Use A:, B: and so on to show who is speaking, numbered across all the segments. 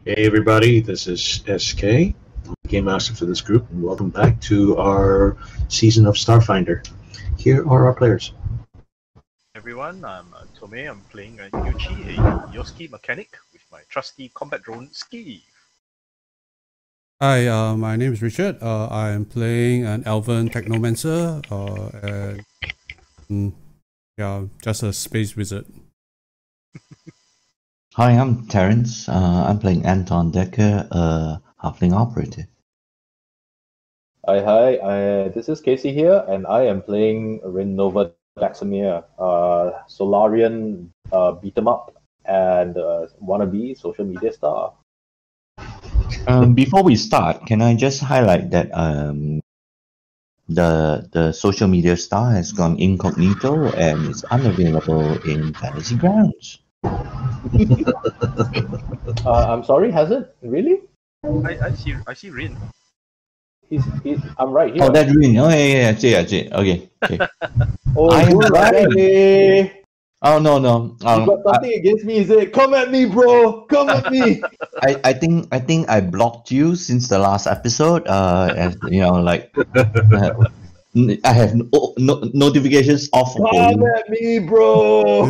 A: Hey everybody, this is SK, Game Master for this group, and welcome back to our season of Starfinder. Here are our players.
B: Everyone, I'm Tome. I'm playing Yuchi, a Yoski mechanic with my trusty combat drone Ski.
C: Hi, my name is Richard. I am playing an Elven Technomancer, just a space wizard.
D: Hi, I'm Terence. I'm playing Anton Decker, a halfling operative.
E: Hi, this is Casey here, and I am playing Renova Daxamir, Solarian beat 'em up and wannabe social media star.
D: Before we start, can I just highlight that the social media star has gone incognito and is unavailable in Fantasy Grounds.
E: I'm sorry, has it really?
B: I see Rin.
E: I'm right here.
D: Oh, that Rin. Oh, yeah, I see. Okay.
E: Oh,
D: I am
E: ready.
D: Oh, no.
E: You got something against me, is it? Come at me, bro. Come at me.
D: I think I blocked you since the last episode. As you know, like I have no notifications off.
E: Come at me, bro.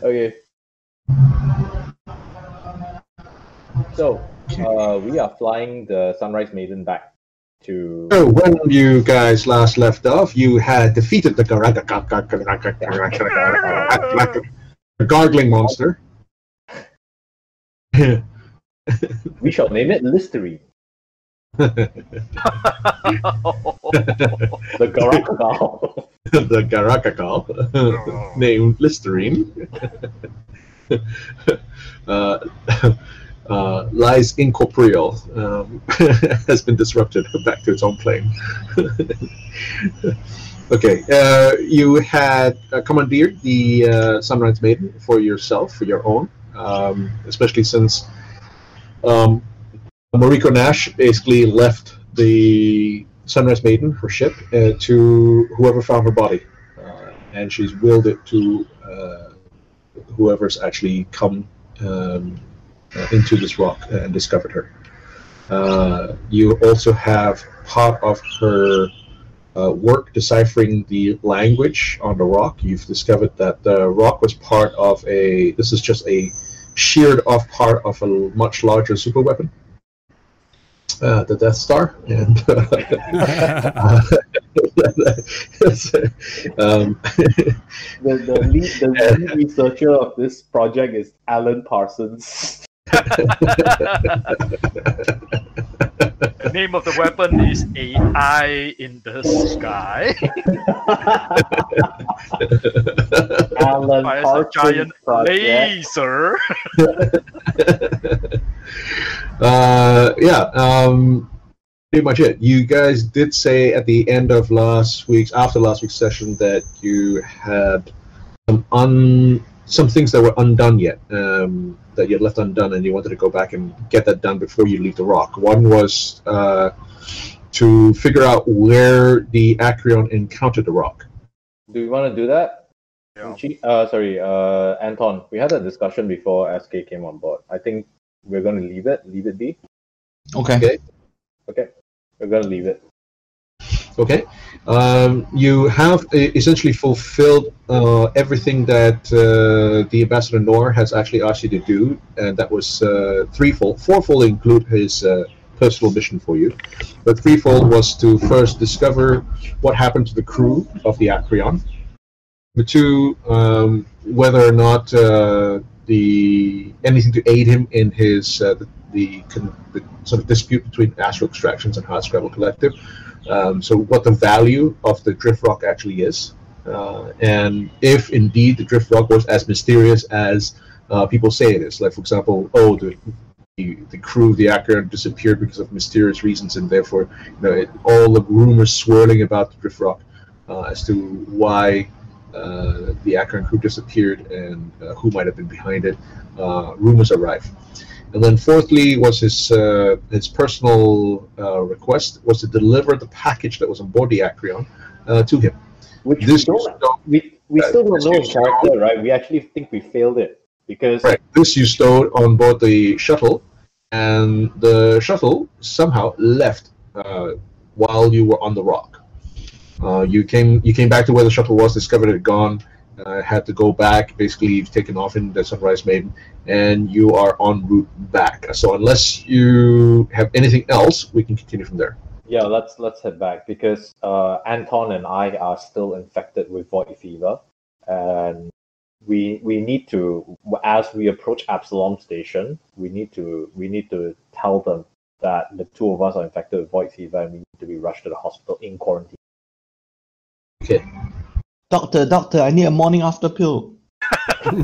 E: Okay. So, we are flying the Sunrise Maiden back to...
A: So, when you guys last left off, you had defeated the gargling monster.
E: We shall name it Listerine. The Garakakal.
A: The Garakakal, named Listerine, lies incorporeal, has been disrupted back to its own plane. Okay, you had commandeered the Sunrise Maiden for yourself, for your own, especially since Mariko Nash basically left the Sunrise Maiden, her ship, to whoever found her body, and she's willed it to whoever's actually come into this rock and discovered her. You also have part of her work deciphering the language on the rock. You've discovered that the rock was part of this is just a sheared off part of a much larger superweapon. The Death Star, and
E: the lead researcher of this project is Alan Parsons.
B: The name of the weapon is a eye in the sky.
E: Alan
B: Fires a
E: Parsons
B: giant
E: project.
B: laser.
A: Pretty much it. You guys did say at the end of after last week's session, that you had some things that were undone yet, that you had left undone, and you wanted to go back and get that done before you leave the rock. One was to figure out where the Acreon encountered the rock.
E: Do we want to do that?
B: Yeah.
E: Anton. We had a discussion before SK came on board. I think we're going to leave it be.
D: Okay.
E: Okay. We're going to leave it.
A: Okay. You have essentially fulfilled everything that the Ambassador Noor has actually asked you to do, and that was threefold. Fourfold include his personal mission for you, but threefold was to first discover what happened to the crew of the Acreon. Number two, whether or not anything to aid him in his the sort of dispute between Astral Extractions and Hardscrabble Collective. So what the value of the drift rock actually is, and if indeed the drift rock was as mysterious as people say it is. Like, for example, the crew of the Acreon disappeared because of mysterious reasons, and therefore, all the rumors swirling about the drift rock as to why the Acreon crew disappeared and who might have been behind it. Rumors are rife. And then fourthly was his personal request was to deliver the package that was on board the Acreon to him.
E: Which we still don't know his character, right? We actually think we failed it. Because
A: Right. This you stowed on board the shuttle, and the shuttle somehow left while you were on the rock. You came back to where the shuttle was, discovered it gone, had to go back. Basically, you've taken off in the Sunrise Maiden, and you are en route back. So unless you have anything else, we can continue from there.
E: yeah, let's head back because Anton and I are still infected with void fever, and we need to, as we approach Absalom Station, we need to tell them that the two of us are infected with void fever and we need to be rushed to the hospital in quarantine.
A: Okay.
D: Doctor, I need a morning after pill.
E: That's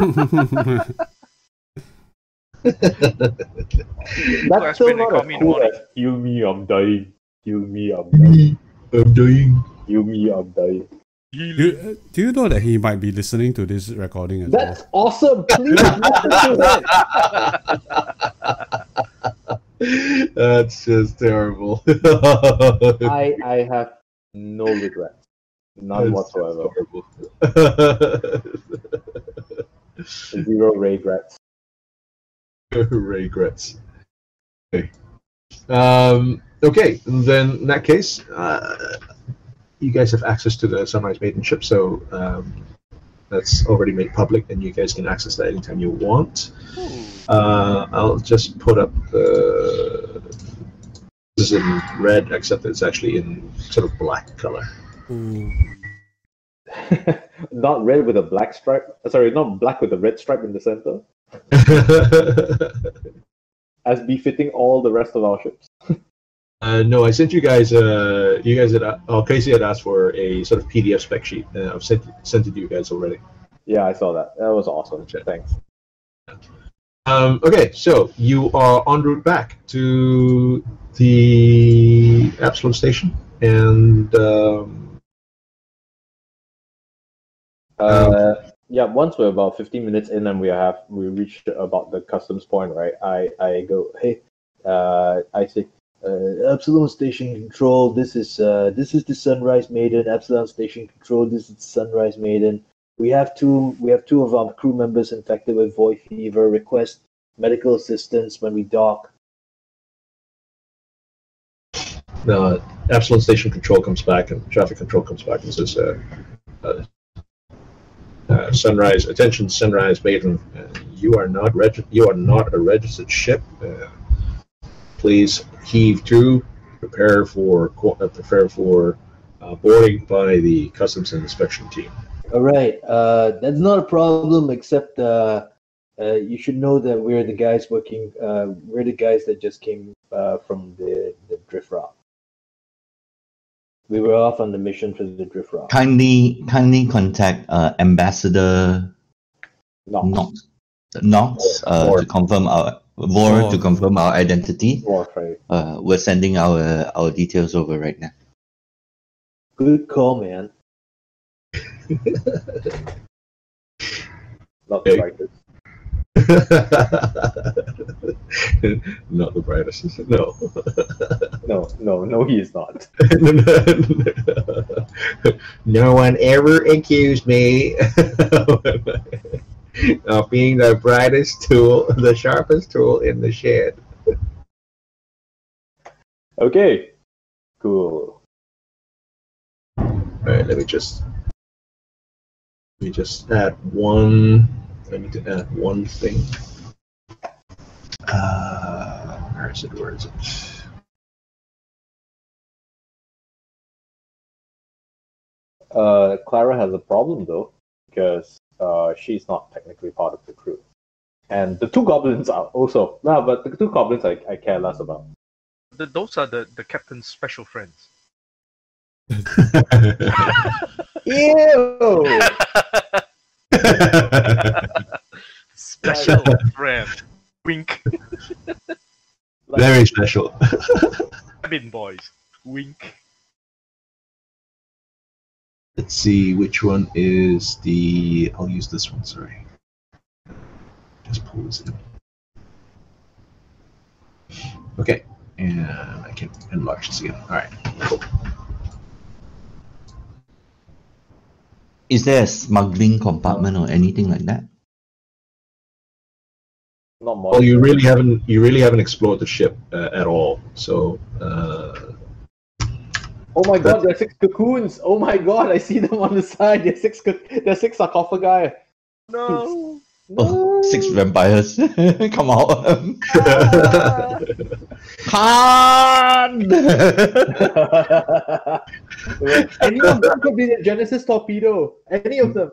E: still not as cool as heal me, I'm dying. Heal me, I'm dying.
A: I'm dying.
E: Heal me, I'm dying.
C: Do you know that he might be listening to this recording as
E: That's
C: well?
E: awesome! Please listen to it!
A: That's just terrible.
E: I have no regrets. None whatsoever. Zero regrets.
A: Regrets. Okay. Okay, then in that case, you guys have access to the Sunrise Maiden ship, so that's already made public, and you guys can access that anytime you want. I'll just put up the. This is in red, except it's actually in sort of black color.
E: Not red with a black stripe. Sorry, not black with a red stripe in the center. As befitting all the rest of our ships.
A: No, I sent you guys. Casey had asked for a sort of PDF spec sheet. I've sent it to you guys already.
E: Yeah, I saw that. That was awesome. Thanks.
A: Okay, so you are en route back to the Absalom station, and
E: yeah, once we're about 15 minutes in and we reached about the customs point, right? I go, hey, I say, Absalom Station Control, this is the Sunrise Maiden. Absalom Station Control, this is the Sunrise Maiden. We have two of our crew members infected with void fever. Request medical assistance when we dock.
A: the Absalom Station Control comes back, and Traffic Control comes back and says, Sunrise, attention, Sunrise Maiden, you are not a registered ship. Please heave to. Prepare for boarding by the Customs and Inspection team.
E: All right, that's not a problem. Except you should know that we're the guys working. We're the guys that just came from the drift route. We were off on the mission for the drift route.
D: Kindly contact Ambassador Knox to confirm our to confirm our identity. We're sending our details over right now.
E: Good call, man. Not the brightest.
A: Not the brightest. No.
E: No, he is not.
A: No one ever accused me of being the brightest tool, the sharpest tool in the shed.
E: Okay, cool.
A: All right, let me just add one. I need to add one thing. Where is it?
E: Clara has a problem though, because she's not technically part of the crew, and the two goblins are also but the two goblins I care less about.
B: Those are the captain's special friends.
E: Ew!
B: Special friend. Wink.
A: Very special.
B: Cabin boys. Wink.
A: Let's see which one is the. I'll use this one. Sorry. Just pull this in. Okay, and I can enlarge this again. All right. Cool.
D: Is there a smuggling compartment or anything like that?
E: Not
A: Well,
E: modern.
A: you really haven't explored the ship at all. So.
E: Oh my god, there are 6 cocoons! Oh my god, I see them on the side. There's 6 sarcophagi.
B: No.
D: Oh, 6 vampires. Come out. Can't!
E: Any of them could be the Genesis torpedo. Any of them.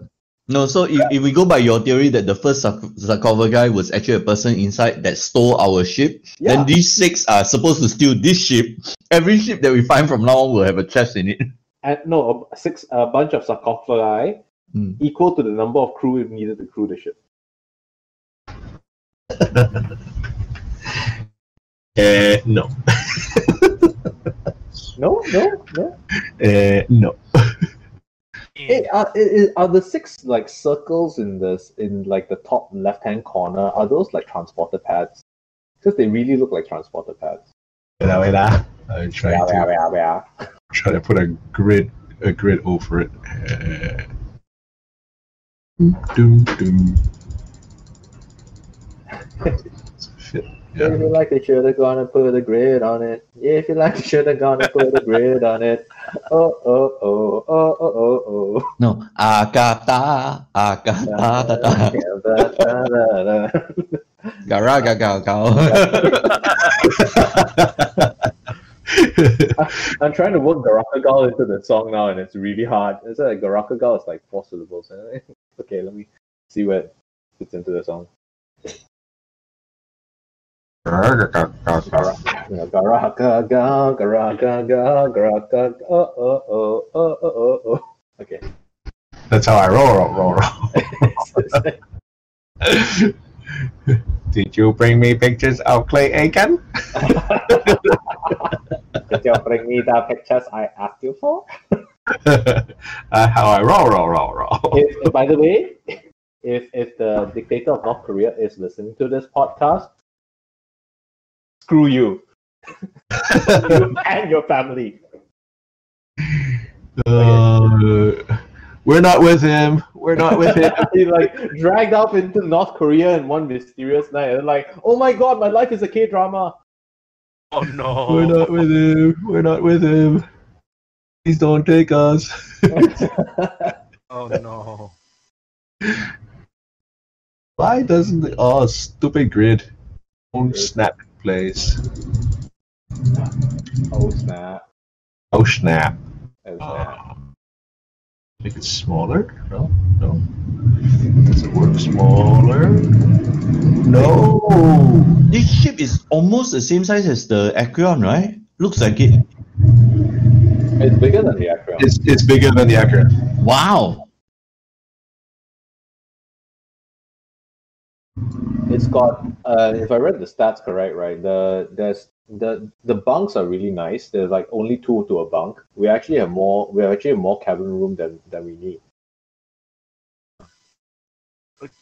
D: No, so if we go by your theory that the first sarcophagi was actually a person inside that stole our ship,
E: Yeah.
D: then these 6 are supposed to steal this ship. Every ship that we find from now on will have a chest in it.
E: And no, a bunch of sarcophagi equal to the number of crew needed to crew the ship.
A: No.
E: No.
A: No.
E: Hey, are the 6 like circles in like the top left-hand corner? Are those like transporter pads? Because they really look like transporter pads.
A: Wait. I'm trying to put a grid over it. Doom. Fit. Yeah.
E: If you like it, should have gonna put a grid on it. If you like it, should have gonna put a grid on it. Oh.
D: No. Akata. Gara.
E: I'm trying to work Garakagal into the song now, and it's really hard. It's like Garakagal is like 4 syllables. Okay, let me see where it fits into the song. Garakagal. Okay.
A: That's how I roll. Did you bring me pictures of Clay Aiken?
E: Did you bring me the pictures I asked you for?
A: How I roll.
E: By the way, if the dictator of North Korea is listening to this podcast, screw you. You and your family.
A: We're not with him.
E: He like dragged off into North Korea in one mysterious night. And like, oh my god, my life is a K-drama.
B: Oh no.
A: We're not with him. Please don't take us.
B: Oh no.
A: Why doesn't the stupid grid won't snap in place?
E: Oh snap.
A: Oh snap.
E: Oh snap.
A: Make it smaller? No. Does it work smaller? No.
D: This ship is almost the same size as the Acreon, right? Looks like it.
E: It's bigger than the Acreon.
A: It's bigger than the Acreon.
D: Wow.
E: It's got if I read the stats correct, right? The bunks are really nice. There's like only 2 to a bunk. We actually have more cabin room than we need.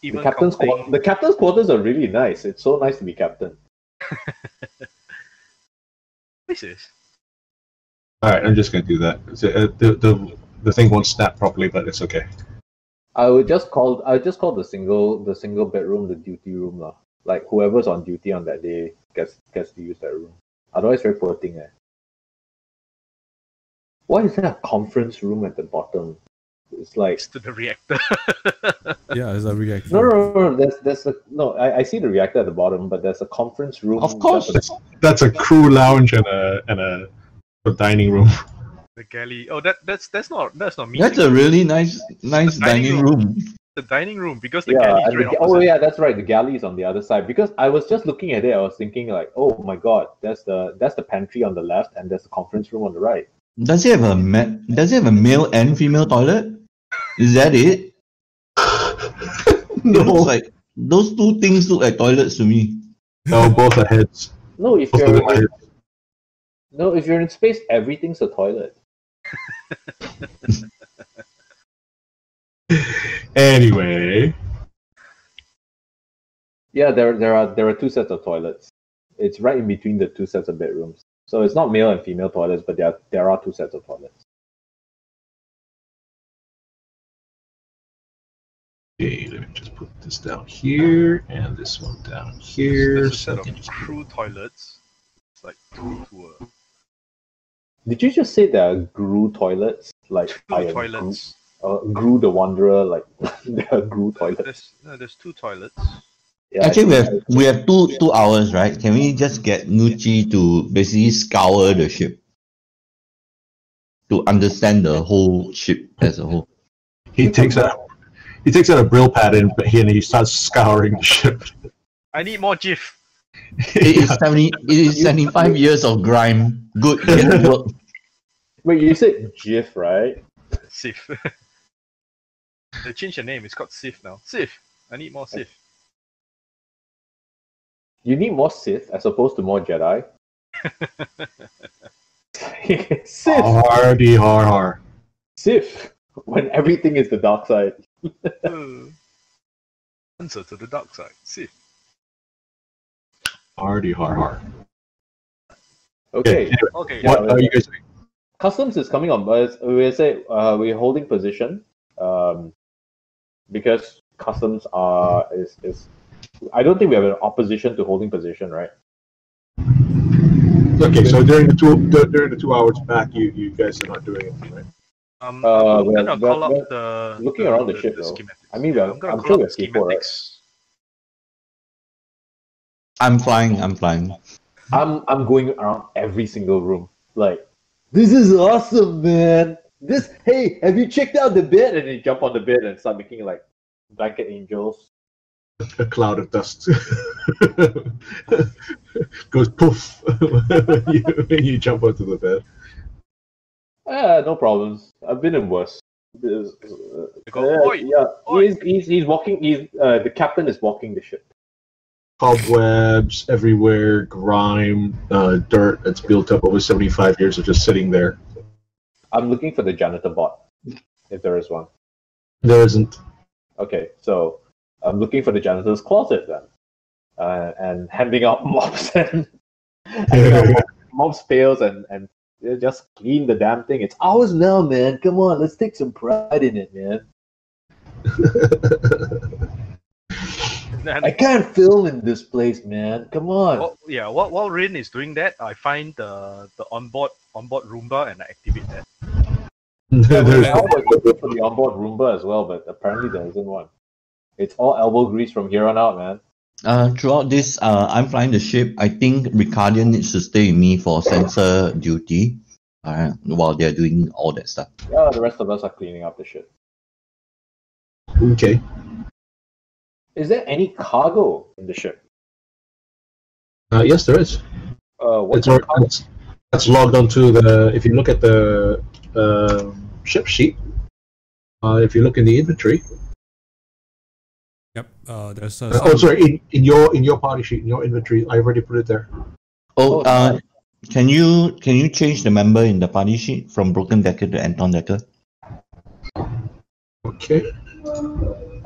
B: Even
E: The captain's quarters are really nice. It's so nice to be captain.
B: What is this?
A: All right, I'm just gonna do that. The thing won't snap properly, but it's okay.
E: I would just call the single bedroom the duty room lah. Like whoever's on duty on that day gets to use that room. Otherwise, very poor thing. Why is there a conference room at the bottom? It's like
B: It's to the reactor.
C: Yeah, it's a reactor.
E: no. I see the reactor at the bottom, but there's a conference room.
D: Of course.
A: That's a crew lounge and a dining room.
B: The galley. Oh, that's not me.
D: That's a really nice dining room.
B: The dining room because the galley is right opposite.
E: Oh yeah, that's right. The galley is on the other side. Because I was just looking at it, I was thinking like, oh my god, that's the pantry on the left, and there's the conference room on the right.
D: Does it have a male and female toilet? Is that it? It looks like those 2 things look like toilets to me.
A: No, both are heads.
E: No, if
A: Both of them are
E: you're
A: heads.
E: if you're in space, everything's a toilet.
A: Anyway,
E: Yeah, there are 2 sets of toilets. It's right in between the 2 sets of bedrooms. So it's not male and female toilets, but there are 2 sets of toilets.
A: Okay, let me just put this down here and this one down here.
B: There's a set of crew toilets. It's like two
E: Did you just say there are GRU toilets? Like I am
B: toilets.
E: GRU the Wanderer, like there are GRU toilets.
B: There's two toilets.
E: Yeah,
D: Actually, we have two hours, right? Can we just get Nucci to basically scour the ship to understand the whole ship as a whole?
A: He takes out a brill pad and he starts scouring the ship.
B: I need more GIF.
D: It is 75 years of grime. Good. Get to work.
E: Wait, you said GIF, right?
B: Sif. They changed the name. It's called Sif now. Sif. I need more Sif.
E: You need more Sith as opposed to more Jedi. Sith.
A: Hardy har har.
E: Sith. When everything is the dark side.
B: Answer to the dark side. Sif.
A: Hardy har har.
E: Okay.
A: Anyway,
B: Okay.
A: what are you guys doing?
E: Customs is coming on. We're holding position. Because customs is. I don't think we have an opposition to holding position, right?
A: Okay, so during the 2 hours back, you guys are not doing anything, right?
B: I'm
E: we're-
B: gonna
E: we're-
B: call
E: we're
B: up the
E: looking around the ship, though.
B: schematics.
E: I mean,
B: Yeah, I'm gonna
E: I'm
B: call
E: sure
B: up
E: we're
B: the
E: K4, right?
B: schematics.
D: I'm flying.
E: I'm going around every single room. Like, this is awesome, man. Hey, have you checked out the bed? And then you jump on the bed and start making like blanket angels.
A: A cloud of dust goes poof when you jump onto the bed.
E: No problems. I've been in worse.
B: They go, "Oi,
E: yeah,
B: oi."
E: he's walking. The captain is walking the ship.
A: Cobwebs everywhere, grime, dirt that's built up over 75 years of just sitting there.
E: I'm looking for the janitor bot, if there is one.
A: There isn't.
E: Okay, so I'm looking for the janitor's closet then, and handing out mops and mops, pails, and just clean the damn thing. It's ours now, man. Come on, let's take some pride in it, man. I can't film in this place, man. Come on.
B: While Rin is doing that, I find the onboard Roomba and I activate that.
E: I
A: There's-
E: was looking for the onboard Roomba as well, but apparently there isn't one. It's all elbow grease from here on out, man.
D: Throughout this, I'm flying the ship. I think Ricardian needs to stay with me for sensor duty while they're doing all that stuff.
E: Yeah, the rest of us are cleaning up the shit.
A: okay.
E: Is there any cargo in the ship?
A: Yes, there is.
E: What's
A: It's
E: the
A: already,
E: cargo?
A: that's logged onto the. If you look at the ship sheet, if you look in the inventory.
C: Yep. There's
A: Oh, sorry. In your party sheet, in your inventory, I already put it there.
D: Oh, can you change the member in the party sheet from Broken Decker to Anton Decker?
A: Okay.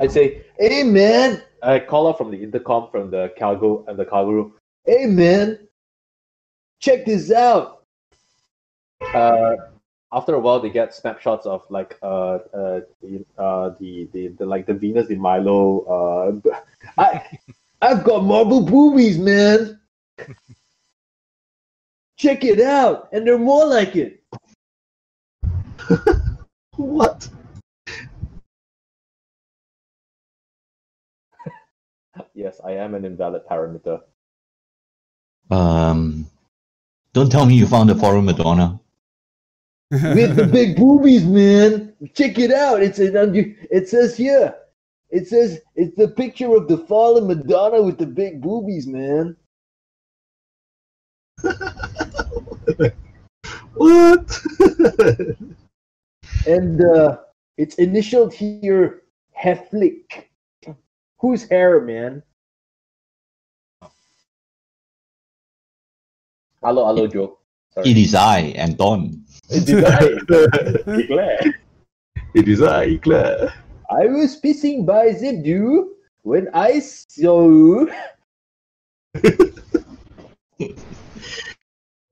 E: I'd say, hey man! I call out from the intercom from the cargo room. Hey man, check this out. After a while, they get snapshots of like the Venus de Milo. I've got marble boobies, man. Check it out, and they're more like it.
A: What?
E: Yes, I am an invalid parameter.
D: Don't tell me you found the foreign Madonna.
E: With the big boobies, man. Check it out. It says here. It says it's the picture of the fallen Madonna with the big boobies, man.
A: What?
E: And it's initialed here, Heflick. Whose hair, man? Hello, Joe. Sorry.
D: It is I, Anton.
E: Declare.
A: It is I, Claire.
E: I was pissing by the dew when I saw.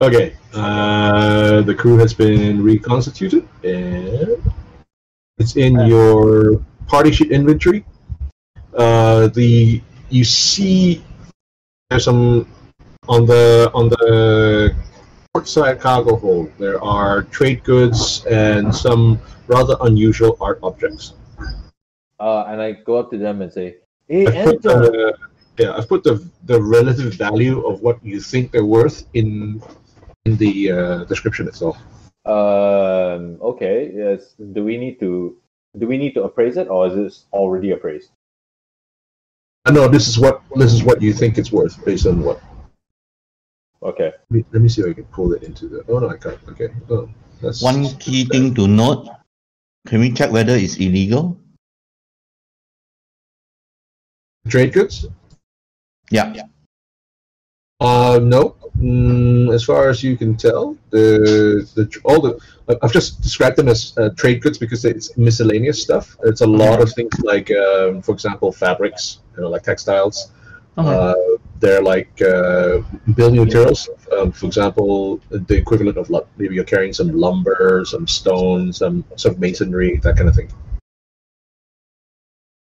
A: Okay. The crew has been reconstituted, and it's in your party sheet inventory. You see there's some on the port side cargo hold. There are trade goods and some rather unusual art objects.
E: And I go up to them and say, "Hey,
A: I've put the relative value of what you think they're worth in the description itself.
E: Okay. Yes. Do we need to appraise it, or is this already appraised?
A: No, this is what you think it's worth based on what.
E: Okay.
A: Let me see if I can pull it into the. Oh no, I can't. Okay. Oh, that's
D: One key thing to note: can we check whether it's illegal?
A: Trade goods?
D: Yeah.
A: No. As far as you can tell, I've just described them as trade goods because it's miscellaneous stuff. It's a lot of things like, for example, fabrics, like textiles. They're like building materials. For example, the equivalent of maybe you're carrying some lumber, some stone, some masonry, that kind of thing.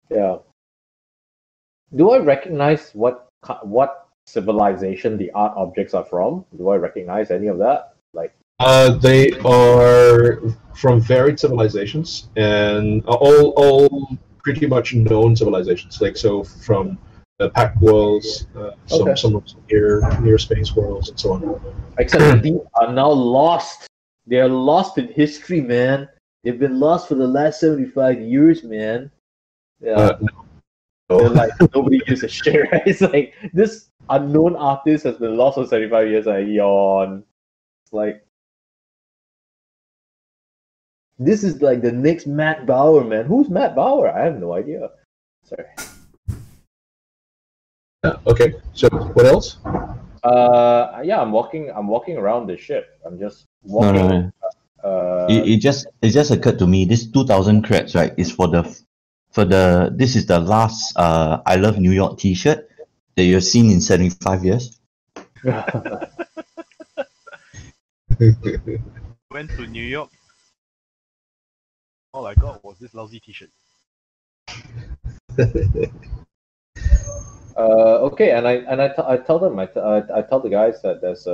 E: Yeah. Do I recognize what civilization the art objects are from? Do I recognize any of that? Like,
A: they are from varied civilizations and all pretty much known civilizations. Like from the Pact worlds, some near space worlds, and so on.
E: Except these are now lost. They are lost in history, man. They've been lost for the last 75 years, man. Yeah.
A: No.
E: They're like, nobody gives a shit, right? It's like, this unknown artist has been lost for 75 years. I yawn. It's like, this is like the next Matt Bauer, man. Who's Matt Bauer? I have no idea. Sorry.
A: Okay. So what else?
E: Yeah, I'm walking around the ship. I'm just walking.
D: No. It just occurred to me, this 2,000 creds, right, is this is the last I Love New York t-shirt that you've seen in 75 years.
B: Went to New York. All I got was this lousy t-shirt.
E: Okay, and I tell them, I tell the guys that there's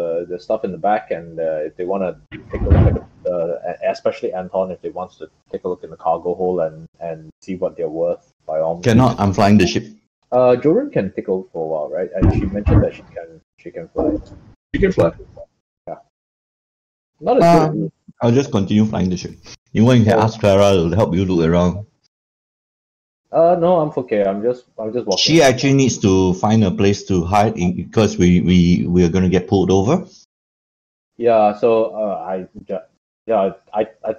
E: stuff in the back, and if they want to take a look at especially Anton, if they wants to take a look in the cargo hold and see what they're worth, by all means.
D: Cannot, I'm flying the ship.
E: Jordan can take over for a while, right? And she mentioned that she can fly.
A: You can fly.
E: Yeah. Not as good.
D: I'll just continue flying the ship. You can ask Clara to help you look around.
E: No, I'm okay. I'm just walking.
D: She actually needs to find a place to hide because we are going to get pulled over.
E: Yeah. So I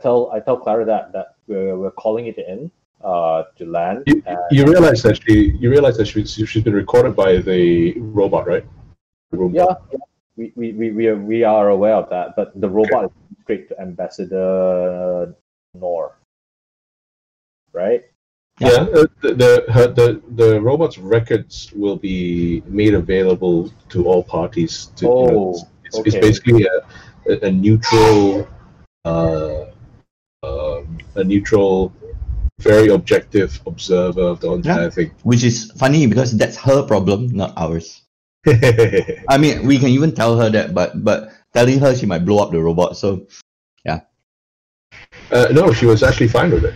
E: tell Clara that we're calling it in to land.
A: You realize that she's been recorded by the robot, right?
E: Yeah. We are aware of that, but the robot is straight to Ambassador Nor, right?
A: Yeah, the robot's records will be made available to all parties. It's basically a neutral, very objective observer of the entire thing.
D: Which is funny because that's her problem, not ours. I mean, we can even tell her that, but telling her she might blow up the robot. So, yeah.
A: No, she was actually fine with it.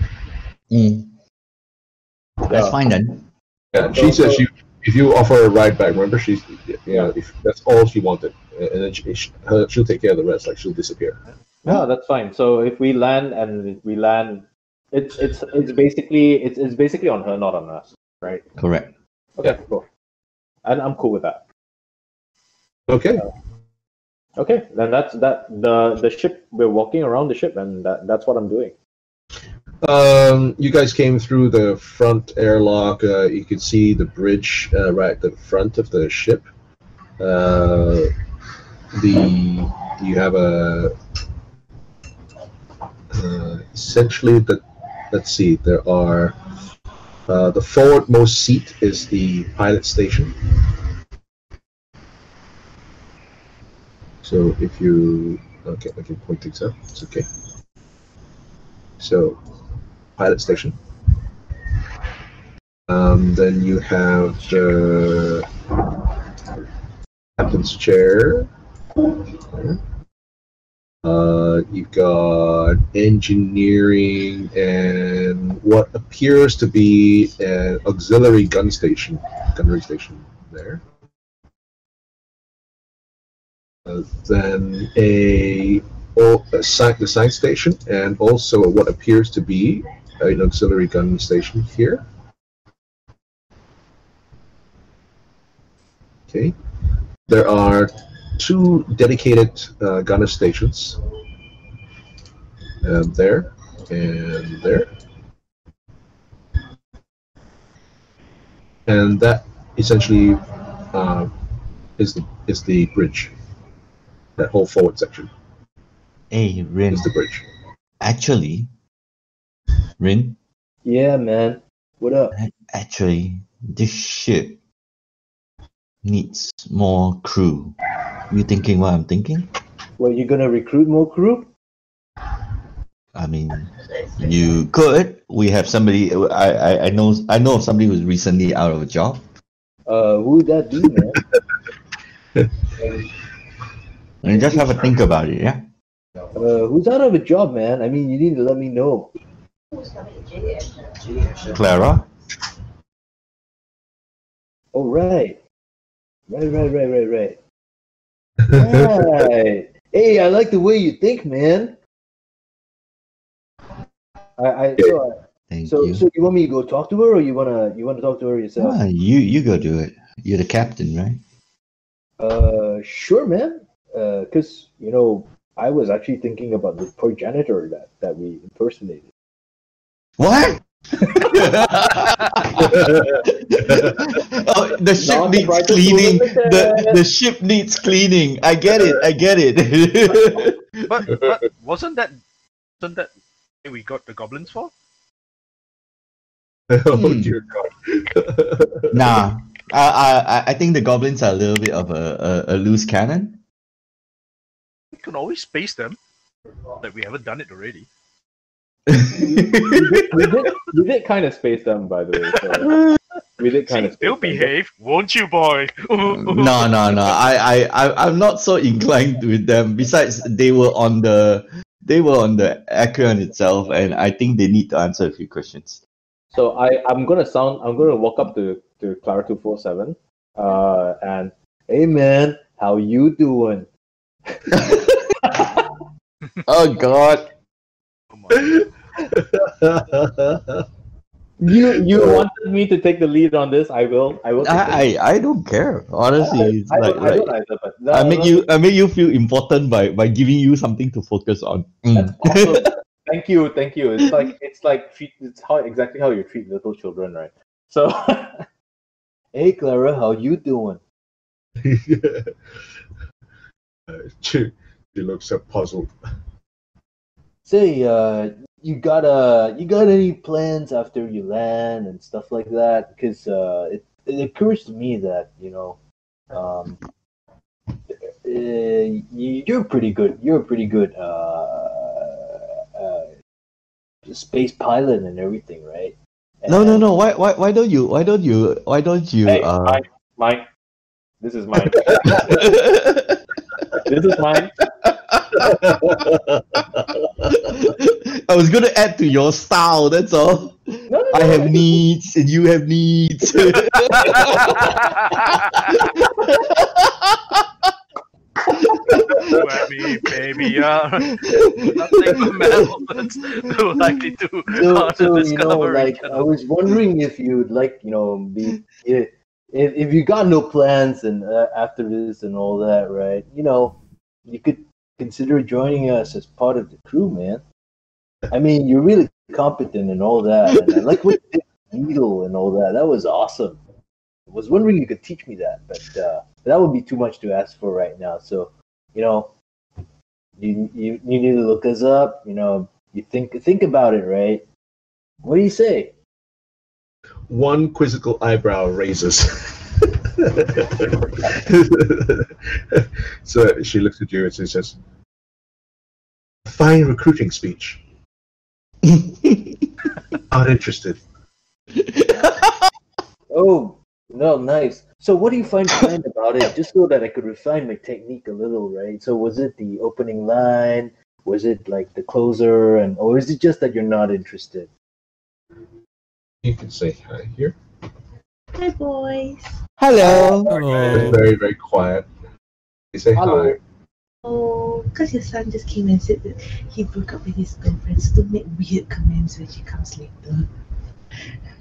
D: That's fine then.
A: Yeah, she says if you offer her a ride back, remember if that's all she wanted, and then she'll take care of the rest. Like she'll disappear.
E: Yeah, that's fine. So if we land, it's basically on her, not on us, right?
D: Correct.
E: Okay, cool. And I'm cool with that.
A: Okay.
E: Okay, then that's that. The ship. We're walking around the ship, and that's what I'm doing.
A: You guys came through the front airlock. You could see the bridge right at the front of the ship. You have essentially let's see. There are the forwardmost seat is the pilot station. So if you I can point things out. It's okay. So pilot station. Then you have the captain's chair. You've got engineering and what appears to be an auxiliary gunnery station there. Then the science station, and also what appears to be an auxiliary gun station here. Okay, there are 2 dedicated gunner stations, there and there, and that essentially is the bridge. That whole forward section.
D: Hey, Rin.
A: Is the bridge.
D: Actually, Rin.
E: Yeah, man. What up?
D: Actually, this ship needs more crew. You thinking what I'm thinking?
E: Well, you gonna recruit more crew?
D: I mean, you could. We have somebody. I know of somebody who's recently out of a job.
E: Who would that be, man?
D: And just have a think about it, yeah.
E: Who's out of a job, man? I mean, you need to let me know.
D: Clara.
E: Oh, right. Right. Right. Hey, I like the way you think, man.
D: Thank
E: So
D: you.
E: you want me to go talk to her, or you wanna talk to her yourself?
D: Ah, you go do it. You're the captain, right?
E: Sure, man. Cause I was actually thinking about the poor janitor that we impersonated.
D: What? Oh, the ship
E: Not
D: needs
E: surprised to
D: cleaning.
E: look at that.
D: The ship needs cleaning. I get it.
B: But wasn't that what we got the goblins for?
A: Oh dear God.
D: Nah, I think the goblins are a little bit of a loose cannon.
B: We can always space them. Like we haven't done it already.
E: We did kind of space them, by the way. So we did kind of.
B: Still behave, won't you, boy?
D: No. I'm not so inclined with them. Besides, they were on the Acheron itself, and I think they need to answer a few questions.
E: So I'm gonna walk up to Clara 247, and hey man, how you doing?
D: Oh God.
E: You wanted me to take the lead on this. I will. Take the lead.
D: I don't care. Honestly, it's
E: I don't either, but
D: I make you feel important by giving you something to focus on.
E: That's awesome. Thank you. It's exactly how you treat little children, right? So, hey Clara, how you doing?
A: She looks so puzzled.
E: Say, you got any plans after you land and stuff like that? Because it occurs to me that you're pretty good. You're a pretty good space pilot and everything, right?
D: No. Why don't you?
E: Hey, Mike. This is mine. This is mine.
D: I was gonna add to your style. That's all.
E: No.
D: I have needs and you have needs.
B: Whammy, baby, nothing but malevolence too likely to cause a discovery.
E: I was wondering if you'd if you got no plans and after this and all that, right? You could consider joining us as part of the crew, man. I mean, you're really competent and all that, and I like what you did with Needle and all that. That was awesome. I was wondering if you could teach me that, but that would be too much to ask for right now. So, you need to look us up. You think about it, right? What do you say?
A: One quizzical eyebrow raises. So she looks at you and she says, "Fine recruiting speech. Not interested."
E: Oh, no, nice. So what do you find fine about it? Just so that I could refine my technique a little, right? So was it the opening line? Was it like the closer, or is it just that you're not interested?
A: You can say hi here.
F: Hi, boys.
D: Hello.
A: It's
C: Hello.
A: very, very quiet. You say
E: Hello.
A: hi.
F: Oh, because your son just came and said that he broke up with his girlfriend, so don't make weird comments when she comes later.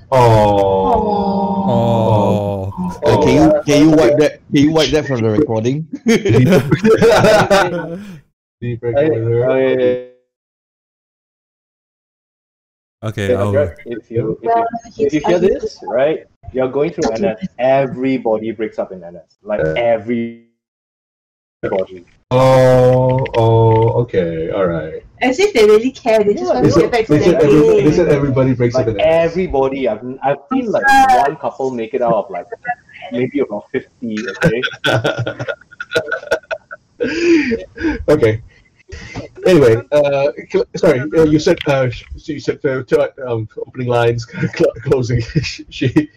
A: Oh.
C: Oh.
D: Can you wipe that? Can you wipe that from the recording?
A: Deep break with her.
C: Okay, I'll.
E: If you
F: He's
E: hear this, right, you're going through NS. Everybody breaks up in NS. Like everybody.
A: Okay, all right.
F: As if they really care. They just want
A: They
F: to get back to
A: said,
F: their
A: they said
F: game.
A: everybody breaks
E: Like
A: up in
E: everybody. I've seen like one couple make it out of like maybe about 50. Okay.
A: Okay. Anyway, sorry. You said opening lines, closing. She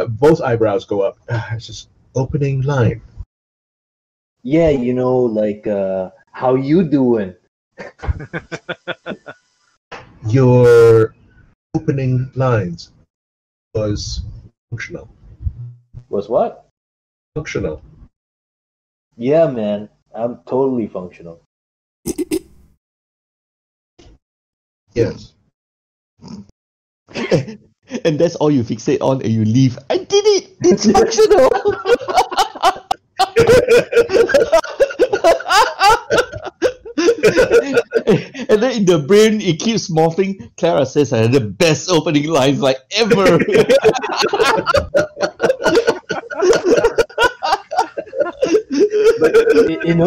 A: both eyebrows go up. It's just opening line.
E: Yeah, like how you doing?
A: Your opening lines was functional.
E: Was what?
A: Functional.
E: Yeah, man. I'm totally functional.
A: Yes.
D: And that's all you fixate on, and you leave. I did it. It's functional. And then in the brain, it keeps morphing. Clara says the best opening lines like ever.
E: But in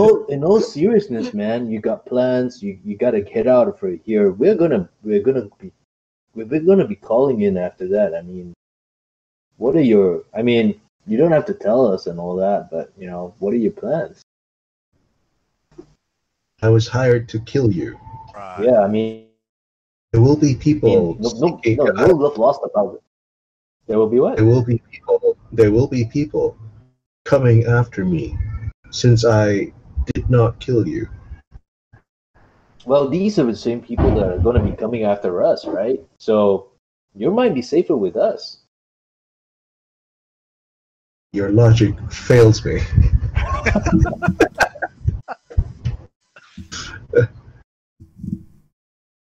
E: all seriousness, man, you got plans. You gotta get out of here. We're gonna be calling in after that. I mean, what are your? I mean, you don't have to tell us and all that, but what are your plans?
A: I was hired to kill you.
B: Right.
E: Yeah, I mean,
A: There will be people.
E: no
A: seeking-
E: love lost about it. There will be what?
A: There will be people. There will be people coming after me, since I did not kill you.
E: Well, these are the same people that are going to be coming after us, right? So you might be safer with us.
A: Your logic fails me.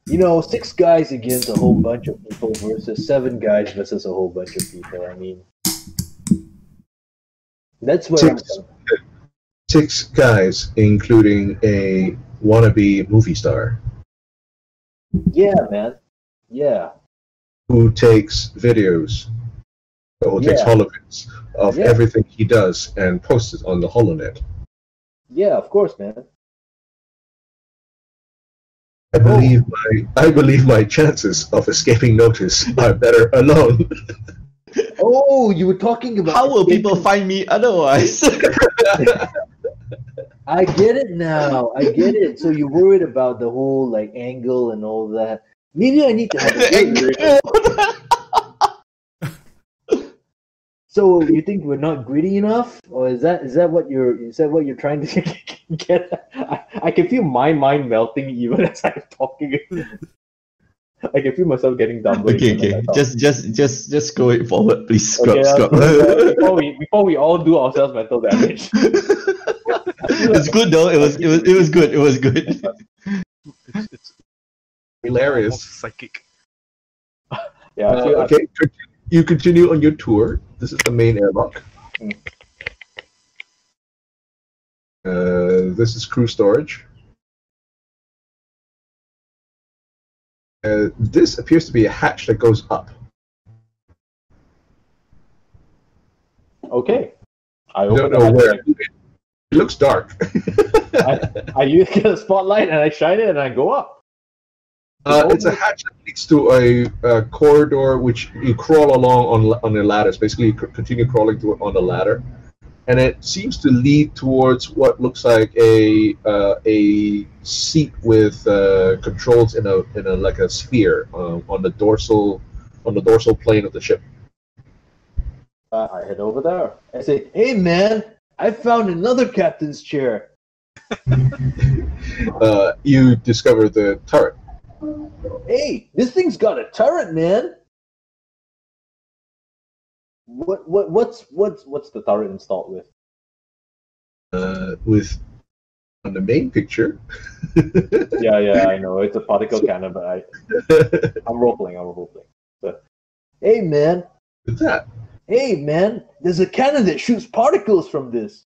E: You know, 6 guys against a whole bunch of people versus 7 guys versus a whole bunch of people. I mean, that's where I'm
A: Six, 6 guys, including a wannabe movie star
E: Yeah, man. Yeah.
A: who takes videos or takes
E: Yeah.
A: holograms of
E: Yeah.
A: everything he does and posts it on the HoloNet.
E: Yeah, of course, man.
A: I believe my chances of escaping notice are better alone.
E: Oh, you were talking about.
D: How will people find me otherwise?
E: I get it now. I get it. So you're worried about the whole like angle and all that. Maybe I need to have a So you think we're not greedy enough, or is that what you're trying to get at? I can feel my mind melting even as I'm talking. I can feel myself getting dumber.
D: Okay. Just go it forward, please. Scrub.
E: Before we all do ourselves mental damage.
D: It's good though. It was good. It was good.
B: It's
A: Hilarious.
B: almost psychic.
E: Yeah. I feel,
A: Okay, you continue on your tour. This is the main airlock. This is crew storage. This appears to be a hatch that goes up.
E: Okay. I
A: I don't
E: open
A: know
E: the
A: where.
E: hatch.
A: It looks dark.
E: I use the spotlight and I shine it and I go up.
A: It's a hatch that leads to a corridor which you crawl along on the ladders. Basically, you continue crawling through it on the ladder, and it seems to lead towards what looks like a seat with controls in a like a sphere on the dorsal plane of the ship.
E: I head over there. I say, "Hey man, I found another captain's chair."
A: You discover the turret.
E: Hey, this thing's got a turret, man. What's the turret installed with?
A: With on the main picture.
E: Yeah, I know it's a particle cannon, but I'm role playing. So, hey man,
A: What's that?
E: hey man, there's a cannon that shoots particles from this.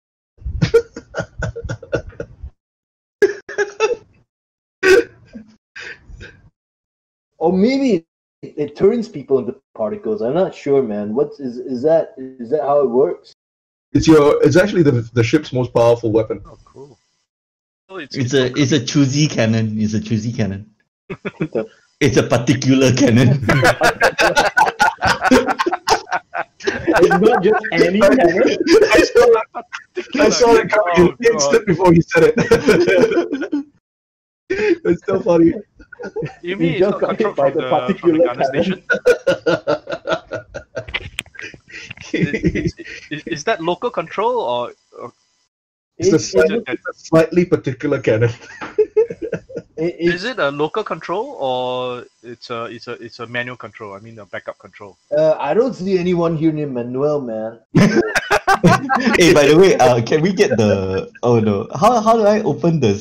E: Or maybe it turns people into particles. I'm not sure, man. Is that how it works?
A: It's actually the ship's most powerful weapon.
B: Oh, cool. Oh,
D: It's a choosy cannon. It's a choosy cannon. It's a particular cannon.
E: It's not just any cannon.
A: I saw it coming instant before he said it. It's still funny.
B: You mean
E: You
B: it's
E: just
B: not
E: got hit
B: controlled
E: by
B: from
E: the
B: the
E: particular
B: gunner station? Is that local control or
A: It's a slightly particular cannon.
B: is it a local control or it's a manual control? I mean a backup control.
E: I don't see anyone here named Manuel, man.
D: Hey, by the way, can we get the? Oh no, how do I open the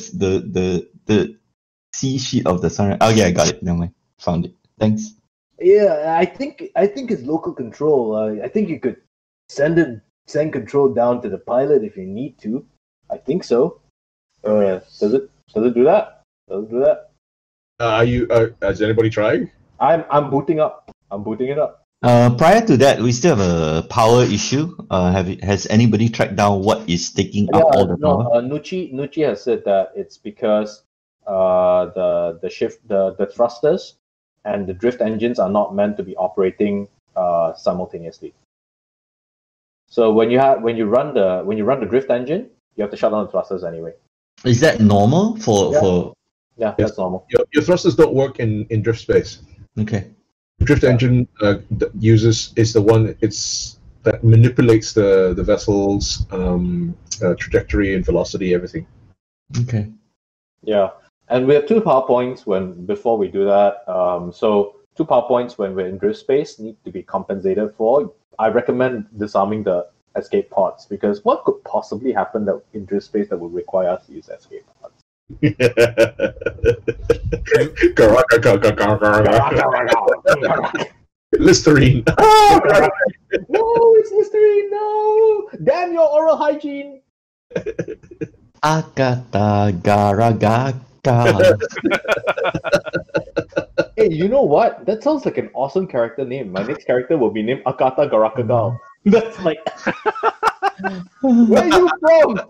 D: C sheet of the sunrise? Oh yeah, I got it. Never mind, found it. Thanks.
E: Yeah, I think it's local control. I think you could send control down to the pilot if you need to. I think so. Does it do that? Does it do that?
A: Has anybody tried?
E: I'm booting up. I'm booting it up.
D: Prior to that, we still have a power issue. Has anybody tracked down what is taking up all the power?
E: Nucci has said that it's because the thrusters and the drift engines are not meant to be operating simultaneously. So when you run the drift engine, you have to shut down the thrusters anyway.
D: Is that normal for?
E: Yeah,
A: Yes.
E: that's normal.
A: Your thrusters don't work in drift space.
D: Okay.
A: The drift engine is the one that manipulates the vessel's trajectory and velocity, everything.
D: Okay.
E: Yeah, and we have two power points before we do that. So two power points when we're in drift space need to be compensated for. I recommend disarming the escape pods because what could possibly happen in drift space that would require us to use escape pods?
A: Listerine.
E: No, it's Listerine. No, damn your oral hygiene.
D: Akata garagaka.
E: Hey, you know what? That sounds like an awesome character name. My next character will be named Akata Garakagal. That's like, where are you from?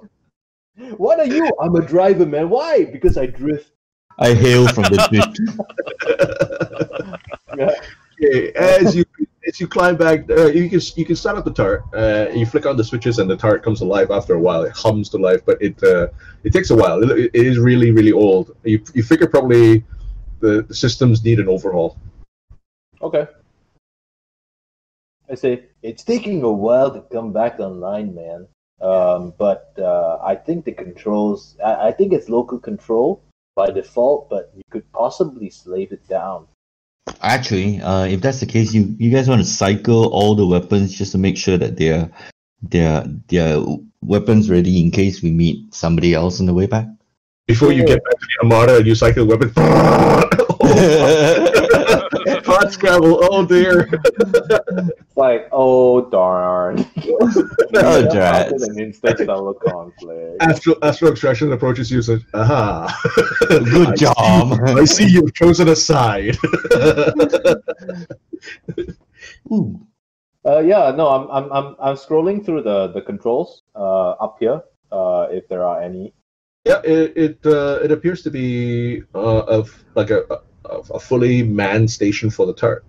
E: What are you? I'm a driver, man. Why? Because I drift.
D: I hail from the drift.
E: Yeah.
A: Okay, as you climb back, you can start up the turret. You flick on the switches, and the turret comes alive after a while. It hums to life, but it takes a while. It is really, really old. You figure probably the systems need an overhaul.
E: Okay. I say it's taking a while to come back online, man. But I think the controls. I think it's local control by default, but you could possibly slave it down.
D: Actually, if that's the case, you guys want to cycle all the weapons just to make sure that they're weapons ready in case we meet somebody else on the way back.
A: Before you get back to the Armada, you cycle weapon. Hot scrabble. Oh dear.
E: It's like, oh darn.
D: Oh, drat.
E: An interstellar conflict.
A: Astral extraction approaches you and says, "Aha!
D: Good job.
A: I see you've chosen a side."
D: Ooh.
E: Yeah, no, I'm scrolling through the controls up here. If there are any.
A: Yeah, it appears to be a fully manned station for the turret.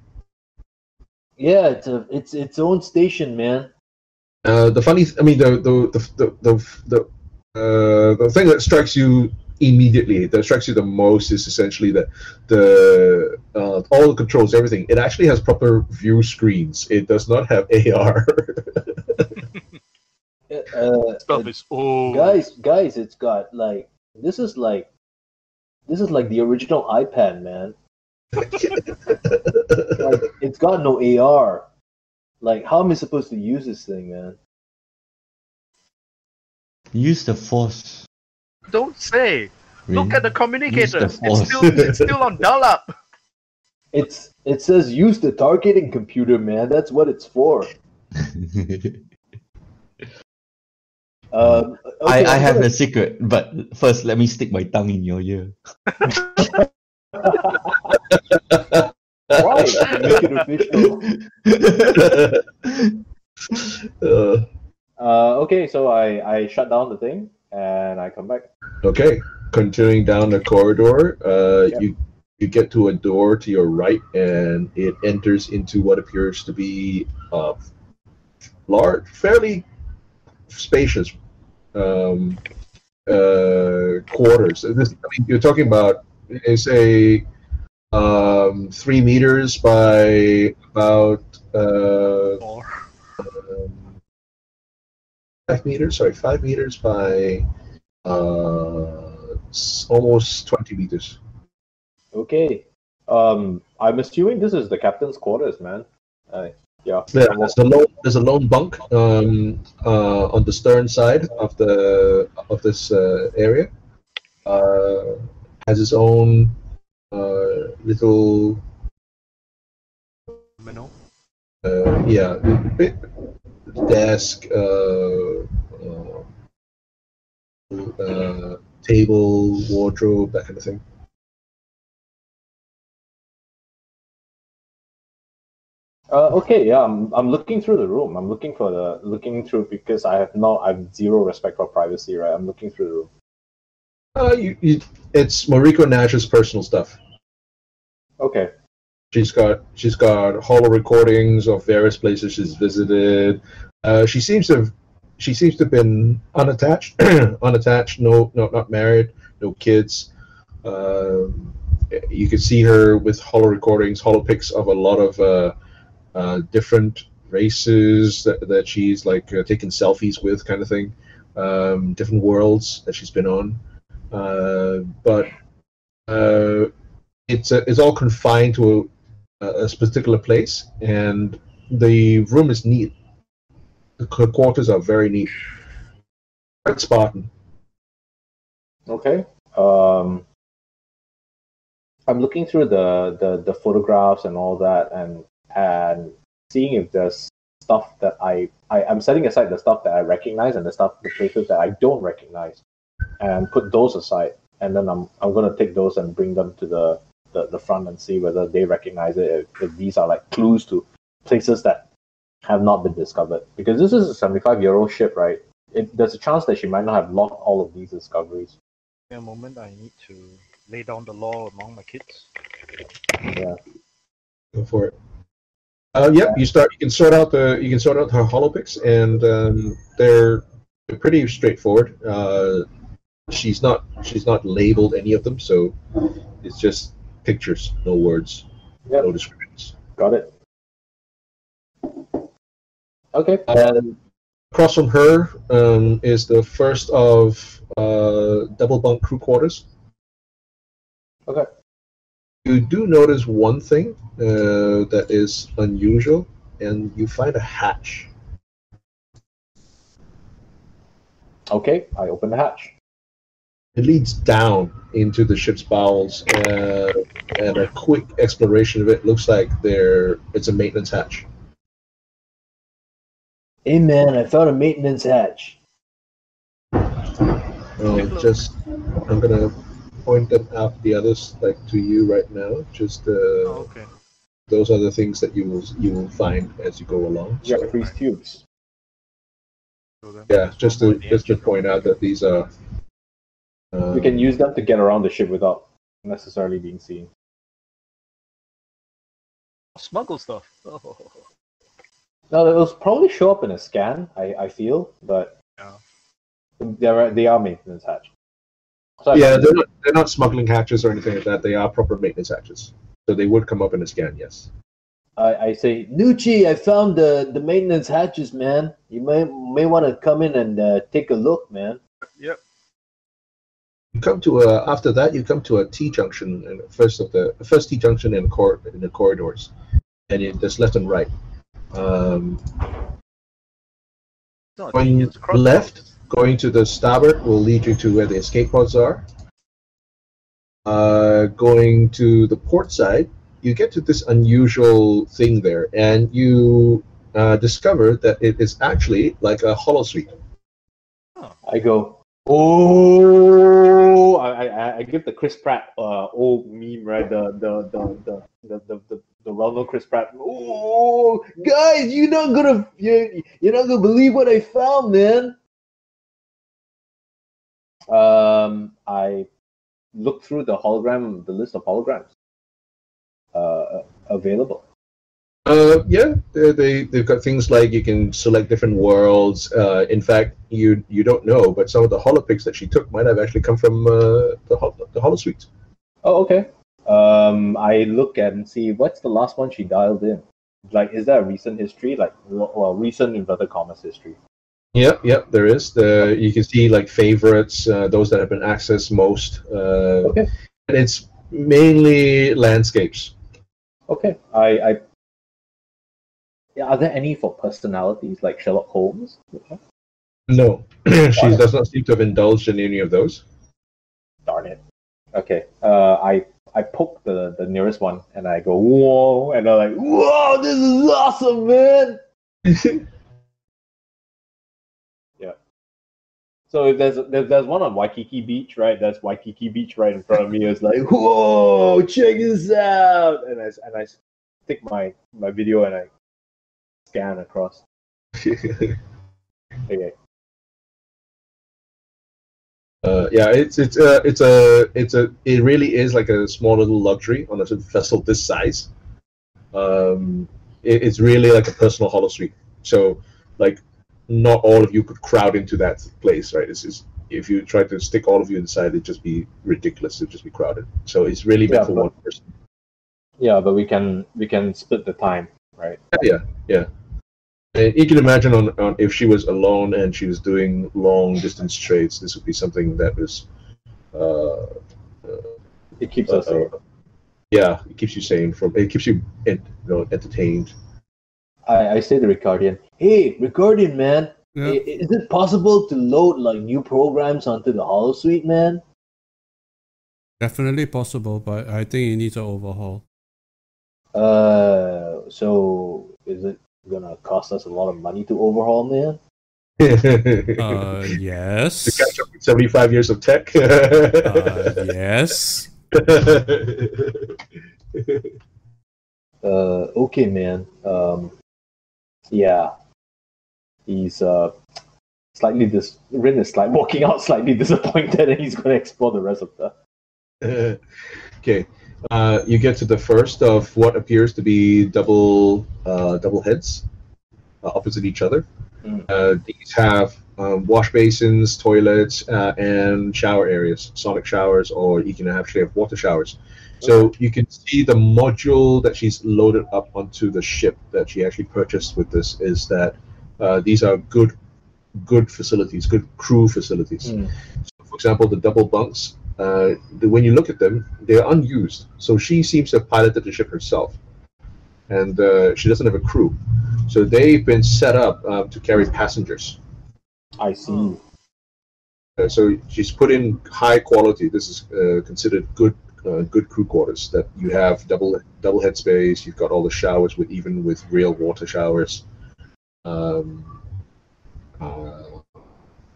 E: Yeah, it's its own station, man.
A: The thing that strikes you immediately that strikes you the most is essentially that the all the controls, everything. It actually has proper view screens. It does not have AR.
B: Stuff is old.
E: Guys, it's got like this is like the original iPad, man. Like it's got no AR. Like how am I supposed to use this thing, man?
D: Use the force.
B: Don't say. Look at the communicator.
D: Use the force.
B: It's still on dial-up.
E: It says use the targeting computer, man. That's what it's for. Okay,
D: I have a secret, but first let me stick my tongue in your ear.
E: Why? Make it official. Okay, so I shut down the thing and I come back.
A: Okay, continuing down the corridor,
E: Yep.
A: you get to a door to your right, and it enters into what appears to be large, fairly spacious quarters. You're talking about, say, 3 meters by about
B: Or
A: 5 meters. Sorry, 5 meters by almost 20 meters.
E: Okay. I'm assuming this is the captain's quarters, man. Yeah.
A: Yeah, there's a lone bunk on the stern side of this area. Has its own little
B: Mino.
A: desk, table, wardrobe, that kind of thing.
E: Okay, yeah, I'm looking through the room. I'm looking through because I have zero respect for privacy, right? I'm looking through the room.
A: It's Mariko Nash's personal stuff.
E: Okay.
A: She's got holo recordings of various places she's visited. She seems to have been unattached, not married, no kids. You could see her with holo recordings, holo pics of a lot of different races that she's like taking selfies with, kind of thing. Different worlds that she's been on, but it's all confined to a particular place, and the room is neat. The quarters are very neat, quite Spartan.
E: Okay. I'm looking through the photographs and all that, and seeing if there's stuff that I'm setting aside the stuff that I recognize and the places that I don't recognize, and put those aside, and then I'm gonna take those and bring them to the front and see whether they recognize it, if these are like clues to places that have not been discovered. Because this is a 75-year-old ship, right? There's a chance that she might not have logged all of these discoveries.
B: In a moment, I need to lay down the law among my kids.
E: Yeah.
A: Go for it. Yep. You can sort out her holopics, and they're pretty straightforward. She's not labeled any of them, so it's just pictures, no words,
E: Yep.
A: no descriptions.
E: Got it. Okay.
A: Across from her is the first of double bunk crew quarters.
E: Okay.
A: You do notice one thing that is unusual, and you find a hatch.
E: Okay, I open the hatch.
A: It leads down into the ship's bowels, and a quick exploration of it looks like it's a maintenance hatch.
E: Hey man, I found a maintenance hatch.
A: I'm gonna point them out, the others, like to you right now. Just
B: Okay.
A: those are the things that you will find as you go along.
E: You
A: So,
E: got freeze tubes.
B: So then
A: yeah,
B: there's
A: just
B: one more
A: to
B: at the
A: just to
B: engine
A: point
B: room.
A: out that these are.
E: We can use them to get around the ship without necessarily being seen.
B: Smuggle stuff. Oh.
E: Now, it will probably show up in a scan, I feel, but
B: Yeah.
E: they are maintenance hatch. So
A: Yeah, they're not smuggling hatches or anything like that. They are proper maintenance hatches. So they would come up in a scan, yes.
E: I say, Nucci, I found the maintenance hatches, man. You may want to come in and take a look, man.
B: Yep.
A: You come to after that you come to a T junction, and the first T junction in the corridors, and there's left and right.
B: No,
A: Going
B: it's across
A: left,
B: the
A: going to the starboard will lead you to where the escape pods are. Going to the port side, you get to this unusual thing there, and you discover that it is actually like a holosuite.
E: I go, oh! I give the Chris Pratt old meme, right? The well-known Chris Pratt. Oh, guys, you're not gonna believe what I found, man. I look through the list of holograms available.
A: Yeah, they've got things like you can select different worlds. In fact, you don't know, but some of the holopics that she took might have actually come from the holosuite.
E: Oh, okay. I look and see what's the last one she dialed in. Like, is there a recent history? Like, well, recent inverted commas history.
A: Yeah, there is. You can see like favorites, those that have been accessed most.
E: Okay.
A: And it's mainly landscapes.
E: Okay. Yeah, are there any for personalities like Sherlock Holmes?
A: No, she does not seem to have indulged in any of those.
E: Darn it. Okay. I poke the nearest one and I go, whoa, and they're like, whoa, this is awesome, man. Yeah. So if there's one on Waikiki Beach, right? That's Waikiki Beach right in front of me. It's like, whoa, check this out, and I take my video and I scan across. Okay.
A: Yeah, it really is like a small little luxury on a vessel this size. It's really like a personal holosuite. So, like, not all of you could crowd into that place, right? If you try to stick all of you inside, it'd just be ridiculous. It'd just be crowded. So it's really meant for one person.
E: Yeah, but we can split the time, right?
A: Yeah. And you can imagine on if she was alone and she was doing long distance trades, this would be something that was.
E: It keeps us safe.
A: Yeah, it keeps you sane. It keeps you entertained.
E: I say to Ricardian, hey, Ricardian, man,
C: Yeah.
E: is it possible to load like new programs onto the holosuite, man?
C: Definitely possible, but I think it needs an overhaul.
E: So is it gonna cost us a lot of money to overhaul, man?
C: Yes.
A: To catch up with 75 years of tech.
C: Yes.
E: Okay, man. Yeah. He's Rin is walking out slightly disappointed, and he's gonna explore the rest of the.
A: Okay. You get to the first of what appears to be double heads opposite each other. These have wash basins, toilets, and shower areas, sonic showers, or you can actually have water showers. So you can see the module that she's loaded up onto the ship that she actually purchased with this is that these are good facilities, good crew facilities. So for example, the double bunks, when you look at them, they're unused. So she seems to have piloted the ship herself, and she doesn't have a crew. So they've been set up to carry passengers.
E: I see.
A: So she's put in high quality. This is considered good crew quarters. That you have double head space. You've got all the showers even with real water showers.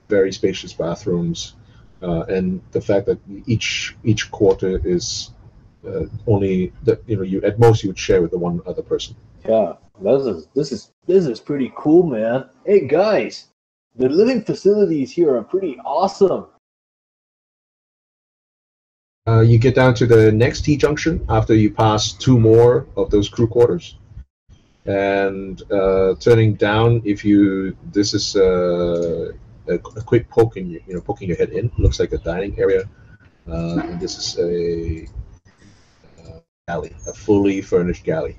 A: Very spacious bathrooms, and the fact that each quarter is only that you at most you would share with the one other person.
E: Yeah, this is pretty cool, man. Hey guys, the living facilities here are pretty awesome.
A: You get down to the next T junction after you pass two more of those crew quarters, and turning down. This is a quick poking your head in. Looks like a dining area. And this is a galley, a fully furnished galley.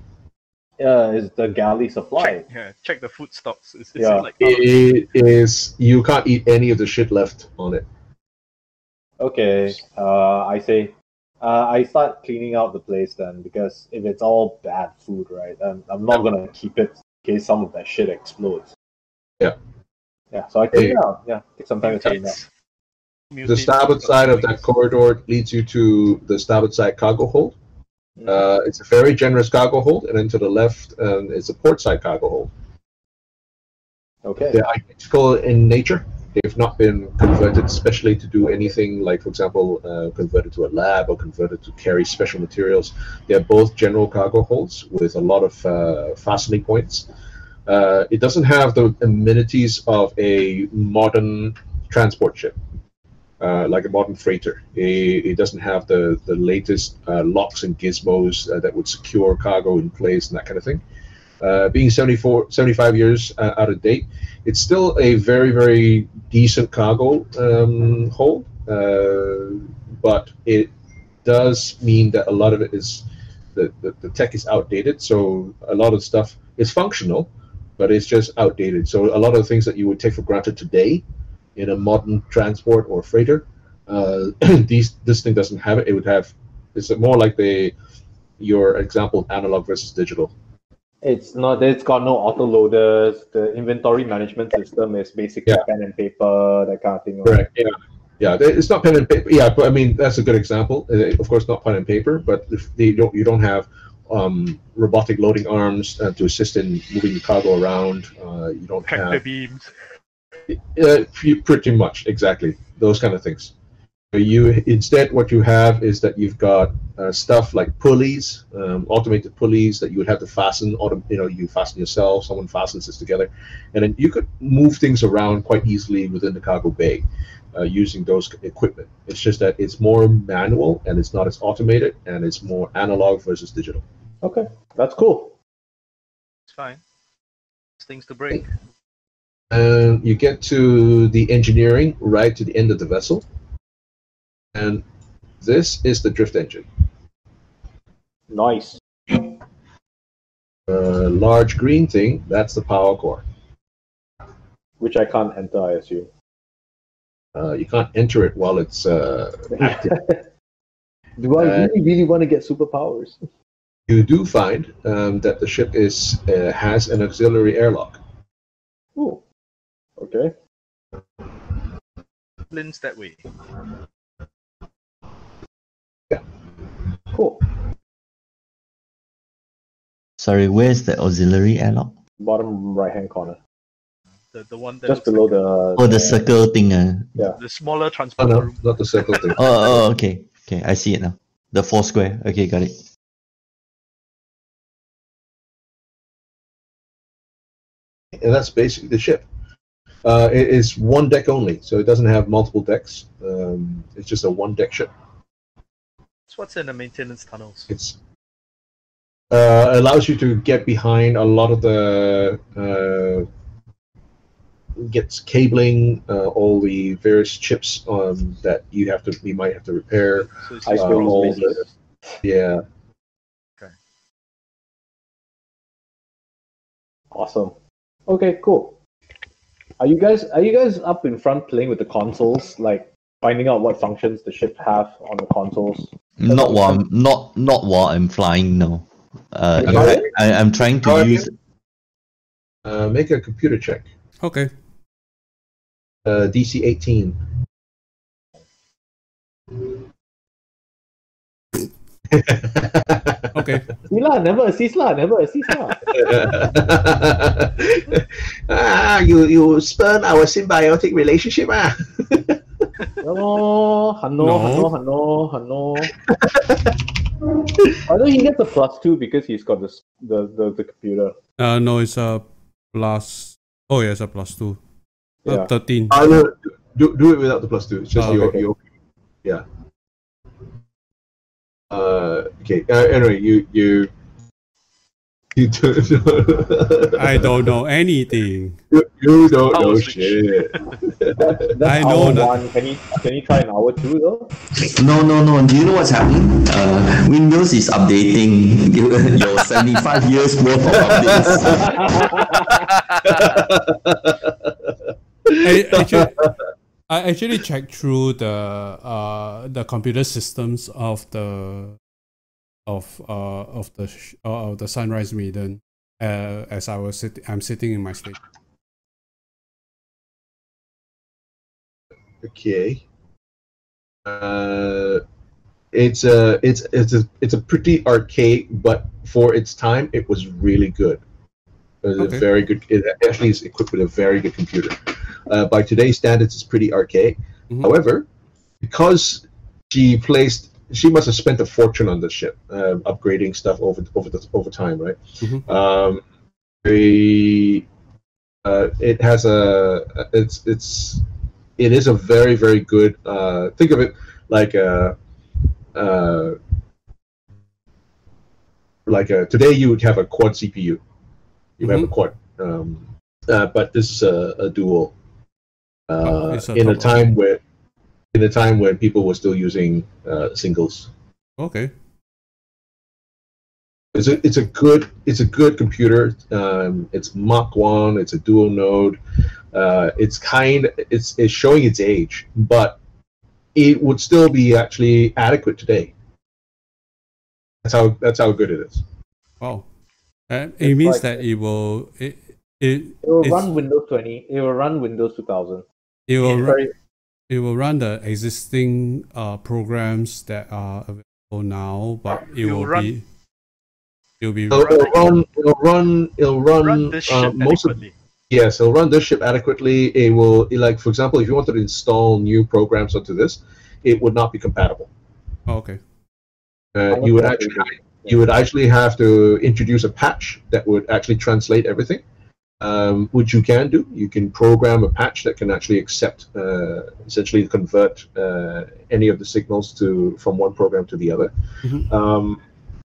E: Is the galley supplied?
B: Check the food stocks. Is
E: Yeah.
B: it like
A: It is. You can't eat any of the shit left on it.
E: Okay. I say. I start cleaning out the place then, because if it's all bad food, right, then I'm not gonna keep it in case some of that shit explodes.
A: Yeah.
E: Yeah. So I clean it out. Yeah. Take some time to clean it out.
A: The starboard side of that corridor leads you to the starboard side cargo hold. It's a very generous cargo hold, and then to the left is a port side cargo hold.
E: Okay.
A: They're identical in nature. They've not been converted specially to do anything like, for example, converted to a lab or converted to carry special materials. They're both general cargo holds with a lot of fastening points. It doesn't have the amenities of a modern transport ship. Like a modern freighter. It doesn't have the latest locks and gizmos that would secure cargo in place and that kind of thing. Being 75 years out of date, it's still a very, very decent cargo hold, but it does mean that a lot of it is, the tech is outdated, so a lot of stuff is functional, but it's just outdated. So a lot of the things that you would take for granted today in a modern transport or freighter, this thing doesn't have it. It would have, it's more like your example, analog versus digital.
E: It's not. It's got no auto loaders. The inventory management system is basically pen and paper, that kind of thing.
A: Correct. Yeah. It's not pen and paper. Yeah, but I mean that's a good example. Of course, not pen and paper, but if you don't have robotic loading arms to assist in moving the cargo around. You don't
B: tractor
A: have
B: beams.
A: Pretty much exactly those kind of things. Instead, what you have is that you've got stuff like pulleys, automated pulleys that you would have to fasten. You fasten yourself. Someone fastens this together, and then you could move things around quite easily within the cargo bay using those equipment. It's just that it's more manual and it's not as automated, and it's more analog versus digital.
E: Okay, that's cool.
B: It's fine. It's things to break.
A: And you get to the engineering right to the end of the vessel. And this is the drift engine.
E: Nice.
A: Large green thing, that's the power core.
E: Which I can't enter, I assume.
A: You can't enter it while it's active.
E: Do I really want to get superpowers?
A: You do find that the ship has an auxiliary airlock.
E: Ooh. Okay.
B: Lens that way.
A: Yeah.
E: Cool.
D: Sorry, where's the auxiliary airlock?
E: Bottom right-hand corner.
B: The one that
E: Just
B: looks
E: below
B: like
D: Oh, the circle thing.
B: the smaller
A: Oh,
B: transporter
A: no,
B: room.
A: not the circle thing.
D: Okay. Okay, I see it now. The 4 square. Okay, got it.
A: And that's basically the ship. It is one deck only, so it doesn't have multiple decks. It's just a one-deck ship.
B: So what's in the maintenance tunnels?
A: It's allows you to get behind a lot of the gets cabling, all the various chips that you might have to repair.
B: So it's
E: I
B: just
E: suppose
A: all
E: maybe.
A: Yeah.
E: Awesome. Okay, cool. Are you guys up in front playing with the consoles, like finding out what functions the ship have on the consoles?
D: Not while I'm flying. No.
A: Okay.
D: I'm trying to use.
A: Make a computer check.
C: Okay.
A: DC 18.
C: Okay.
E: Never assist lah.
A: You spurn our symbiotic relationship, ah.
E: Hello. I know he gets a +2 because he's got the computer.
C: No, it's a plus. Oh, yeah, it's a +2.
E: Yeah.
C: 13.
A: No, do it without the +2. It's just
E: okay.
A: Yeah. Okay. Anyway, you You don't know.
C: I don't know anything.
A: You don't
B: Power
A: know
B: switch.
A: shit.
E: That's
C: I
E: hour
C: know
E: one. Can you try an hour two though?
D: No. Do you know what's happening? Windows is updating your 75 years worth of updates.
C: I actually checked through the computer systems of the Sunrise Maiden as I'm sitting in my station.
A: Okay. It's a pretty archaic, but for its time, it was really good. It was a very good. It actually is equipped with a very good computer. By today's standards, it's pretty archaic.
C: Mhm.
A: However, because she must have spent a fortune on this ship, upgrading stuff over time, right?
C: Mhm.
A: It has it is a very, very good. Think of it like today you would have a quad CPU. You have a quad, but this is a dual.
C: It's a
A: In a
C: top-
A: time when people were still using singles.
C: Okay.
A: It's a good computer. It's Mach 1. It's a dual node. It's showing its age, but it would still be actually adequate today. That's how good it is.
C: Wow. It
E: It's
C: means
E: like-
C: that it will
E: It will
C: it's-
E: run Windows 20. It will run Windows 2000.
C: it will
E: It's
C: run,
E: very-
C: it will run the existing programs that are available now, but it
B: It'll
C: will
B: run-
C: be it'll be
A: It'll run
B: Run this ship
A: most of
B: adequately.
A: yes, it'll run this ship adequately. It will, like, for example, if you wanted to install new programs onto this, it would not be compatible.
C: oh, okay.
A: You would actually have to introduce a patch that would actually translate everything, which you can do. You can program a patch that can actually accept, essentially convert any of the signals from one program to the other.
C: Mhm.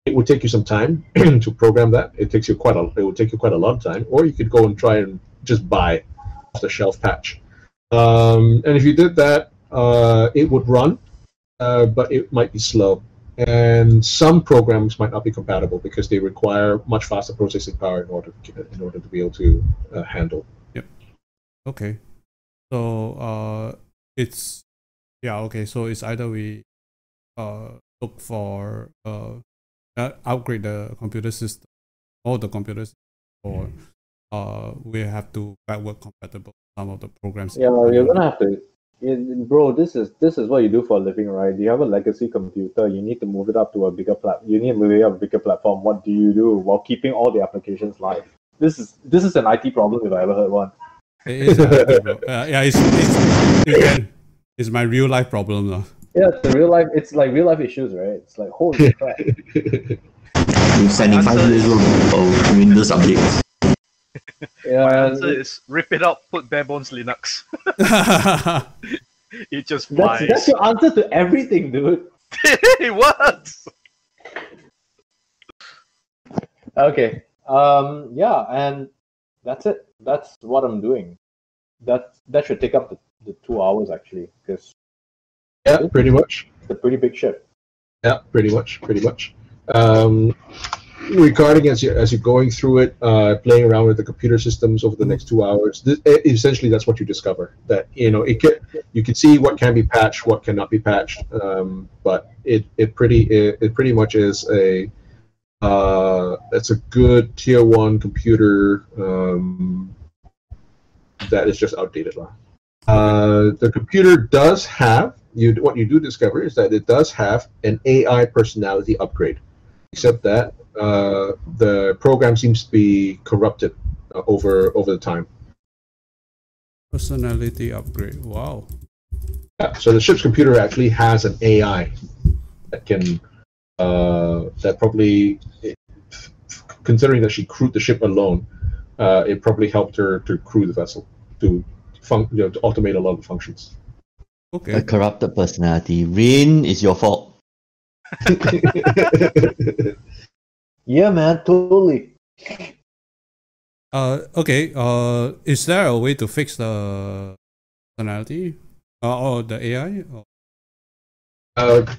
A: It would take you some time to program that. It would take you quite a lot of time, or you could go and try and just buy off-the-shelf patch. And if you did that, it would run, but it might be slow. And some programs might not be compatible because they require much faster processing power in order to be able to handle.
C: Okay. So it's okay. So it's either we look for upgrade the computer system or the computer system, or we have to backward compatible some of the programs.
E: Yeah, you're gonna have to. Bro, this is what you do for a living, right? You have a legacy computer. You need to move it up to a bigger You need to move it up to a bigger platform. What do you do while keeping all the applications live? This is an IT problem if I ever heard one.
C: It is it's my real life problem now.
E: Yeah, it's real life. It's like real life issues, right? It's like holy crap.
D: With 75 years of Windows updates.
B: My
E: Yeah,
B: answer is rip it out, put bare bones Linux. It just
E: that's
B: flies.
E: your answer to everything, dude.
B: It works.
E: Okay. Yeah, and that's it. That's what I'm doing. That should take up the 2 hours actually, because
A: Yeah, pretty much.
E: it's a pretty big ship.
A: Yeah, pretty much. Regarding as you're going through it, playing around with the computer systems over the next 2 hours, essentially that's what you discover. That you can see what can be patched, what cannot be patched, but it pretty much is it's a good tier 1 computer that is just outdated now. The computer does have what you do discover is that it does have an AI personality upgrade, except that the program seems to be corrupted over the time.
C: Personality upgrade. Wow.
A: Yeah, so the ship's computer actually has an AI that can that probably, considering that she crewed the ship alone, it probably helped her to crew the vessel to automate a lot of the functions.
C: Okay.
D: A corrupted personality. Rain is your fault.
E: Yeah, man, totally.
C: Okay. Is there a way to fix the personality or the AI?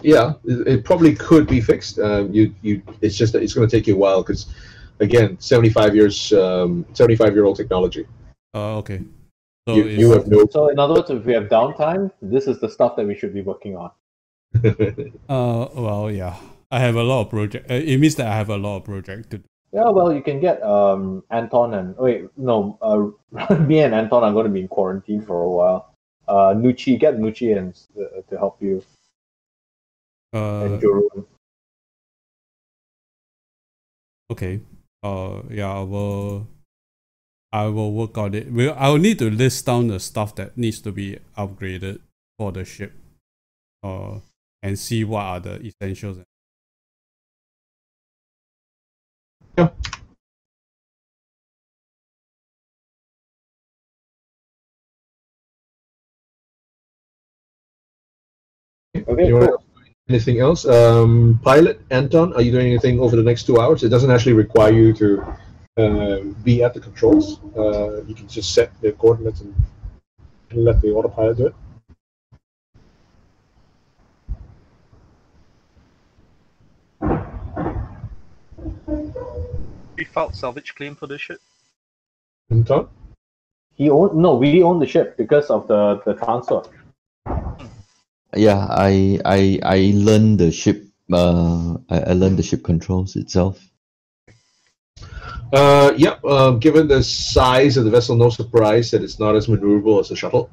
A: Yeah, it probably could be fixed. It's just that it's going to take you a while because, again, 75-year-old technology.
C: Okay. So
A: You have no.
E: So in other words, if we have downtime, this is the stuff that we should be working on.
C: well, yeah. I have a lot of project. It means that I have a lot of project to do.
E: Yeah, well, you can get Anton and me and Anton are going to be in quarantine for a while. Get Nucci and to help you. And Jorun.
C: Okay. Yeah, I will work on it. I will need to list down the stuff that needs to be upgraded for the ship. And see what are the essentials.
A: Yeah.
E: Okay, cool.
A: Anything else? Pilot, Anton, are you doing anything over the next 2 hours? It doesn't actually require you to be at the controls. You can just set the coordinates and let the autopilot do it.
B: We filed salvage claim for this ship.
A: Anton?
E: We own the ship because of the transfer.
D: Yeah, I learned the ship. I learned the ship controls itself.
A: Given the size of the vessel, no surprise that it's not as maneuverable as a shuttle.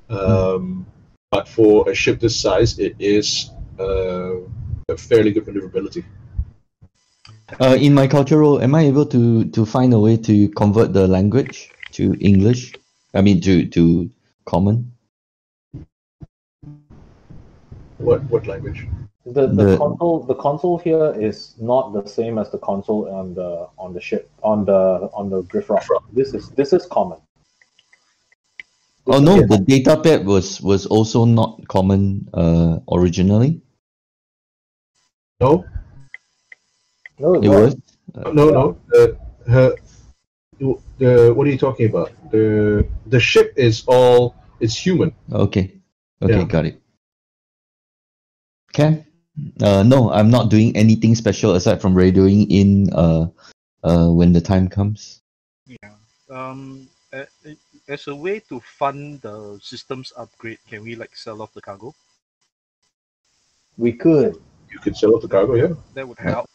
A: But for a ship this size, it is a fairly good maneuverability.
D: In my cultural, am I able to find a way to convert the language to English? I mean, to common.
A: What language?
E: The console here is not the same as the console on the ship on the Griffrock. This is common.
D: The data pad was also not common originally.
A: No.
E: No,
D: it was.
A: No. What are you talking about? The ship is it's human.
D: Okay,
A: Yeah.
D: Got it. Okay. No, I'm not doing anything special aside from radioing in when the time comes.
B: Yeah. As a way to fund the systems upgrade, can we sell off the cargo?
E: We could.
A: You could sell off the cargo, yeah.
B: That would help.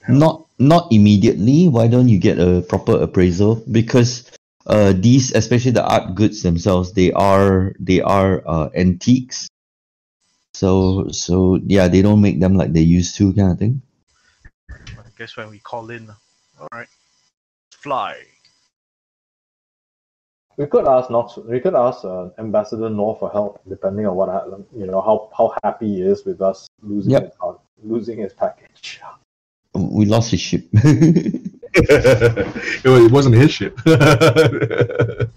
D: Not immediately. Why don't you get a proper appraisal? Because these, especially the art goods themselves, they are antiques. So yeah, they don't make them like they used to, kind of thing.
B: I guess when we call in, all right, fly.
E: We could ask Ambassador Nor for help, depending on how happy he is with us losing his package.
D: We lost his ship.
A: It wasn't his ship.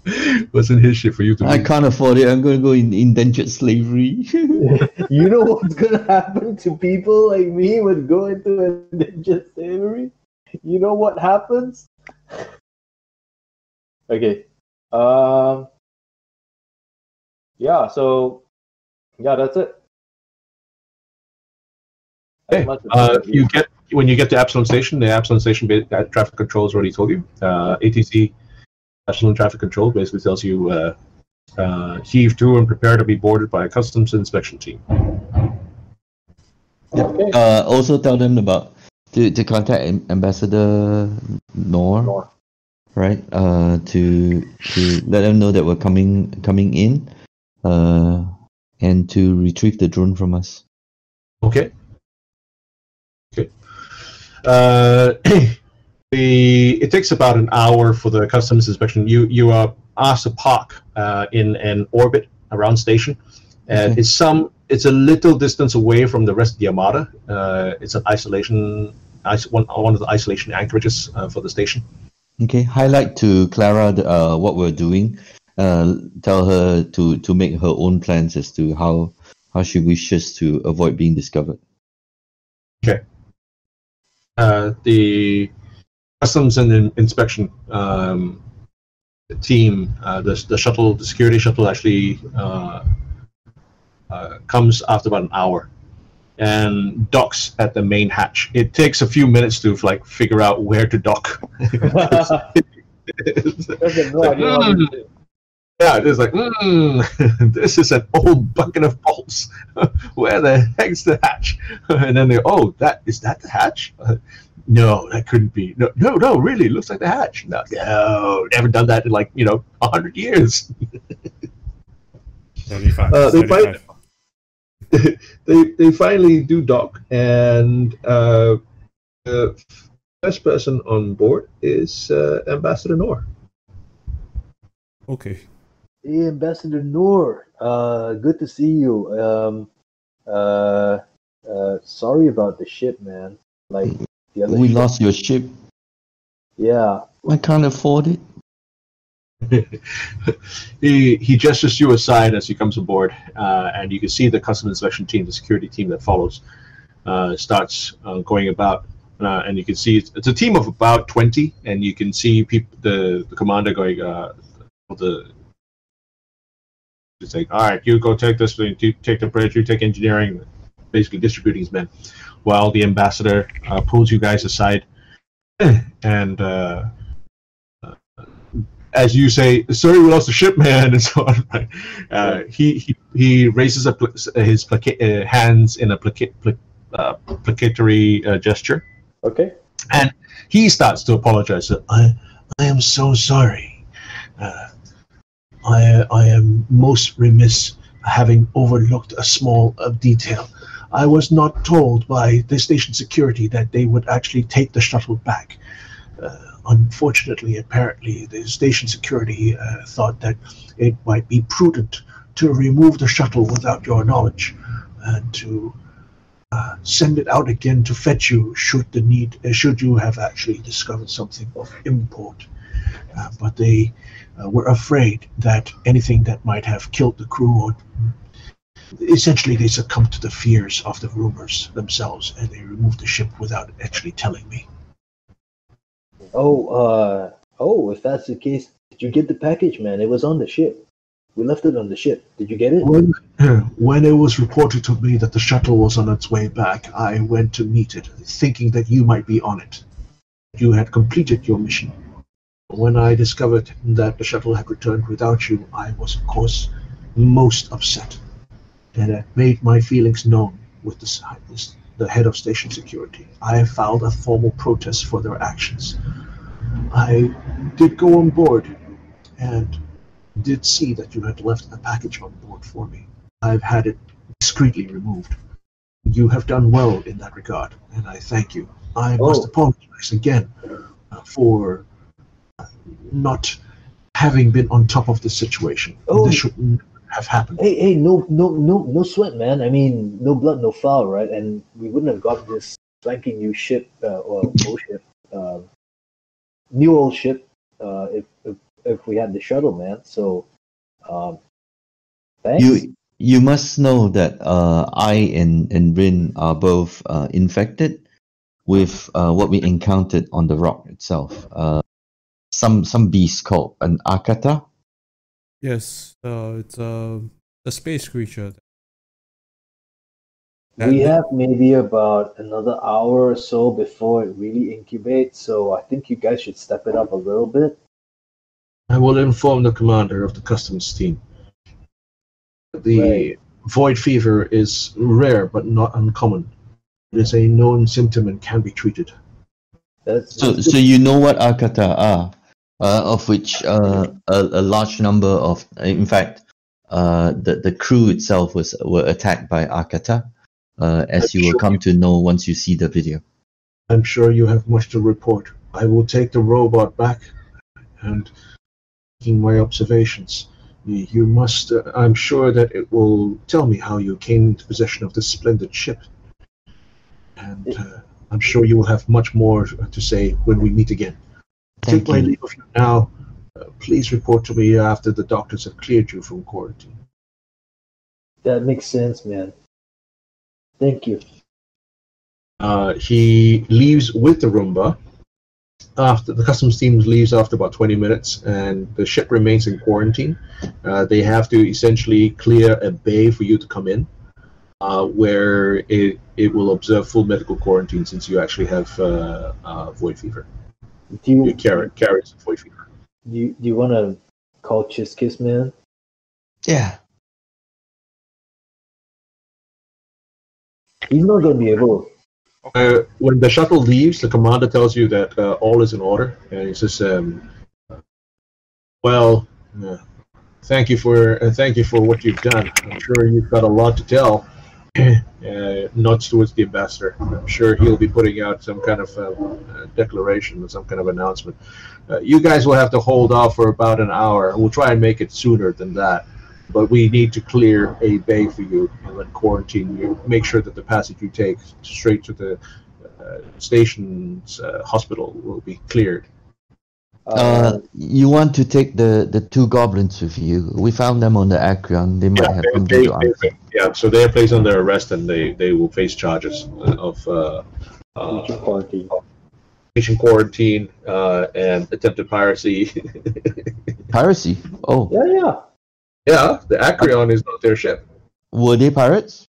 A: It wasn't his ship for you to
D: I
A: lose.
D: can't afford it. I'm going to go in indentured slavery.
E: You know what's gonna happen to people like me when go into indentured slavery? You know what happens? Okay. That's it.
A: Okay. When you get to Epsilon Station, the Epsilon Station traffic control has already told you. ATC Epsilon traffic control basically tells you heave to and prepare to be boarded by a customs inspection team.
E: Okay.
D: Also tell them about to contact Ambassador Nor. Right, to let them know that we're coming in, and to retrieve the drone from us.
A: Okay. It takes about an hour for the customs inspection. You are asked to park in an orbit around station, and it's a little distance away from the rest of the Armada. It's an one of the isolation anchorages for the station.
D: Okay, highlight to Clara what we're doing. Tell her to make her own plans as to how she wishes to avoid being discovered.
A: Okay. customs and inspection team, the shuttle, the security shuttle, actually comes after about an hour and docks at the main hatch. It takes a few minutes to like figure out where to dock. Yeah, it is like, this is an old bucket of bolts. Where the heck's the hatch? And then they, oh, is that the hatch? No, that couldn't be. No, really, it looks like the hatch. No, never done that in 100 years.
C: 35.
A: They finally do dock, and the first person on board is Ambassador Noor.
C: Okay.
E: Hey, Ambassador Noor. Good to see you. Sorry about the ship, man. Like the other
D: We
E: ship.
D: lost your ship.
E: Yeah.
D: I can't afford it.
A: He gestures you aside as he comes aboard, and you can see the custom inspection team, the security team that follows, starts going about, and you can see it's a team of about 20, and you can see the commander going, it's like, all right, you go take this, you take the bridge, you take engineering, basically distributing his men, while the ambassador pulls you guys aside, and as you say, sorry, we lost the ship, man, and so on. Right? He raises up his hands in a placatory gesture.
E: Okay.
A: And he starts to apologize. I am so sorry. I am most remiss, having overlooked a small detail. I was not told by the station security that they would actually take the shuttle back. Unfortunately, apparently, the station security thought that it might be prudent to remove the shuttle without your knowledge and to send it out again to fetch you should you have actually discovered something of import. But they were afraid that anything that might have killed the crew, or essentially they succumbed to the fears of the rumors themselves, and they removed the ship without actually telling me.
E: If that's the case, did you get the package, man? It was on the ship. We left it on the ship. Did you get it?
A: When it was reported to me that the shuttle was on its way back, I went to meet it, thinking that you might be on it. You had completed your mission. When I discovered that the shuttle had returned without you, I was, of course, most upset. And I made my feelings known with the head of station security. I filed a formal protest for their actions. I did go on board and did see that you had left a package on board for me. I've had it discreetly removed. You have done well in that regard, and I thank you. I must apologize again for not having been on top of the situation. This shouldn't have happened.
E: Hey, no sweat, man. I mean, no blood, no foul, right? And we wouldn't have got this swanky new ship, new old ship, if we had the shuttle, man. So, thanks.
D: You must know that I and Rin are both infected with what we encountered on the rock itself. Some beast called an Akata.
C: Yes, it's a space creature.
E: We have maybe about another hour or so before it really incubates, so I think you guys should step it up a little bit.
A: I will inform the commander of the customs team. The void fever is rare but not uncommon. It is a known symptom and can be treated.
D: So you know what Akata are, of which a large number of, in fact, the crew itself were attacked by Akata, as you will come to know once you see the video.
A: I'm sure you have much to report. I will take the robot back and making my observations. You must, I'm sure that it will tell me how you came into possession of this splendid ship. And I'm sure you will have much more to say when we meet again. Take my leave of you now. Please report to me after the doctors have cleared you from quarantine.
E: That makes sense, man. Thank you.
A: He leaves with the Roomba, after the customs team leaves after about 20 minutes, and the ship remains in quarantine, they have to essentially clear a bay for you to come in, where it will observe full medical quarantine since you actually have void fever. You carry void fever.
E: Do you want to call Chiskiss, man?
D: Yeah.
E: He's not going to be able.
A: When the shuttle leaves, the commander tells you that all is in order, and he says, "Well, thank you for what you've done. I'm sure you've got a lot to tell." Nods towards the ambassador. I'm sure he'll be putting out some kind of declaration or some kind of announcement. You guys will have to hold off for about an hour. We'll try and make it sooner than that. But we need to clear a bay for you and then quarantine you. Make sure that the passage you take straight to the station's hospital will be cleared.
D: You want to take the two goblins with you? We found them on the Acreon. They might have something to answer.
A: Yeah, so they're placed under arrest and they will face charges of patient quarantine and attempted piracy.
D: Piracy? Oh.
E: Yeah.
A: Yeah, the Acreon is not their ship.
D: Were they pirates?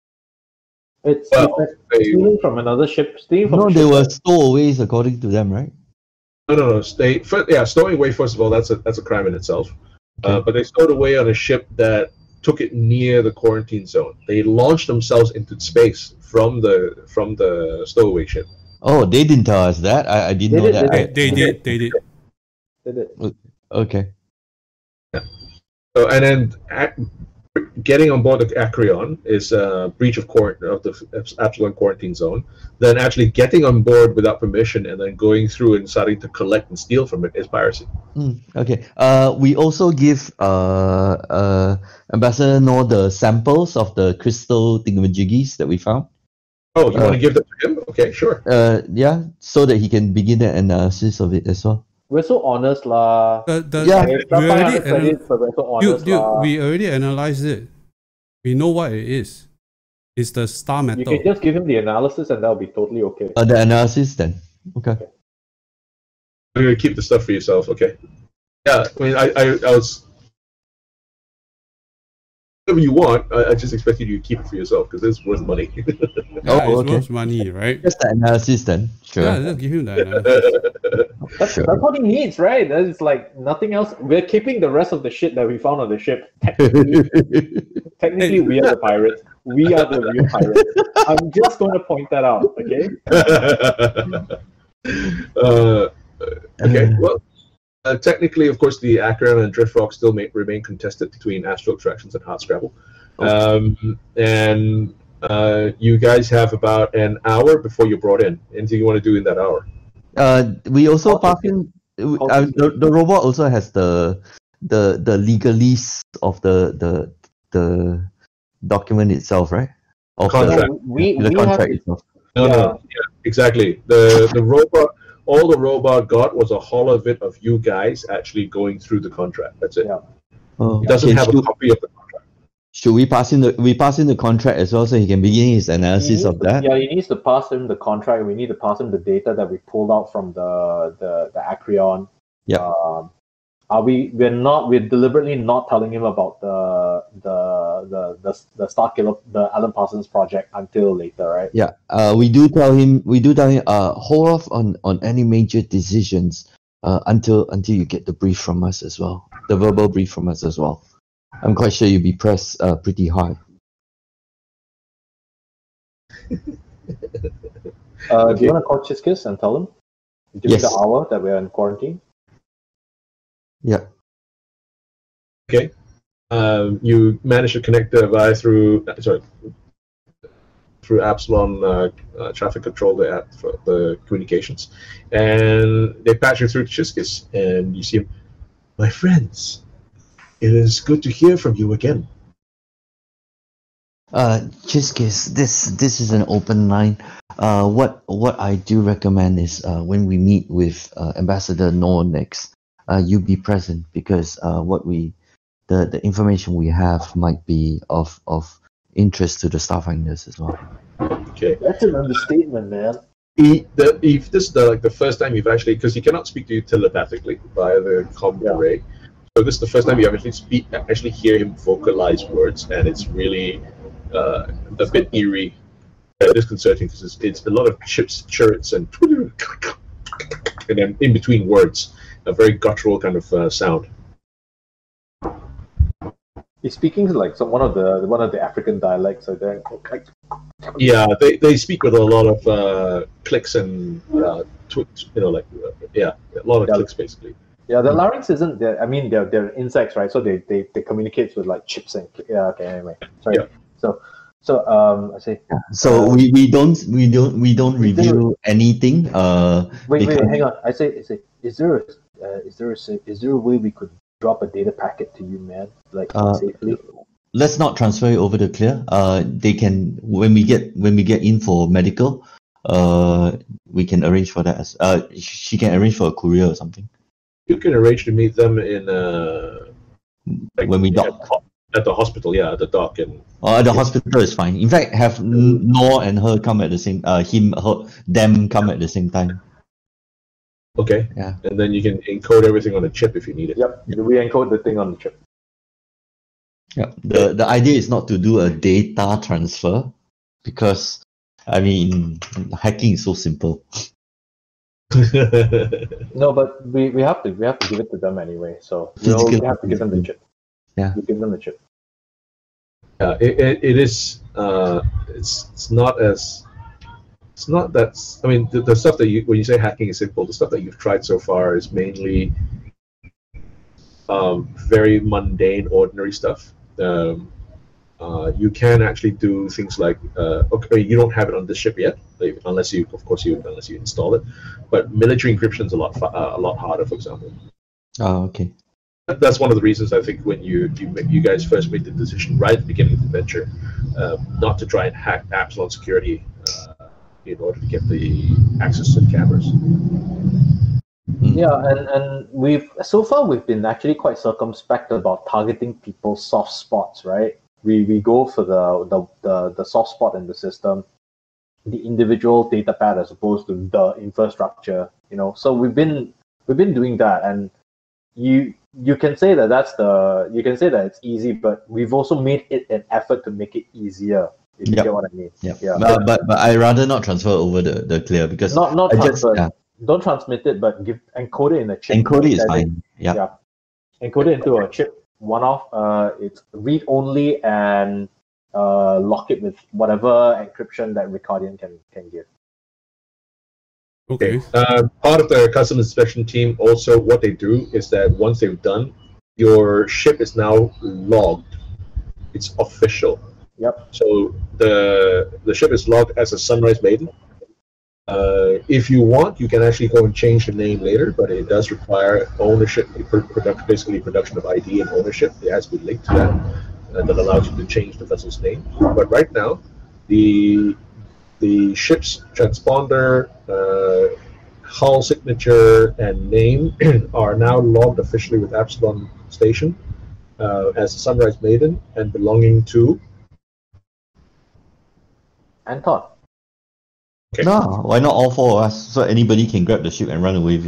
E: It's stealing from another ship.
D: No, they were stowaways according to them, right?
A: No. Stowing away. First of all, that's a crime in itself. Okay. But they stowed away on a ship that took it near the quarantine zone. They launched themselves into space from the stowaway ship.
D: Oh, they didn't tell us that. I didn't know that.
C: They did.
D: Okay.
A: Yeah. So, and then getting on board the Acreon is a breach of the Absalon quarantine zone. Then actually getting on board without permission and then going through and starting to collect and steal from it is piracy.
D: Okay. We also give Ambassador Noor the samples of the crystal thingamajiggies that we found.
A: Oh, you want to give them to him? Okay, sure.
D: Yeah, so that he can begin the analysis of it as well.
E: We're so honest, lah.
C: We already analyzed it. We know what it is. It's the star metal.
E: You can just give him the analysis and that'll be totally okay.
D: The analysis then. Okay.
A: You're going to keep the stuff for yourself, okay. Yeah, I mean, I was... Whatever you want, I just expected you to keep it for yourself because it's worth money.
C: It's worth money, right?
D: Just the analysis then. Sure.
C: Yeah, just give him the analysis.
E: That's what he needs, right? It's like nothing else. We're keeping the rest of the shit that we found on the ship. Technically, we are the pirates. We are the real pirates. I'm just going to point that out, okay?
A: Okay, well, technically, of course, the Acreon and Drift Rock still remain contested between Astral Extractions and Hardscrabble. And you guys have about an hour before you're brought in. Anything you want to do in that hour?
D: We also pass in... the robot also has the legalese of the document itself, right? Of
A: contract.
D: The contract itself.
A: No, yeah, exactly. The robot... All the robot got was a hollow bit of you guys actually going through the contract. That's it.
E: Yeah.
A: He doesn't have a copy of the contract.
D: Should we pass in the contract as well so he can begin his analysis of that?
E: Yeah, he needs to pass him the contract. We need to pass him the data that we pulled out from the Acreon.
D: Yeah.
E: We're deliberately not telling him about the Starkiller, the Alan Parsons project until later, right?
D: Yeah. We do tell him hold off on any major decisions until you get the brief from us as well. The verbal brief from us as well. I'm quite sure you'll be pressed pretty hard.
E: Do you want to call Chiskis and tell him during the hour that we're in quarantine?
D: Yeah.
A: Okay. You managed to connect through Absalon traffic control the communications, and they patch you through to Chiskis, and you see him. My friends, it is good to hear from you again.
D: Chiskis, this is an open line. What I do recommend is when we meet with Ambassador Noor next, you be present because the information we have might be of interest to the Starfinders as well.
A: Okay.
E: That's an understatement, man.
A: If this is the first time you've actually, because you cannot speak to you telepathically via the comm array, so this is the first time you actually hear him vocalize words, and it's really a bit eerie, disconcerting, because it's a lot of chirrits and then in between words, a very guttural kind of sound.
E: He's speaking like one of the African dialects. Like,
A: yeah, they speak with a lot of clicks and a lot of clicks basically.
E: Yeah, the larynx isn't there. I mean, they're insects, right? So they communicate with like chips and okay. Anyway, sorry. Yeah. So I say.
D: So we don't reveal anything.
E: Wait, hang on. I say, is there a way we could drop a data packet to you, man? Like safely.
D: Let's not transfer it over to Clear. They can when we get in for medical. We can arrange for that. She can arrange for a courier or something.
A: You can arrange to meet them in
D: when we dock
A: at the hospital. Yeah, at the dock and.
D: The hospital is fine. In fact, have Noor and her come at the same. Them come at the same time.
A: Okay.
D: Yeah.
A: And then you can encode everything on a chip if you need it.
E: Yep. We encode the thing on the chip.
D: Yeah. The idea is not to do a data transfer, because I mean hacking is so simple.
E: No, but we have to give it to them anyway. So we have to give them the chip.
D: Yeah.
E: We give them the chip.
A: Yeah, it is. It's not as. It's not that. I mean, the stuff that when you say hacking is simple, the stuff that you've tried so far is mainly very mundane, ordinary stuff. You can actually do things like okay, you don't have it on this ship yet, unless you install it. But military encryption is a lot harder, for example.
D: Oh, okay.
A: That's one of the reasons I think when you guys first made the decision right at the beginning of the venture, not to try and hack Absalon security in order to get the access to the cameras.
E: Yeah, and we've been actually quite circumspect about targeting people's soft spots, right? We go for the soft spot in the system, the individual data pad as opposed to the infrastructure. So we've been doing that, and you can say that it's easy, but we've also made it an effort to make it easier. If you get what I mean.
D: Yeah. But I rather not transfer over the Clear, because
E: not transfer. Don't transmit it, but encode it in a chip.
D: Encode it is fine. Yeah.
E: Encode it into a chip. One-off. It's read only, and lock it with whatever encryption that Ricardian can give.
C: Okay.
A: Part of the custom inspection team also, what they do is that once they've done, your ship is now logged. It's official.
E: Yep.
A: So the ship is logged as a Sunrise Maiden. If you want, you can actually go and change the name later, but it does require ownership, basically production of ID and ownership. It has to be linked to that, that allows you to change the vessel's name. But right now, the ship's transponder, hull signature, and name are now logged officially with Absalon Station as a Sunrise Maiden and belonging to
E: Anton.
A: Okay.
D: No, why not all four of us, so anybody can grab the ship and run away with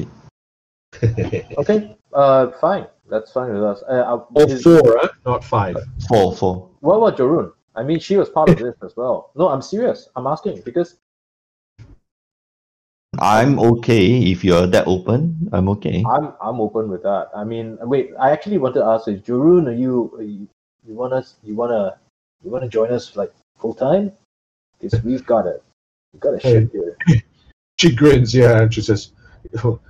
D: it?
E: Okay. Fine. That's fine with us.
A: Four, not five.
D: Four.
E: What about Jorun? I mean, she was part of this as well. No, I'm serious. I'm asking because
D: I'm okay if you're that open. I'm okay.
E: I'm open with that. I mean, wait. I actually wanted to ask you, Jorun, are you wanna join us like full time? Because we've got a ship here.
A: She grins, yeah, and she says, "So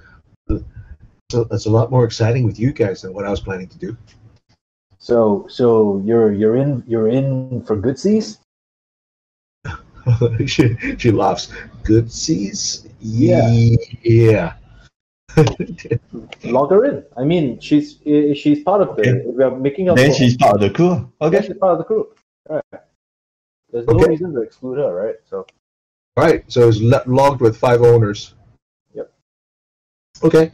A: it's a lot more exciting with you guys than what I was planning to do."
E: So you're in for goodsies?
A: she laughs. Goodsies?
E: Yeah. Log her in. I mean, she's part of the. We are making up.
D: Then she's part of the crew.
E: Okay, yeah, she's part of the crew. All right. There's no reason to exclude her, right? So.
A: All right. So it's logged with 5 owners.
E: Yep.
A: Okay.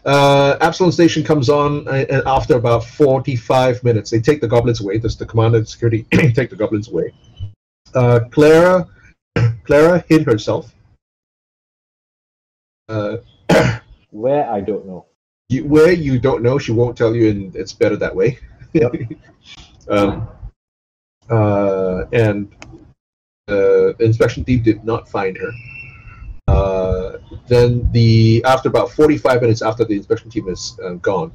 A: Absalon Station comes on, and after about 45 minutes, they take the goblins away. That's the commander and security take the goblins away. Clara hid herself Uh,
E: Where I don't know.
A: where you don't know, she won't tell you, and it's better that way.
E: Yep.
A: And the inspection team did not find her. Then after about 45 minutes after the inspection team is gone,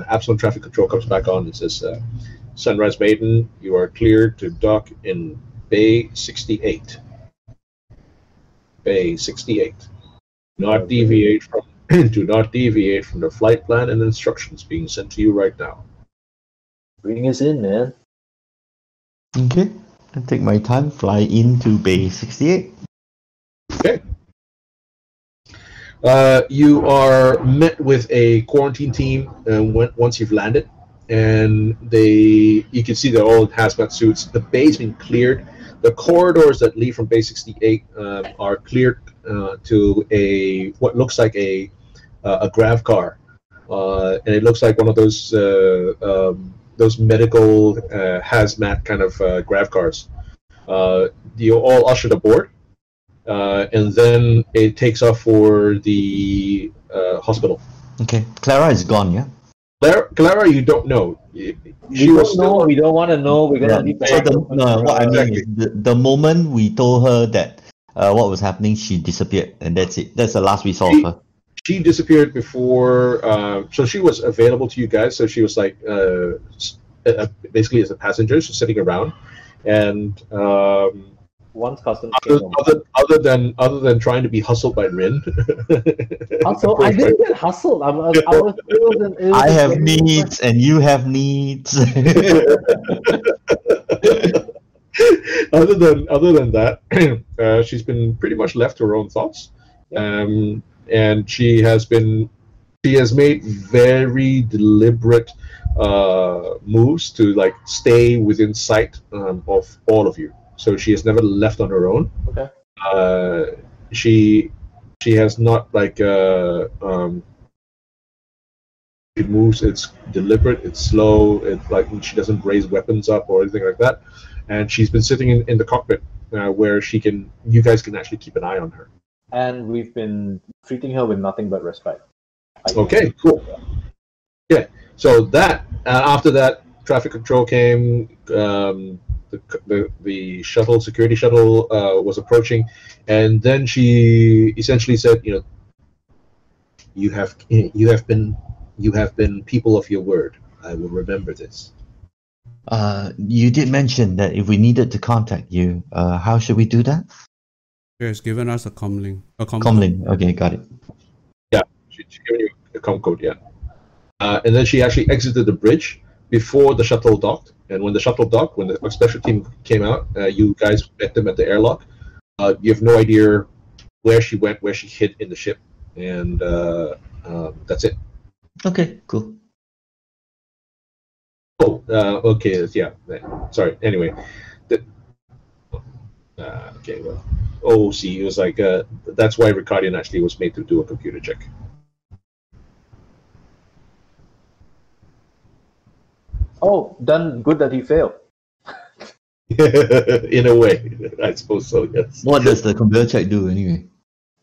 A: Absalom Traffic Control comes back on and says, Sunrise Maiden, you are cleared to dock in Bay 68. Bay 68. Not deviate from do not deviate from the flight plan and instructions being sent to you right now.
E: Bring us in, man.
D: Okay. I'll take my time, fly into Bay 68.
A: Okay. You are met with a quarantine team once you've landed, and you can see they're all in hazmat suits. The bay's been cleared. The corridors that lead from Bay 68 are cleared to what looks like a grav car, and it looks like one of those medical hazmat kind of grav cars. You're all ushered aboard. And then it takes off for the hospital.
D: Okay. Clara is gone, yeah?
A: Clara, you don't know.
E: We don't know. We don't want to know. We're gonna leave the
D: So what I mean
A: Exactly.
D: is the moment we told her that what was happening, she disappeared, and that's it. That's the last we saw of her.
A: She disappeared before, so she was available to you guys. So she was like basically as a passenger, she's sitting around, and
E: once customs came on.
A: other than trying to be hustled by Rin.
E: Hustle? I didn't get hustled.
D: I have needs, and you have needs.
A: Other than that, she's been pretty much left to her own thoughts, and she has made very deliberate moves to like stay within sight of all of you. So she has never left on her own.
E: Okay.
A: She has not like it moves. It's deliberate. It's slow. It's like she doesn't raise weapons up or anything like that. And she's been sitting in the cockpit where you guys can actually keep an eye on her.
E: And we've been treating her with nothing but respect.
A: Okay, cool. Yeah. So after that, traffic control came. The security shuttle was approaching, and then she essentially said, you have been people of your word. I will remember this.
D: You did mention that if we needed to contact you, how should we do that?
C: She has given us a comlink.
D: Comlink. Okay, got it.
A: Yeah, she's given you a com code. Yeah, and then she actually exited the bridge before the shuttle docked. And when the shuttle docked, when the special team came out, you guys met them at the airlock. You have no idea where she went, where she hid in the ship, and that's it.
D: Okay, cool.
A: Oh, okay, yeah. Sorry. Anyway, okay. Well, it was like that's why Ricardian actually was made to do a computer check.
E: Oh, then good that he failed.
A: In a way, I suppose so. Yes.
D: What does the computer check do anyway?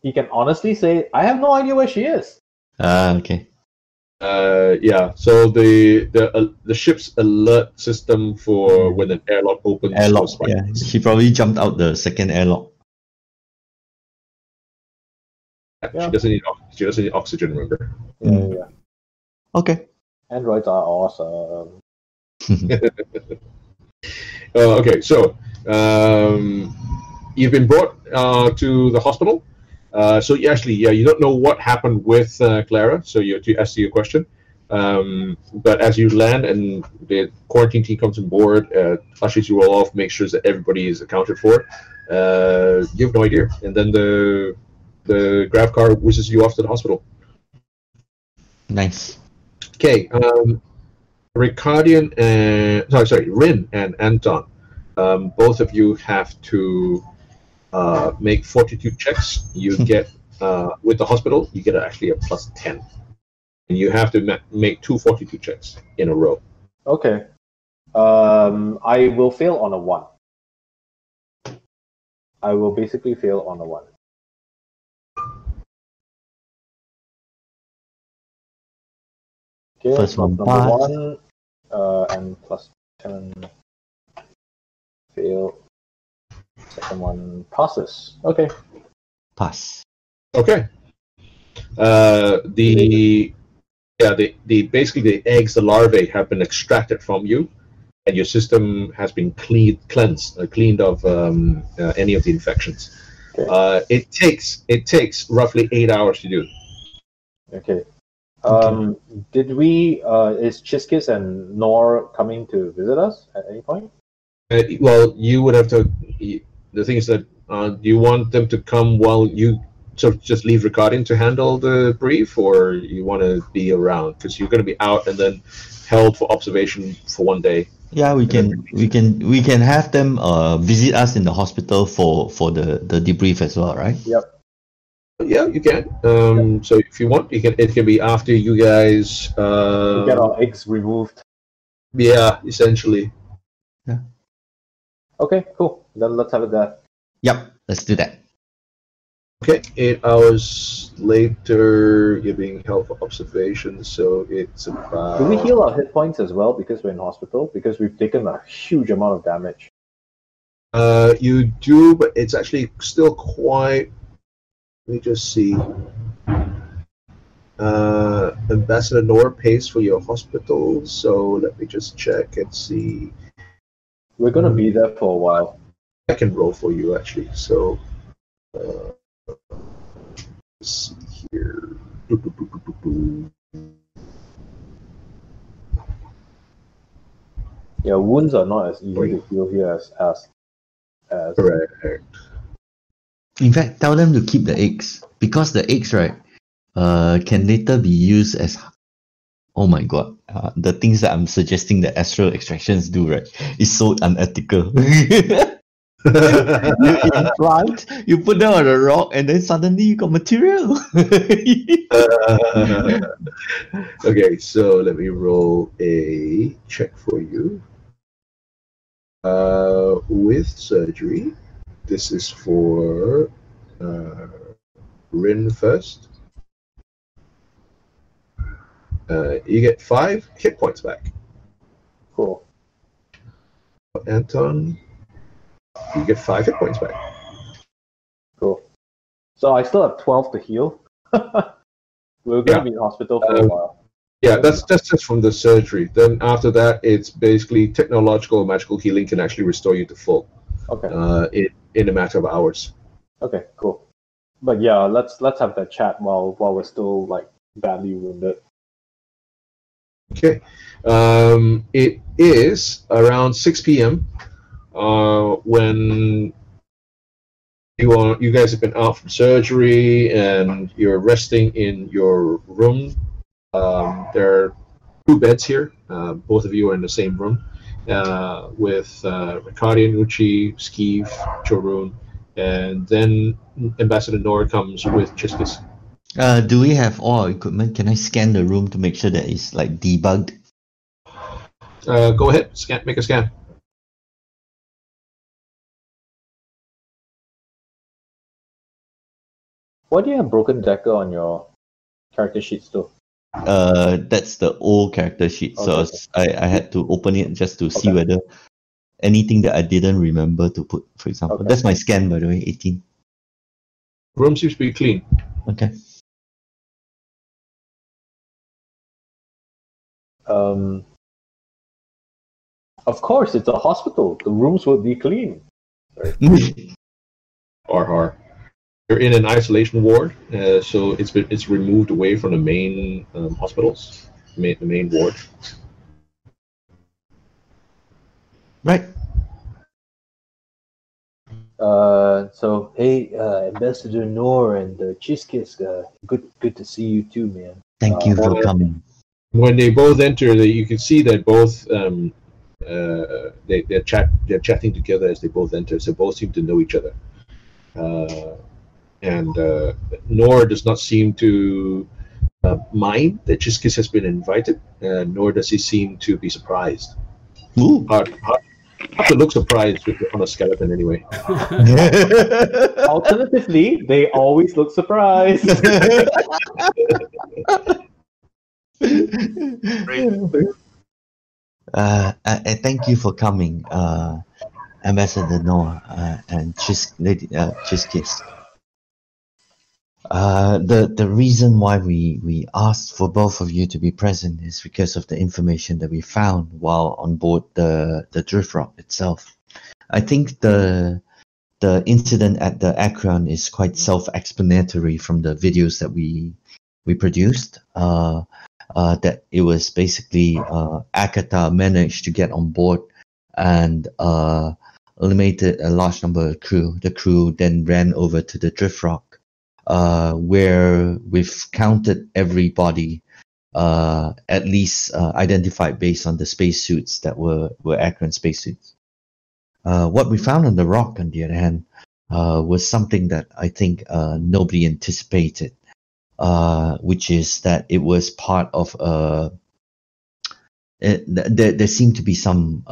E: He can honestly say, "I have no idea where she is."
D: Okay.
A: Yeah. So the ship's alert system for when an airlock opens.
D: Airlock. Yeah. She probably jumped out the second airlock.
A: She doesn't need oxygen. Remember?
E: Yeah.
D: Okay.
E: Androids are awesome.
A: Okay, so you've been brought to the hospital. So you don't know what happened with Clara. So to answer your question, but as you land and the quarantine team comes on board, ushers you all off, make sure that everybody is accounted for. You have no idea, and then the grav car whizzes you off to the hospital.
D: Nice.
A: Okay. Ricardian and Rin and Anton, both of you have to make fortitude checks. You get with the hospital, you get actually a +10, and you have to make 2 fortitude checks in a row.
E: Okay. I will fail on a 1. I will basically fail on a 1. Okay,
D: First one
E: number
D: pass.
E: 1, and plus 10. Fail. Second one passes. Okay.
D: Pass.
A: Okay. Basically the eggs, the larvae have been extracted from you, and your system has been cleaned of any of the infections.
E: Okay.
A: It takes roughly 8 hours to do.
E: Okay. Did we? Is Chiskis and Nor coming to visit us at any point?
A: Well, you would have to. The thing is that do you want them to come while you sort of just leave Ricardin to handle the brief, or you want to be around because you're going to be out and then held for observation for 1 day?
D: Yeah, we can have them visit us in the hospital for the debrief as well, right?
E: Yep.
A: Yeah, you can. So if you want, you can. It can be after you guys
E: get our eggs removed.
A: Yeah, essentially.
D: Yeah.
E: Okay, cool. Then let's have it there.
D: Yep, let's do that.
A: Okay, 8 hours later, you're being held for observation, so it's about.
E: Do we heal our hit points as well because we're in hospital? Because we've taken a huge amount of damage.
A: You do, but it's actually still quite. Let me just see. Ambassador Nor pays for your hospital, so let me just check and see.
E: We're gonna be there for a while.
A: I can roll for you actually. So, let's see here.
E: Yeah, wounds are not as easy to heal here as
A: Correct.
D: In fact, tell them to keep the eggs because the eggs, right, can later be used as. Oh my god, the things that I'm suggesting that astral extractions do, right, is so unethical. You implant, you put them on a rock, and then suddenly you got material.
A: Okay, so let me roll a check for you. With surgery, this is for Rin first. You get 5 hit points back.
E: cool.
A: Anton, you get 5 hit points back.
E: Cool. So I still have 12 to heal. We're gonna be in hospital for a while.
A: Yeah, that's just from the surgery. Then after that, it's basically technological magical healing can actually restore you to full.
E: Okay.
A: In a matter of hours.
E: Okay, cool. But yeah, let's have that chat while we're still like badly wounded.
A: Okay. It is around 6 p.m. When you guys have been out from surgery and you're resting in your room. There are 2 beds here. Both of you are in the same room with Riccardi and Uchi, Skeeve, Chorun, and then Ambassador Nor comes with Chiskis.
D: Do we have all our equipment? Can I scan the room to make sure that it's like debugged?
A: Go ahead, make a scan.
E: Why do you have broken decker on your character sheet still?
D: That's the old character sheet, so I had to open it just to see whether anything that I didn't remember to put, for example. That's my scan, by the way, 18.
A: Room seems to be clean.
D: Okay.
E: Of course, it's a hospital. The rooms will be clean. Right?
A: Har. You're in an isolation ward, so it's removed away from the main hospitals, the main ward.
D: Right.
E: So hey, Ambassador Nor and Chiskis, good to see you too, man.
D: Thank you for coming.
A: When they both enter, you can see that both they're chatting together as they both enter. So both seem to know each other. And Nor does not seem to mind that Chiskis has been invited, nor does he seem to be surprised.
D: Ooh.
A: Hard to look surprised on a skeleton anyway.
E: Alternatively, they always look surprised.
D: Thank you for coming, Ambassador Noah and Chiskis. The reason why we asked for both of you to be present is because of the information that we found while on board the Drift Rock itself. I think the incident at the Akron is quite self-explanatory from the videos that we produced. That it was basically Akata managed to get on board and eliminated a large number of crew. The crew then ran over to the Drift Rock, where we've counted everybody, at least identified based on the spacesuits that were Akron spacesuits. What we found on the rock, on the other hand, was something that I think nobody anticipated, which is that it was part of there seemed to be some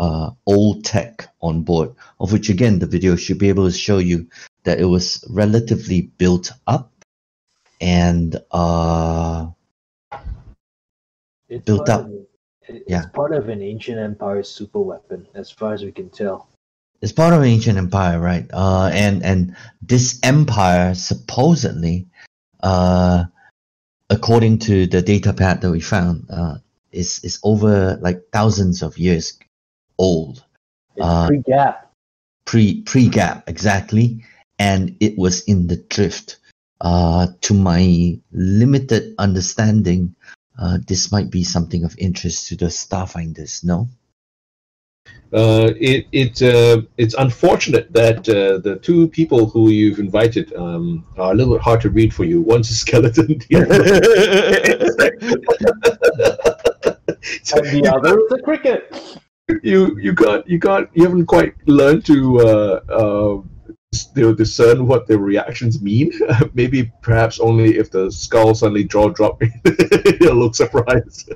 D: old tech on board, of which again the video should be able to show you that it was relatively built up and
E: It's
D: built up.
E: It's part of an ancient empire super weapon, as far as we can tell.
D: It's part of an ancient empire, right? And this empire supposedly, according to the data pad that we found, is over like thousands of years old.
E: It's pre-gap.
D: Pre-gap, exactly. And it was in the drift. To my limited understanding, this might be something of interest to the Starfinders, no?
A: It's unfortunate that the two people who you've invited are a little bit hard to read for you. One's a skeleton, the
E: And the other is a cricket.
A: You haven't quite learned to discern what the reactions mean. Maybe perhaps only if the skull suddenly jaw drop, you'll look surprised.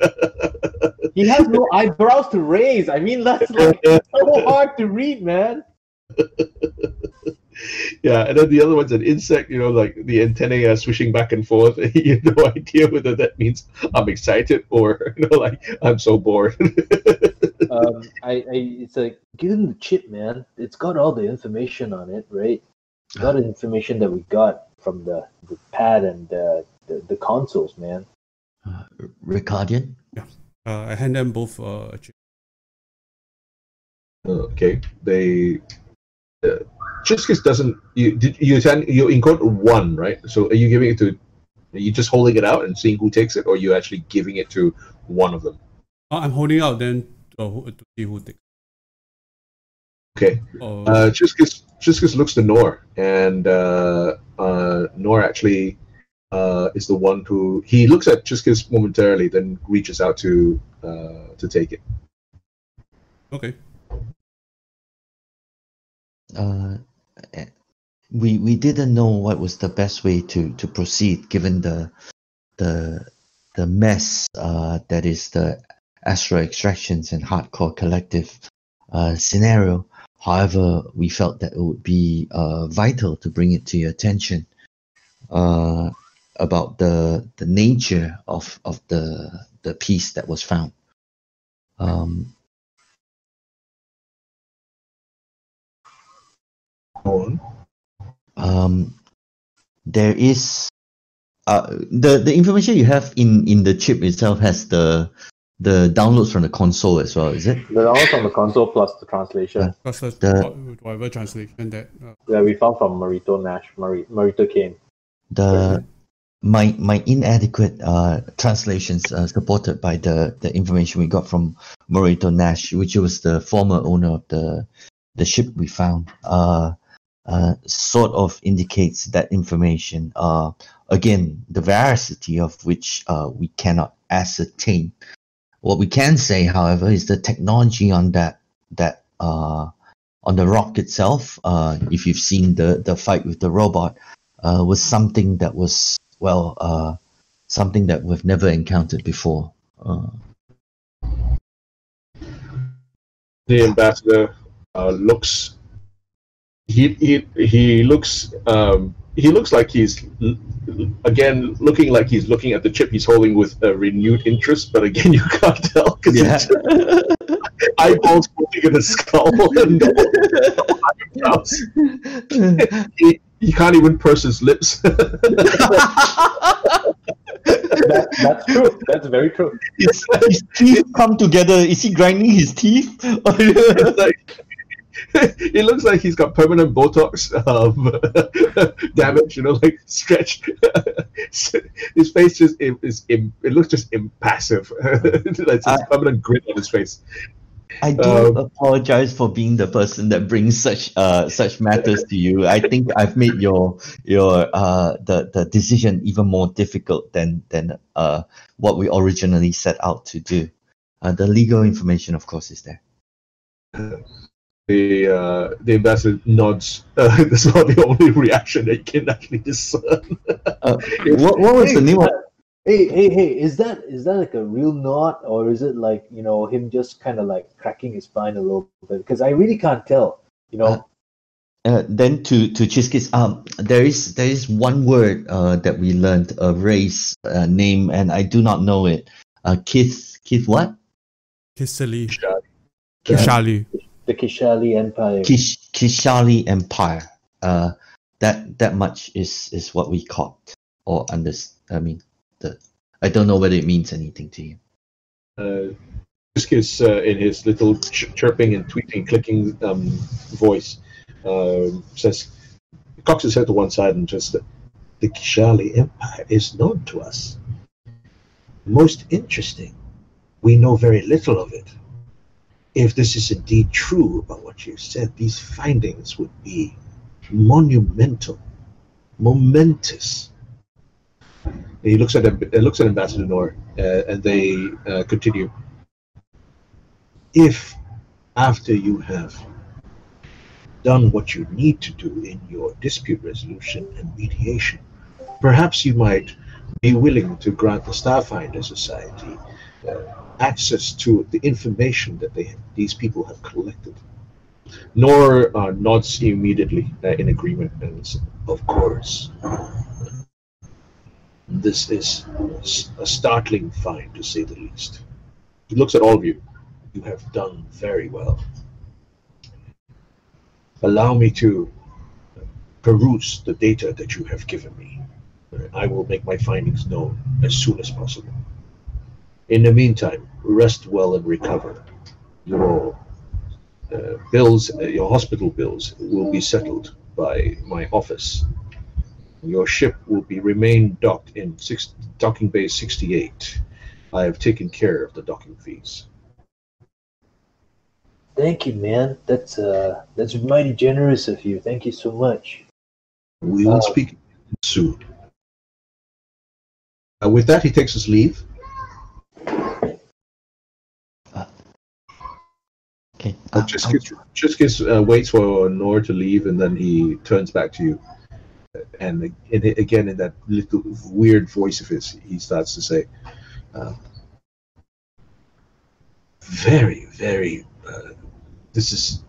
E: He has no eyebrows to raise. I mean, that's like so hard to read, man.
A: Yeah, and then the other one's an insect, like the antennae are swishing back and forth. You have no idea whether that means I'm excited or like I'm so bored.
E: It's like, give him the chip, man. It's got all the information on it, right? It's got the information that we got from the pad and the consoles, man.
D: Ricardian?
C: Yeah. I hand them both a chip.
A: Okay, they. Chiskis doesn't. You encode one, right? So are you giving it to? Are you just holding it out and seeing who takes it, or are you actually giving it to one of them?
C: I'm holding out then to see who takes.
A: Okay. Chiskis looks to Nor, and Nor actually is the one who he looks at Chiskis momentarily, then reaches out to take it.
C: Okay.
D: We didn't know what was the best way to proceed given the mess that is the Astro Extractions and Hardcore Collective scenario. However, we felt that it would be vital to bring it to your attention about the nature of the piece that was found. There is the information you have in the chip itself has the downloads from the console as well, is it?
E: The downloads from the console plus the translation.
C: Plus whatever translation that.
E: Yeah, we found from Marito Nash, Marito Kane.
D: My inadequate translations supported by the information we got from Marito Nash, which was the former owner of the ship we found, sort of indicates that information. Again, the veracity of which we cannot ascertain. What we can say, however, is the technology on that on the rock itself. If you've seen the fight with the robot, was something that was something that we've never encountered before.
A: The ambassador looks he looks like he's again looking like he's looking at the chip he's holding with a renewed interest, but again you can't tell because
D: Yeah.
A: it's eyeballs pointing at his skull and no eyebrows. He can't even purse his lips.
E: That's true. That's very true.
D: his teeth come together. Is he grinding his teeth?
A: It's like, it looks like he's got permanent Botox damage, like stretched. His face just it looks just impassive. It's a permanent grin on his face.
D: I do apologize for being the person that brings such matters to you. I think I've made your the decision even more difficult than what we originally set out to do. The legal information, of course, is there.
A: The ambassador nods. That's not the only reaction that you can actually discern.
D: What was the name of?
E: Hey! Is that like a real nod, or is it like him just kind of like cracking his spine a little bit? Because I really can't tell.
D: Then to Chiskis, there is one word that we learned, a race name, and I do not know it. Kith what?
C: Kishali.
A: Kishali.
E: The Kishali Empire.
D: Kishali Empire. That much is what we caught or understand. I mean, I don't know whether it means anything to you.
A: Kiskis, in his little chirping and tweeting, clicking voice, says, cocks his head to one side and just, the Kishali Empire is known to us. Most interesting. We know very little of it. If this is indeed true about what you said, these findings would be monumental, momentous. He looks at Ambassador Noor, and they continue. If after you have done what you need to do in your dispute resolution and mediation, perhaps you might be willing to grant the Starfinder Society access to the information that these people have collected. Noor nods immediately in agreement and says, of course. This is a startling find, to say the least. He looks at all of you. You have done very well. Allow me to peruse the data that you have given me. I will make my findings known as soon as possible. In the meantime, rest well and recover. Your bills, your hospital bills, will be settled by my office. Your ship will remain docked in docking bay 68. I have taken care of the docking fees.
E: Thank you, man. That's mighty generous of you. Thank you so much.
A: We will speak soon. With that, he takes his leave.
D: Okay.
A: Chiskis waits for Noor to leave, and then he turns back to you. And again, in that little weird voice of his, he starts to say, very, very, this is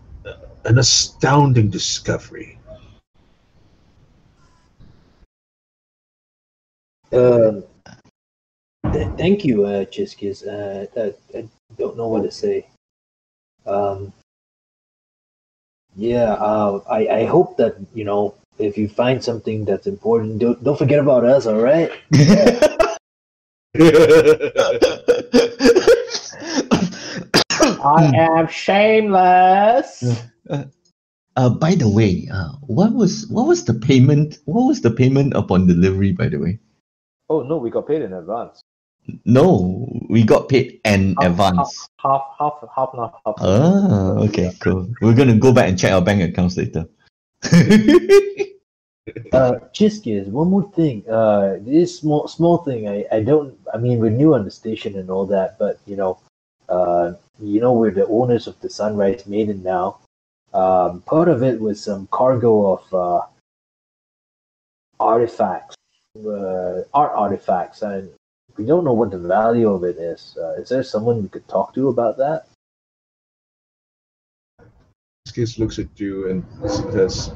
A: an astounding discovery.
E: Thank you, Chiskis. I don't know what to say. I hope that, if you find something that's important, don't forget about us, all right? I am shameless.
D: By the way, what was the payment? What was the payment upon delivery? By the way.
E: Oh no, we got paid in advance.
D: No, we got paid in advance.
E: Half.
D: Ah, okay, cool. We're gonna go back and check our bank accounts later.
E: Chiskis, one more thing. This small thing. I mean, we're new on the station and all that, but we're the owners of the Sunrise Maiden now. Part of it was some cargo of artifacts, art artifacts, and we don't know what the value of it is. Is there someone we could talk to about that?
A: Skis looks at you and says,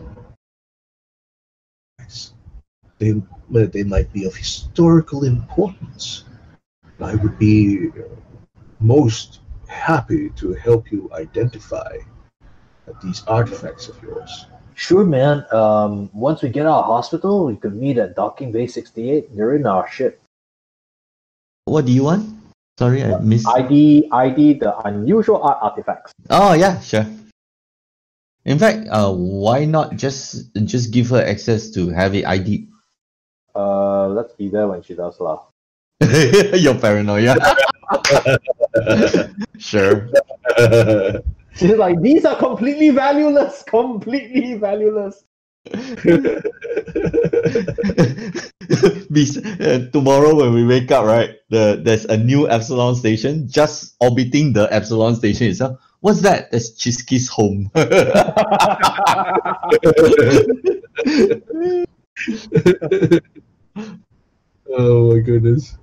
A: they might be of historical importance. I would be most happy to help you identify these artifacts of yours.
E: Sure, man. Once we get out of hospital, we could meet at Docking Bay 68. You're in our ship.
D: What do you want? Sorry, I missed.
E: ID, the unusual art artifacts.
D: Oh yeah, sure. In fact, why not just give her access to have it ID?
E: Let's be there when she does lah.
D: You're paranoia. Sure.
E: She's like, these are completely valueless. Completely valueless.
D: Tomorrow when we wake up, right? There's a new Epsilon station just orbiting the Epsilon station itself. What's that? That's Chisky's home.
A: Oh my goodness.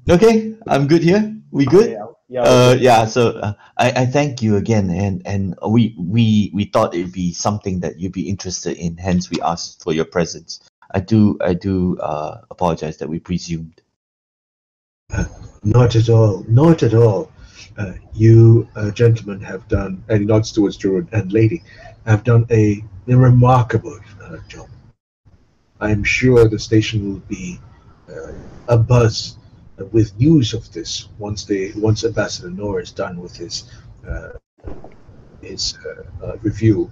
D: Okay, I'm good here. We good?
E: Yeah.
D: So I thank you again, and we thought it'd be something that you'd be interested in. Hence, we asked for your presence. I do apologize that we presumed.
A: Not at all. Not at all. You gentlemen have done, and he nods towards Drew and Lady, have done a remarkable job. I'm sure the station will be abuzz with news of this once Ambassador Noor is done with his review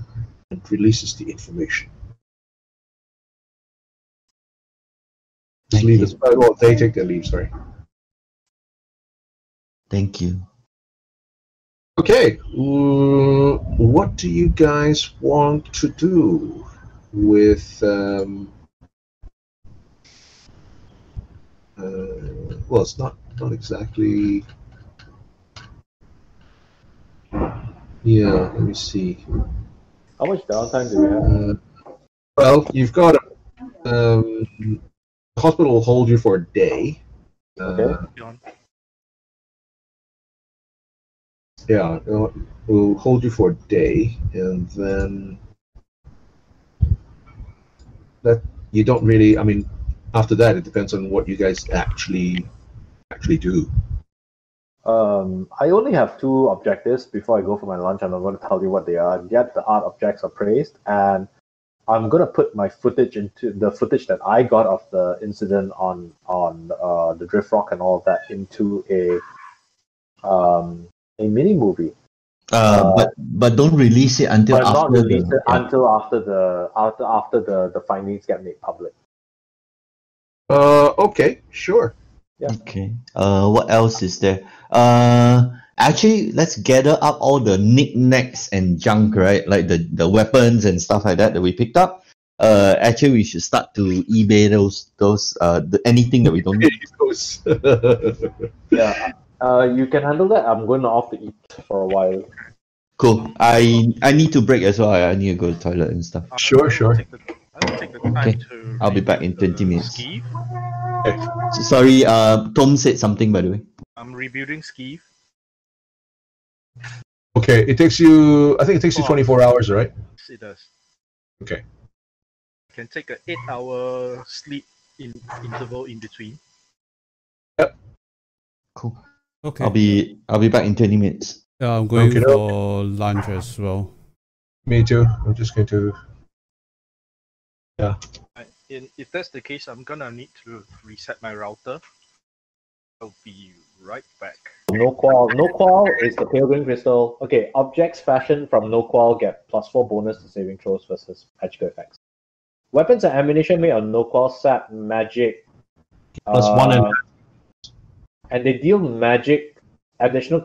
A: and releases the information.
D: Thank
A: Leave
D: you.
A: us, well, they take their leave. Sorry.
D: Thank you.
A: Okay, what do you guys want to do with? Well, it's not exactly. Yeah, let me see.
E: How much downtime do we have?
A: Well, you've got the hospital will hold you for a day.
E: Okay.
A: Yeah, we'll hold you for a day, and then that you don't really. I mean, after that, it depends on what you guys actually do.
E: I only have two objectives before I go for my lunch, and I'm going to tell you what they are. Get the art objects appraised, and I'm going to put my footage into the footage that I got of the incident on the drift rock and all of that into a mini movie.
D: But don't release it until
E: But not
D: after
E: release it
D: yeah.
E: until after the findings get made public.
A: Okay, sure.
E: Yeah.
D: Okay. What else is there? Actually, let's gather up all the knickknacks and junk, right? Like the weapons and stuff like that we picked up. Actually, we should start to eBay those anything that we don't need.
E: Yeah. You can handle that. I'm going off to eat for a while.
D: Cool. I need to break as well. I need to go to the toilet and stuff.
A: Sure.
B: I'll take the time
D: Okay.
B: to.
D: I'll be back in
B: rebuild
D: 20
B: the
D: minutes.
B: Skive.
D: Sorry, Tom said something, by the way.
B: I'm rebuilding Skive.
A: Okay, it takes you. I think it takes you 24 hours, right?
B: Yes, it does.
A: Okay.
B: I can take an 8-hour sleep interval in between.
D: Cool.
C: Okay.
D: I'll be back in 20 minutes.
C: Yeah, I'm going
A: Okay,
C: for lunch as well.
A: Me too. I'm just going to.
B: If that's the case, I'm gonna need to reset my router. I'll be right back.
E: No qual. No qual is the pale green crystal. Okay, objects fashioned from no qual get +4 bonus to saving throws versus magical effects. Weapons and ammunition made on no qual sap magic.
A: +1
E: and they deal magic additional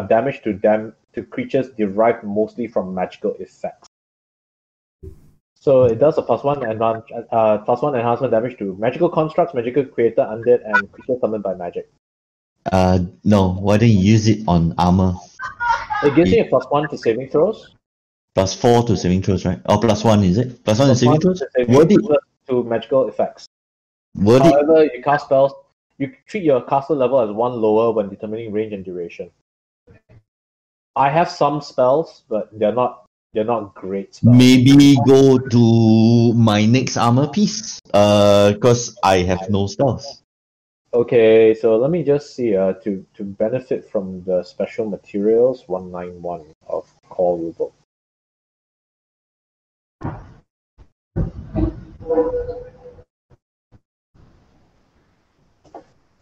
E: damage to creatures derived mostly from magical effects. So it does a +1 enhancement damage to magical constructs, magical creator, undead, and creatures summoned by magic.
D: No. Why don't you use it on armor?
E: It gives you a +1 to saving throws.
D: +4 to saving throws, right? Or +1 is it? +1 to
E: +1
D: saving throws?
E: to saving
D: Worth it.
E: throws to magical effects.
D: Worth it.
E: However, you cast spells. You treat your caster level as 1 lower when determining range and duration. I have some spells, but they're not They're not great spells.
D: Maybe go to my next armor piece. Because I have no spells.
E: Okay, so let me just see. To benefit from the special materials, 191 of Call Rulebook.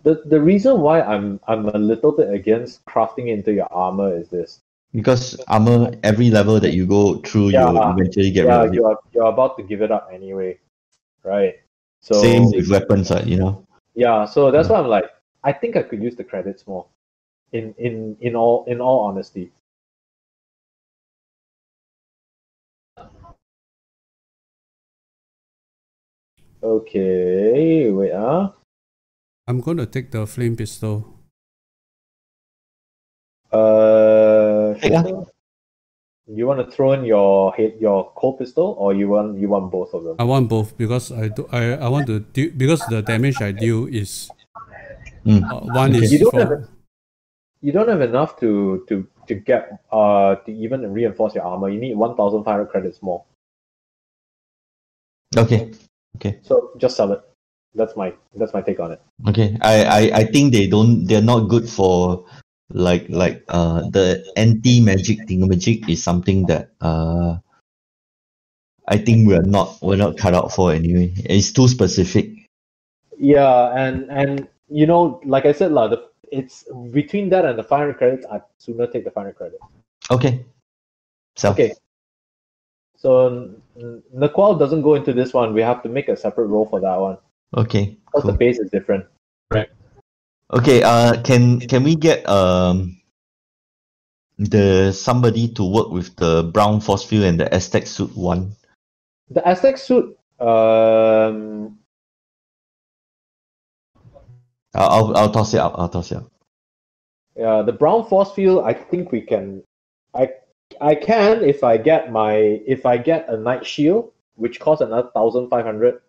E: The reason why I'm a little bit against crafting into your armor is this.
D: Because armor, every level that you go through,
E: Yeah,
D: you eventually get rid of it.
E: you're about to give it up anyway, right? So
D: Same with weapons, you know.
E: yeah, so that's why I'm like, I think I could use the credits more. In all honesty. Okay, wait.
C: I'm going to take the flame pistol.
E: Sure. You want to throw in your cold pistol, or you want both of them?
C: I want both because I want to deal, because the damage I deal is one
D: Okay.
C: is
E: You don't have enough to get to even reinforce your armor. You need 1,500 credits more.
D: Okay.
E: So just sell it. That's my take on it.
D: Okay. I think they're not good for like the anti-magic thingamajig is something that I think we're not cut out for anyway. It's too specific.
E: Yeah, and you know, like I said, it's between that and the 500 credits. I'd sooner take the 500 credits.
D: Okay. So
E: Okay. So Naqual doesn't go into this one. We have to make a separate roll for that one
D: okay.
E: because
D: Cool.
E: the base is different.
A: Right.
D: Okay, can we get the somebody to work with the brown force field and the Aztec suit one?
E: The Aztec suit,
D: I'll toss it out.
E: yeah, the brown force field. I think we can. I can if I get a night shield, which costs another 1,500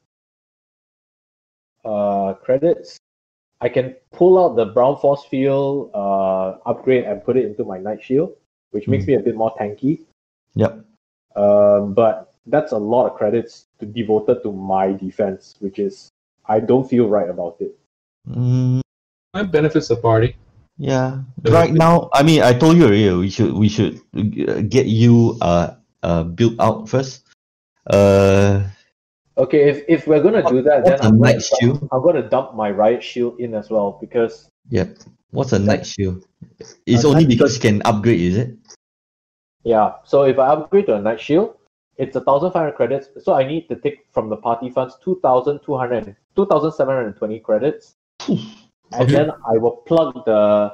E: credits. I can pull out the brown force field upgrade and put it into my night shield, which makes me a bit more tanky.
D: Yep.
E: But that's a lot of credits to devoted to my defense, which is I don't feel right about it.
A: It benefits the party.
D: Yeah. Right now, I mean, I told you already. We should get you built out first.
E: Okay, if we're gonna do that, then
D: What's a night shield?
E: I'm gonna dump my riot shield in as well because
D: Yep. What's a night shield? It's
E: A
D: only
E: night
D: because you can upgrade, is it?
E: yeah. So if I upgrade to a night shield, it's 1,500 credits. So I need to take from the party funds 2,720 credits, and then I will plug the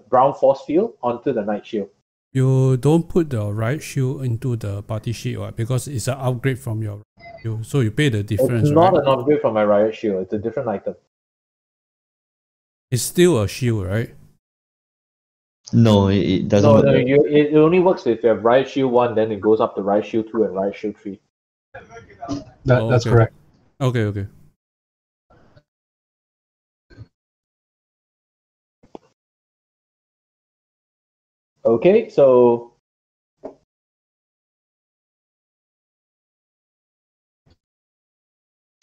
E: brown force field onto the night shield.
C: you don't put the riot shield into the party sheet, right? Because it's an upgrade from your shield, so you pay the difference,
E: It's not
C: right?
E: an upgrade from my riot shield. It's a different item.
C: It's still a shield, right?
D: No, it doesn't.
E: No,
D: work.
E: it only works if you have riot shield 1, then it goes up to riot shield 2 and riot shield 3.
A: That's
C: okay.
A: correct.
C: Okay.
E: Okay, so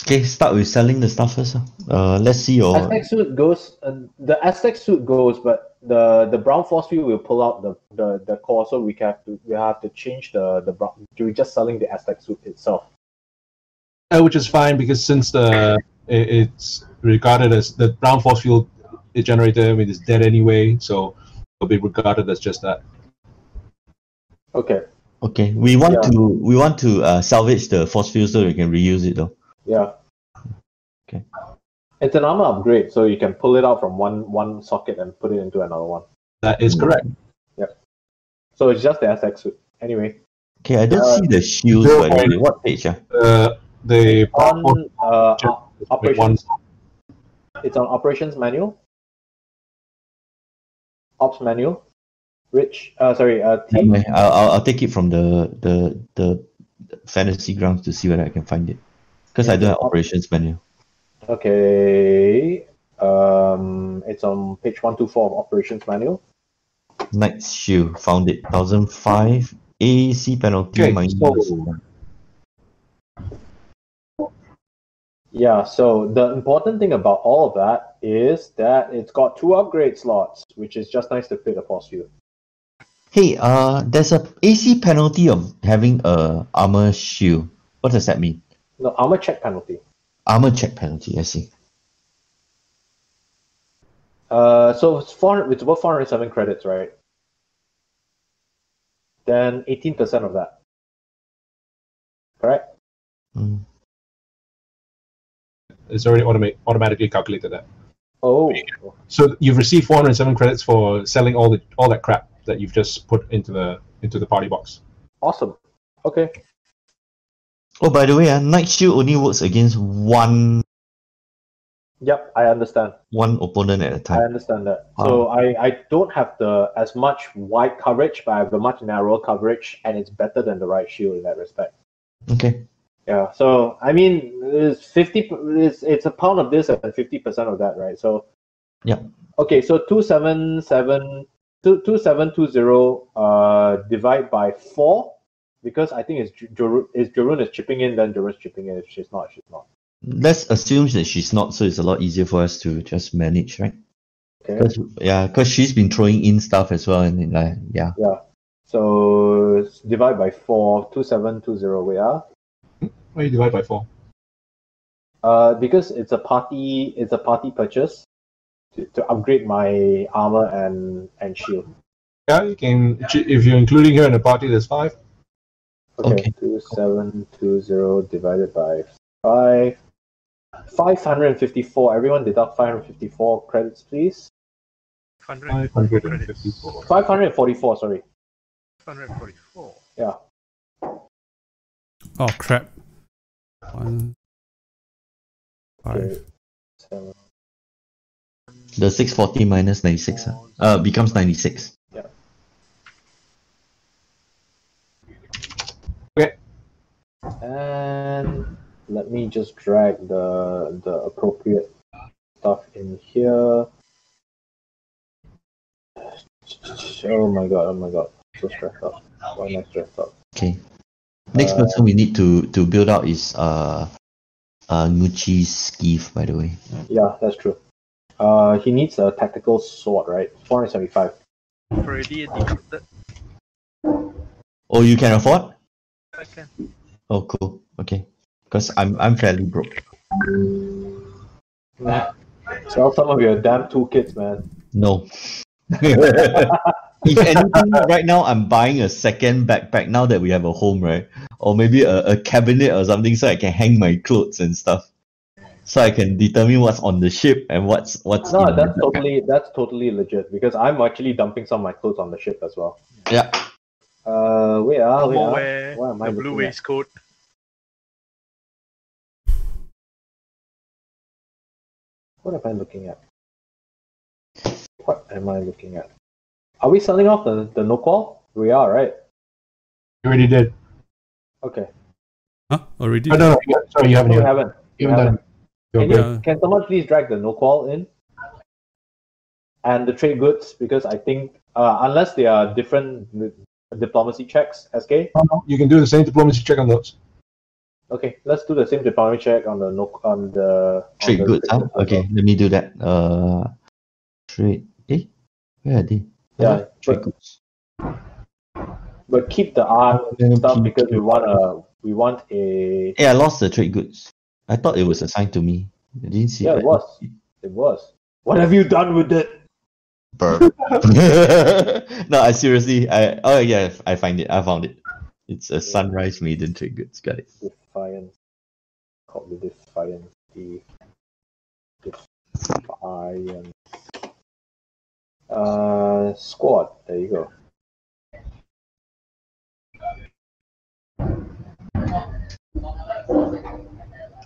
D: Okay, start with selling the stuff first. Let's see your.
E: Aztec suit goes. The Aztec suit goes, but the brown force field will pull out the core, so we have to change the brown. We're just selling the Aztec suit itself.
A: Which is fine because since it's regarded as the brown force field it generated, I mean, it's dead anyway, so it'll be regarded as just that.
E: Okay.
D: Okay, we want to salvage the force field so we can reuse it though.
E: Yeah.
D: Okay.
E: It's an armor upgrade, so you can pull it out from one socket and put it into another one.
A: That is correct.
E: Yep. So it's just the Aztec suit. Anyway.
D: Okay, I don't see the shields.
A: Bill,
D: By the way. What page?
A: The
E: On operations.
A: one.
E: It's on operations manual. Ops manual. Rich. T.
D: Anyway, I'll take it from the fantasy grounds to see whether I can find it because I don't have operations menu.
E: Okay. It's on page 124 of operations manual.
D: Knight's Shield. Found it. 1005. AC penalty
A: Okay,
D: minus
A: so-
D: 1.
E: Yeah, so the important thing about all of that is that it's got 2 upgrade slots, which is just nice to fit a force field.
D: Hey, there's a AC penalty of having a armor shield. What does that mean?
E: No, armor check penalty.
D: Armor check penalty, I see.
E: So it's about 407 credits, right? Then 18% of that. Correct?
D: Mm.
A: It's already automatically calculated that.
E: Oh,
A: So you've received 407 credits for selling all that crap that you've just put into the party box.
E: awesome. Okay.
D: Oh, by the way, Night Shield only works against one
E: Yep, I understand.
D: opponent at a
E: I
D: time.
E: understand that. So I don't have as much wide coverage, but I have a much narrower coverage, and it's better than the right shield in that respect.
D: Okay.
E: Yeah. So I mean, it's a pound of this and 50% of that, right? So.
D: Yeah.
E: Okay, so 2720 divide by 4, because I think Jorun is chipping in, then Jorun's chipping in. If she's not, she's not.
D: Let's assume that she's not, so it's a lot easier for us to just manage, right?
E: Okay.
D: Because she's been throwing in stuff as well, and yeah.
E: Yeah. So divide by 4, 2720. Wait,
A: Why you divide by 4?
E: because it's a party purchase to upgrade my armor and shield.
A: Yeah, you can. If you're including her in a party, there's 5.
E: Okay. 2720 divided by 5. 554. Everyone deduct 554 credits, please.
B: 554 credits.
E: 544, sorry.
B: 544.
E: Yeah.
C: Oh crap. 1, 5.
E: Okay. 7.
D: The 640 minus 96 becomes 96.
E: Yeah.
A: Okay.
E: And let me just drag the appropriate stuff in here. Oh my god. So stressed out. Why am I stressed out?
D: Okay. Next person we need to build out is Gucci's Skeef, by the way.
E: Yeah, that's true. He needs a tactical sword, right? 475.
B: Already deducted.
D: Oh, you can afford?
B: I can.
D: Oh, cool. Okay. Because I'm fairly broke.
E: Sell some of your damn toolkits, man.
D: No. If anything, right now I'm buying a second backpack now that we have a home, right? Or maybe a cabinet or something so I can hang my clothes and stuff. So I can determine what's on the ship and what's
E: No,
D: in
E: that's
D: the backpack.
E: that's totally legit because I'm actually dumping some of my clothes on the ship as well.
D: Yeah.
E: Wait,
B: Wear
E: what am I
B: the blue
E: looking at?
B: waistcoat.
E: What am I looking at? What am I looking at? Are we selling off the no qual? We are, right?
A: You already did.
E: Okay.
C: Huh? Already?
A: Oh, no, sorry, you haven't.
E: No, we
A: yet.
E: haven't.
A: You haven't done it.
E: Can,
A: Okay.
E: you, can someone please drag the no qual in? And the trade goods, because I think unless they are different diplomacy checks, SK.
A: You can do the same diplomacy check on those.
E: Okay, let's do the same diplomacy check on the
D: Trade goods, huh? Okay, let me do that. Trade. Where are they?
E: Yeah,
D: Trade goods.
E: but keep the art stuff because we want a.
D: Hey, I lost the trade goods. I thought it was assigned to me. I didn't see
E: Yeah,
D: it.
E: it was. It was. What have you done with it?
D: Burp. No, I seriously. Oh yeah, I found it. It's a Sunrise Maiden trade goods. Got it.
E: Defiance. Called the Defiance. Defiance. Squad. There you go.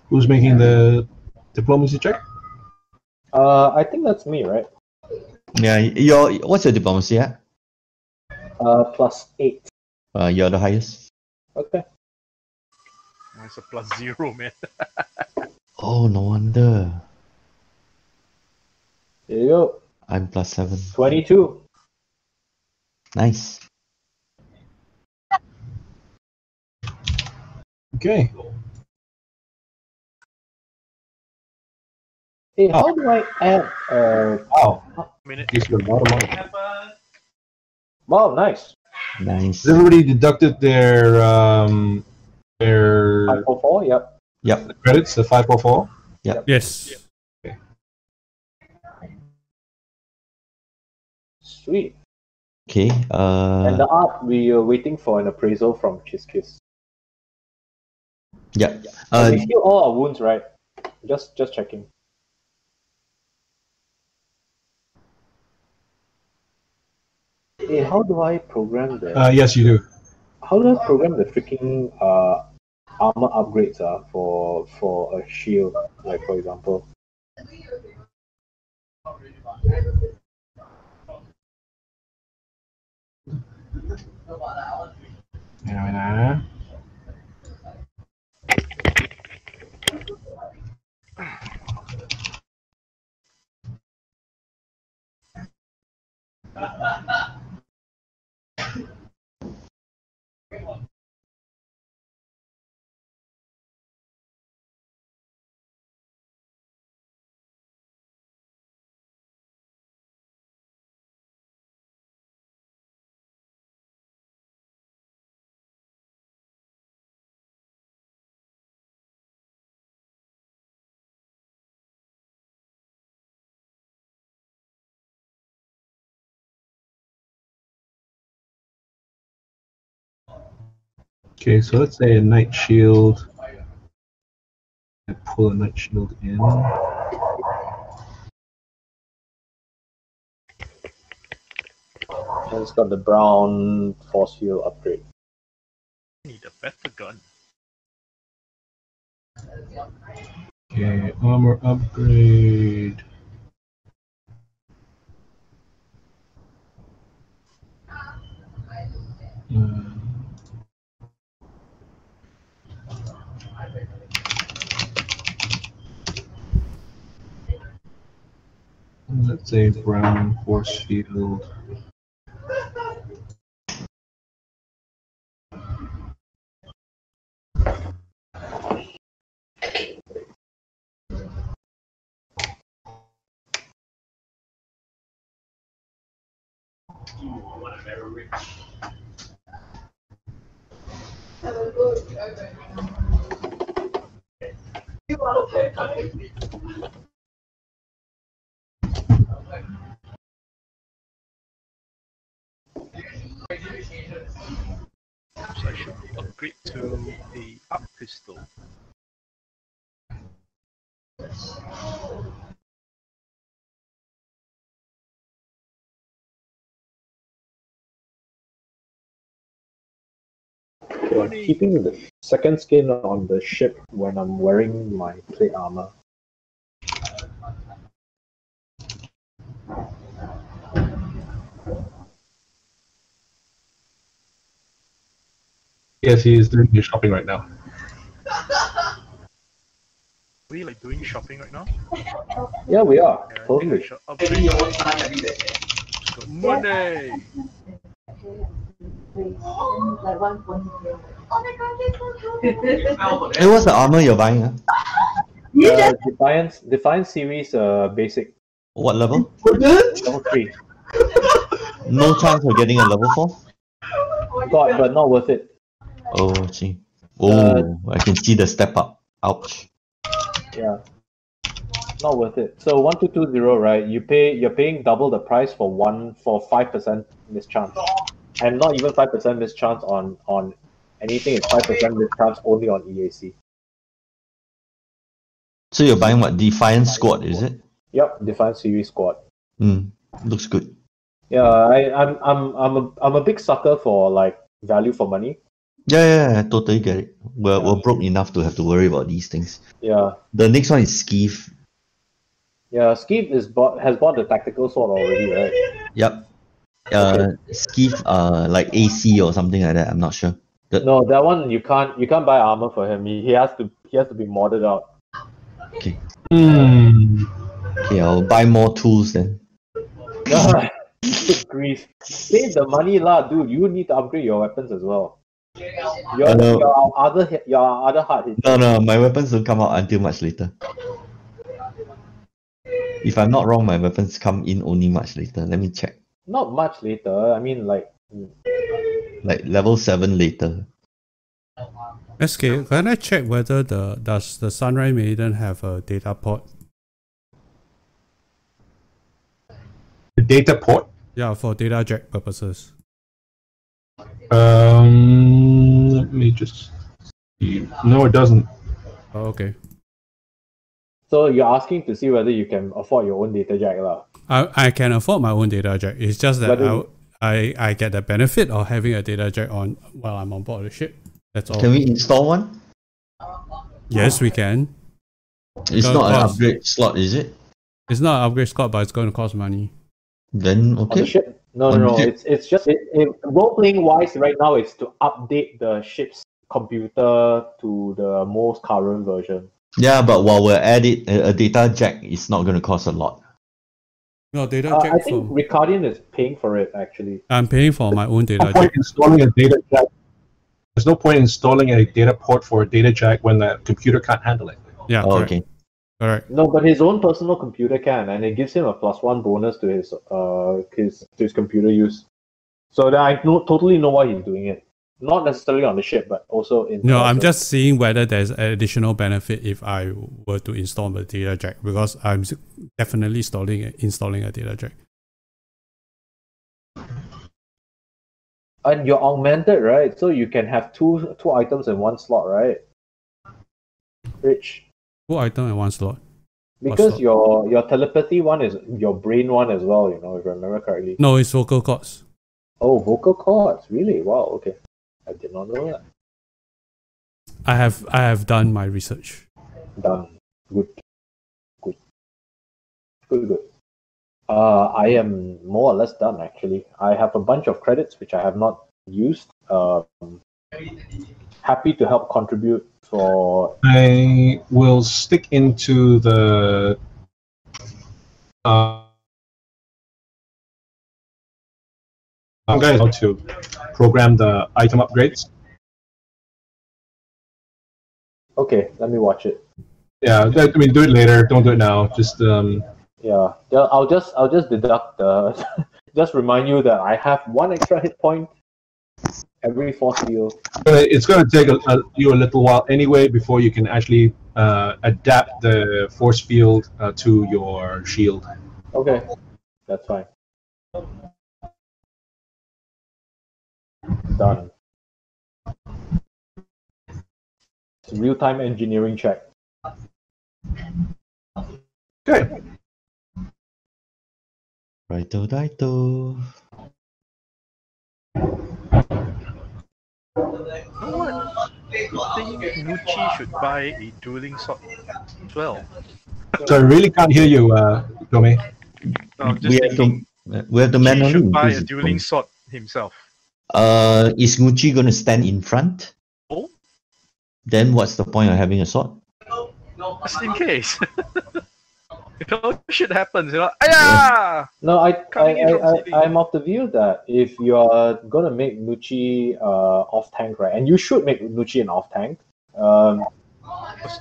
A: Who's making the diplomacy check?
E: I think that's me, right?
D: Yeah, what's your diplomacy at?
E: +8.
D: You're the highest.
E: Okay.
B: It's a +0, man.
D: Oh, no wonder.
E: There you go.
D: I'm +7.
E: 22.
D: Nice.
A: Okay.
E: Hey, how do I add?
A: Wow.
B: Minute.
A: Gives you a lot of money.
E: Wow, nice.
D: Nice.
A: Has everybody deducted their
E: 544. Yep.
D: Yep.
A: credits, the 544?
C: Yes.
E: Sweet.
D: Okay.
E: And the art, we are waiting for an appraisal from Kiss.
D: Yep.
E: We heal all our wounds, right? Just checking. Hey, how do I program the?
A: Yes, you do.
E: How do I program the freaking armor upgrades for a shield, like for example?
A: Yeah. Okay, so let's say a Knight Shield. I pull a Knight Shield in.
E: And it's got the brown force field upgrade.
B: Need a better gun.
A: Okay, armor upgrade. Let's say brown force field.
B: So I should upgrade to a up pistol.
E: I'm keeping the second skin on the ship when I'm wearing my plate armor.
A: Yes, he is doing his shopping right now.
B: Are we like doing shopping right now?
E: Yeah, we are.
B: Yeah, I think I
E: Totally.
B: should upgrade. Got money!
F: Like 1.0.
D: Hey, what's the armor you're buying?
E: Defiance series basic.
D: What level?
E: Level 3.
D: No chance of getting a level 4?
E: God, but not worth it.
D: Oh, gee. Oh, I can see the step up. Ouch.
E: Yeah. Not worth it. So 1220, right? You're paying double the price for 5% mischance. And not even 5% mischance on anything, it's 5% mischance only on EAC.
D: So you're buying what? Defiance Squad, is it?
E: Yep, Defiance series squad.
D: Looks good.
E: Yeah, I'm a big sucker for like value for money.
D: Yeah, I totally get it. We're broke enough to have to worry about these things.
E: Yeah.
D: The next one is Skeef.
E: Yeah, Skeef has bought the tactical sword already, right?
D: Yep.
E: Okay.
D: Skeef, like AC or something like that. I'm not sure.
E: No, that one you can't buy armor for him. He has to be modded out.
D: Okay.
A: Hmm.
D: Okay, I'll buy more tools then.
E: Good grief. Save the money lah, dude. You need to upgrade your weapons as well. Your other heart is
D: No, my weapons don't come out until much later. If I'm not wrong, my weapons come in only much later. Let me check.
E: not much later. I mean, like
D: Level 7 later.
C: SK, can I check whether does the Sunrise Maiden have a data port?
A: The data port.
C: Yeah, for data jack purposes.
A: Let me just see. No, it doesn't.
C: Oh, okay.
E: so. You're asking to see whether you can afford your own data jack lah.
C: I can afford my own data jack. It's just that
E: Whether
C: I get the benefit of having a data jack on while I'm on board the ship. That's all.
D: Can we install one?
C: Yes, we can.
D: It's
C: Don't
D: not an
C: cost.
D: upgrade slot, is it?
C: It's not an upgrade slot, but it's going to cost money.
D: Then
E: On the
D: okay.
E: ship? No.
D: On the ship.
E: It's just role playing wise right now. It's to update the ship's computer to the most current version.
D: Yeah, but while we're at it, a data jack is not going to cost a lot.
C: No, data jack
E: I think
C: for...
E: Ricardian is paying for it actually.
C: I'm paying for my own
A: No
C: data
A: point
C: jack.
A: installing a data jack. There's no point installing a data port for a data jack when the computer can't handle it.
C: Yeah,
D: Oh,
C: correct.
D: okay.
C: Correct.
E: No, but his own personal computer can, and it gives him a +1 bonus to his computer use. So that I totally know why he's doing it. Not necessarily on the ship, but also in.
C: No, I'm
E: person.
C: just seeing whether there's an additional benefit if I were to install the data jack, because I'm definitely installing a data jack.
E: And you're augmented, right? So you can have two items in one slot, right? Rich.
C: 2 items in 1 slot.
E: Because
C: slot?
E: your telepathy one is your brain one as well, if I remember correctly.
C: No, it's vocal cords.
E: Oh, vocal cords, really? Wow, okay. I did not know that.
C: I have done my research.
E: Done. Good. I am more or less done actually. I have a bunch of credits which I have not used. Happy to help contribute for.
A: I will stick into the guys how to program the item upgrades.
E: Okay, let me watch it.
A: Yeah, I mean, do it later. Don't do it now. Just
E: Yeah, I'll just deduct the. Just remind you that I have 1 extra hit point every force field.
A: it's going to take you a little while anyway before you can actually adapt the force field to your shield.
E: Okay, that's fine. Done. It's a real-time engineering check.
A: Okay.
D: Righto.
B: I think Nucci should buy a dueling sword as well.
A: So I really can't hear you, Tommy.
B: No, I'm just thinking
D: We have to
B: Nucci
D: manually
B: should buy
D: increase
B: a
D: the
B: dueling
D: points.
B: sword himself.
D: Is Gucci going to stand in front?
B: Oh,
D: Then what's the point of having a sword?
B: just in case. Shit happens, Ayah!
E: No,
B: Coming in from CD.
E: I'm of the view that if you are gonna make Nucci off tank, right, and you should make Nucci an off tank,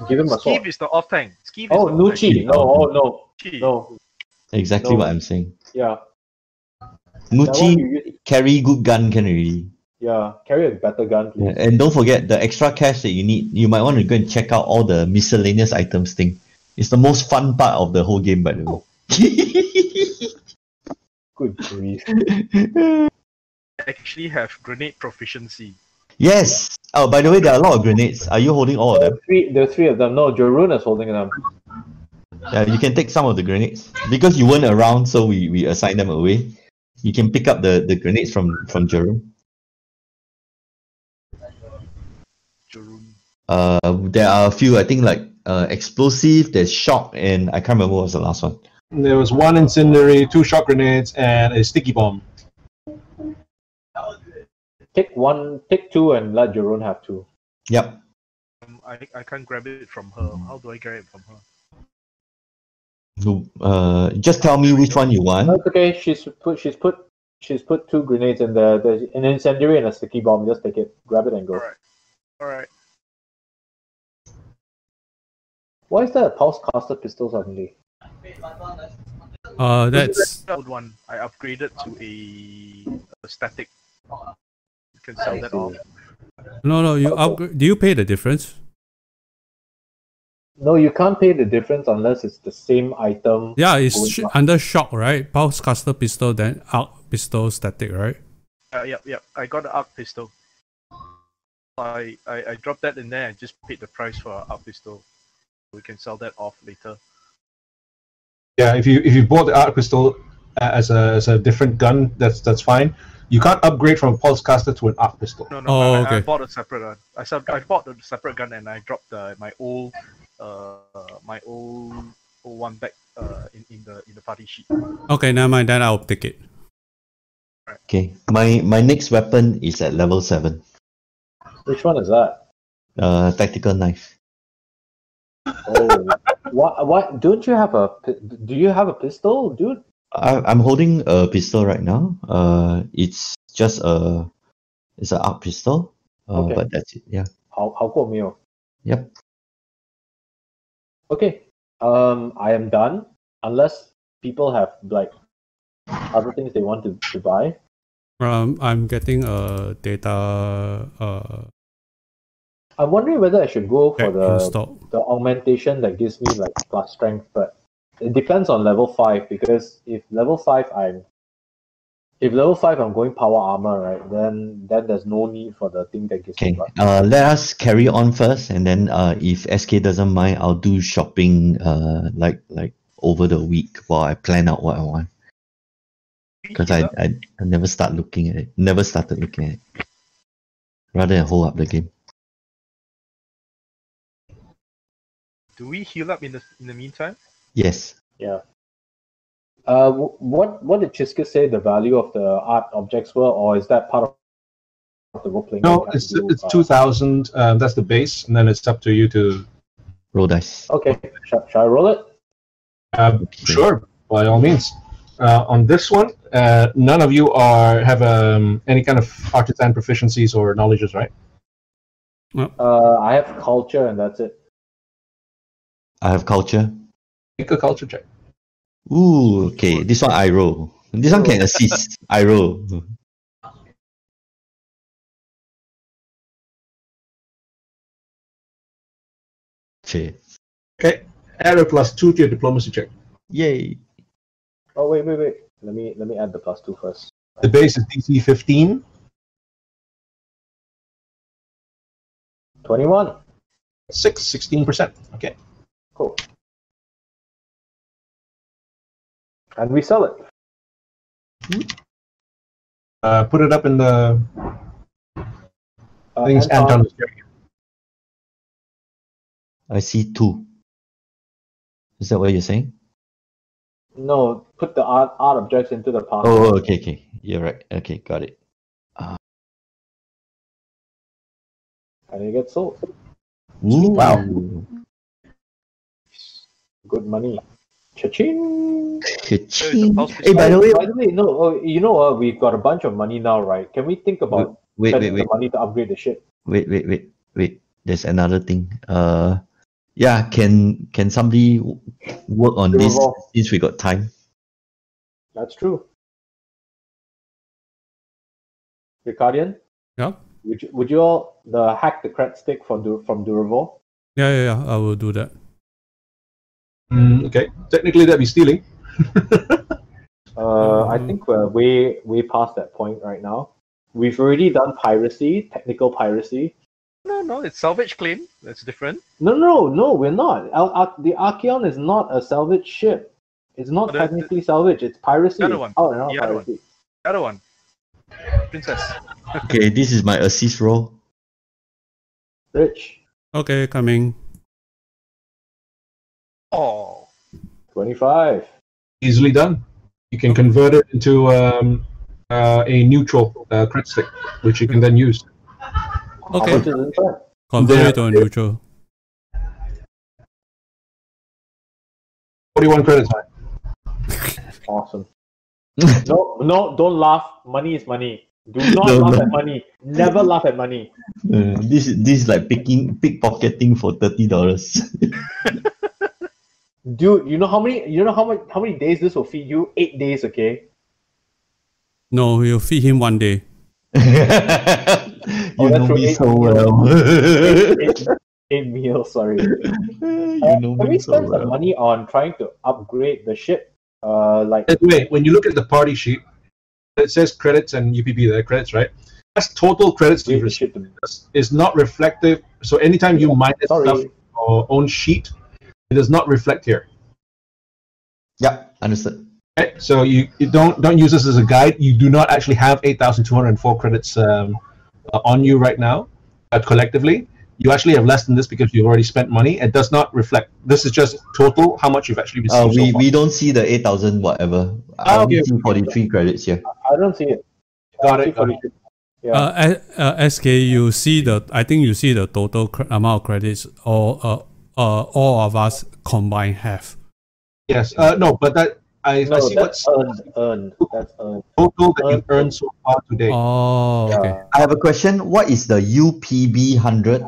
E: give him a sword.
B: Skeeve is the off tank. Skeeve is
E: Oh,
B: the off tank.
E: Nucci! No,
B: Nucci.
E: no,
D: Exactly
E: No.
D: what I'm saying.
E: yeah, that
D: Gucci
E: one you
D: carry good gun can already.
E: yeah, carry a better gun,
D: Yeah,
E: please.
D: and don't forget the extra cash that you need. You might want to go and check out all the miscellaneous items thing. It's the most fun part of the whole game, by the way.
E: Good grief!
B: Actually have grenade proficiency.
D: Yes. Oh, by the way, there are a lot of grenades. Are you holding all of them?
E: There are three of them. No, Jarun is holding them.
D: Yeah, you can take some of the grenades because you weren't around, so we assigned them away. You can pick up the grenades from Jerome.
B: Jerome.
D: There are a few. I think like explosive. There's shock, and I can't remember what was the last one.
A: There was 1 incendiary, 2 shock grenades, and a sticky bomb.
E: Pick 2, and let Jarun have 2.
D: Yep.
B: I can't grab it from her. How do I grab it from her?
D: Just tell me which one you want.
E: That's okay. She's put 2 grenades in there. There's an incendiary and a sticky bomb. Just take it, grab it, and go.
B: Alright.
E: Why is there a pulse caster pistol suddenly?
C: That's
B: The old one I upgraded to a static. You can sell that off.
C: no. You upgrade. Do you pay the difference?
E: No, you can't pay the difference unless it's the same item.
C: Yeah, it's
E: going up.
C: under shock, right? Pulse caster pistol, then arc pistol, static, right?
B: Yep. I got the arc pistol. I dropped that in there and just paid the price for arc pistol. We can sell that off later.
A: Yeah, if you bought the arc pistol as a different gun, that's fine. You can't upgrade from a pulse caster to an arc pistol.
B: No,
C: Oh,
B: I
C: okay.
B: bought a separate one. I bought a separate gun and I dropped my old one back in the party sheet.
C: Okay, never mind. Then I'll take it.
D: Okay, my next weapon is at level 7.
E: Which one is that?
D: Tactical knife.
E: Oh, what? Don't you have a? Do you have a pistol, dude?
D: I'm holding a pistol right now. It's just it's an arc pistol.
E: Okay.
D: But that's it. Yeah.
E: 好过没有?
D: Yep.
E: Okay. I am done. Unless people have like other things they want to buy.
C: I'm getting a data
E: I'm wondering whether I should go for
C: install.
E: the augmentation that gives me like plus strength, but it depends on level 5, because if level 5 I'm going power armor, right? Then there's no need for the thing that gives me
D: Okay.
E: plus.
D: Let us carry on first, and then if SK doesn't mind, I'll do shopping like over the week while I plan out what I want. Because I never started looking at it. Rather than hold up the game.
B: Do we heal up in the meantime?
D: Yes.
E: Yeah. What did Chiska say the value of the art objects were, or is that part of the role playing?
A: No, it's 2,000. That's the base, and then it's up to you to
D: roll dice.
E: Okay, shall I roll it?
A: Sure, by all means. On this one, none of you have any kind of artisan proficiencies or knowledges, right?
E: I have culture, and that's it.
D: I have culture.
A: Make a culture check.
D: Ooh, okay. This one I roll. This one can assist. I roll. Okay.
A: Okay, add a +2 to your diplomacy check.
D: Yay.
E: Oh wait. Let me add the +2 first.
A: The base is DC 15.
E: 21.
A: 16%. Okay.
E: Cool. And we sell it.
A: Put it up in the things Anton is carrying.
D: I see 2. Is that what you're saying?
E: No, put the art objects into the path.
D: Oh, okay. You're right. Okay, got it.
E: And it gets sold.
D: Ooh.
A: Wow.
E: Good money. Cha-ching!
D: Ka-ching.
B: Pulse
D: Hey, by the way,
E: No. Oh, you know what? We've got a bunch of money now, right? Can we think about spending the money to upgrade the ship?
D: Wait. There's another thing. Yeah, can somebody work on this since we got time?
E: That's true. Ricardian?
C: Yeah.
E: Would you all hack the cred stick from Duravo?
C: Yeah. I will do that.
A: Okay, technically that'd be stealing.
E: I think we're way past that point right now. We've already done piracy, technical piracy.
B: No, it's salvage claim. That's different.
E: No, we're not. The Archeon is not a salvage ship. It's not technically salvage. It's piracy.
B: The other one.
E: Oh, no,
B: The other
E: piracy.
B: The other one. Princess.
D: Okay, this is my assist roll.
E: Rich.
C: Okay, coming.
B: Oh.
E: 25.
A: Easily done. You can convert it into a neutral crit stick, which you can then use.
E: How
C: Okay.
E: much is inside?
C: Convert it to a neutral.
A: 41 credits.
E: Awesome. No, don't laugh. Money is money. Do not
D: No,
E: laugh
D: no.
E: at money. Never laugh at money.
D: This is like pickpocketing for $30.
E: Dude, you know how many days this will feed you? 8 days, okay?
C: No, you'll feed him one day.
D: You
E: that's
D: know
E: true.
D: me
E: Eight
D: so
E: meals.
D: well.
E: 8 meals, sorry.
D: You know
E: Can
D: me
E: we
D: so
E: spend some
D: well.
E: money on trying to upgrade the ship? Like
A: Wait, when you look at the party sheet, it says credits and UPB there, credits, right? That's total credits you've
E: upgrade the ship
A: received.
E: to
A: Is not reflective. So anytime you minus
E: Sorry.
A: stuff or own sheet, it does not reflect here.
D: Yeah, understood.
A: Right? So you don't use this as a guide. You do not actually have 8,204 credits on you right now, collectively. You actually have less than this because you've already spent money. It does not reflect. This is just total how much you've actually received so far.
D: We don't see the 8,000 whatever. I only see 43 credits here.
E: I don't see it.
A: Got
E: I see
A: it. Got it.
E: 42. Yeah.
C: SK, you see I think you see the total amount of credits all of us combined have.
A: Yes. No, but that I
E: No,
A: see
E: that's
A: what's
E: earned. That's earned.
A: total that you've earned so far today.
C: Oh, okay.
E: Yeah.
D: I have a question. What is the UPB 100?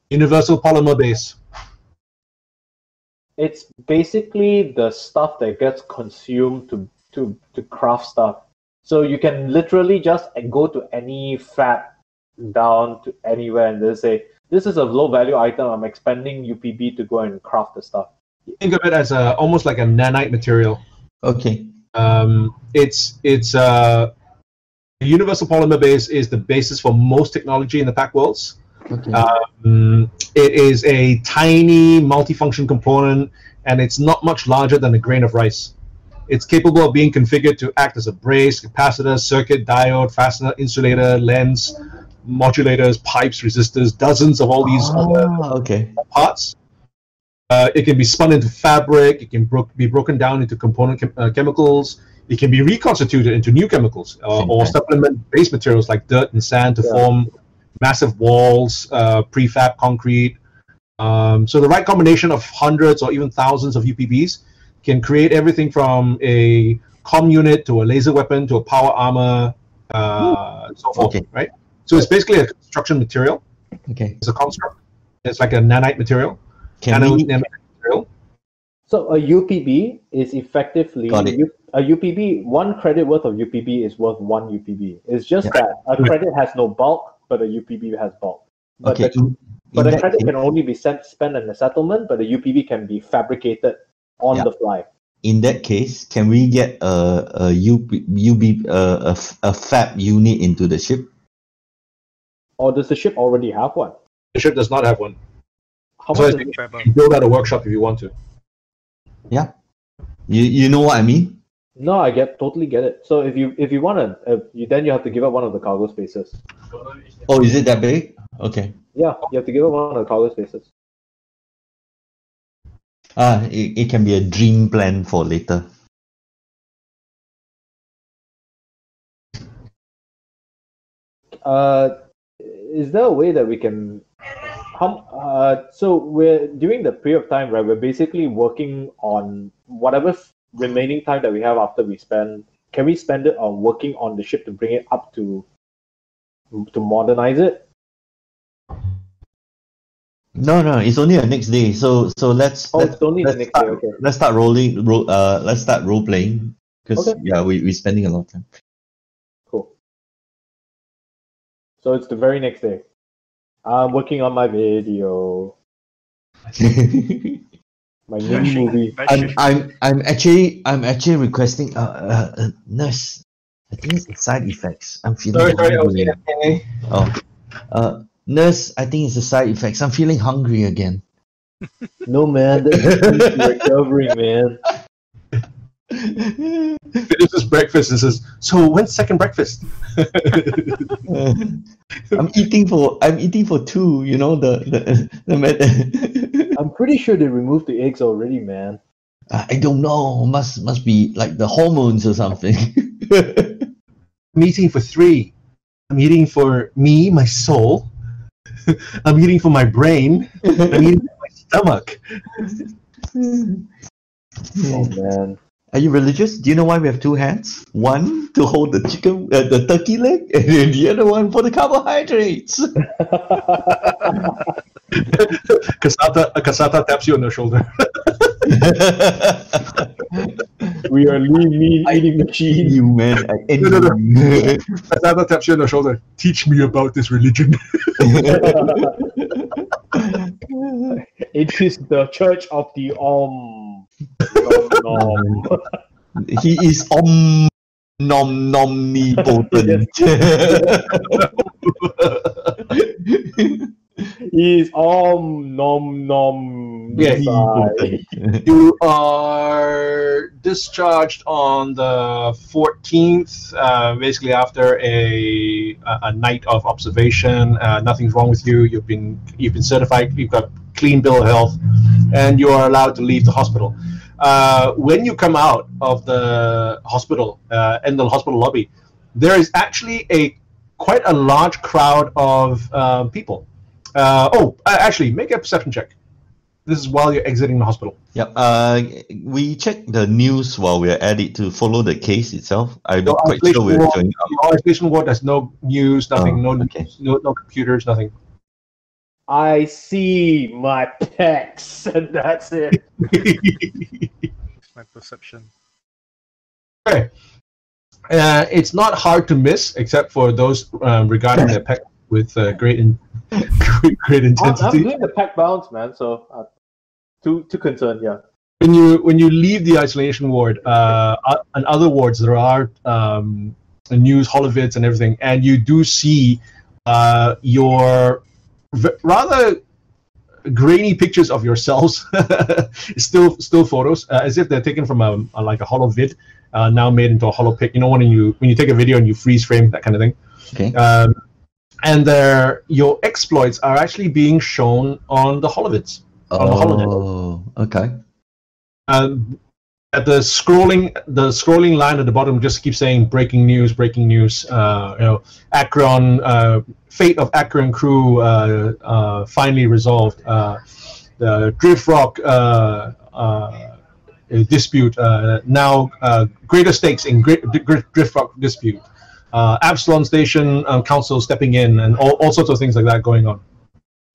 A: Universal polymer base.
E: It's basically the stuff that gets consumed to craft stuff. So you can literally just go to any fab down to anywhere and they say, this is a low value item, I'm expending UPB to go and craft the stuff.
A: Think of it as almost like a nanite material.
D: Okay.
A: It's the universal polymer base is the basis for most technology in the pack worlds.
D: Okay.
A: It is a tiny multifunction component, and it's not much larger than a grain of rice. It's capable of being configured to act as a brace, capacitor, circuit, diode, fastener, insulator, lens, modulators, pipes, resistors, dozens of all these other
D: Okay.
A: parts. It can be spun into fabric. It can be broken down into component chemicals. It can be reconstituted into new chemicals or supplement base materials like dirt and sand to form massive walls, prefab concrete. So the right combination of hundreds or even thousands of UPBs can create everything from a comm unit to a laser weapon to a power armor, so forth.
D: Okay.
A: Right. So it's basically a construction material.
D: Okay.
A: It's a construct. It's like a nanite material.
D: Can
A: Material.
E: So a UPB is effectively
D: Got it.
E: a UPB. 1 credit worth of UPB is worth 1 UPB. It's just that a credit has no bulk, but a UPB has bulk. But
D: Okay.
E: but
D: in
E: a
D: that
E: credit
D: case-
E: can only be spent in a settlement, but a UPB can be fabricated on
D: Yeah.
E: the fly.
D: in that case, can we get a fab unit into the ship?
E: Or does the ship already have one?
A: The ship does not have one.
E: How
A: So
E: much
A: it's-
E: is it?
A: You build out a workshop if you want to.
D: Yeah. You know what I mean?
E: No, I totally get it. So if you want to, then you have to give up one of the cargo spaces.
D: Oh, is it that big? Okay.
E: Yeah, you have to give up one of the cargo spaces.
D: It can be a dream plan for later.
E: Is there a way that we can? So we're during the period of time, right? We're basically working on whatever remaining time that we have after we spend. Can we spend it on working on the ship to bring it up to modernize it?
D: No, it's only the next day. So let's
E: It's only the next day. Okay.
D: let's start let's start role playing because
E: Okay.
D: we're spending a lot of time.
E: Cool. So it's the very next day. I'm working on my video, my new movie.
D: I'm actually requesting nurse. I think it's the side effects. I'm feeling hungry. Nurse, I think it's the side effects. I'm feeling hungry again.
E: No man, that's recovering, man.
A: Finishes breakfast and says, "So when's second breakfast?"
D: I'm eating for two. You know the
E: I'm pretty sure they removed the eggs already, man.
D: I don't know. Must be like the hormones or something.
A: I'm eating for 3. I'm eating for me, my soul. I'm eating for my brain. I'm eating for my stomach.
E: Oh man.
D: Are you religious? Do you know why we have two hands? One to hold the chicken, the turkey leg, and then the other one for the carbohydrates.
A: Kasata taps you on the shoulder.
E: We are lean eating machine.
D: You man,
A: No. Kasata taps you on the shoulder. Teach me about this religion.
E: It is the Church of the Om. Nom, nom.
D: He is omnipotent.
E: He is Om Nom Nom.
A: Yeah,
E: Nisai.
A: You are discharged on the 14th, basically after a night of observation. Nothing's wrong with you. You've been certified. You've got clean bill of health, and you are allowed to leave the hospital. When you come out of the hospital, in the hospital lobby, there is actually quite a large crowd of people. Actually, make a perception check. This is while you're exiting the hospital.
D: Yep. We check the news while we're at it to follow the case itself. I'm not quite sure we're joining up.
A: Your isolation ward, there's no news, nothing,
D: okay.
A: no computers, nothing.
E: I see my pecs, and that's it.
B: My perception.
A: Okay. It's not hard to miss, except for those regarding the pec with great intensity.
E: I'm doing the pec bounce, man. So too concerned, yeah.
A: When you leave the isolation ward, and other wards, there are news, holovids, and everything, and you do see your rather grainy pictures of yourselves, still photos, as if they're taken from a holovid, now made into a holopic. You know, when you take a video and you freeze frame, that kind of thing.
D: Okay.
A: And your exploits are actually being shown on the holovids. On the holonet.
D: Oh, okay.
A: At the scrolling line at the bottom just keeps saying breaking news. Akron, fate of Akron crew finally resolved. The Drift Rock dispute now greater stakes in Drift Rock dispute. Absalon Station Council stepping in, and all sorts of things like that going on.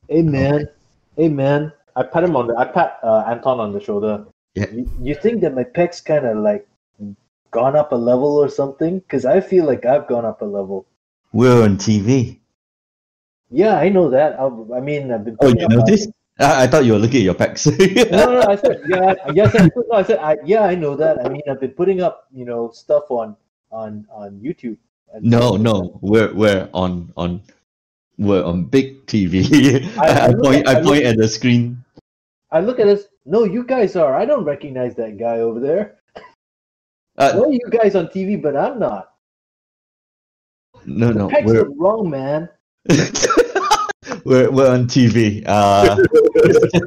E: Hey man. I pat Anton on the shoulder.
D: Yeah.
E: You think that my pecs kind of like gone up a level or something? Because I feel like I've gone up a level.
D: We're on TV.
E: Yeah, I know that. I've been.
D: Oh, you noticed? I thought you were looking at your pecs.
E: No. I said yeah. Yes, I said I know that. I mean, I've been putting up stuff on YouTube.
D: No. We're on big TV. I point at the screen.
E: I look at us. No, you guys are. I don't recognize that guy over there. No, you guys on TV, but I'm not.
D: No.
E: Pecs look wrong, man.
D: we're on TV.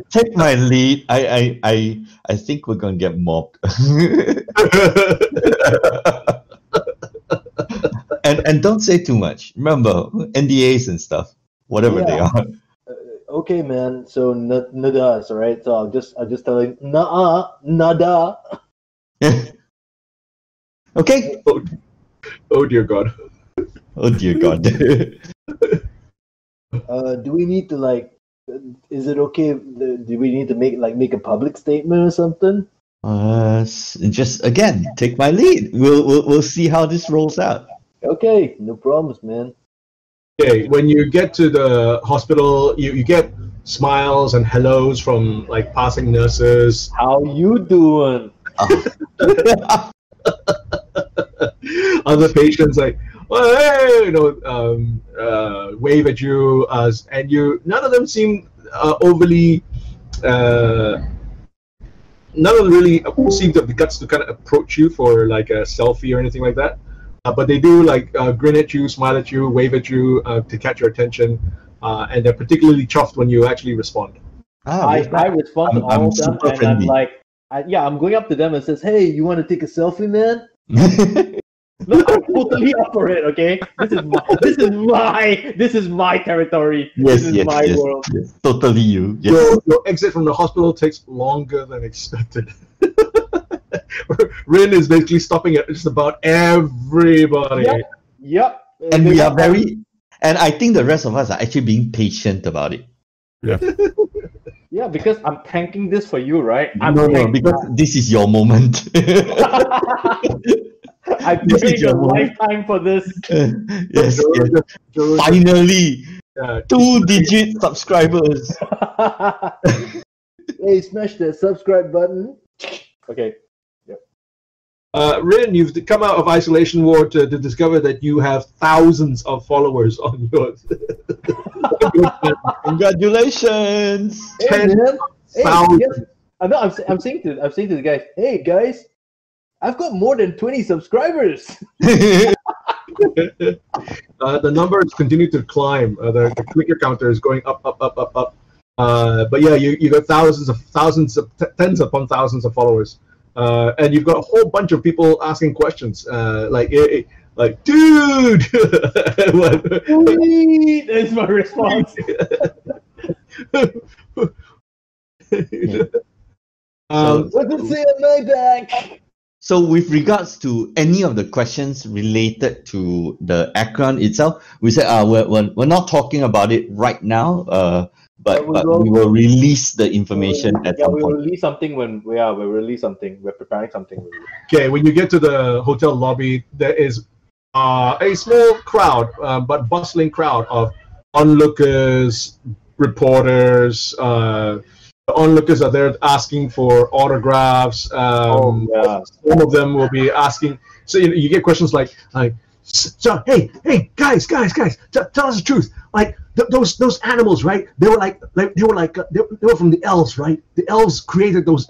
D: Take my lead. I think we're gonna get mobbed. And don't say too much. Remember NDAs and stuff, whatever they are.
E: Okay, man. So nada, all right. So I'll just tell him nada.
D: Okay.
A: Oh dear God.
D: Oh dear God.
E: Do we need to is it okay? Do we need to make a public statement or something?
D: Just again, take my lead. We'll see how this rolls out.
E: Okay, no problems, man.
A: Okay, when you get to the hospital, you get smiles and hellos from passing nurses.
E: How you doing?
A: Other patients hey, wave at you, and none of them seem overly. None of them really seem to have the guts to kind of approach you for a selfie or anything like that. But they do grin at you, smile at you, wave at you to catch your attention, and they're particularly chuffed when you actually respond.
E: I respond to all of them, and
D: friendly.
E: I'm going up to them and says, "Hey, you want to take a selfie, man?" No, I'm totally up for it. Okay, this is my territory. This is my world.
D: Yes, totally you. Yes.
A: Your exit from the hospital takes longer than expected. Rin is basically stopping at just about everybody.
E: Yep.
D: And we are very, and I think the rest of us are actually being patient about it.
E: Yeah, because I'm tanking this for you, right?
D: No, because this is your moment.
E: I prayed a lifetime for this.
D: Yes. Finally, 2-digit subscribers.
E: Hey, smash the subscribe button. Okay.
A: Rin, you've come out of isolation ward to discover that you have thousands of followers on yours.
D: Congratulations!
E: Hey,
A: 10,000.
E: I'm saying to the guys, hey guys, I've got more than 20 subscribers.
A: The numbers continue to climb. The clicker counter is going up. But yeah, you got tens upon thousands of followers, and you've got a whole bunch of people asking questions, like, dude.
E: That's my response. What does it say on my back?
D: So with regards to any of the questions related to the Akron itself, we said we're not talking about it right now, but we will release the information at some point.
E: We'll release something when we'll release something. We're preparing something.
A: Okay, when you get to the hotel lobby, there is a small crowd, but bustling crowd of onlookers, reporters. The onlookers are there asking for autographs. Some of them will be asking. So you get questions like, so hey guys, tell us the truth. Like those animals, right? They were from the elves, right? The elves created those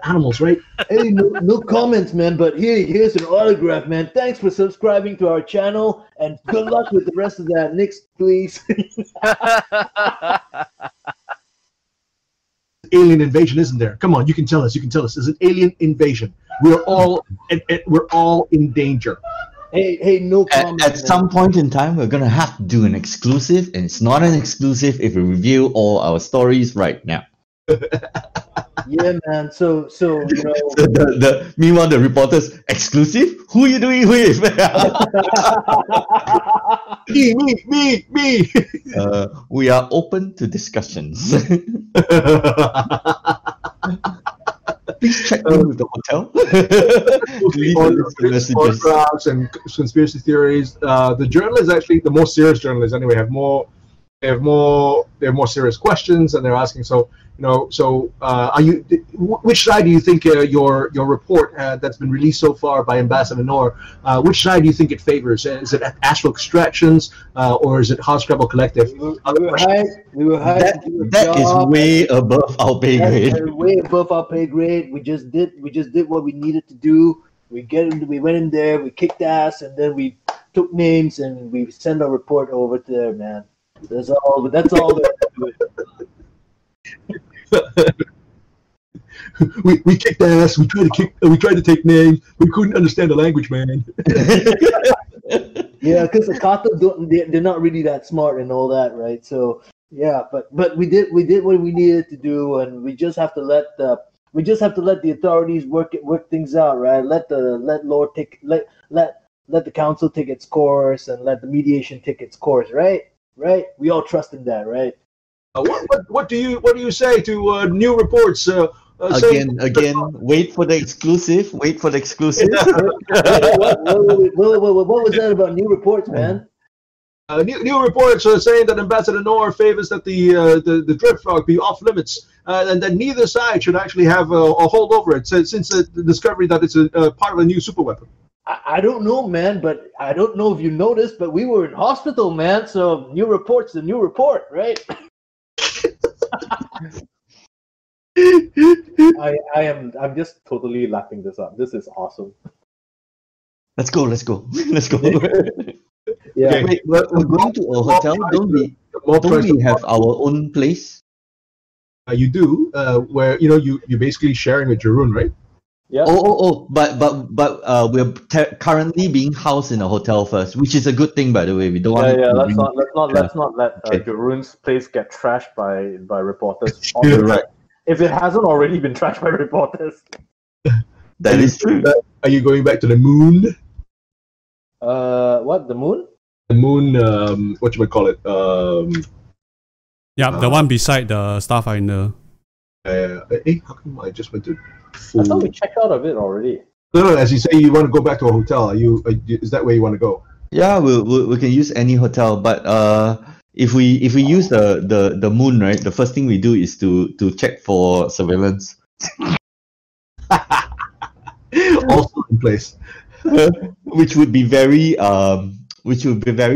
A: animals, right?
E: Hey, no comments, man. But here's an autograph, man. Thanks for subscribing to our channel, and good luck with the rest of that. Next, please.
A: Alien invasion, isn't there? Come on, you can tell us. Is it alien invasion? We're all in danger.
E: Hey, no comment.
D: At some point in time, we're gonna have to do an exclusive, and it's not an exclusive if we review all our stories right now.
E: Yeah, man. So you know.
D: Meanwhile, the reporters, exclusive? Who are you doing with?
A: Me.
D: We are open to discussions. Please check in with the hotel.
A: Photographs and conspiracy theories. The journalists, actually, the more serious journalists, anyway, have more serious questions, and they're asking. So are you? Which side do you think your report that's been released so far by Ambassador Noor? Which side do you think it favors? Is it Astral Extractions or is it Hardscrabble Collective?
E: That
D: is way above our pay grade.
E: Way above our pay grade. We just did what we needed to do. We went in there, we kicked ass, and then we took names and we sent a report over to there, man. That's all there is to it.
A: we kicked ass. We tried to take names. We couldn't understand the language, man.
E: Yeah, because the Kato they're not really that smart and all that, right? So yeah, but we did what we needed to do, and we just have to let the authorities work things out, right? Let the council take its course and let the mediation take its course, right? Right? We all trust in that, right?
A: What do you say to new reports?
D: Again, wait for the exclusive. What
E: was that about new reports, man?
A: New reports are saying that Ambassador Noor favors that the drift frog be off limits, and that neither side should actually have a hold over it, since the discovery that it's a part of a new super weapon.
E: I don't know, man, but I don't know if you noticed, but we were in hospital, man. So new report's the new report, right? I'm just totally lapping this up. This is awesome.
D: Let's go.
E: Yeah.
D: Okay. Wait, we're going to a hotel. Don't we have our own place?
A: You do, where you're basically sharing with Jeroen, right?
E: Yeah.
D: But we're currently being housed in a hotel first, which is a good thing, by the way. We don't want.
E: Let's not let Jeroen's place get trashed by reporters.
D: Right.
E: If it hasn't already been trashed by reporters.
D: That is true.
A: Are you going back to the moon?
E: What, the moon?
A: The moon, what you call it?
C: Yeah, the one beside the Starfinder.
A: How come I just went to
E: I thought we checked out of it already.
A: No, as you say, you want to go back to a hotel. Is that where you want to go?
D: Yeah, we can use any hotel, but if we use the moon, right? The first thing we do is to check for surveillance.
A: Also in place.
D: which would be very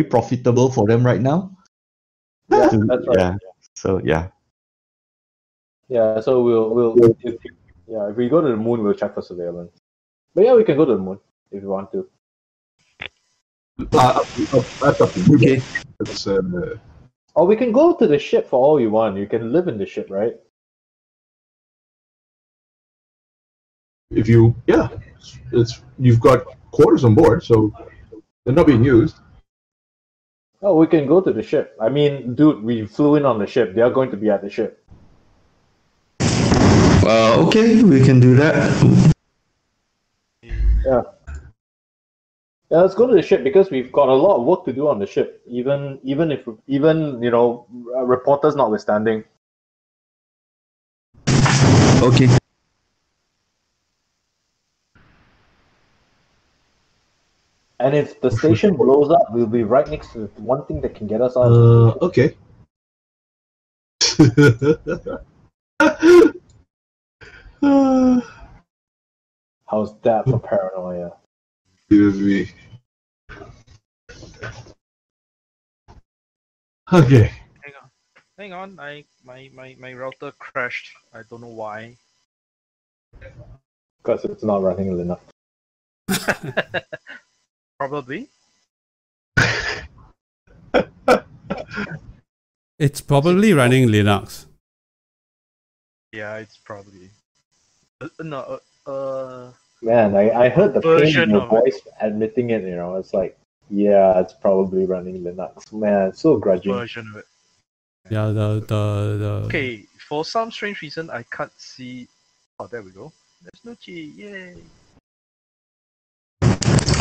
D: profitable for them right now.
E: Yeah, that's right.
D: Yeah. So yeah.
E: Yeah, so if we go to the moon, we'll check for surveillance. But yeah, we can go to the moon if you want to.
A: That's up to you.
D: Okay.
A: It's,
E: Or we can go to the ship for all you want. You can live in the ship, right?
A: you've got quarters on board, so they're not being used.
E: Oh, we can go to the ship. I mean, dude, we flew in on the ship. They are going to be at the ship.
D: Okay, we can do that.
E: Yeah. Yeah, let's go to the ship because we've got a lot of work to do on the ship. Even reporters notwithstanding.
D: Okay.
E: And if the station blows up, we'll be right next to the one thing that can get us out.
A: Okay.
E: How's that for paranoia?
A: Excuse me. Okay.
B: Hang on. My router crashed. I don't know why.
E: Because it's not running Linux.
B: Probably.
C: It's probably running Linux.
B: Yeah, it's probably.
E: Man, I heard the pain
B: Version
E: in your
B: of it.
E: voice admitting it. It's like, yeah, it's probably running Linux. Man, it's so grudging.
B: Version of it.
C: Yeah, the
B: Okay, for some strange reason, I can't see. Oh, there we go. There's no G. Yay.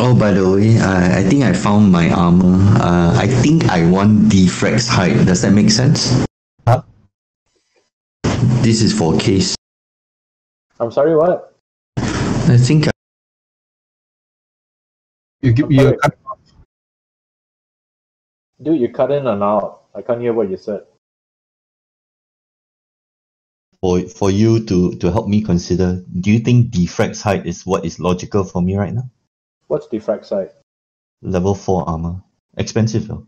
D: Oh, by the way, I think I found my armor. I think I want defrag's height. Does that make sense?
A: Huh?
D: This is for case.
E: I'm sorry, what?
D: I think
A: You
E: Dude, you cut in and out. I can't hear what you said.
D: for you to help me consider, do you think defrag's height is what is logical for me right now?
E: What's defrag sight?
D: Level 4 armor. Expensive though.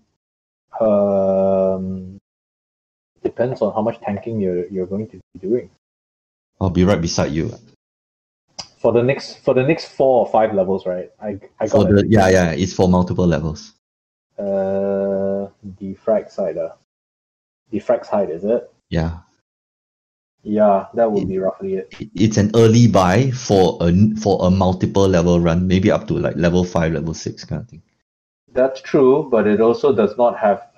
E: Depends on how much tanking you're going to be doing.
D: I'll be right beside you.
E: For the next 4 or 5 levels, right? I
D: For
E: got
D: the it's for multiple levels.
E: defrag sight. Defrag's height, is it?
D: Yeah.
E: Yeah, that would be roughly it.
D: It's an early buy for a multiple level run, maybe up to like level 5, level 6 kind of thing.
E: That's true, but it also does not have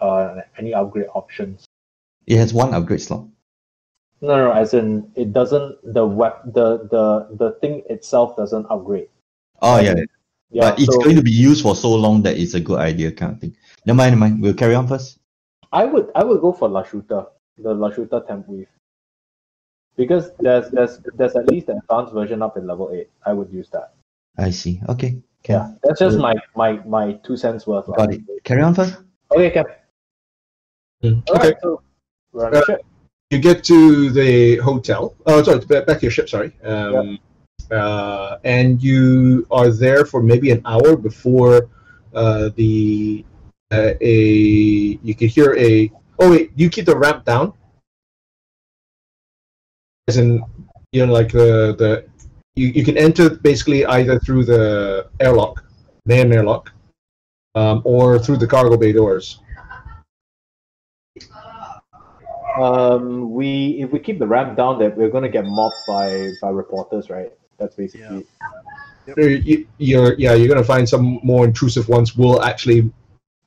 E: any upgrade options.
D: It has one upgrade slot.
E: No, as in it doesn't. The thing itself doesn't upgrade.
D: Oh yeah.
E: Yeah,
D: But it's going to be used for so long that it's a good idea kind of thing. Never mind. We'll carry on first.
E: I would go for Lashuta, the Lashuta temp weave, because there's at least an advanced version up in level 8. I would use that.
D: I see. Okay.
E: Yeah, that's just my 2 cents worth.
D: Got it. Carry on first.
E: Okay, Cap.
A: Okay.
E: Alright, so we're on the ship.
A: You get to the hotel. Oh, sorry, back to your ship. Sorry. And you are there for maybe an hour before you can hear a. Oh wait, you keep the ramp down. As in, like you can enter basically either through the airlock, main airlock, or through the cargo bay doors.
E: If we keep the ramp down, that we're gonna get mobbed by reporters, right? That's basically.
A: You're gonna find some more intrusive ones will actually.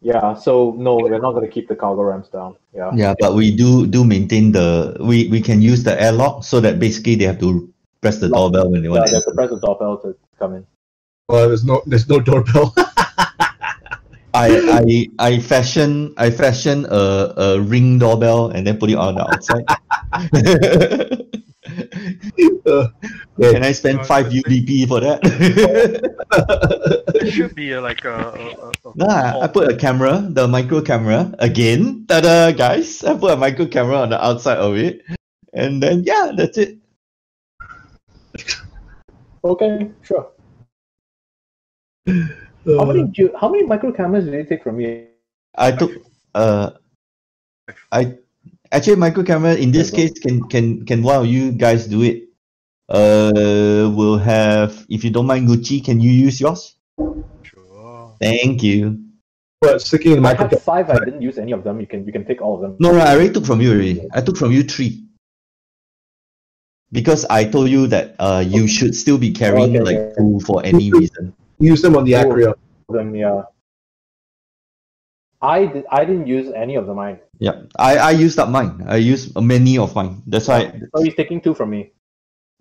E: Yeah. So no, we're not gonna keep the cargo ramps down. Yeah.
D: Yeah, but we do maintain we can use the airlock so that basically they have to press the doorbell when they
E: Yeah,
D: want
E: they have to press the doorbell to come in.
A: Well, there's no doorbell.
D: I fashion a ring doorbell and then put it on the outside.
A: Yeah.
D: Can I spend 5 UDP for that?
B: It should be like a
D: Nah, I put a camera, the micro camera again. Ta-da, guys! I put a micro camera on the outside of it, and then yeah, that's it.
E: Okay, sure. How many micro cameras did you take from me?
D: I took I actually micro camera in this case can one of you guys do it? We'll have, if you don't mind, Gucci, can you use yours?
B: Sure.
D: Thank you.
A: But sticking in the
E: I
A: micro.
E: have 5. I didn't use any of them. You can take all of them.
D: No, I already took from you already. I took from you 3. Because I told you that you should still be carrying
E: Okay,
D: like
E: okay.
D: 2 for any reason.
A: Use them on the Acria.
E: Them, yeah. I didn't use any of them.
D: Yeah, I used up mine. I used many of mine. That's why
E: So he's taking 2 from me.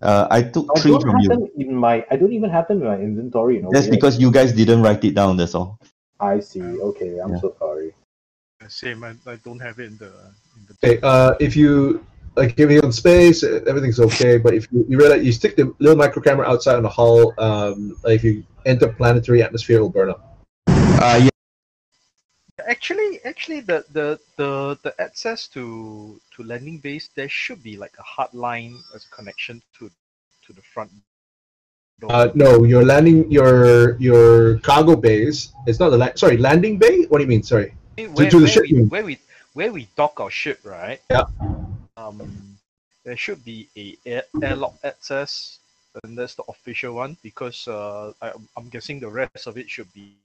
D: I took
E: I
D: 3
E: don't
D: from
E: have
D: you.
E: them in my. I don't even have them in my inventory. No,
D: That's because you guys didn't write it down. That's all.
E: I see. Okay, I'm
D: Yeah.
E: so sorry.
B: Same. I don't have it in the.
A: Okay, if you like give it on space, everything's okay. But if you realize you stick the little micro camera outside on the hull, if you enter planetary atmosphere, it will burn up.
D: Yeah.
B: Actually, the access to landing base, there should be like a hard line as a connection to the front door.
A: No, your your cargo base. It's not the sorry, landing bay. What do you mean? Sorry.
B: Where,
A: to the
B: where
A: ship, you
B: we,
A: mean?
B: where we dock our ship, right?
A: Yeah.
B: There should be a airlock access, and that's the official one because I'm guessing the rest of it should be.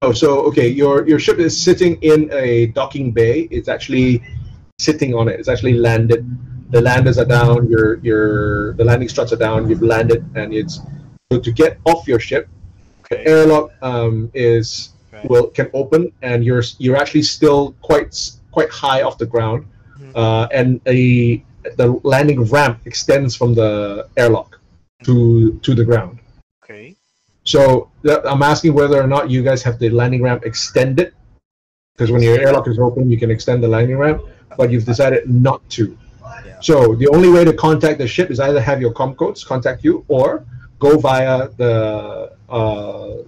A: Oh, so okay, your ship is sitting in a docking bay. It's actually sitting on it. It's actually landed. The landers are down. The landing struts are down. You've landed, and it's so to get off your ship.
B: Okay.
A: The airlock is
B: Okay.
A: can open, and you're actually still quite high off the ground, and the landing ramp extends from the airlock to the ground.
B: Okay.
A: So I'm asking whether or not you guys have the landing ramp extended, because when your airlock is open, you can extend the landing ramp, but you've decided not to.
B: Yeah.
A: So the only way to contact the ship is either have your comm codes contact you, or go via the.
E: Oh,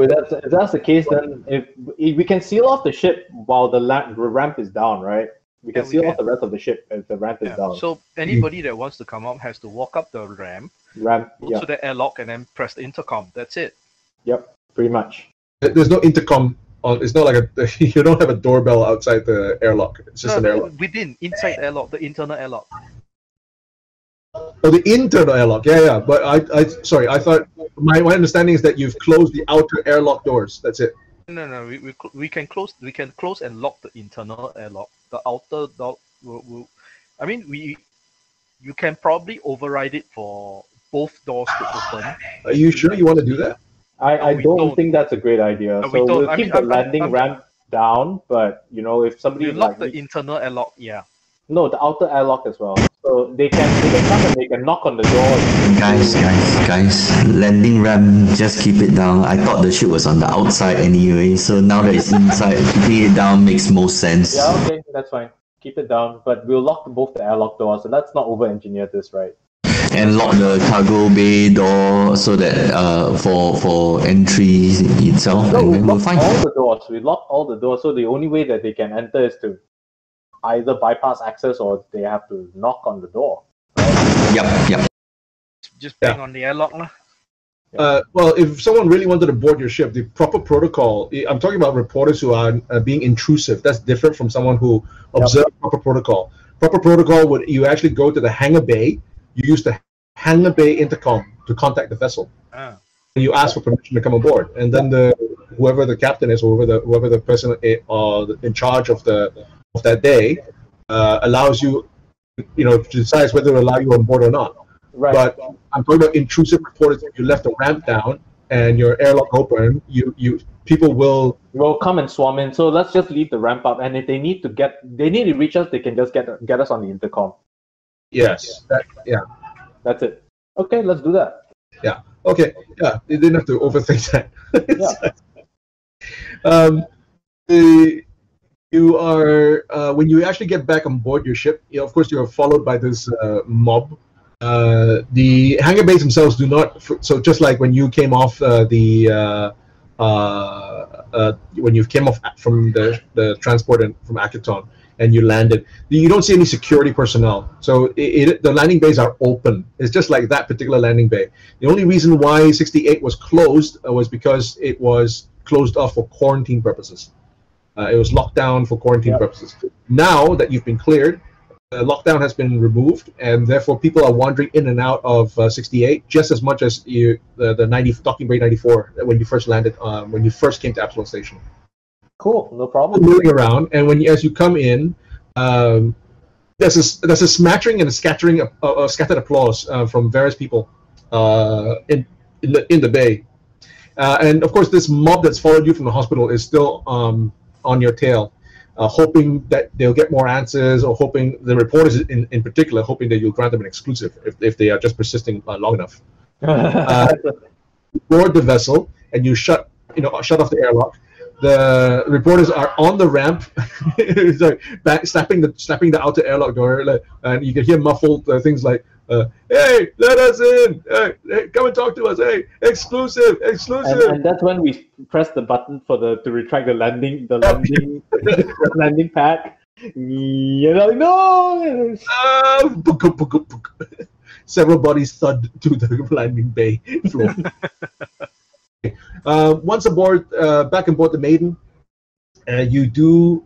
E: if that's the case, then if we can seal off the ship while the ramp is down, right? We can
B: Yeah, we
E: seal
B: can.
E: off the rest of the ship if the ramp is
B: Yeah.
E: down.
B: So anybody that wants to come up has to walk up the ramp,
E: Ramp,
B: go
E: yeah,
B: to the airlock, and then press the intercom. That's it.
E: yep, pretty much.
A: There's no intercom on. It's not like you don't have a doorbell outside the airlock. It's just an airlock.
B: Inside the airlock, the internal airlock.
A: Oh, the internal airlock. Yeah. But I I thought my understanding is that you've closed the outer airlock doors. That's it.
B: No. We can close. We can close and lock the internal airlock. The outer door will. I mean, you can probably override it for both doors to open.
A: Are you sure you want to do that?
E: I
B: we
E: don't
B: don't.
E: think that's a great idea.
B: No, we
E: So
B: don't.
E: we'll
B: I
E: keep
B: mean,
E: the landing ramp down, but if somebody
B: We lock
E: like
B: the internal airlock. Yeah.
E: no, the outer airlock as well. So they can come and they can knock on the door.
D: Guys, landing ramp, just keep it down. I thought the ship was on the outside anyway, so now that it's inside, keeping it down makes most sense.
E: Yeah, okay, that's fine. Keep it down, but we'll lock both the airlock doors, and let's not over-engineer this, right?
D: And lock the cargo bay door so that for entry itself,
E: No,
D: and
E: we
D: then we'll
E: lock
D: find.
E: all the doors. We lock all the doors, so the only way that they can enter is to either bypass access or they have to knock on the door.
D: Yep.
B: Just bang on the airlock, lah.
A: Well, if someone really wanted to board your ship, the proper protocol. I'm talking about reporters who are being intrusive. That's different from someone who observes proper protocol. Proper protocol would you actually go to the hangar bay. You use the hangar bay intercom to contact the vessel.
B: Ah.
A: And you ask for permission to come aboard, and then whoever the captain is, or whoever the person in charge of that day allows you, decides whether to allow you on board or not.
E: Right.
A: But I'm talking about intrusive reporters. If you left the ramp down and your airlock open, people will
E: come and swarm in. So let's just leave the ramp up, and if they need to reach us, they can just get us on the intercom.
A: Yes. Yeah.
E: That's it. Okay, let's do that.
A: Yeah. Okay. Yeah. You didn't have to overthink that.
E: Yeah.
A: You are when you actually get back on board your ship. Of course, you're followed by this mob. The hangar bays themselves do not. So just like when you came off when you came off from the transport and from Akaton and you landed, you don't see any security personnel. So the landing bays are open. It's just like that particular landing bay. The only reason why 68 was closed was because it was closed off for quarantine purposes. It was locked down for quarantine purposes. Now that you've been cleared, the lockdown has been removed, and therefore people are wandering in and out of 68 just as much as the 90 docking bay 94 when you first landed, when you first came to Absalom Station.
E: Cool, no problem.
A: Moving around, and as you come in, there's a smattering and a scattering of scattered applause from various people in the bay, and of course this mob that's followed you from the hospital is still on your tail, hoping that they'll get more answers, or hoping the reporters in particular, hoping that you'll grant them an exclusive if they are just persisting long enough. Board the vessel and you shut off the airlock. The reporters are on the ramp, slapping the outer airlock door, and you can hear muffled things like, "Hey, let us in! Hey, come and talk to us! Hey, exclusive!"
E: And that's when we press the button to retract the landing the landing pad. No.
A: Several bodies thud to the landing bay floor. Once back aboard the Maiden, you do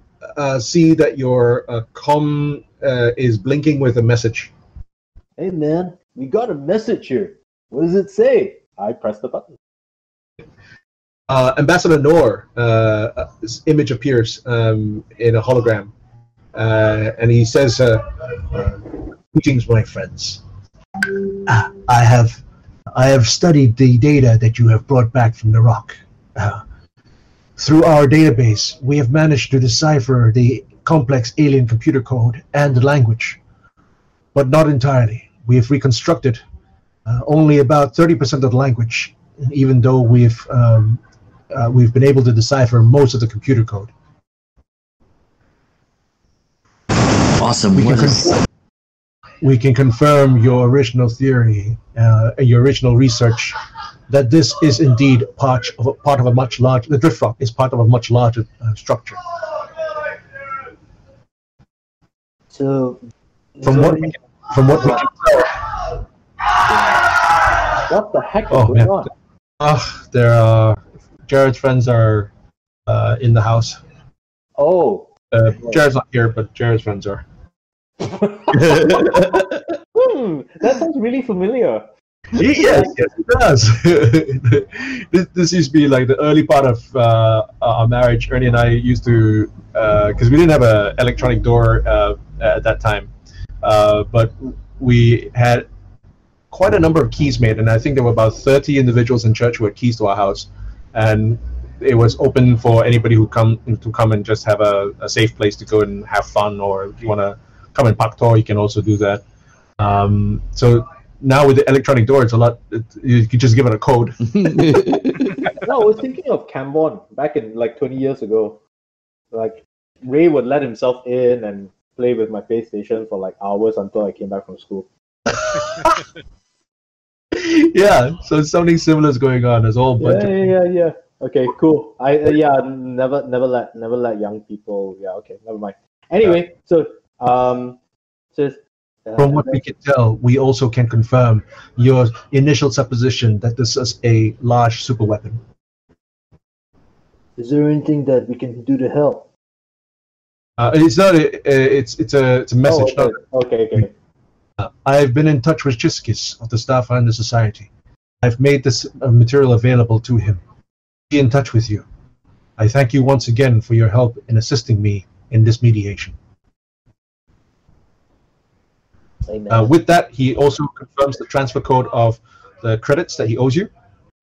A: see that your comm is blinking with a message.
E: Hey man, we got a message here. What does it say? I press the button.
A: Ambassador Noor, his image appears in a hologram, and he says, "Greetings, my friends. I have studied the data that you have brought back from the rock. Through our database, we have managed to decipher the complex alien computer code and the language, but not entirely. We have reconstructed only about 30% of the language, even though we've been able to decipher most of the computer code."
D: Awesome.
A: We can confirm your original theory, your original research, that this is indeed part of a much larger. The drift rock is part of a much larger structure.
E: So,
A: From what we can tell,
E: what the heck is going on?
A: There are Jared's friends are in the house.
E: Oh,
A: Jared's not here, but Jared's friends are.
E: That sounds really familiar.
A: Yes, it does. This used to be like the early part of our marriage. Ernie and I used to, because we didn't have an electronic door at that time, but we had quite a number of keys made, and I think there were about 30 individuals in church who had keys to our house, and it was open for anybody who come and just have a safe place to go and have fun, or if you want to come and park tour, you can also do that. So now with the electronic door, it's a lot. You can just give it a code.
E: No, I was thinking of Cambon back in like 20 years ago. Like Ray would let himself in and play with my PlayStation for like hours until I came back from school.
A: Yeah, so something similar is going on. There's a whole bunch.
E: Yeah. Okay, cool. Never let young people. Yeah, okay, never mind. Anyway, so
A: from what we can tell, we also can confirm your initial supposition that this is a large super weapon.
E: Is there anything that we can do to help?
A: It's not. It's a message.
E: Oh, okay.
A: I've been in touch with Chiskis of the Starfinder Society. I've made this material available to him. Be in touch with you. I thank you once again for your help in assisting me in this mediation. With that, he also confirms the transfer code of the credits that he owes you,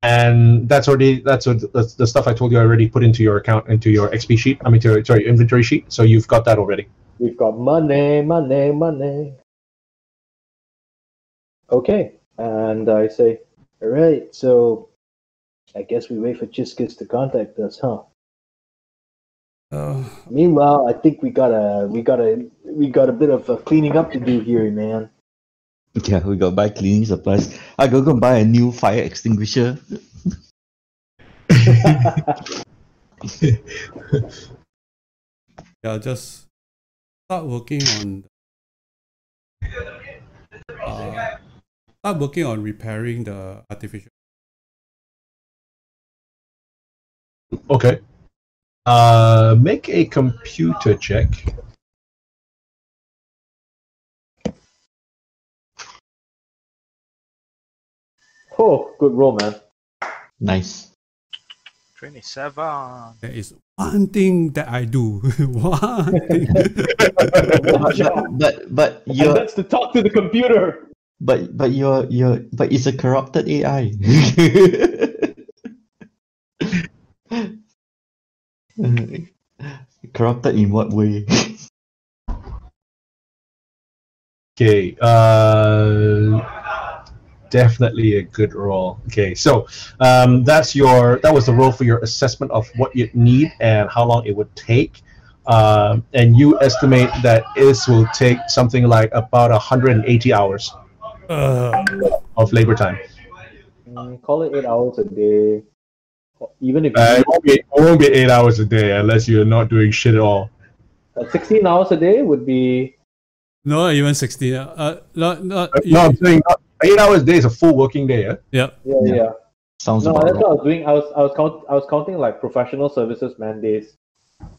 A: and that's the stuff I told you I already put into your account, into your XP sheet. Your inventory sheet. So you've got that already.
E: We've got money. Okay. And I say, all right, so I guess we wait for Chiskus to contact us, huh? Meanwhile, I think we got a bit of cleaning up to do here, man.
D: Yeah, we got to buy cleaning supplies. I gotta go buy a new fire extinguisher.
C: Yeah, just start working on repairing the artificial.
A: Okay. Make a computer check.
E: Oh, good roll, man.
D: Nice.
B: 27.
C: There is one thing that I do. One thing.
D: But
E: And
D: you're
E: that's to talk to the computer.
D: but it's a corrupted AI. Corrupted in what way?
A: Okay. Definitely a good roll. Okay, so that was the roll for your assessment of what you'd need and how long it would take. And you estimate that this will take something like about 180 hours of labor time.
E: Call it 8 hours a day. Even if
A: It won't be 8 hours a day unless you're not doing shit at all.
E: 16 hours a day would be.
C: No, even 60.
A: No, I'm saying 8 hours a day is a full working day.
C: Yeah.
E: Yeah.
D: Sounds
E: No,
D: about
E: that's
D: right.
E: what I was doing. I was counting like professional services man days.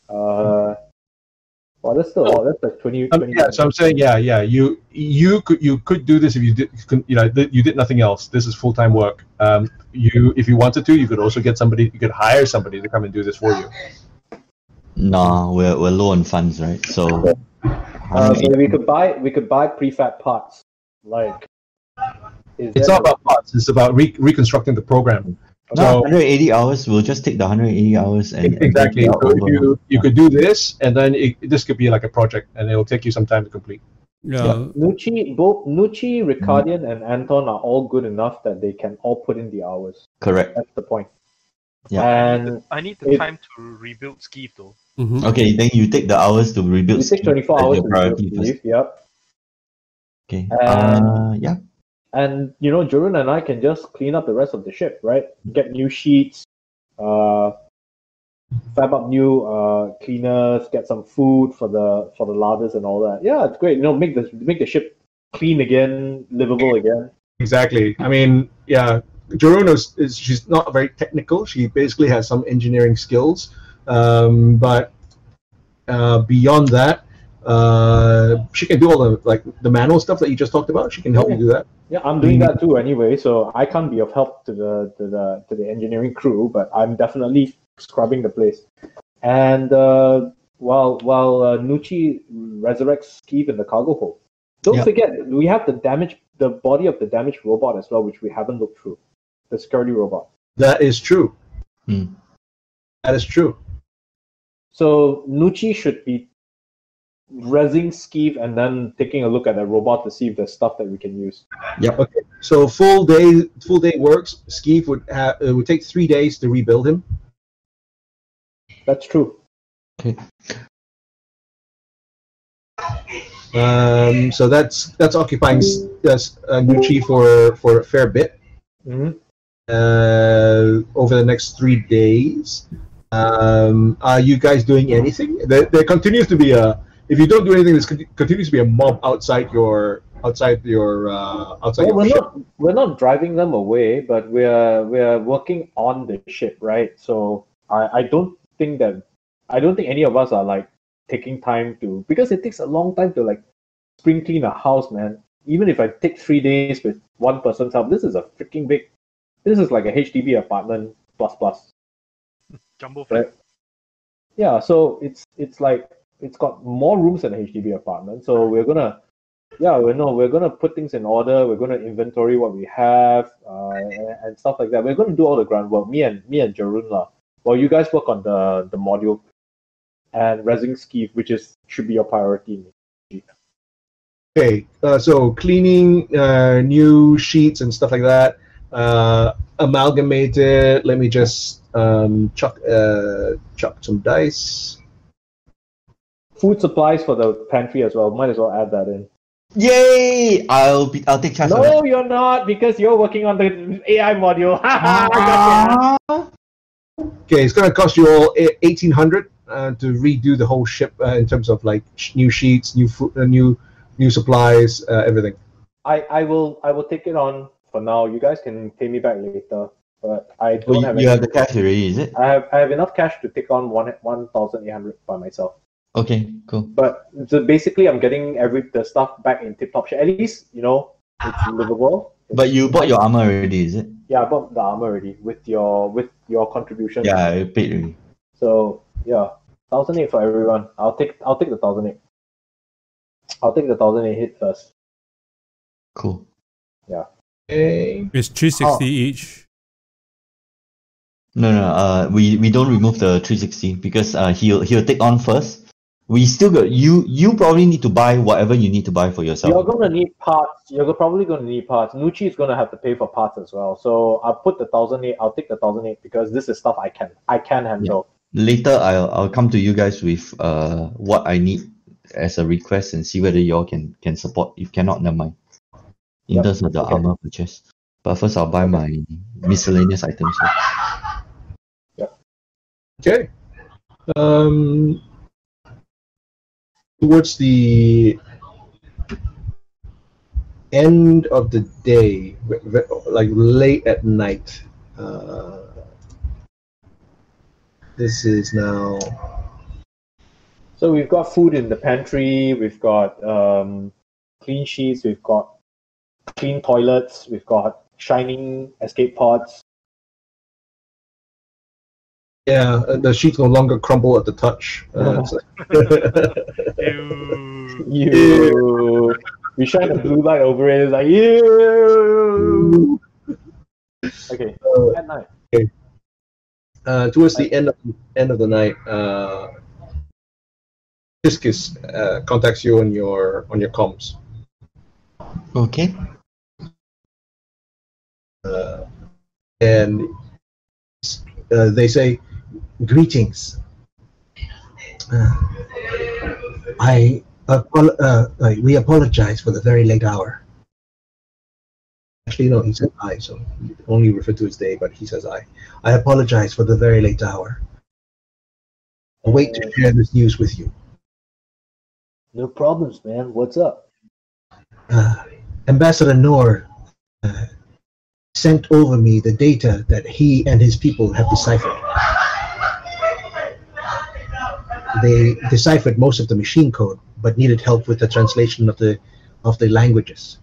E: Well, that's still that's like 20.
A: Yeah, so I'm saying, you could do this if you did nothing else. This is full time work. If you wanted to, you could also get somebody. You could hire somebody to come and do this for you.
D: Nah, we're low on funds, right? So
E: So we could buy prefab parts. Like,
A: It's not about parts. It's about reconstructing the program.
D: no,
A: So
D: 180 hours. We'll just take the 180 hours and
A: exactly.
D: and
A: So if you could do this, and then this could be like a project, and it'll take you some time to complete.
C: Yeah.
E: Nucci, Ricardian, and Anton are all good enough that they can all put in the hours.
D: correct.
E: That's the point.
D: Yeah.
E: And
B: I need the time to rebuild Skeeve though.
C: Mhm.
D: Okay, then you take the hours to rebuild.
E: you take 24
D: as
E: hours
D: your
E: to
D: priority
E: rebuild
D: first.
E: Steve, yep.
D: Okay.
E: And-
D: Yeah.
E: And Jorun and I can just clean up the rest of the ship, right? Get new sheets, fab up new cleaners, get some food for the larders and all that. Yeah, it's great. Make the ship clean again, livable again.
A: Exactly. I mean, yeah, Jorun is she's not very technical. She basically has some engineering skills, but beyond that, she can do all the manual stuff that you just talked about. She can help you do that.
E: Yeah, I'm doing that too anyway, so I can't be of help to the engineering crew, but I'm definitely scrubbing the place. And while Nucci resurrects Skeeve in the cargo hold, don't forget we have the body of the damaged robot as well, which we haven't looked through. The security robot.
A: That is true.
D: Hmm.
A: That is true.
E: So Nucci should be resing Skeeve and then taking a look at the robot to see if there's stuff that we can use.
D: Yep.
A: Okay. So full day works. Skeeve would take 3 days to rebuild him.
E: That's true.
D: Okay.
A: So that's occupying Nucci for a fair bit.
E: Mm-hmm.
A: Over the next 3 days. Are you guys doing anything? There continues to be if you don't do anything, there continues to be a mob outside your ship.
E: We're not driving them away, but we're working on the ship, right? So I don't think any of us are like taking time to, because it takes a long time to like spring clean a house, man. Even if I take 3 days with one person's help, this is like a HDB apartment plus.
B: Jumbo flat.
E: Right? Yeah, so it's like it's got more rooms than a HDB apartment. So we're gonna put things in order. We're gonna inventory what we have and stuff like that. We're gonna do all the groundwork. Me and Jarun lah. While you guys work on the module and resing Skeeve, which should be your priority.
A: Okay, so cleaning new sheets and stuff like that. Amalgamated. Let me just chuck some dice.
E: Food supplies for the pantry as well. Might as well add that in.
D: Yay! I'll take charge of it.
E: No, you're not, because you're working on the AI module. Gotcha.
A: Okay, it's gonna cost you all 1,800 to redo the whole ship in terms of like new sheets, new food, new supplies, everything.
E: I will take it on for now. You guys can pay me back later, but I don't have.
D: You have the cash already, is it?
E: I have enough cash to take on 1,800 by myself.
D: Okay, cool.
E: But so basically, I'm getting the stuff back in tip-top shape. At least it's livable.
D: But you bought your armor already, is it?
E: Yeah, I bought the armor already with your contribution.
D: Yeah, I paid already.
E: So yeah, 1,008 for everyone. I'll take the 1,008. I'll take the 1,008 hit first.
D: Cool.
E: Yeah.
A: Okay.
C: It's 360 each.
D: No. We don't remove the 360 because he'll take on first. We still got you probably need to buy whatever you need to buy for yourself.
E: You're gonna need parts. You're probably gonna need parts. Nucci is gonna have to pay for parts as well. So I'll put the 1,008. I'll take the 1,008 because this is stuff I can handle.
D: Later I'll come to you guys with what I need as a request and see whether y'all can support. If cannot, never mind. In terms of the armor purchase. But first I'll buy my miscellaneous items.
A: Okay. Towards the end of the day, like late at night, this is now.
E: So we've got food in the pantry. We've got clean sheets. We've got clean toilets. We've got shining escape pods.
A: Yeah, the sheets no longer crumble at the touch.
E: You. We shine a blue light over it. It's like you. Okay. At night.
A: Okay. Towards the end of the night, Fiscus contacts you on your comms.
D: Okay.
A: And they say, "Greetings. We apologize for the very late hour." Actually, no, he said I, so he only referred to his day, but he says I. I apologize for the very late hour. I wait to share this news with you.
E: No problems, man. What's up?
A: Ambassador Noor sent over me the data that he and his people have deciphered. They deciphered most of the machine code, but needed help with the translation of the languages.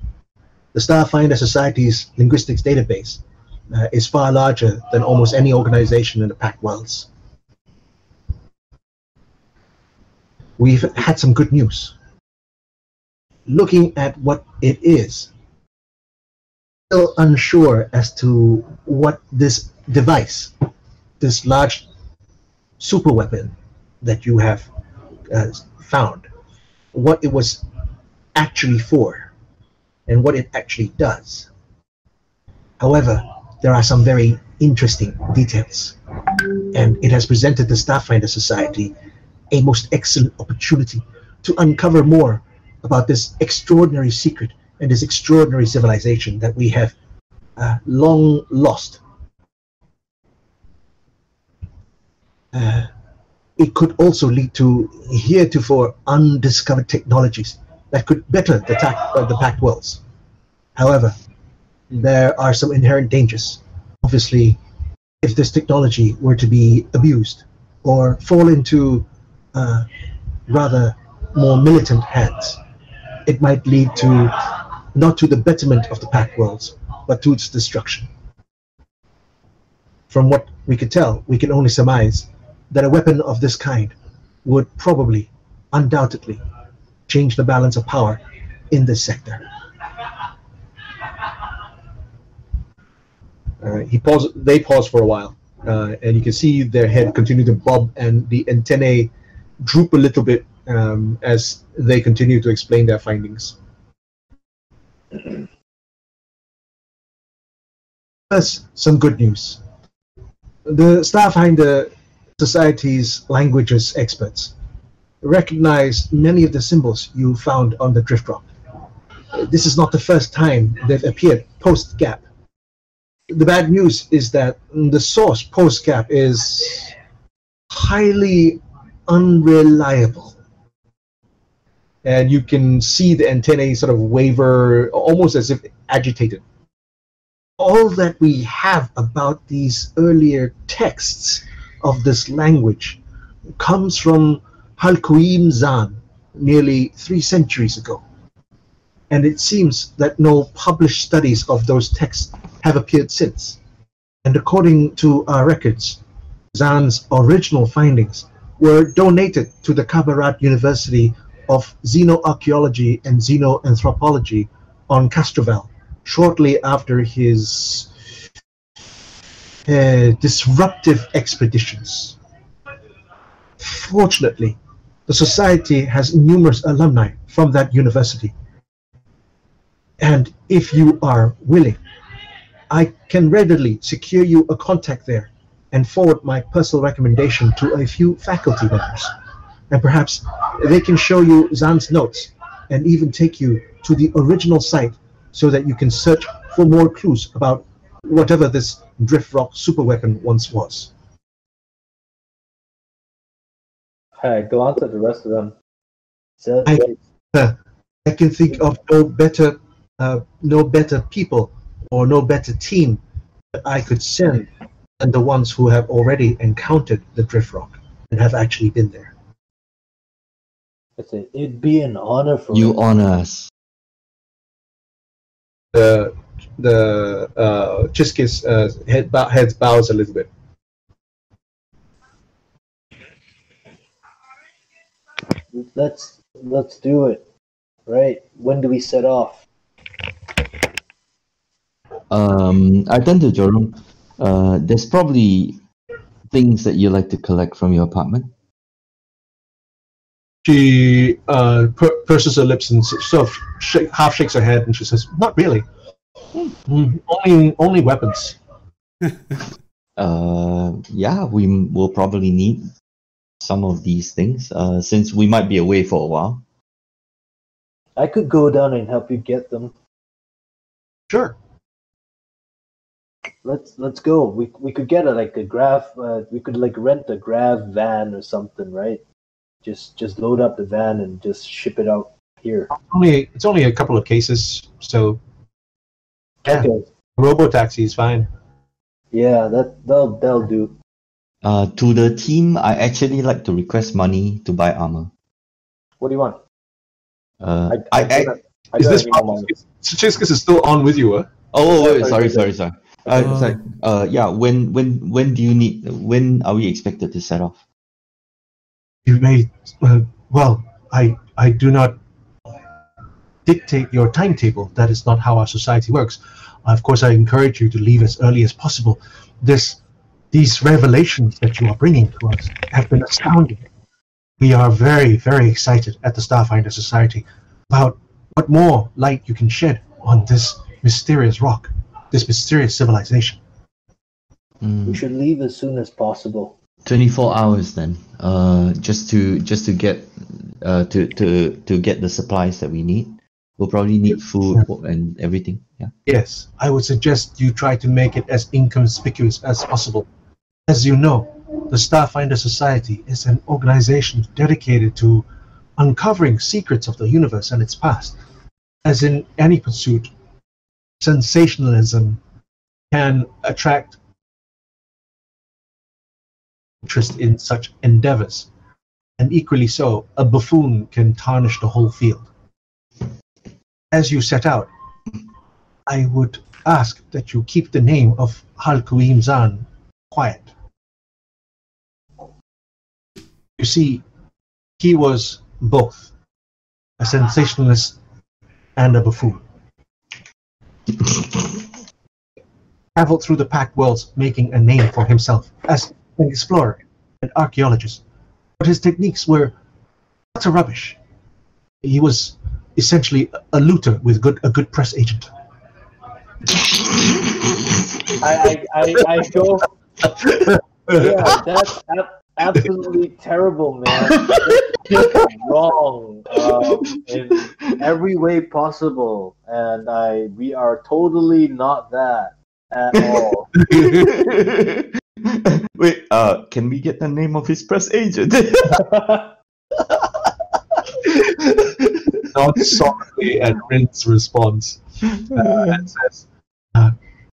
A: The Starfinder Society's linguistics database is far larger than almost any organization in the Pact Worlds. We've had some good news. Looking at what it is, still unsure as to what this device, this large super weapon that you have found, what it was actually for and what it actually does. However, there are some very interesting details, and it has presented the Starfinder Society a most excellent opportunity to uncover more about this extraordinary secret and this extraordinary civilization that we have long lost. It could also lead to heretofore undiscovered technologies that could better the Pact Worlds. However, there are some inherent dangers. Obviously, if this technology were to be abused or fall into rather more militant hands, it might lead to not to the betterment of the Pact Worlds, but to its destruction. From what we could tell, we can only surmise that a weapon of this kind would probably, undoubtedly, change the balance of power in this sector. They pause for a while, and you can see their head continue to bob and the antennae droop a little bit as they continue to explain their findings. First, some good news. The Starfinder Society's languages experts recognize many of the symbols you found on the drift rock. This is not the first time they've appeared post-gap. The bad news is that the source post-gap is highly unreliable. And you can see the antennae sort of waver, almost as if agitated. All that we have about these earlier texts of this language comes from Halkuim Zan, nearly 3 centuries ago. And it seems that no published studies of those texts have appeared since. And according to our records, Zan's original findings were donated to the Qabarat University of Xenoarchaeology and Xenoanthropology on Castrovel shortly after his disruptive expeditions. Fortunately, the Society has numerous alumni from that university. And if you are willing, I can readily secure you a contact there and forward my personal recommendation to a few faculty members. And perhaps they can show you Zan's notes and even take you to the original site so that you can search for more clues about whatever this drift rock superweapon once was.
E: I glance at the rest of them.
A: I can think of no better people or no better team that I could send than the ones who have already encountered the drift rock and have actually been there.
E: It'd be an honor for
D: You honor us.
A: The Chiskis head bows a little bit.
E: Let's do it. Right? When do we set off?
D: I turn to Jerome. There's probably things that you like to collect from your apartment.
A: She purses her lips and sort of half shakes her head, and she says, "Not really. Only weapons."
D: Yeah, we will probably need some of these things since we might be away for a while.
E: I could go down and help you get them.
A: Sure.
E: Let's go. We could get a grav. We could rent a grav van or something, right? Just load up the van and just ship it out here.
A: It's only a couple of cases, so yeah.
E: Okay.
A: Robo-taxi is fine.
E: Yeah, that'll do.
D: To the team, I actually like to request money to buy armor.
E: What do you want?
A: Is this Chiskus is still on with you?
D: Sorry. Yeah. When do you need? When are we expected to set off?
A: You may. Well, I do not dictate your timetable. That is not how our society works. Of course, I encourage you to leave as early as possible. These revelations that you are bringing to us have been astounding. We are very, very excited at the Starfinder Society about what more light you can shed on this mysterious rock, this mysterious civilization.
E: We should leave as soon as possible.
D: 24 hours then. Just to get to get the supplies that we need. We'll probably need food and everything. Yeah.
A: Yes, I would suggest you try to make it as inconspicuous as possible. As you know, the Starfinder Society is an organization dedicated to uncovering secrets of the universe and its past. As in any pursuit, sensationalism can attract interest in such endeavors, and equally so, a buffoon can tarnish the whole field. As you set out, I would ask that you keep the name of Halkuim Zan quiet. You see, he was both a sensationalist and a buffoon. Traveled through the packed worlds, making a name for himself as an explorer and archaeologist, but his techniques were utter rubbish. He was essentially a looter with a good press agent.
E: I go, yeah, that's absolutely terrible, man. That's just wrong in every way possible, and we are totally not that at all.
D: Wait, can we get the name of his press agent?
A: Not softly, and Rin's response and says,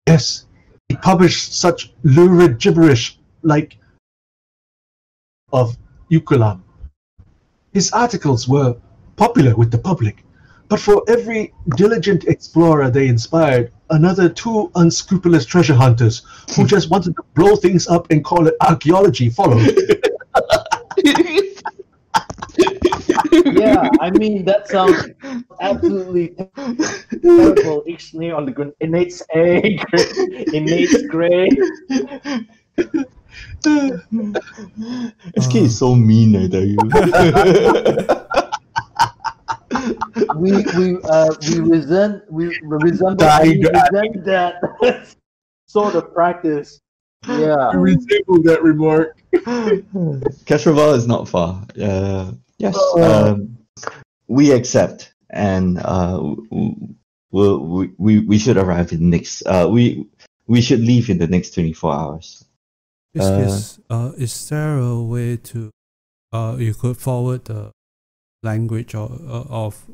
A: yes, he published such lurid gibberish like of Ukulam. His articles were popular with the public, but for every diligent explorer they inspired, another two unscrupulous treasure hunters who just wanted to blow things up and call it archaeology followed.
E: Yeah, I mean that sounds absolutely terrible. Ixnay on the innate's egg, innate's grave.
D: SK is so mean, I tell you.
E: we resent that sort of practice. Yeah.
A: We resemble that remark.
D: Castrovel is not far. Yes, we accept, and we should arrive in next. We should leave in the next 24 hours.
C: Is there a way to you could forward the language of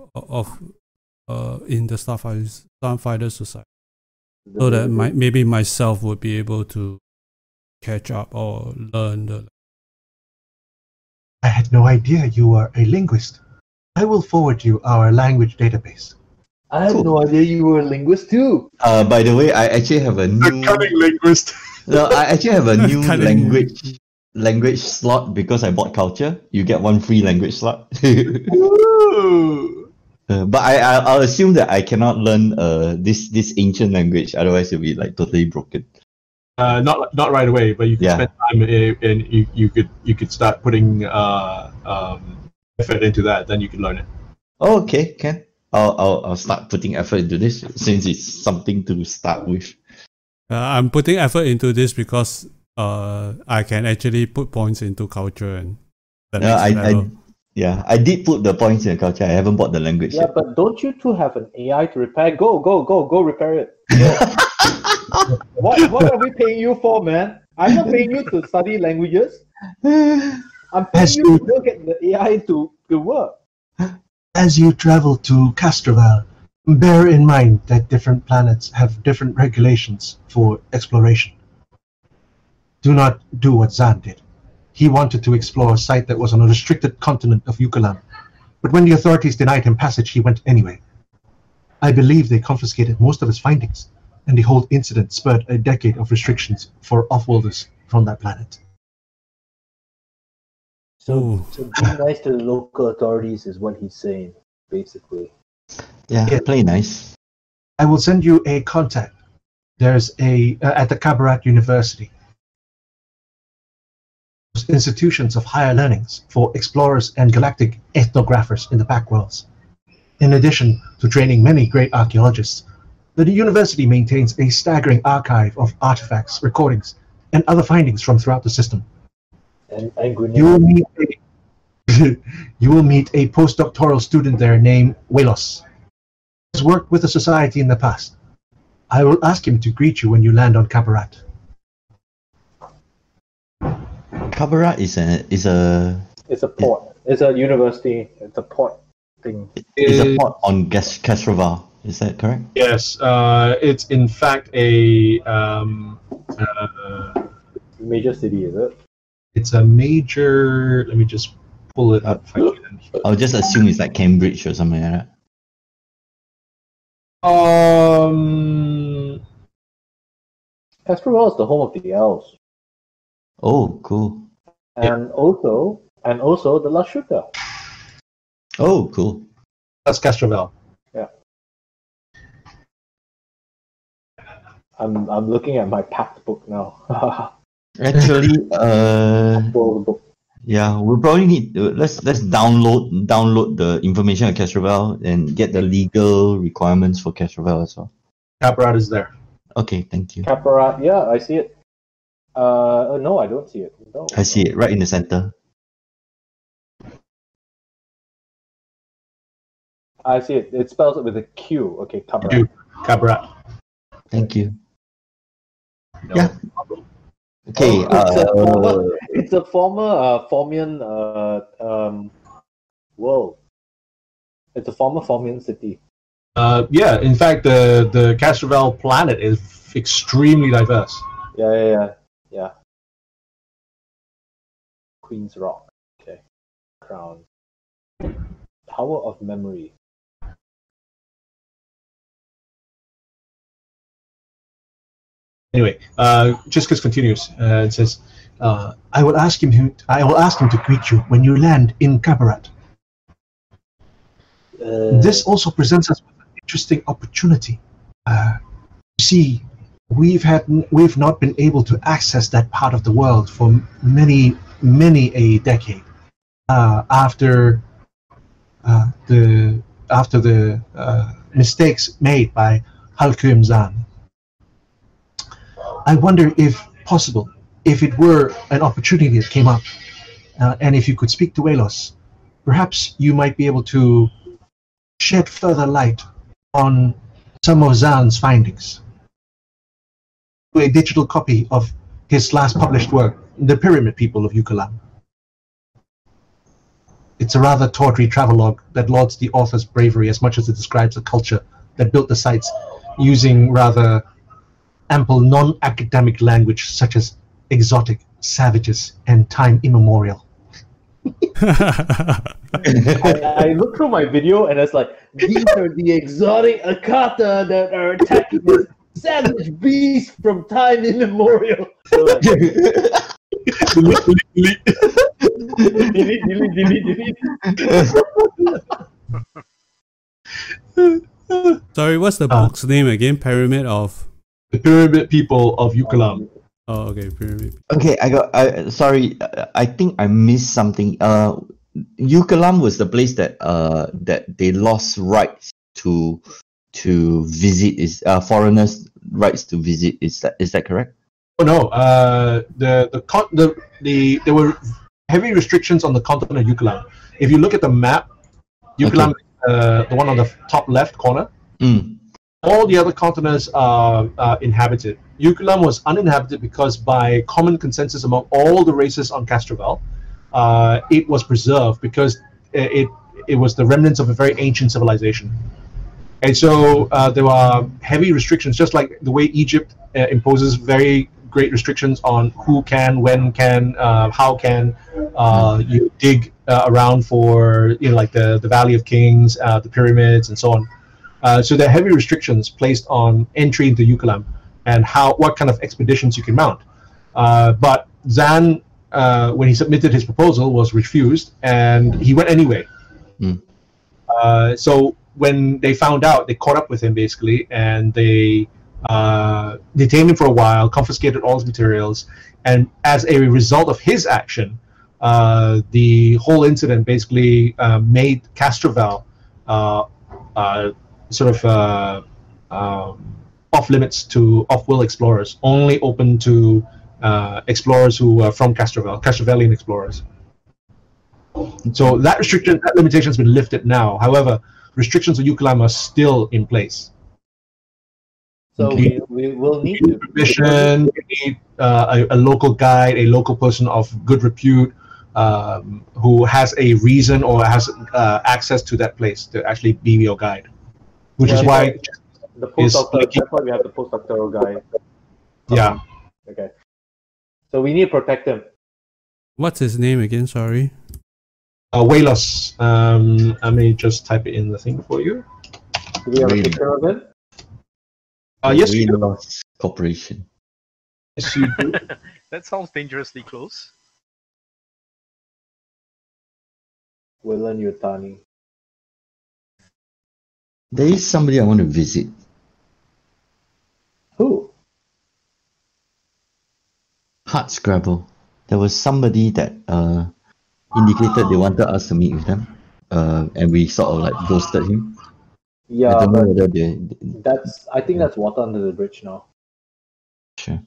C: in the Starfinder society, so that maybe myself would be able to catch up or learn the.
A: I had no idea you were a linguist. I will forward you our language database.
E: I had no idea you were a linguist too.
D: By the way, I actually have a new
A: cunning linguist.
D: No, I actually have a new language slot because I bought culture. You get one free language slot. But I'll assume that I cannot learn this ancient language, otherwise it'll be like totally broken.
A: Not right away, but you can spend time and you could start putting effort into that. Then you can learn it.
D: Oh, okay, can. I'll start putting effort into this since it's something to start with.
C: I'm putting effort into this because I can actually put points into culture and the next level.
D: I did put the points in culture. I haven't bought the language yet.
E: But don't you two have an AI to repair? Go repair it. What are we paying you for, man? I'm not paying you to study languages. I'm paying you to go get the AI to work.
A: As you travel to Castrovel, bear in mind that different planets have different regulations for exploration. Do not do what Zan did. He wanted to explore a site that was on a restricted continent of Yucatan, but when the authorities denied him passage, he went anyway. I believe they confiscated most of his findings, and the whole incident spurred a decade of restrictions for off-worlders from that planet.
E: So be nice to the local authorities is what he's saying, basically.
D: Yeah, play nice.
A: I will send you a contact. There's at the Qabarat University. Institutions of higher learnings for explorers and galactic ethnographers in the backworlds. In addition to training many great archaeologists, the university maintains a staggering archive of artifacts, recordings, and other findings from throughout the system. You will meet a postdoctoral student there named Welos. He has worked with the society in the past. I will ask him to greet you when you land on Qabarat.
D: Qabarat is a
E: It's a port. It's a university. It's a port thing.
D: It's a port on Castrovel. Is that correct?
A: Yes. It's in fact a
E: major city, is it?
A: It's a major. Let me just pull it up.
D: I'll just assume it's like Cambridge or something like that.
E: Castrovel is the home of the elves.
D: Oh, cool.
E: And also the Lashuta.
D: Oh, cool.
A: That's Castrovel.
E: Yeah. I'm looking at my packed book now.
D: Actually, yeah, we'll probably need let's download the information on Castrovel and get the legal requirements for Castrovel as well.
A: Qabarat is there.
D: Okay, thank you.
E: Qabarat, yeah, I see it. No, I don't see it. No,
D: I see it right in the center.
E: I see it. It spells it with a Q. Okay, Qabarat.
A: Qabarat.
D: Thank you.
A: No.
D: Yeah. Okay.
E: It's a former Formian world. It's a former Formian city.
A: Yeah, in fact, the Castrovel planet is extremely diverse.
E: Yeah. Queen's Rock. Okay. Crown. Tower of Memory.
A: Anyway, Jiscus continues and says, "I will ask him to greet you when you land in Qabarat. This also presents us with an interesting opportunity. You see, we've not been able to access that part of the world for many a decade. After the mistakes made by Halkim Zan. I wonder if possible, if it were an opportunity that came up, and if you could speak to Welos, perhaps you might be able to shed further light on some of Zan's findings. A digital copy of his last published work, The Pyramid People of Yucalam. It's a rather tawdry travelogue that lauds the author's bravery as much as it describes the culture that built the sites, using rather ample non-academic language such as exotic, savages, and time immemorial."
E: I looked through my video and it's like, these are the exotic Akata that are attacking this savage beast from time immemorial. So like, delete.
C: Sorry, what's the book's name again? Pyramid of...
A: The Pyramid People of Yucalam.
C: Oh, okay, Pyramid.
D: Okay, sorry, I think I missed something. Yucalam was the place that they lost rights to visit. Is foreigners' rights to visit? Is that correct?
A: Oh no, there were heavy restrictions on the continent of Yucalam. If you look at the map, Yucalam, the one on the top left corner, all the other continents are inhabited. Yucalam was uninhabited because, by common consensus among all the races on Castrovel, it was preserved because it was the remnants of a very ancient civilization. And so there are heavy restrictions, just like the way Egypt imposes very great restrictions on who can, when can, how can you dig around for, like the Valley of Kings, the pyramids, and so on. So there are heavy restrictions placed on entry into Yucalam and what kind of expeditions you can mount. But Zan, when he submitted his proposal, was refused, and he went anyway. So when they found out, they caught up with him basically, and they detained him for a while, confiscated all his materials, and as a result of his action, the whole incident basically made Castrovel off limits to off-world explorers, only open to explorers who are from Castrovelian explorers. So that limitation has been lifted now. However, restrictions on Yucalam are still in place.
E: So we will need to
A: permission. We need a local guide, a local person of good repute, who has a reason or has access to that place to actually be your guide. Which is why
E: the postdoctor. That's why we have the postdoctoral guy.
A: Yeah.
E: Okay. So we need to protect him.
C: What's his name again? Sorry.
A: Welos. I may just type it in the thing for you.
E: Do we have a picture of him?
A: Yes, you do.
D: Welos Corporation.
A: Yes, you do.
B: That sounds dangerously close.
E: Willan Yutani.
D: There is somebody I want to visit.
E: Who?
D: Hardscrabble. There was somebody that indicated they wanted us to meet with them, and we sort of like ghosted him.
E: Yeah,
D: don't know
E: but
D: whether
E: I think that's water under the bridge now,
D: sure.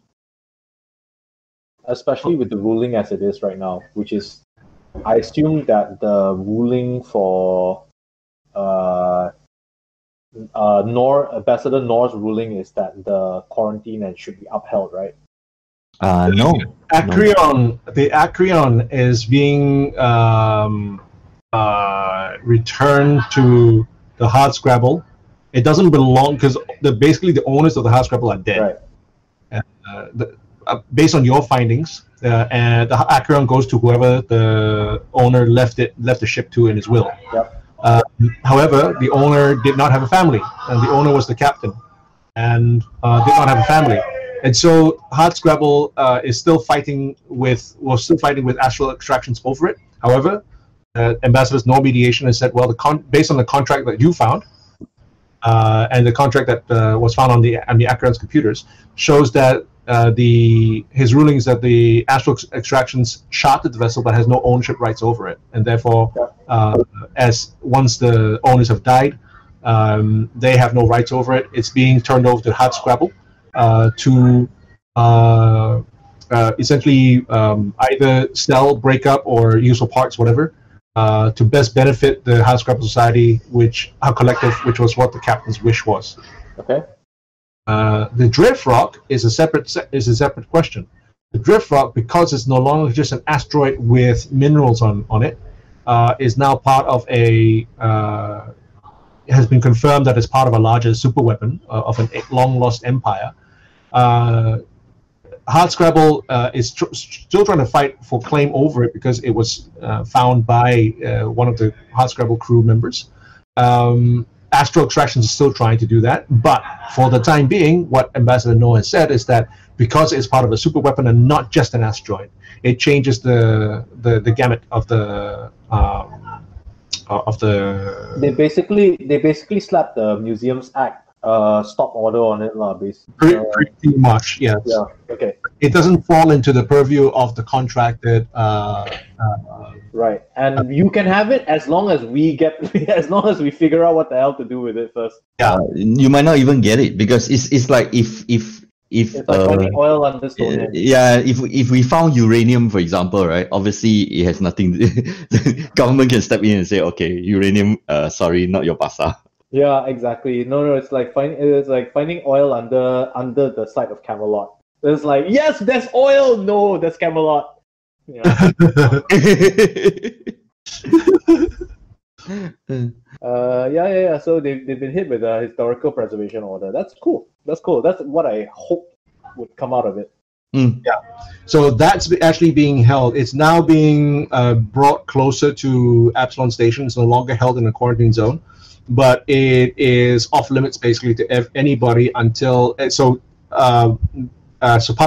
E: especially with the ruling as it is right now, which is, I assume that the ruling for Ambassador Nor's ruling is that the quarantine and should be upheld, right?
D: No.
A: Acreon, the Acreon is being returned to the Hardscrabble. It doesn't belong because basically the owners of the Hardscrabble are dead.
E: Right.
A: Based on your findings, and the Acreon goes to whoever the owner left the ship to in his will.
E: Yep.
A: However, the owner did not have a family, and the owner was the captain, and did not have a family. And so Hardscrabble is still fighting with astral extractions over it. However, Ambassador's no mediation has said, well, based on the contract that you found, and the contract that was found on the Acreon's computers, shows that his ruling is that the astral extractions chartered the vessel but has no ownership rights over it, and therefore, as once the owners have died, they have no rights over it. It's being turned over to Hardscrabble to essentially either sell, break up, or use for parts, whatever, to best benefit the Hardscrabble Society, our collective, which was what the captain's wish was.
E: Okay.
A: The drift rock is a separate question. The drift rock, because it's no longer just an asteroid with minerals on it, is now part of it has been confirmed that it's part of a larger superweapon of a long lost empire. Hardscrabble is still trying to fight for claim over it because it was found by one of the Hardscrabble crew members. Astral Extractions is still trying to do that, but for the time being, what Ambassador Noah has said is that because it's part of a superweapon and not just an asteroid, it changes the gamut of the
E: They basically slapped the Museums Act stop order on it, basically.
A: Pretty much, yes.
E: Yeah. Okay.
A: It doesn't fall into the purview of the contracted.
E: Right, and you can have it as long as we figure out what the hell to do with it first.
A: Yeah,
D: you might not even get it because it's like if
E: it's like finding oil under Stonehenge.
D: Yeah, if we found uranium, for example, right? Obviously, it has nothing. The government can step in and say, "Okay, uranium, sorry, not your pasa."
E: Yeah, exactly. No, it's like finding oil under the site of Camelot. It's like, yes, there's oil. No, there's Camelot. Yeah. Yeah. So they've been hit with a historical preservation order. That's cool. That's what I hope would come out of it.
A: Yeah. So that's actually being held. It's now being brought closer to Absalon Station. It's no longer held in a quarantine zone, but it is off limits basically to anybody until. So part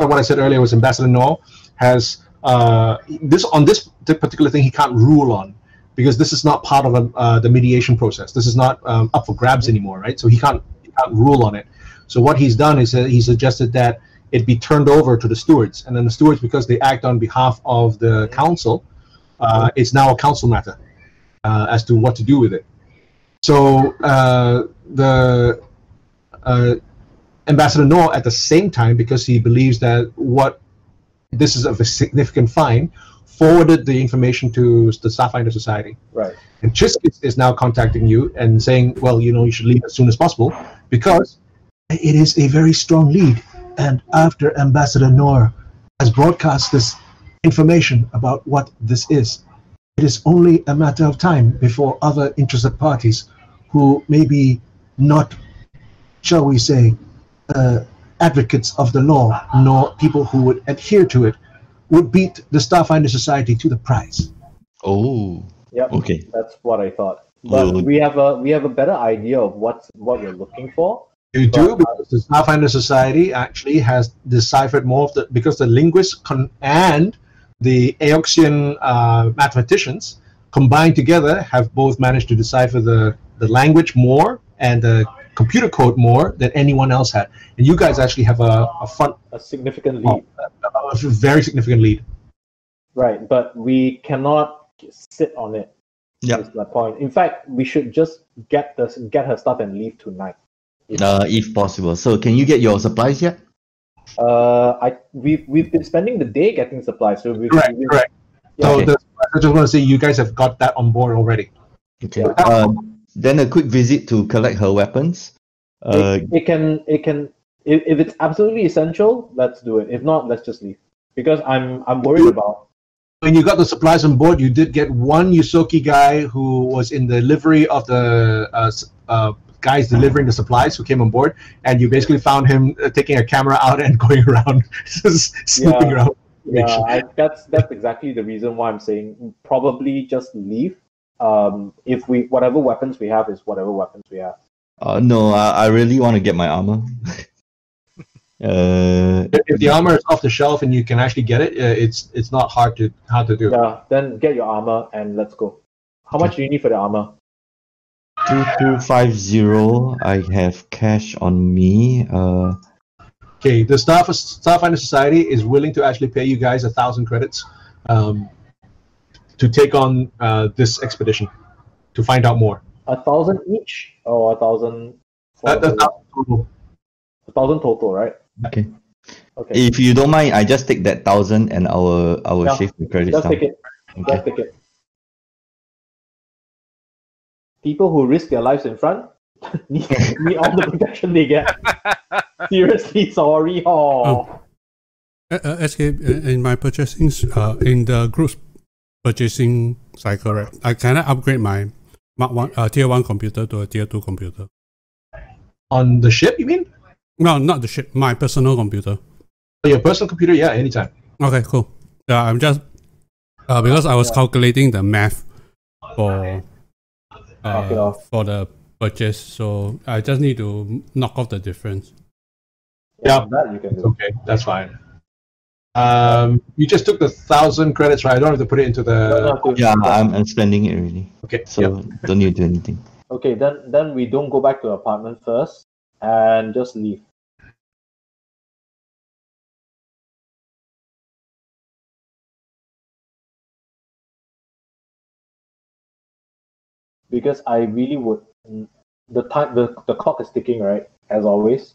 A: of what I said earlier was Ambassador Noah has. This particular thing he can't rule on because this is not part of the mediation process. This is not up for grabs anymore, right? So he can't rule on it. So what he's done is he suggested that it be turned over to the stewards, and then the stewards, because they act on behalf of the council, it's now a council matter as to what to do with it. So the Ambassador Noah, at the same time, because he believes that this is of a significant fine, forwarded the information to the Starfinder Society.
E: Right.
A: And Chiskis is now contacting you and saying, well, you should leave as soon as possible because it is a very strong lead. And after Ambassador Noor has broadcast this information about what this is, it is only a matter of time before other interested parties who may be not, shall we say, advocates of the law, nor people who would adhere to it, would beat the Starfinder Society to the prize.
D: Oh,
E: yep.
D: Okay.
E: That's what I thought. But we have a better idea of what we're looking for.
A: You do, because the Starfinder Society actually has deciphered more of because the linguists and the Aoxian mathematicians combined together have both managed to decipher the language more and the computer code more than anyone else had. And you guys actually have a
E: significant lead.
A: A very significant lead.
E: Right, but we cannot sit on it.
D: Yeah.
E: Is my point. In fact, we should just get her stuff and leave tonight.
D: If possible. So can you get your supplies yet?
E: We've been spending the day getting supplies. So
A: Correct.
E: Yeah.
A: So
D: Okay.
A: I just want to say you guys have got that on board already.
D: Okay. Then a quick visit to collect her weapons.
E: It can if it's absolutely essential, let's do it. If not, let's just leave. Because I'm worried about.
A: When you got the supplies on board, you did get one Yusoki guy who was in the livery of the guys delivering the supplies who came on board, and you basically found him taking a camera out and going around, snooping around.
E: Yeah, that's exactly the reason why I'm saying probably just leave. If whatever weapons we have is whatever weapons we have.
D: No, I really want to get my armor.
A: If the armor is off the shelf and you can actually get it, it's not hard to do.
E: Yeah, then get your armor and let's go. How much do you need for the armor?
D: 2250. I have cash on me.
A: Okay, the Starfinder Society is willing to actually pay you guys 1,000 credits to take on this expedition to find out more.
E: 1,000 each or 1,000?
A: 1,000 total.
E: 1,000 total, right?
D: Okay.
E: Okay.
D: If you don't mind, I just take that 1,000 and I will shift the credits
E: Just
D: down.
E: take it.
D: Okay.
E: Just take it. People who risk their lives in front need all the protection they get. Seriously, sorry.
C: Escape in my purchasing in the group's purchasing cycle, right? I cannot upgrade my Mark 1 tier 1 computer to a tier 2 computer.
A: On the ship, you mean?
C: No, not the ship. My personal computer.
A: Your personal computer, yeah, anytime.
C: Okay, cool. Yeah, I'm just because I was calculating the math for the purchase, so I just need to knock off the difference.
E: Yeah, that you can do.
A: Okay, that's fine. You just took the 1,000 credits, right? I don't have to put it into the.
D: Yeah, I'm spending it already.
A: Okay.
D: So don't need to do anything.
E: Okay, then we don't go back to the apartment first and just leave. Because I really would. The clock is ticking, right? As always.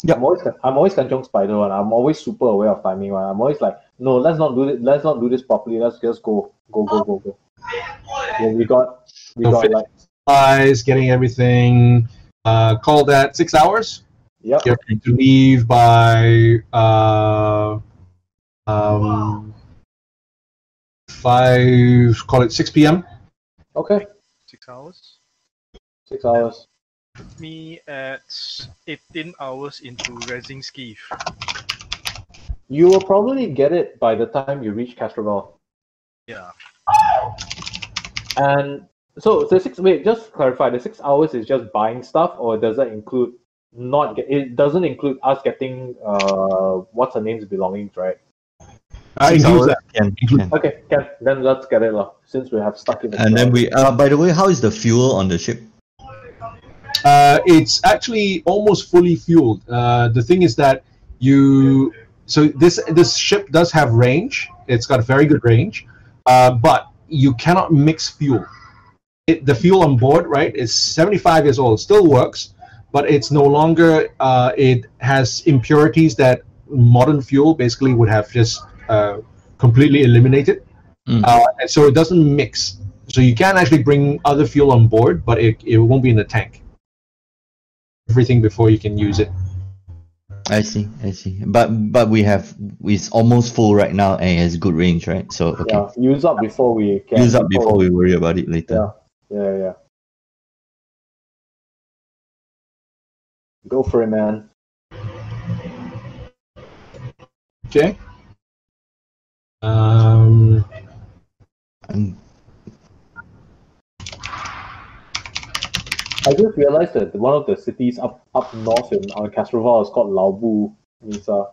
D: Yeah.
E: I'm always Kanchong Spider one. I'm always super aware of timing one. I'm always like, no, let's not do it. Let's not do this properly. Let's just go. Yeah, we got like
A: Supplies, getting everything. Call that 6 hours.
E: Yep.
A: You're going to leave by 5. Call it 6 p.m.
E: Okay.
B: 6 hours.
E: 6 hours.
B: Me at 18 hours into Resing Skiff.
E: You will probably get it by the time you reach Castrovel.
B: Yeah.
E: And so the just to clarify, the 6 hours is just buying stuff, or does that include it doesn't include us getting what's her name's belongings, right?
A: Includes that.
D: Can.
E: Okay, then let's get it since we have stuck in the
D: And then we by the way, how is the fuel on the ship?
A: It's actually almost fully fueled. The thing is that this ship does have range. It's got very good range, but you cannot mix fuel. The fuel on board, right, is 75 years old. It still works, but it's no longer. It has impurities that modern fuel basically would have just completely eliminated, and so it doesn't mix. So you can actually bring other fuel on board, but it won't be in the tank. Everything before you can use it.
D: I see. But it's almost full right now and it has good range, right? So okay.
E: Yeah, use up before we
D: worry about it later.
E: Yeah. Go for it, man.
A: Okay.
E: I just realized that one of the cities up north in Castrovel is called Laobu, Nisa.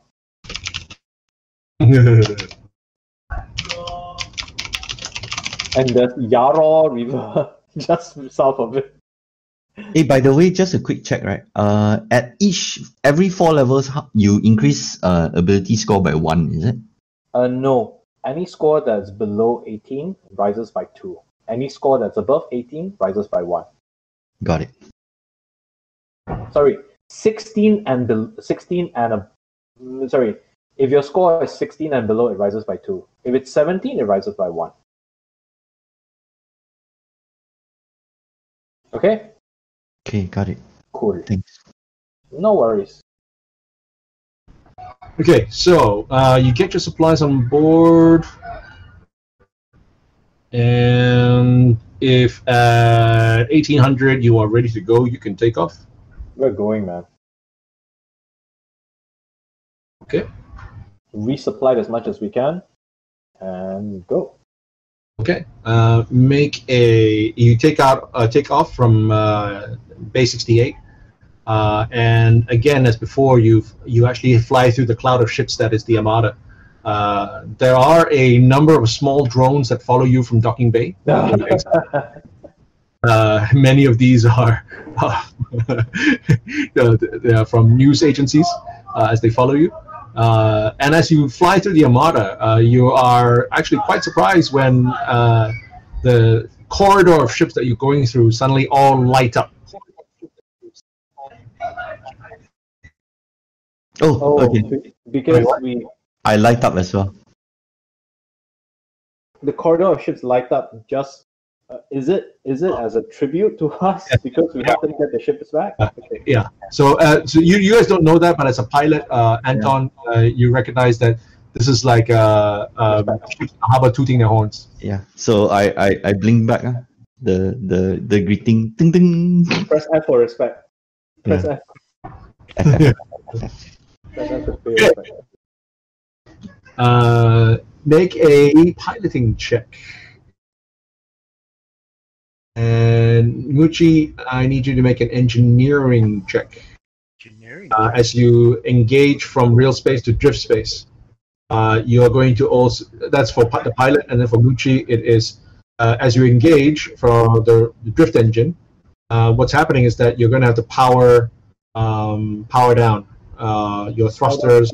E: And there's Yarraw River just south of it.
D: Hey, by the way, just a quick check, right? At every 4 levels, you increase ability score by 1, is it?
E: No. Any score that's below 18 rises by 2. Any score that's above 18 rises by 1.
D: Got it.
E: Sorry, 16 and sorry, if your score is 16 and below, it rises by 2. If it's 17, it rises by 1. Okay?
D: Okay, got it.
E: Cool.
D: Thanks.
E: No worries.
A: Okay, so you get your supplies on board, and if at 1800 you are ready to go, you can take off.
E: We're going, man.
A: Okay.
E: Resupplied as much as we can, and go.
A: Okay. You take off from Bay 68. And again, as before, you actually fly through the cloud of ships that is the Armada. There are a number of small drones that follow you from Docking Bay. Many of these are they are from news agencies as they follow you. And as you fly through the Armada, you are actually quite surprised when the corridor of ships that you're going through suddenly all light up.
D: Oh, okay.
E: Because
D: I light up as well.
E: the corridor of ships light up. Just is it as a tribute to us because we have to get the ships back? Okay.
A: Yeah. So you guys don't know that, but as a pilot, Anton, you recognize that this is like how about tooting their horns?
D: Yeah. So I blink back the greeting. Ding ding.
E: Press F for respect. Press F. Press F for respect.
A: Make a piloting check. And Muchi, I need you to make an engineering check.
B: Engineering.
A: As you engage from real space to drift space. You are going to also, that's for the pilot, and then for Muchi, it is as you engage from the drift engine, what's happening is that you're going to have to power down your thrusters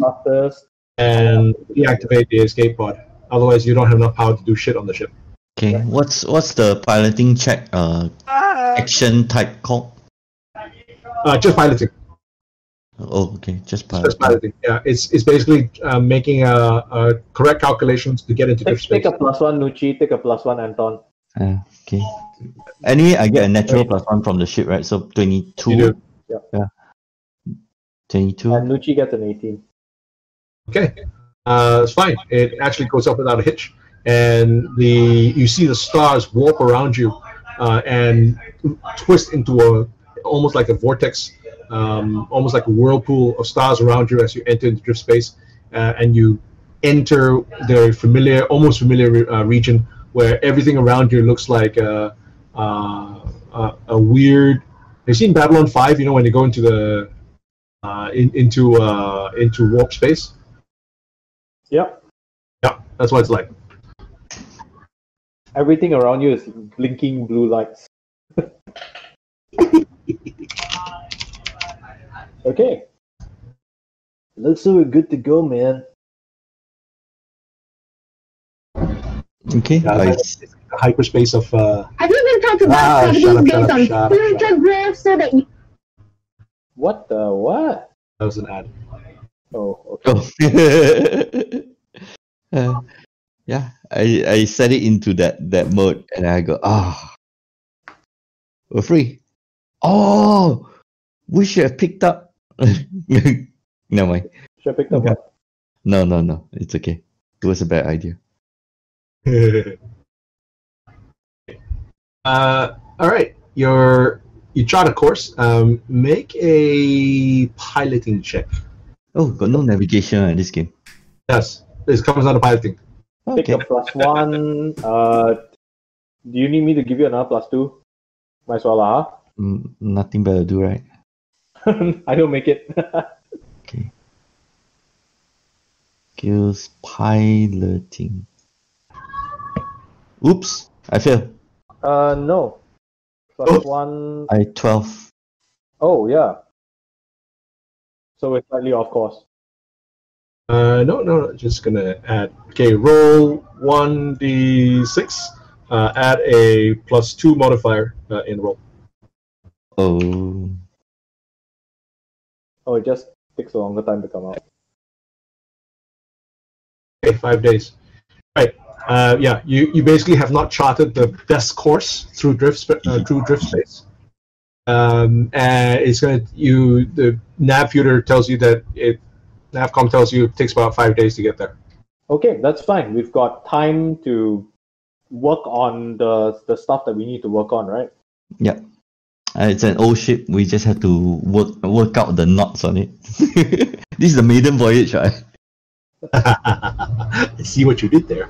A: and deactivate the escape pod. Otherwise, you don't have enough power to do shit on the ship.
D: Okay. What's the piloting check action type called?
A: Just piloting.
D: Oh, okay. Just
A: Just piloting. Yeah, it's basically making a correct calculations to get into drift space.
E: Take a +1, Nucci. Take a +1, Anton.
D: Okay. Anyway, I get a natural +1 from the ship, right? So 22.
A: You do.
D: Yeah. 22.
E: And Nucci gets an 18.
A: Okay, it's fine. It actually goes up without a hitch, and you see the stars warp around you and twist into almost like a vortex, almost like a whirlpool of stars around you as you enter into drift space, and you enter the almost familiar region where everything around you looks like a weird. You've seen Babylon 5, you know, when you go into the into warp space.
E: Yep.
A: Yeah, that's what it's like.
E: Everything around you is blinking blue lights. Okay. Looks so we're good to go, man.
D: Okay.
A: It's the hyperspace of.
G: Have you been trying to buy properties based on spiritual gifts so that you...
E: What the what?
A: That was an ad.
E: Oh, okay.
D: Oh. Yeah, I set it into that mode, and I go, we're free. Oh, we should have picked up. No mind.
E: Should I pick up?
D: Okay. No, it's okay. It was a bad idea.
A: All right, you chart a course. Make a piloting check.
D: Oh, got no navigation in this game.
A: Yes, this comes out of piloting.
E: Take
D: Okay.
E: a +1. Do you need me to give you another +2? Might as well, huh?
D: Nothing better to do, right?
E: I don't make it.
D: Okay. Skills piloting. Oops, I failed.
E: No. +1.
D: I 12.
E: Oh, yeah. So we're slightly off course.
A: No, just gonna add. Okay, roll 1d6. add a +2 modifier in roll.
D: Oh.
E: Oh, it just takes a longer time to come out.
A: Okay, 5 days. Right. Yeah, you basically have not charted the best course through drift space. And it's the Navfuter tells you that Navcom tells you it takes about 5 days to get there.
E: Okay, that's fine. We've got time to work on the stuff that we need to work on, right?
D: Yeah. It's an old ship. We just have to work out the knots on it. This is the maiden voyage, right?
A: I see what you did there.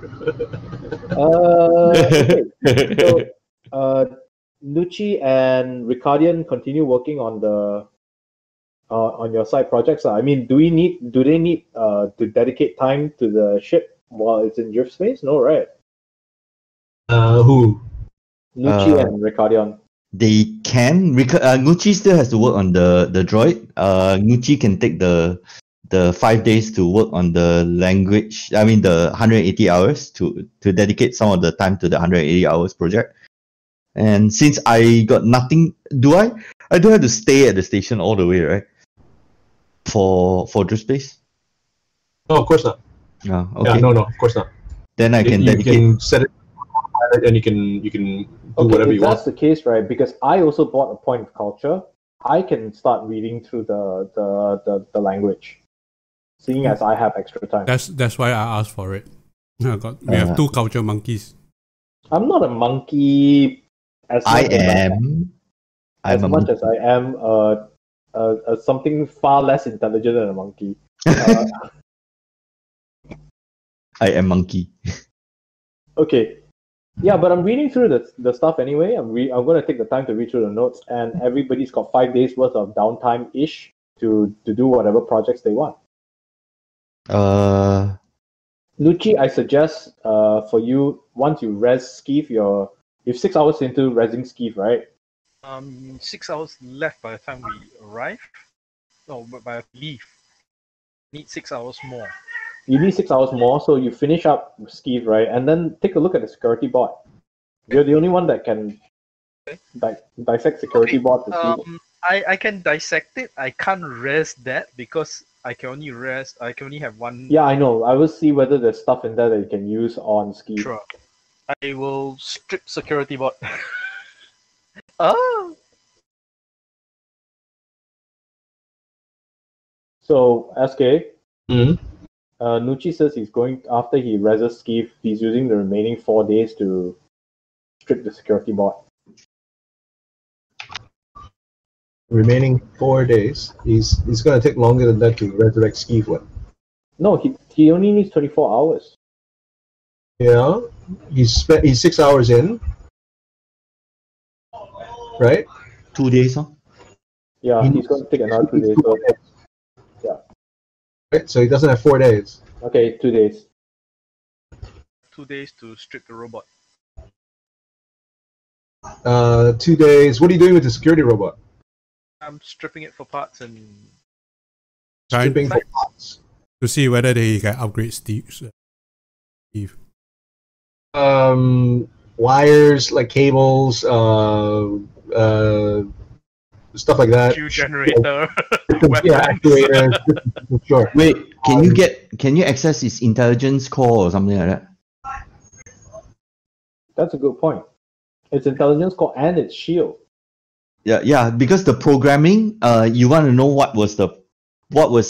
E: Okay. So, Nucci and Ricardian continue working on on your side projects. I mean, do they need to dedicate time to the ship while it's in drift space? No, right?
A: Who?
E: Nucci and Ricardian.
D: They can. Nucci still has to work on the droid. Nucci can take the 5 days to work on the language. I mean, the 180 hours to dedicate some of the time to the 180 hours project. And since I got nothing, I don't have to stay at the station all the way, right? For drift space.
A: No, of course not.
D: Oh, okay.
A: Yeah, no, of course not.
D: Then I can dedicate.
A: You can set it, and you can do whatever you want.
E: If that's the case, right? Because I also bought a point of culture, I can start reading through the language, seeing as I have extra time.
C: That's why I asked for it. We have 2 culture monkeys.
E: I'm not a monkey. As much as I am something far less intelligent than a monkey.
D: I am monkey.
E: Okay. Yeah, but I'm reading through the stuff anyway. I'm going to take the time to read through the notes, and everybody's got 5 days worth of downtime-ish to do whatever projects they want. Nucci, I suggest for you, once you res Skeef, you're 6 hours into resing Skeef, right?
B: 6 hours left by the time we arrive. No, but by leave. Need 6 hours more.
E: You need 6 hours more, so you finish up Skeef, right? And then take a look at the security board. You're the only one that can dissect security board to see.
B: I can dissect it. I can't rest that because I can only have one.
E: Yeah, I know. I will see whether there's stuff in there that you can use on Skeef.
B: Sure. I will strip security board. Oh.
E: So, SK,
A: Mm-hmm.
E: Nucci says he's going, after he reses Skeef, he's using the remaining 4 days to strip the security board.
A: Remaining 4 days. He's going to take longer than that to resurrect Skeef. What?
E: No, he only needs 24 hours.
A: Yeah, he's 6 hours in, right?
D: 2 days, huh?
E: Yeah, he's going to take another 2 days. So, yeah.
A: Right, so he doesn't have 4 days.
E: Okay, 2 days.
B: 2 days to strip the robot.
A: 2 days. What are you doing with the security robot?
B: I'm stripping it for parts and
A: Stripping for parts.
C: To see whether they can upgrade Steve.
A: Wires, like cables, stuff like that.
B: Q generator.
A: Yeah, actuators. Sure.
D: Wait, can you access his intelligence core or something like that?
E: That's a good point. It's intelligence core and it's shield.
D: Yeah, because the programming, you want to know what was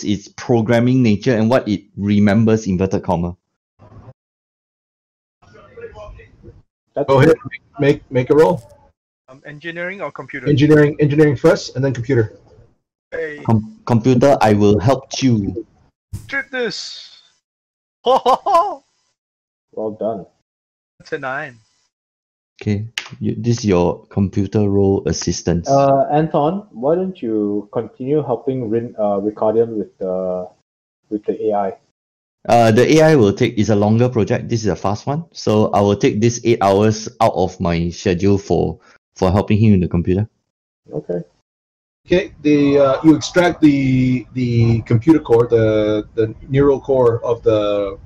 D: its programming nature and what it remembers, inverted comma.
A: Go ahead, make a roll.
B: Engineering or computer?
A: Engineering first, and then computer.
B: Hey,
D: Computer, I will help you.
B: strip this. Ho ho ho.
E: Well done.
B: That's a 9.
D: Okay, this is your computer role assistance.
E: Anton, why don't you continue helping Ricardian with the AI?
D: The AI is a longer project. This is a fast one, so I will take this 8 hours out of my schedule for helping him with the computer.
E: Okay.
A: Okay, you extract the computer core, the neural core of the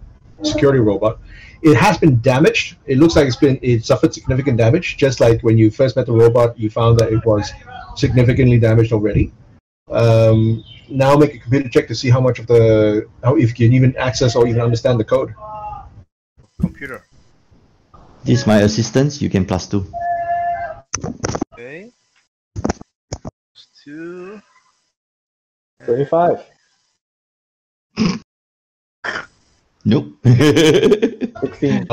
A: security robot. It has been damaged. It looks like it suffered significant damage. Just like when you first met the robot, you found that it was significantly damaged already. Now make a computer check to see how much of if you can even access or even understand the code.
B: Computer.
D: This is my assistance. You can +2.
B: Okay. 2.
E: 25.
D: Nope.
E: 16.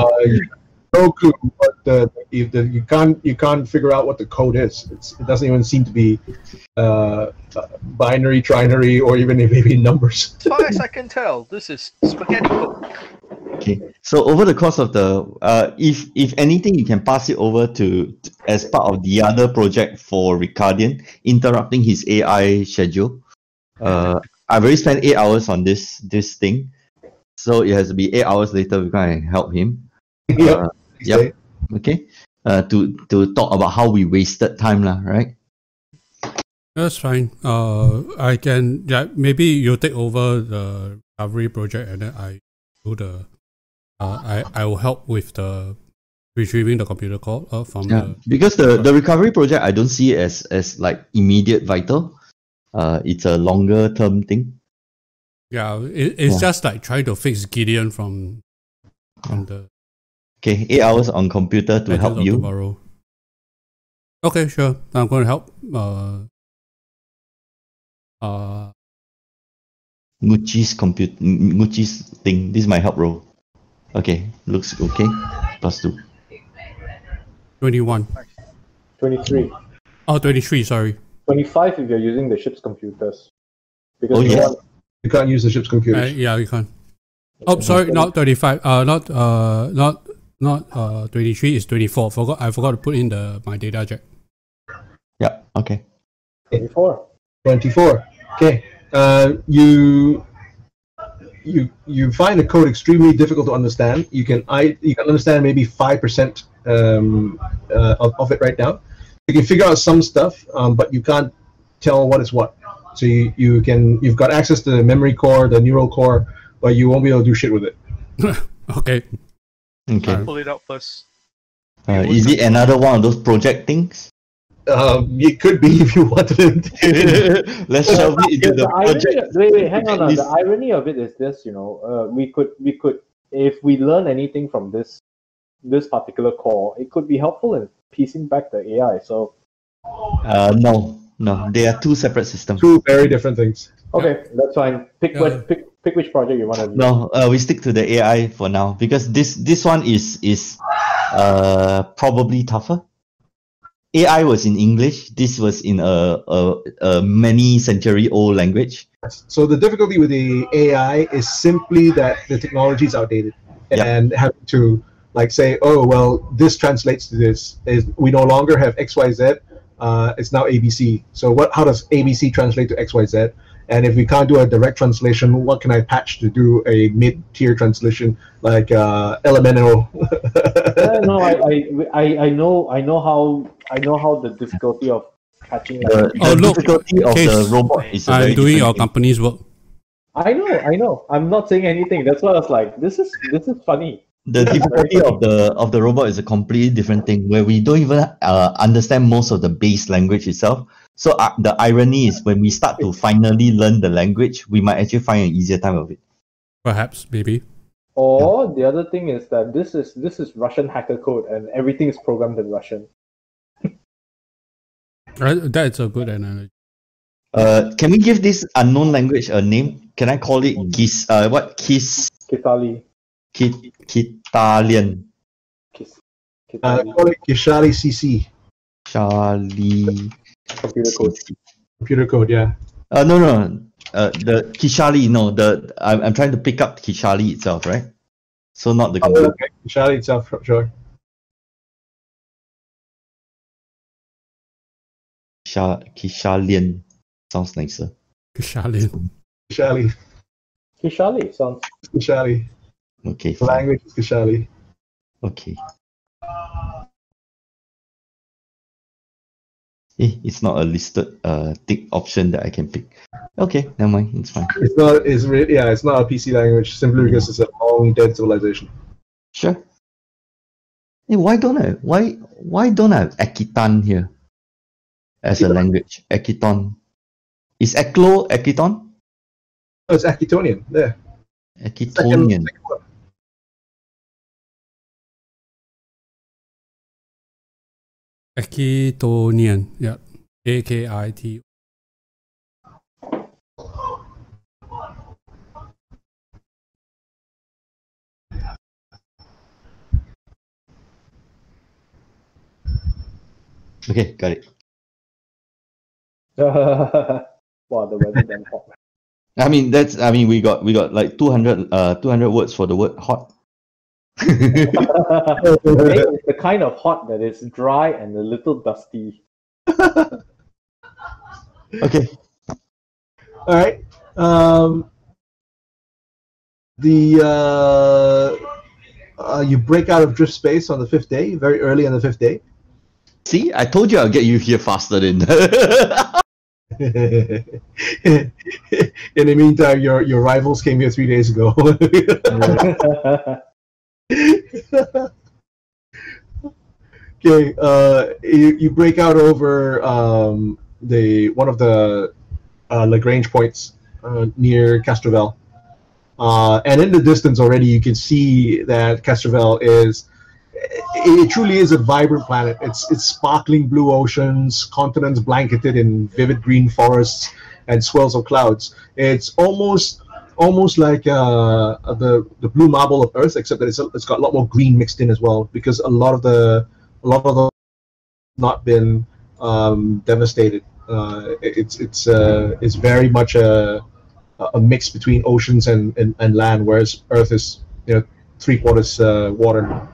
A: No clue, but you can't figure out what the code is. It doesn't even seem to be binary, trinary, or even maybe numbers.
B: As far as I can tell, this is spaghetti code.
D: Okay. So over the course of the, if anything, you can pass it over to as part of the other project for Ricardian, interrupting his AI schedule. I've already spent 8 hours on this thing, so it has to be 8 hours later we can help him. Yep. Okay. To talk about how we wasted time, right?
C: That's fine. I can. Yeah, maybe you take over the recovery project, and then I do the. I will help with the retrieving the computer call from the.
D: Because the recovery project, I don't see it as like immediate vital. It's a longer term thing.
C: Yeah, it's just like trying to fix Gideon from the.
D: Okay, 8 hours on computer to help you.
C: Tomorrow. Okay, sure. I'm going to help.
D: Gucci's thing. This is my help role. Okay, looks okay. +2.
C: 21.
E: 23.
C: Oh, 23, sorry.
E: 25 if you're using the ship's computers. Because
A: you can't use the ship's computers.
C: Yeah, you can't. Oh, sorry, not 25. Not 23. It's 24. I forgot to put in my data check.
D: Yeah. Okay.
E: 24.
A: 24. Okay. You find the code extremely difficult to understand. You can understand maybe 5% of it right now. You can figure out some stuff, but you can't tell what is what. So you've got access to the memory core, the neural core, but you won't be able to do shit with it.
C: Okay.
D: Okay.
B: Pull it out first.
D: Is it another one of those project things?
A: It could be if you wanted it.
D: Let's shove it into the project.
E: Wait, hang on. The irony of it is this, we could, if we learn anything from this particular core, it could be helpful in piecing back the AI. So,
D: no, they are two separate systems.
A: Two very different things.
E: Okay, that's fine. Pick which project you want to do.
D: No, we stick to the AI for now because this one is probably tougher. AI was in English. This was in a many century old language.
A: So the difficulty with the AI is simply that the technology is outdated, and having to say, oh well, this translates to this. We no longer have XYZ. It's now ABC. So how does ABC translate to XYZ? And if we can't do a direct translation, what can I patch to do a mid-tier translation like elemental?
E: I know how the difficulty of patching.
D: The difficulty of the robot is.
C: I'm doing your company's work.
E: I know. I'm not saying anything. That's why I was like, this is funny.
D: The difficulty of the robot is a completely different thing where we don't even understand most of the base language itself. So the irony is when we start to finally learn the language, we might actually find an easier time of it.
C: Perhaps, maybe.
E: Or the other thing is that this is Russian hacker code and everything is programmed in Russian.
C: That's a good analogy.
D: Can we give this unknown language a name? Can I call it
E: Kitali.
D: Kitalian.
A: Call it Kishali CC.
D: Charlie.
E: Computer code,
A: yeah.
D: No. The Kishali, no. I'm trying to pick up Kishali itself, right? So not the computer.
A: Okay. Kishali itself, sure.
D: Kishalian sounds nicer.
C: Kishalian.
E: Kishali sounds.
A: Kishali.
D: Okay.
A: The language is Kishali.
D: Okay. It's not a listed tick option that I can pick. Okay, never mind. It's fine.
A: It's not. It's not a PC language simply because it's a long dead civilization.
D: Sure. Hey, why don't I have Akitan here as a language? Akiton. Is Eklo Akiton?
A: Oh, it's Akitonian. There.
D: Akitonian.
A: Second one.
C: Akitonian. Yeah. AKIT.
D: Okay, got it.
E: Wow, the weather damn hot.
D: We got like 200 words for the word hot.
E: It's the kind of hot that is dry and a little dusty.
D: Okay.
A: All right. You break out of drift space on the 5th day, very early on the 5th day.
D: See, I told you I'll get you here faster than.
A: In the meantime, your rivals came here 3 days ago. Okay, you break out over one of the Lagrange points near Castrovel, and in the distance already you can see that Castrovel it truly is a vibrant planet. It's sparkling blue oceans, continents blanketed in vivid green forests and swirls of clouds. It's almost like the blue marble of Earth, except that it's got a lot more green mixed in as well, because a lot of the not been devastated. It's very much a mix between oceans and land, whereas Earth is 3/4 water.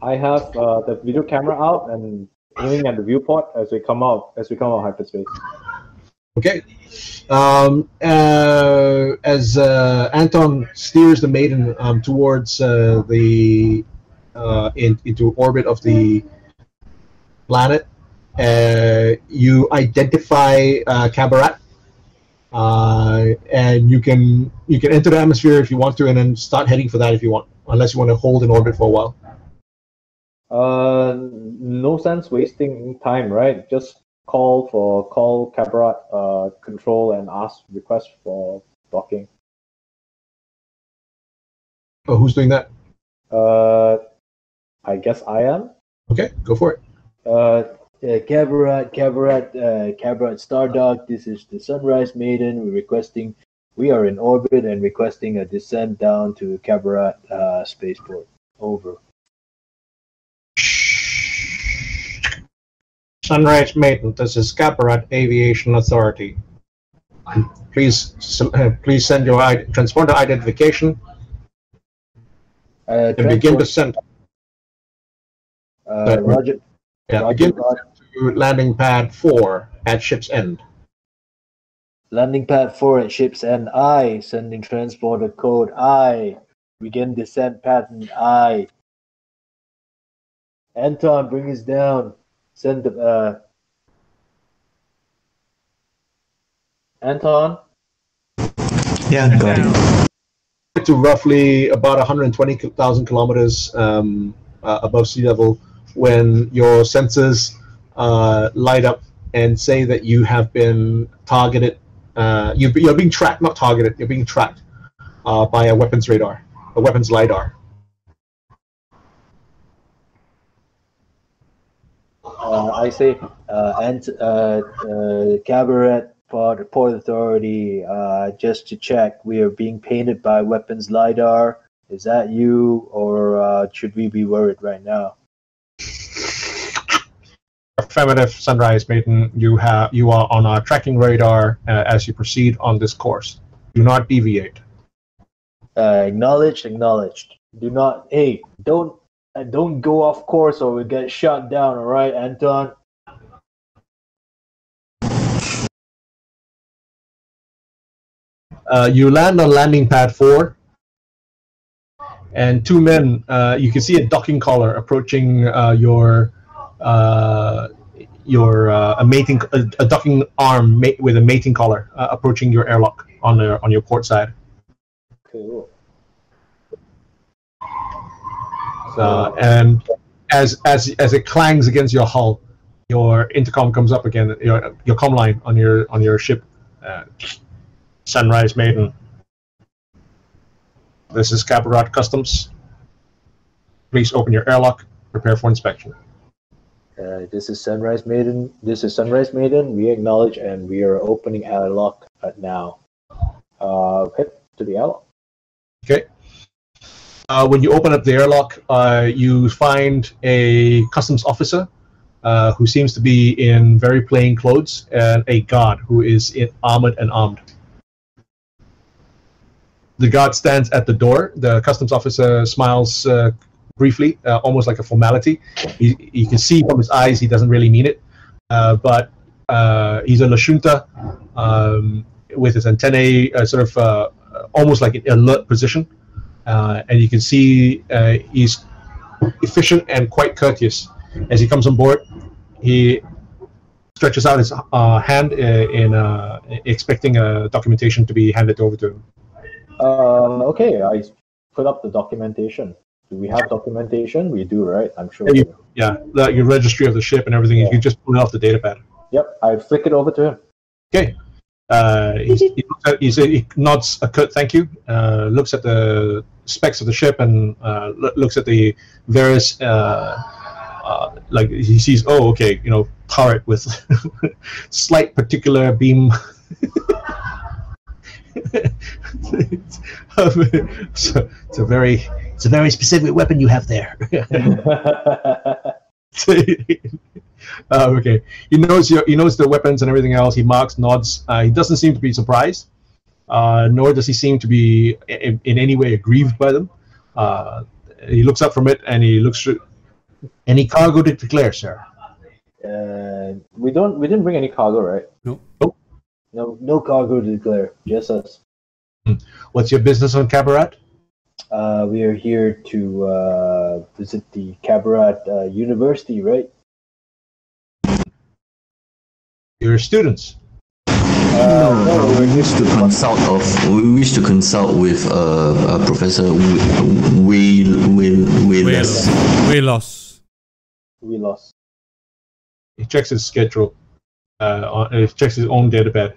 E: I have the video camera out and aiming at the viewport as we come out of hyperspace.
A: Okay. As Anton steers the Maiden towards into orbit of the planet, you identify Qabarat, and you can enter the atmosphere if you want to, and then start heading for that if you want, unless you want to hold in orbit for a while.
E: No sense wasting time, right? Just call Qabarat control and request for docking.
A: Oh, who's doing that?
E: I guess I am.
A: Okay, go for it.
E: Qabarat, Stardog, this is the Sunrise Maiden. We are in orbit and requesting a descent down to Qabarat spaceport. Over.
A: Sunrise Maiden, this is Qabarat Aviation Authority. Please send your transponder identification and begin descent.
E: Roger.
A: Yeah,
E: Roger,
A: begin descent to landing pad 4 at ship's end.
E: Landing pad 4 at ship's end. I sending transporter code. I begin descent pattern. I. Anton, bring us down. Send the Anton.
D: Yeah, got it.
A: To roughly about 120,000 kilometers above sea level, when your sensors light up and say that you have been targeted. You're being tracked, not targeted. You're being tracked by a weapons radar, a weapons lidar.
E: I say, Qabarat Port Authority, just to check, we are being painted by weapons lidar. Is that you, or should we be worried right now?
A: Affirmative, Sunrise Maiden. You are on our tracking radar as you proceed on this course. Do not deviate.
E: Acknowledged. Do not. Hey, don't go off course or we get shot down. All right, Anton.
A: You land on landing pad 4, and 2 men. You can see a docking collar approaching your a docking arm with a mating collar approaching your airlock on your port side.
E: Cool.
A: And as it clangs against your hull, your intercom comes up again. Your comm line on your ship. Sunrise Maiden. This is Qabarat Customs. Please open your airlock. Prepare for inspection.
E: This is Sunrise Maiden. We acknowledge, and we are opening airlock now. Head to the airlock.
A: Okay. When you open up the airlock, you find a customs officer who seems to be in very plain clothes, and a guard who is armored and armed. The guard stands at the door. The customs officer smiles briefly, almost like a formality. You can see from his eyes he doesn't really mean it, but he's a Lashunta with his antennae almost like an alert position, and you can see he's efficient and quite courteous. As he comes on board, he stretches out his hand in expecting documentation to be handed over to him.
E: Okay, I put up the documentation. Do we have documentation? We do, right? I'm sure.
A: Your registry of the ship and everything. Yeah. You can just pull it off the datapad.
E: Yep, I flick it over to him.
A: Okay. He nods a curt thank you. Looks at the specs of the ship and looks at the various. Like he sees, turret with slight particular beam. So it's a very specific weapon you have there. Okay. He knows the weapons and everything else. He marks, nods. He doesn't seem to be surprised, nor does he seem to be in any way aggrieved by them. He looks up from it and he looks through. Any cargo to declare, sir?
E: We didn't bring any cargo, right?
A: No.
E: No cargo to declare. Just us.
A: What's your business on Qabarat?
E: We are here to visit the Qabarat University, right?
A: You're students.
D: No, we wish to consult with Professor
C: Wheelos.
A: He checks his schedule. He checks his own datapad.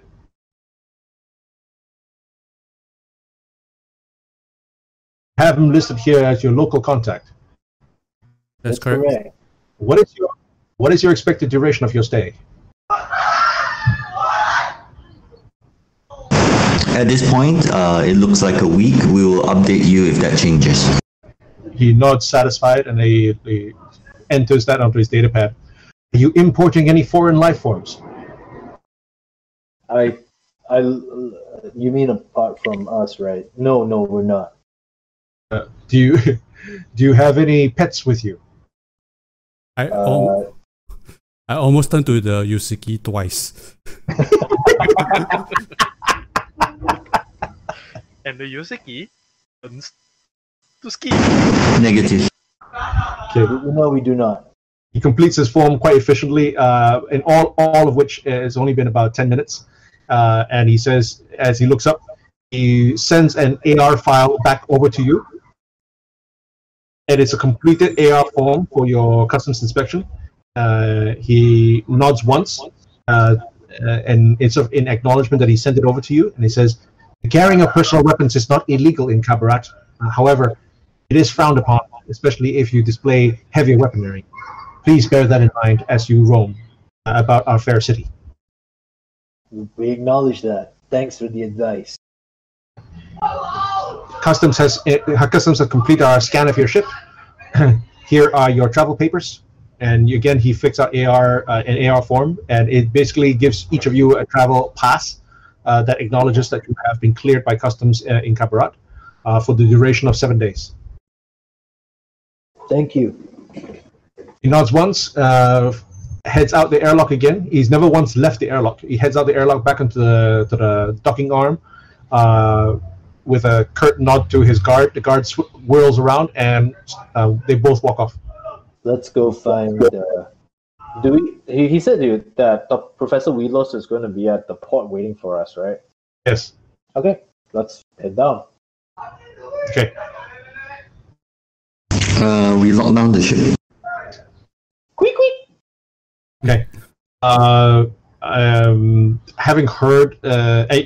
A: Have him listed here as your local contact.
C: That's correct.
A: What is your expected duration of your stay?
D: At this point, it looks like a week. We will update you if that changes.
A: He nods satisfied and he enters that onto his datapad. Are you importing any foreign life forms?
E: You mean apart from us, right? No, we're not.
A: Do you have any pets with you?
C: I almost turned to the Yusiki twice.
B: And the Yusiki turns to ski.
D: Negative.
A: Okay.
E: No, we do not.
A: He completes his form quite efficiently, in all of which has only been about 10 minutes. And he says, as he looks up, he sends an AR file back over to you. And it's a completed AR form for your customs inspection. He nods once, and it's in acknowledgement that he sent it over to you. And he says, the carrying of personal weapons is not illegal in Qabarat. However, it is frowned upon, especially if you display heavier weaponry. Please bear that in mind as you roam about our fair city.
E: We acknowledge that. Thanks for the advice.
A: Customs has completed our scan of your ship. Here are your travel papers, and again he fixed out an AR form, and it basically gives each of you a travel pass that acknowledges that you have been cleared by customs in Qabarat for the duration of 7 days.
E: Thank you.
A: He nods once, heads out the airlock again. He's never once left the airlock. He heads out the airlock back into the docking arm. With a curt nod to his guard. The guard whirls around and they both walk off.
E: Let's go find. he said that Professor Wheelos is going to be at the port waiting for us, right?
A: Yes.
E: Okay, let's head down.
A: Okay.
D: We lock down the ship.
E: Quick!
A: Okay. Having heard,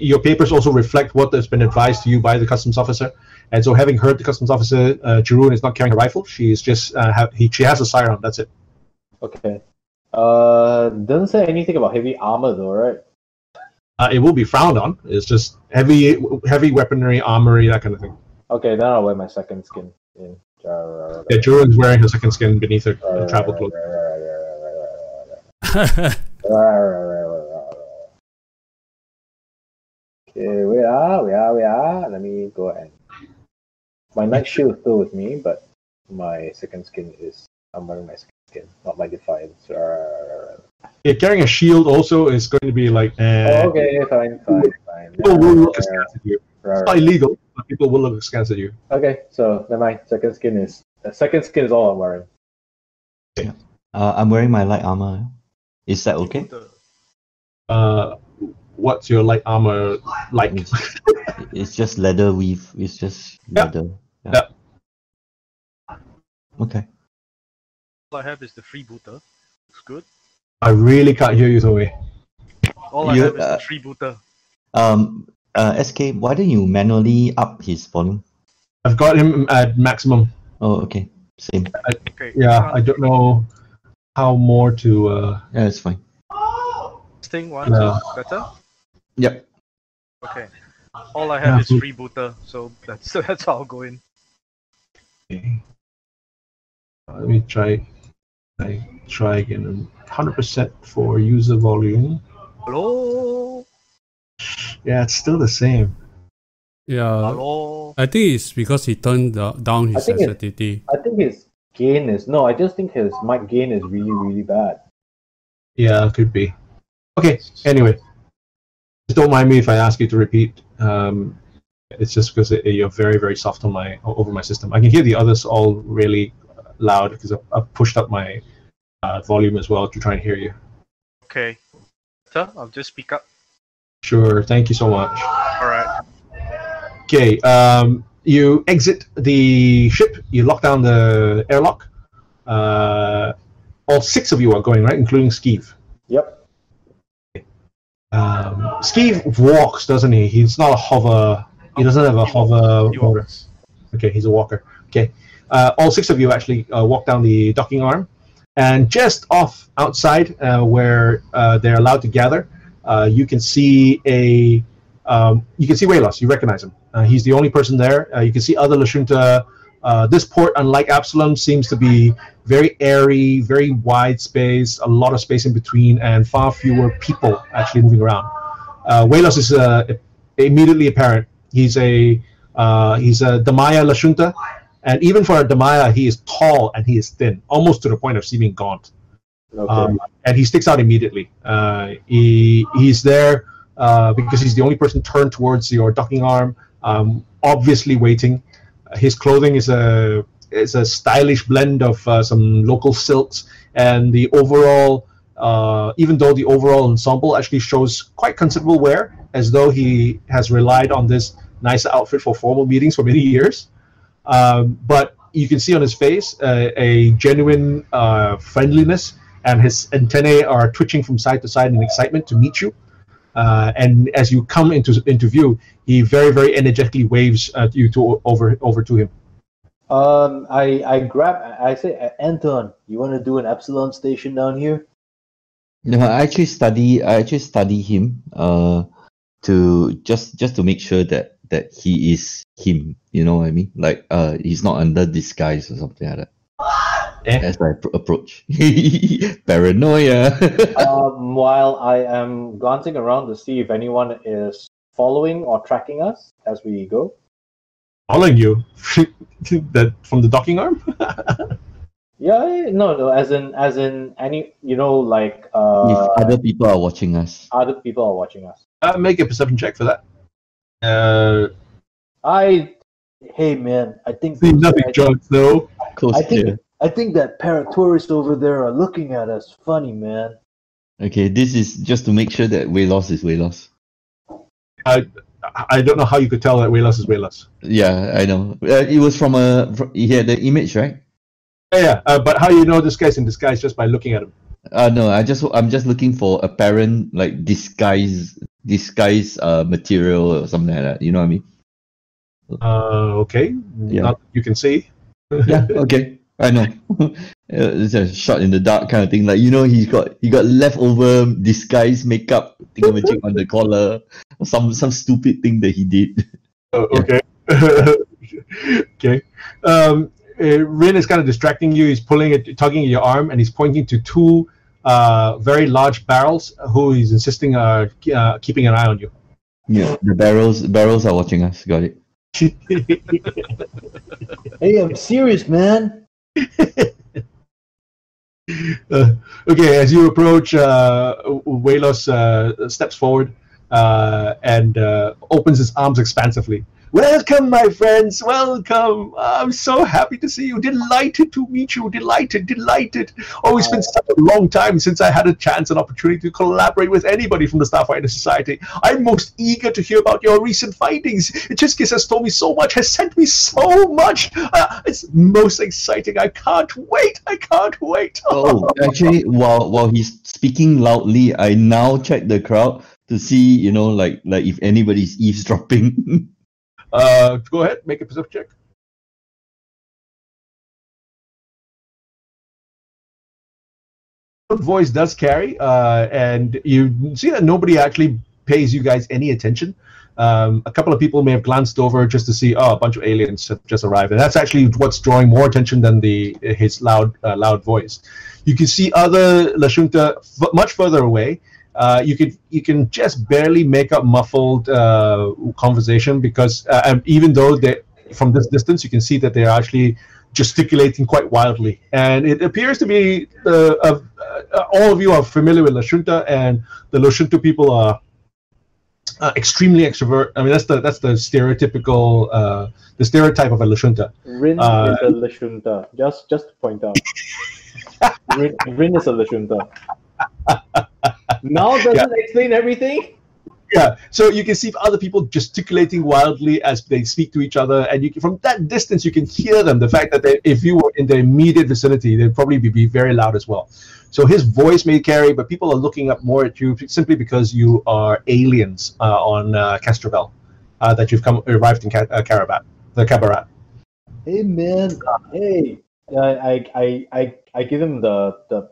A: your papers also reflect what has been advised to you by the customs officer, and so having heard the customs officer, Jeroen is not carrying a rifle. She's just she has a sidearm. That's it.
E: Okay. Doesn't say anything about heavy armor though, right?
A: It will be frowned on. It's just heavy weaponry, armory, that kind of thing.
E: Okay, then I'll wear my second skin.
A: Yeah, Jeroen's wearing her second skin beneath her travel clothes.
E: Okay, we are. Let me go and my night shield is still with me, but my second skin I'm wearing my second skin, not my defiance.
A: Yeah, carrying a shield also is going to be like.
E: Okay, fine.
A: People will look askance at you. It's not illegal, but people will look askance at you.
E: Okay, so then my second skin is all I'm wearing.
A: Okay.
D: I'm wearing my light armor. Is that okay?
A: What's your light armor like?
D: It's just leather weave. It's just leather.
A: Yeah.
D: Okay.
B: All I have is the freebooter. Looks good.
A: I really can't hear you, Zoe.
B: All I have is the freebooter.
D: SK, why don't you manually up his volume?
A: I've got him at maximum.
D: Oh, okay. Same.
B: Okay.
A: I don't know how more to.
D: Yeah, it's fine.
B: Thing one is better.
D: Yep.
B: Okay. All I have is freebooter, so that's how I'll go in.
A: Okay. Let me try again. 100% for user volume.
B: Hello.
A: Yeah, it's still the same.
C: Yeah.
B: Hello.
C: I think it's because he turned down his sensitivity.
E: I think his gain is I just think his mic gain is really, really bad.
A: Yeah, could be. Okay. Anyway, just don't mind me if I ask you to repeat. It's just because you're very, very soft on over my system. I can hear the others all really loud because I've pushed up my volume as well to try and hear you.
B: Okay. So I'll just speak up.
A: Sure. Thank you so much.
B: All right.
A: Okay. You exit the ship. You lock down the airlock. All 6 of you are going, right, including Skeeve.
E: Yep.
A: Skeeve walks, doesn't he? He's not a hover. He doesn't have a hover motor. Okay, he's a walker. Okay. All 6 of you actually walk down the docking arm, and just off outside where they're allowed to gather, you can see Wheelos. You recognize him. He's the only person there. You can see other Lashunta. This port, unlike Absalom, seems to be very airy, very wide space, a lot of space in between, and far fewer people actually moving around. Wheelos is immediately apparent. He's a Damaya Lashunta, and even for a Damaya, he is tall and he is thin, almost to the point of seeming gaunt.
E: Okay.
A: And he sticks out immediately. He's there because he's the only person turned towards your docking arm, obviously waiting. His clothing is a stylish blend of some local silks, and the overall, even though the overall ensemble actually shows quite considerable wear, as though he has relied on this nice outfit for formal meetings for many years. But you can see on his face a genuine friendliness, and his antennae are twitching from side to side in excitement to meet you. And as you come into view, he very, very energetically waves you over to him.
E: I say, Anton, you want to do an Epsilon station down here?
D: No, I actually study him to just to make sure that he is him. You know what I mean? Like he's not under disguise or something like that. As I approach. Paranoia.
E: While I am glancing around to see if anyone is following or tracking us as we go.
A: Following you? That from the docking arm?
E: Yeah, no, as in any, like
D: if other people are watching us.
E: Other people are watching us.
A: Make a perception check for that.
E: Hey man, I think
A: see nothing, John Snow.
E: I think that paratourists over there are looking at us funny, man.
D: Okay, this is just to make sure that way loss is way loss.
A: I don't know how you could tell that Waylos is Waylos.
D: Yeah, I know. It was from he had the image, right?
A: Yeah, but how you know this guy's in disguise just by looking at him?
D: No, I'm just looking for apparent like disguise material or something like that. You know what I mean?
A: Okay.
D: Yeah.
A: Not you can see.
D: Yeah. Okay. I know. It's a shot in the dark kind of thing. Like he got leftover disguise makeup thingamajig on the collar. Some stupid thing that he did.
A: Oh, okay. Okay. Rin is kind of distracting you. He's tugging at your arm, and he's pointing to two very large barrels who he's insisting are keeping an eye on you.
D: Yeah, the barrels are watching us. Got it.
E: Hey, I'm serious, man.
A: Okay, as you approach, Waylos steps forward and opens his arms expansively. Welcome, my friends. Welcome. I'm so happy to see you. Delighted to meet you. Delighted. Oh, it's been such a long time since I had a chance and opportunity to collaborate with anybody from the Starfinder Society. I'm most eager to hear about your recent findings. Chiskis has told me so much, has sent me so much. It's most exciting. I can't wait.
D: Oh, actually, while he's speaking loudly, I now check the crowd to see, like if anybody's eavesdropping.
A: Go ahead, make a perception check. Voice does carry, and you see that nobody actually pays you guys any attention. A couple of people may have glanced over just to see, a bunch of aliens have just arrived, and that's actually what's drawing more attention than his loud voice. You can see other Lashunta much further away. You can just barely make up muffled conversation because even though from this distance you can see that they're actually gesticulating quite wildly, and it appears to be all of you are familiar with Lashunta, and the Lashunta people are extremely extrovert. I mean that's the stereotypical the stereotype of a Lashunta.
E: Rin is a Lashunta. Just to point out, Rin is a Lashunta. Now doesn't explain everything.
A: Yeah, so you can see other people gesticulating wildly as they speak to each other, and from that distance you can hear them. The fact that if you were in the immediate vicinity, they'd probably be very loud as well. So his voice may carry, but people are looking up more at you simply because you are aliens on Castrovel, that you've arrived in Qabarat.
E: Hey man, hey, I give him the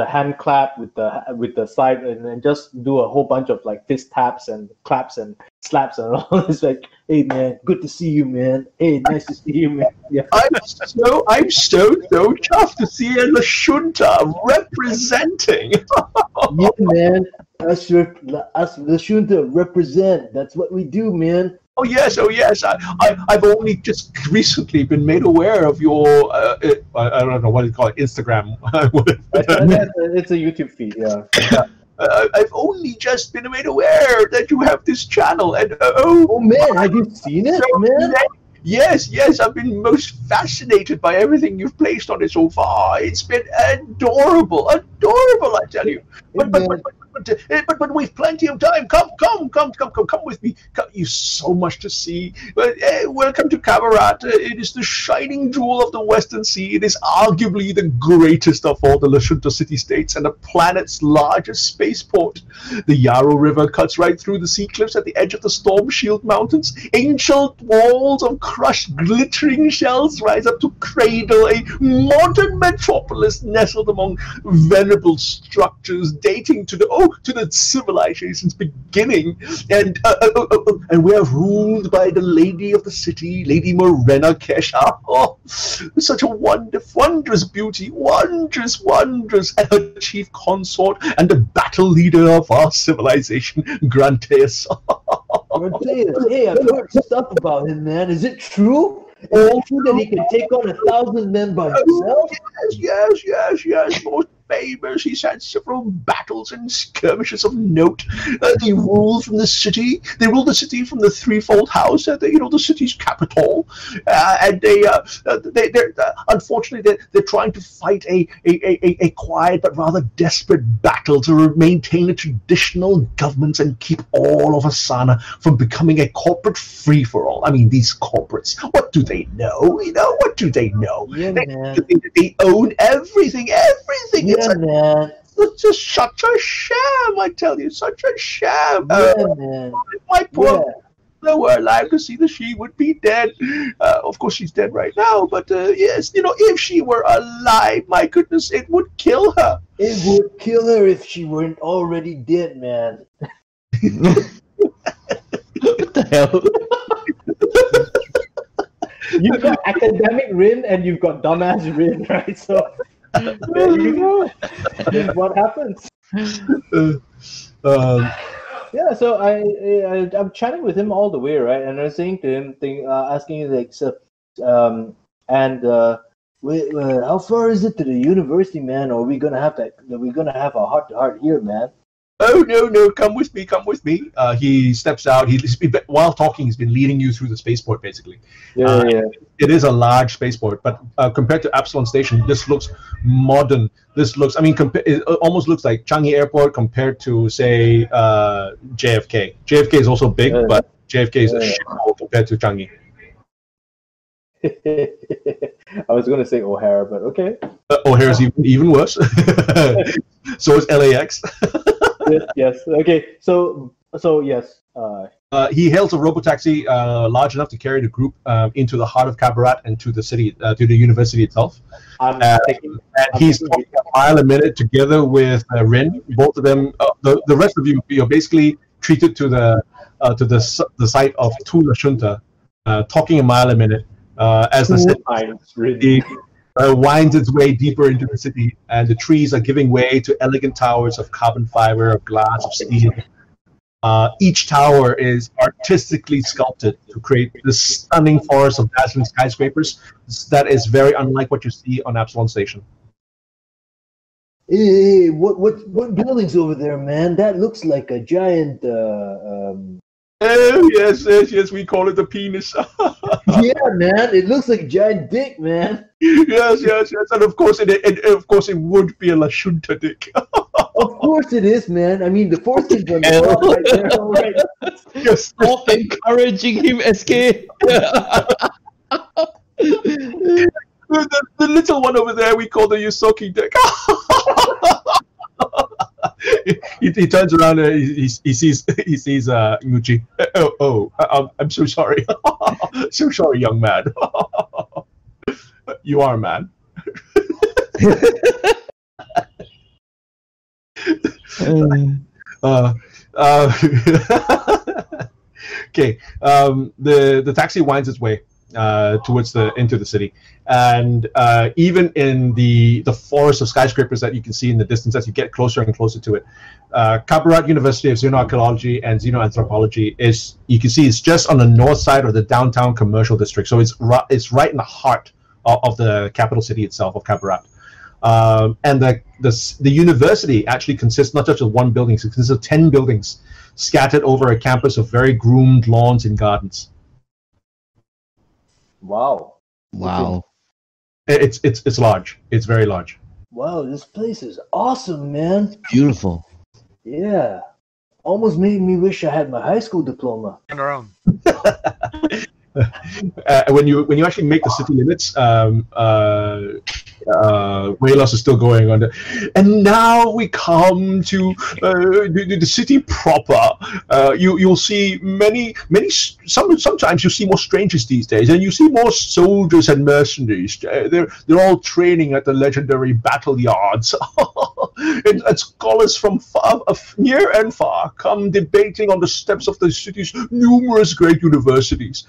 E: hand clap with the side, and then just do a whole bunch of like fist taps and claps and slaps and all. It's like, hey man, good to see you, man. Hey, nice to see you, man. Yeah.
A: I'm so chuffed to see a Lashunta representing.
E: Yeah, man. Us Lashunta represent. That's what we do, man.
A: Oh yes. I've only just recently been made aware of your I don't know what you call it, Instagram.
E: It's a YouTube feed, yeah.
A: I've only just been made aware that you have this channel, and
E: oh man, have you seen it, man?
A: Yes, I've been most fascinated by everything you've placed on it so far. It's been adorable, I tell you. But we've plenty of time. Come with me. You so much to see. Welcome to Qabarat. It is the shining jewel of the Western Sea. It is arguably the greatest of all the Lashunta city-states and the planet's largest spaceport. The Yarrow River cuts right through the sea cliffs at the edge of the Storm Shield Mountains. Ancient walls of crushed glittering shells rise up to cradle a modern metropolis nestled among venerable structures dating to the civilization's beginning, and we are ruled by the lady of the city, Lady Morena Kesha. Oh, such a wondrous beauty, wondrous, and her chief consort and the battle leader of our civilization, Granteus.
E: Granteus, hey, I've heard stuff about him, man. Is it true? Is it true that he can take on 1,000 men by himself?
A: Yes. famous. He's had several battles and skirmishes of note. They rule from the city. They rule the city from the threefold house at the city's capital. And they're unfortunately they're trying to fight a quiet but rather desperate battle to maintain a traditional government and keep all of Asana from becoming a corporate free-for-all. I mean, these corporates, what do they know? What do they know?
E: Yeah, man.
A: They own everything.
E: Yeah, man.
A: It's just such a sham, I tell you, such a sham.
E: Yeah, man.
A: My poor
E: Yeah.
A: mother were alive to see that she would be dead. Of course, she's dead right now, but yes, if she were alive, my goodness, it would kill her.
E: It would kill her if she weren't already dead, man.
D: What the hell?
E: You've got academic Rin and you've got dumbass Rin, right? So there you go. This is what happens. Yeah, so I'm chatting with him all the way, right? And I was saying to him, asking him like, so, how far is it to the university, man? Or are we gonna have a heart-to-heart here, man?
A: Oh no! Come with me. He steps out. While talking, he's been leading you through the spaceport, basically.
E: Yeah.
A: It is a large spaceport, but compared to Epsilon Station, this looks modern. It almost looks like Changi Airport compared to, say, JFK. JFK is also big, but JFK is a shithole compared to Changi.
E: I was gonna say O'Hare, but okay.
A: O'Hare's even worse. So is LAX.
E: Yes. Okay. So yes.
A: He hails a robotaxi large enough to carry the group into the heart of Qabarat and to the city, to the university itself. He's talking a mile a minute together with Rin. Both of them. The rest of you, you're basically treated to the site of Tula Shunta, talking a mile a minute as the city winds its way deeper into the city, and the trees are giving way to elegant towers of carbon fiber, of glass, of steel. Each tower is artistically sculpted to create this stunning forest of dazzling skyscrapers that is very unlike what you see on Epsilon Station.
E: Hey, what building's over there, man? That looks like a giant.
A: Oh yes, we call it the penis.
E: Yeah, man, it looks like a giant dick, man.
A: Yes, and of course it would be a Lashunta dick.
E: Of course it is, man. I mean, the foreskins on the top right there, all right.
D: Stop encouraging him, SK.
A: The little one over there we call the Yusoki dick. He turns around and he sees Nguchi. I'm so sorry. So sorry, young man. You are a man. Okay. The taxi winds its way towards into the city, and even in the forest of skyscrapers that you can see in the distance as you get closer and closer to it, Qabarat University of Xenoarchaeology and Xenoanthropology is just on the north side of the downtown commercial district, so it's right in the heart of the capital city itself of Qabarat. And the university actually consists not just of one building; it consists of 10 buildings scattered over a campus of very groomed lawns and gardens.
E: Wow.
A: It's large. It's very large.
E: Wow, this place is awesome, man.
D: Beautiful.
E: Yeah. Almost made me wish I had my high school diploma.
B: Turn around.
A: When you actually make the city limits, Waylos is still going on. And now we come to the city proper. You'll see sometimes you see more strangers these days, and you see more soldiers and mercenaries. They're all training at the legendary battle yards. and scholars from near and far come debating on the steps of the city's numerous great universities.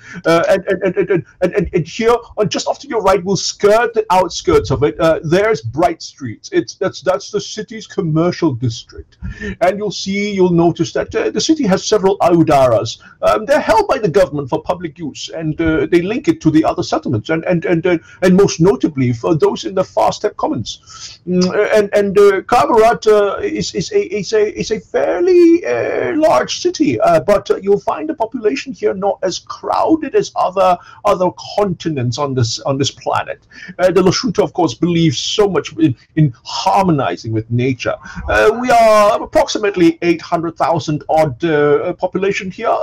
A: And here, just off to your right, we'll skirt the outskirts of it. There's Bright Street. That's the city's commercial district, and you'll notice that the city has several audaras. They're held by the government for public use, and they link it to the other settlements, and most notably for those in the Far Step Commons. Qabarat is a fairly large city, but you'll find the population here not as crowded as other continents on this planet. The Lashunta, of course, believes so much in harmonizing with nature. We are approximately 800,000 odd population here.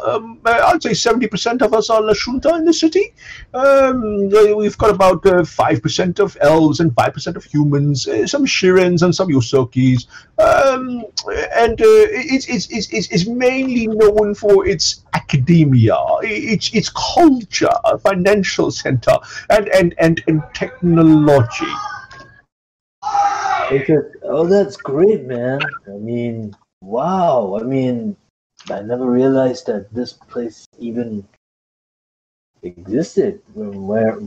A: I'd say 70% of us are Lashunta in the city. We've got about 5% of elves and 5% of humans, some Shirins and some Yosokis, and it's mainly known for its academia, its culture, financial center, and technology.
E: Oh, that's great, man. I mean, wow. I mean, I never realized that this place even existed from where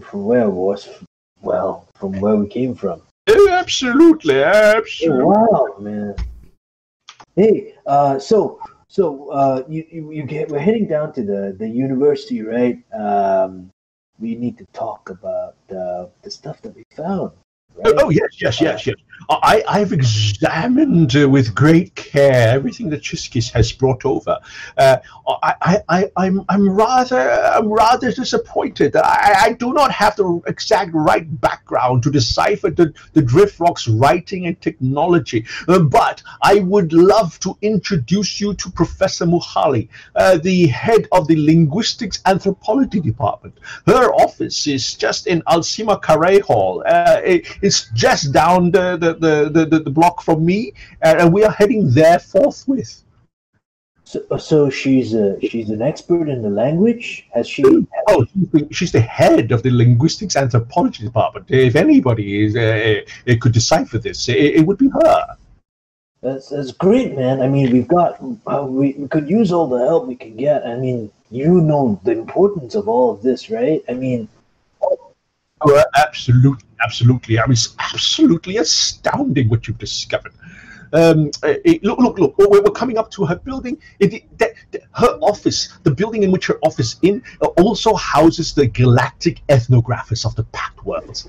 E: we came from.
A: Absolutely.
E: Wow, man. Hey, so we're heading down to the university, right? We need to talk about the stuff that we found. Right?
A: Oh yes. I've examined with great care everything that Chiskis has brought over. I'm rather disappointed. I do not have the exact right background to decipher the Driftrock's writing and technology, but I would love to introduce you to Professor Muhali, the head of the Linguistics Anthropology Department. Her office is just in Alcima Carre Hall. It's just down the block from me, and we are heading there forthwith.
E: So she's an expert in the language. Has she?
A: Oh, she's the head of the Linguistics Anthropology Department. If anybody could decipher this, it would be her.
E: That's great, man. I mean, we could use all the help we can get. I mean, you know the importance of all of this, right? I mean.
A: Oh, absolutely. I mean, it's absolutely astounding what you've discovered. Look, we're coming up to her building. Her office, the building in which her office also houses the galactic ethnographers of the Pact Worlds.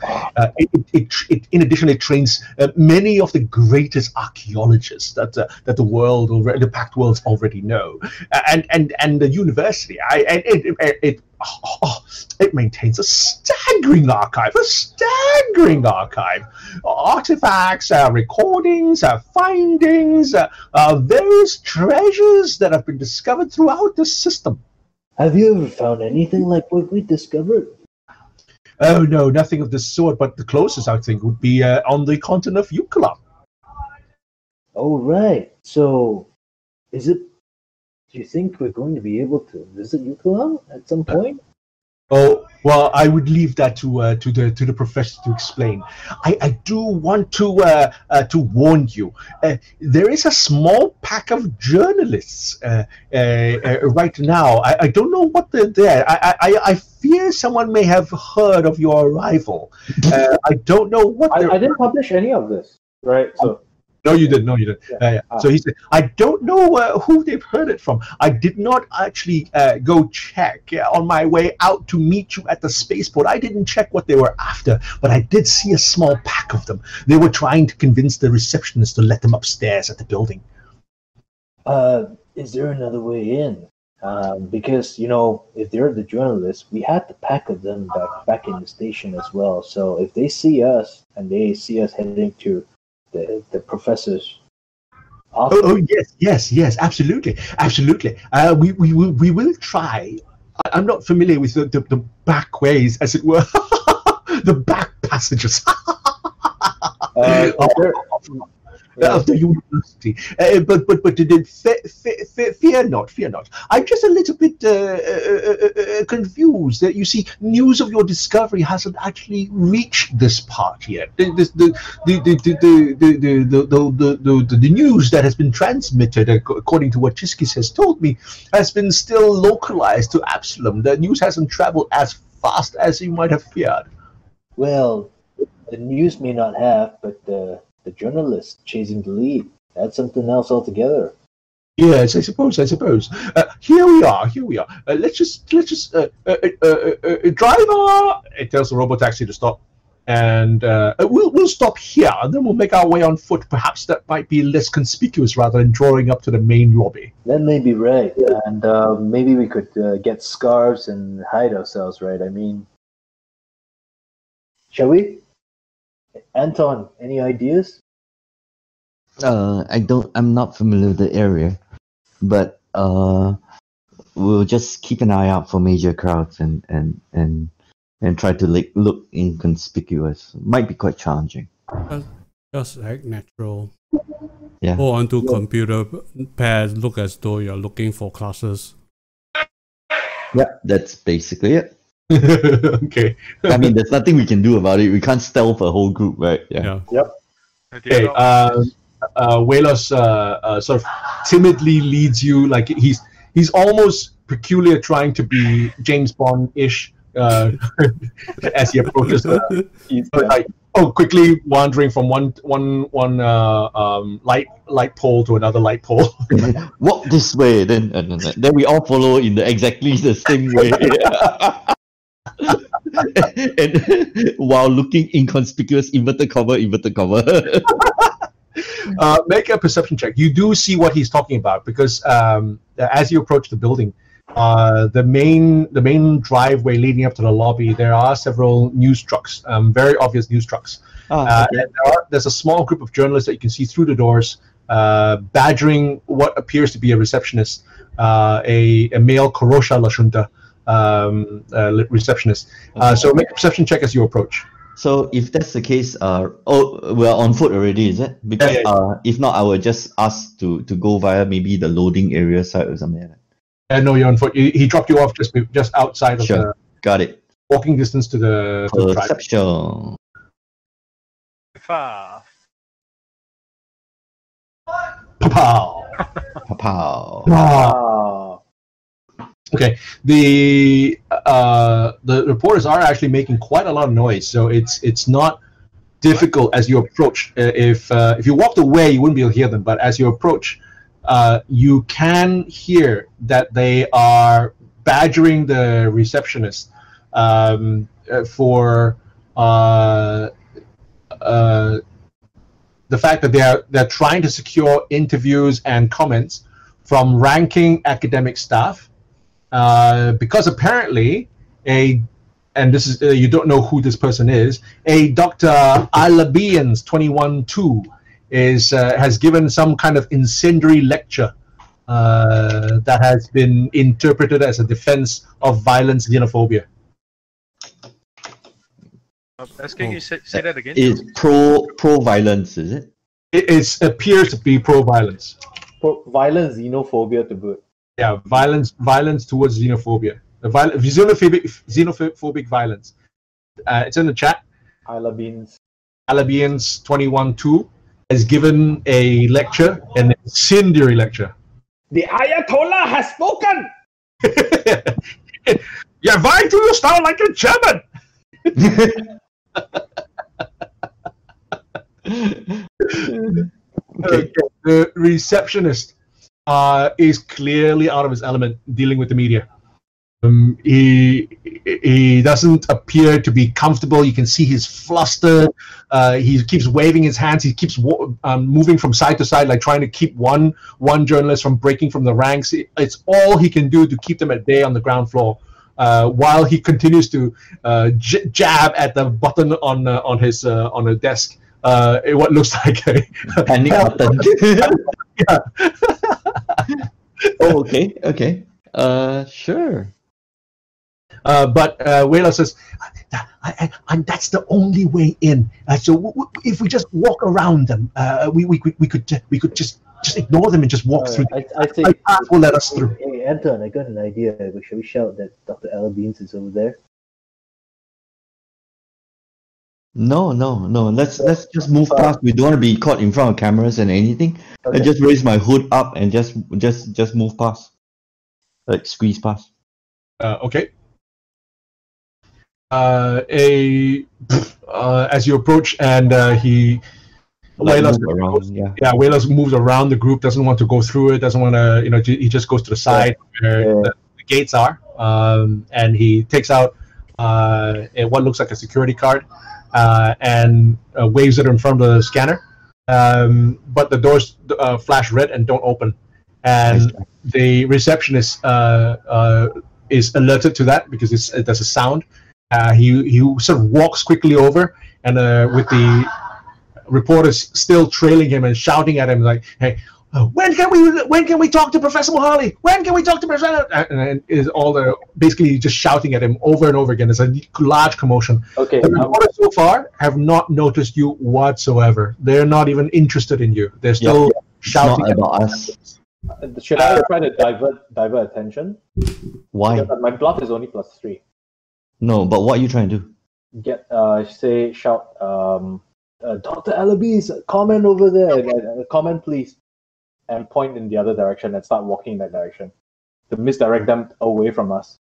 A: In addition, it trains many of the greatest archaeologists that the Pact Worlds already know. And the university, it maintains a staggering archive, artifacts, recordings, findings, various treasures that have been discovered throughout the system.
E: Have you ever found anything like what we discovered?
A: Oh no, nothing of the sort, but the closest I think would be on the continent of Euclid.
E: Oh right. So do you think we're going to be able to visit Euclid at some point?
A: Oh well, I would leave that to the professor to explain. I do want to warn you. There is a small pack of journalists right now. I don't know what they're there. I fear someone may have heard of your arrival. I don't know what.
E: I didn't publish any of this, right? So.
A: No, you didn't. Yeah. So he said, I don't know who they've heard it from. I did not actually go check on my way out to meet you at the spaceport. I didn't check what they were after, but I did see a small pack of them. They were trying to convince the receptionist to let them upstairs at the building.
E: Is there another way in? Because, if they're the journalists, we had the pack of them back in the station as well. So if they see us and they see us heading to the professor's office.
A: Oh yes, absolutely. We will try. I'm not familiar with the back ways, as it were,
E: Yeah.
A: of the university. But fear not, fear not. I'm just a little bit confused that you see news of your discovery hasn't actually reached this part yet. The news that has been transmitted, according to what Chiskis has told me, has been still localized to Absalom. The news hasn't traveled as fast as you might have feared.
E: Well, the news may not have, but the journalist chasing the lead, that's something else altogether.
A: Yes, I suppose. Here we are. Let's just driver. It tells the robotaxi to stop, and we'll stop here, and then we'll make our way on foot. Perhaps that might be less conspicuous rather than drawing up to the main lobby.
E: That may be right, and maybe we could get scarves and hide ourselves, right? I mean, shall we? Anton, any ideas?
D: I'm not familiar with the area, but we'll just keep an eye out for major crowds and try to look inconspicuous. Might be quite challenging.
C: Just act natural.
D: Yeah.
C: Go onto computer pads, look as though you're looking for classes.
D: Yeah, that's basically it.
A: Okay.
D: I mean, there's nothing we can do about it. We can't stealth a whole group, right? Yeah.
E: Yep.
A: Okay. Walos sort of timidly leads you, like he's almost peculiar, trying to be James Bond-ish as he approaches. Quickly wandering from one light pole to another light pole.
D: Walk this way, then we all follow in exactly the same way. And while looking inconspicuous, inverted comma.
A: Make a perception check. You do see what he's talking about, because as you approach the building, the main driveway leading up to the lobby, there are several news trucks, very obvious news trucks.
D: Okay.
A: And there's a small group of journalists that you can see through the doors, badgering what appears to be a receptionist, a male Korosha Lashunta receptionist. So make a perception check as you approach.
D: So if that's the case, we're on foot already, is it? Because if not, I would just ask to go via maybe the loading area side or something like that.
A: No, you're on foot. He dropped you off just outside of the
D: got it.
A: walking distance to the drive.
D: Perception.
A: Pow.
D: Pow.
E: Ah.
A: Okay, the reporters are actually making quite a lot of noise, so it's not difficult as you approach. If you walked away, you wouldn't be able to hear them, but as you approach, you can hear that they are badgering the receptionist for the fact that they're trying to secure interviews and comments from ranking academic staff. Because apparently and this is you don't know who this person is, a Dr. Alabians 21-2 has given some kind of incendiary lecture that has been interpreted as a defense of violence xenophobia.
B: Can you say that again?
D: It's pro violence, is it?
A: It appears to be pro violence.
E: Pro violence, xenophobia to boot.
A: Yeah, violence towards xenophobia. Xenophobic violence. It's in the chat.
E: Alabians
A: 21-2 has given a lecture, an incendiary lecture.
E: The Ayatollah has spoken!
A: Yeah, why do you sound like a German? Okay. The receptionist is clearly out of his element dealing with the media. He doesn't appear to be comfortable. You can see he's flustered. He keeps waving his hands. He keeps moving from side to side, like trying to keep one journalist from breaking from the ranks. It's all he can do to keep them at bay on the ground floor, while he continues to jab at the button on his desk. What looks like a
D: panic button.
A: Yeah.
D: Oh, okay. Sure.
A: But Wayla says, and that's the only way in. So if we just walk around them, we could just ignore them and just walk through.
E: I say,
A: My path will let us through.
E: Hey, Anton, I got an idea. Shall we shout that Dr. Alabeans is over there?
D: No. Let's just move past. We don't want to be caught in front of cameras and anything.
E: Okay.
D: I just raise my hood up and just move past, like squeeze past.
A: Okay. As you approach, and he.
D: Like move around, yeah.
A: Wayla moves around the group. Doesn't want to go through it. Doesn't want to. He just goes to the side where the gates are, and he takes out what looks like a security card, and waves it in front of the scanner. But the doors flash red and don't open, and the receptionist is alerted to that because there's a sound. He sort of walks quickly over, and with the reporters still trailing him and shouting at him like, "Hey, when can we talk to Professor Mohali? When can we talk to Professor?" And is all the basically just shouting at him over and over again. It's a large commotion.
E: Okay.
A: The reporters so far have not noticed you whatsoever. They're not even interested in you. They're still shouting
D: It's not about us.
E: Should I try to divert attention?
D: Why?
E: Because my bluff is only +3.
D: No, but what are you trying to do?
E: Shout, Dr. Alabees, comment over there. Comment, please. And point in the other direction and start walking in that direction to misdirect them away from us.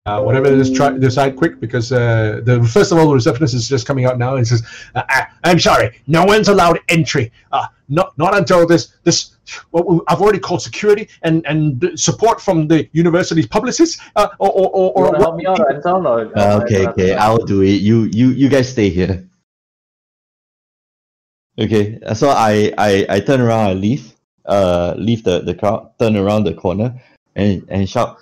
A: Whatever it is, decide quick because first of all, the receptionist is just coming out now and says, "I'm sorry, no one's allowed entry. Not until this. Well, I've already called security and support from the university's publicists.
E: You want to help me out, Anton?
D: Okay, I'll do it. You guys stay here. Okay, so I turn around, I leave the crowd, turn around the corner, and shout,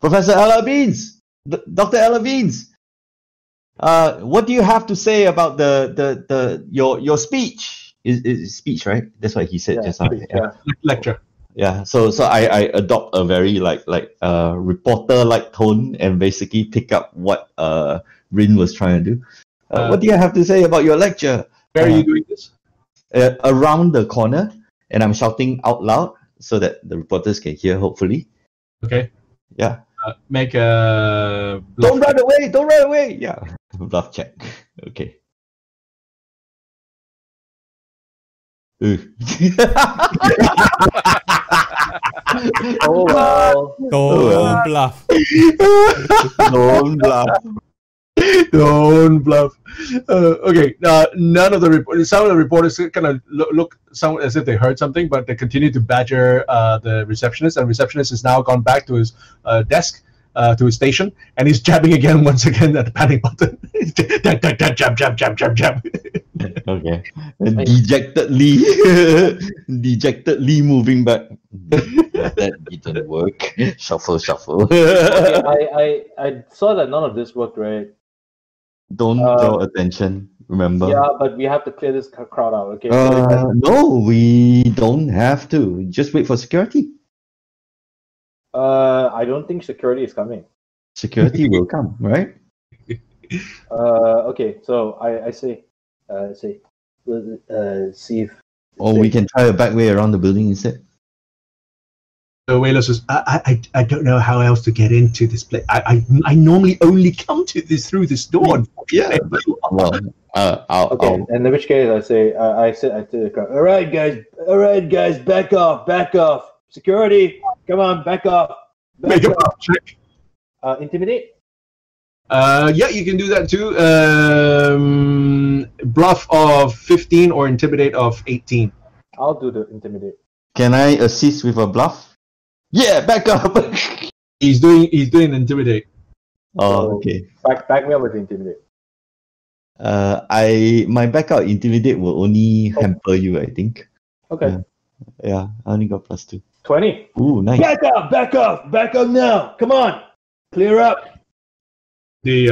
D: Professor Alabeans, Dr. Alabeans, what do you have to say about your speech? Is speech, right? That's what he said just now.
A: Lecture.
D: Yeah, so I adopt a very like reporter-like tone and basically pick up what Rin was trying to do. What do you have to say about your lecture?
A: Where are you doing this?
D: Around the corner, and I'm shouting out loud so that the reporters can hear, hopefully.
A: Okay.
D: Yeah.
A: Make a bluff
D: Don't run away! Don't run away! Yeah. Bluff check. Okay.
E: Oh well.
C: Don't bluff.
D: Don't bluff.
A: Don't bluff. Okay. None of the reporters. Some of the reporters kind of look as if they heard something, but they continue to badger the receptionist. And the receptionist has now gone back to his desk, to his station, and he's jabbing again once again at the panic button. Jab.
D: Okay. Dejectedly moving back. That didn't work. Shuffle.
E: Okay, I saw that none of this worked, right?
D: Don't draw attention, remember?
E: Yeah, but we have to clear this crowd out, okay?
D: No, we don't have to. Just wait for security.
E: I don't think security is coming.
D: Security will come, right?
E: Okay, so I say, see if.
D: Or we can try a back way around the building instead.
A: So Wayla says, I don't know how else to get into this place. I normally only come to this through this door.
D: Yeah. Well,
E: okay. And in which case, I say to the crowd, all right, guys, back off. Security, come on, back off.
A: Make a bluff check.
E: Intimidate.
A: Yeah, you can do that too. Bluff of 15 or intimidate of 18.
E: I'll do the intimidate.
D: Can I assist with a bluff? Yeah, back up.
A: He's doing intimidate.
D: Oh, okay.
E: Back me up with intimidate.
D: My backup intimidate will only hamper you, I think.
E: Okay.
D: Yeah, I only got +2.
E: 20.
D: Ooh, nice.
E: Back up now. Come on, clear up.
A: The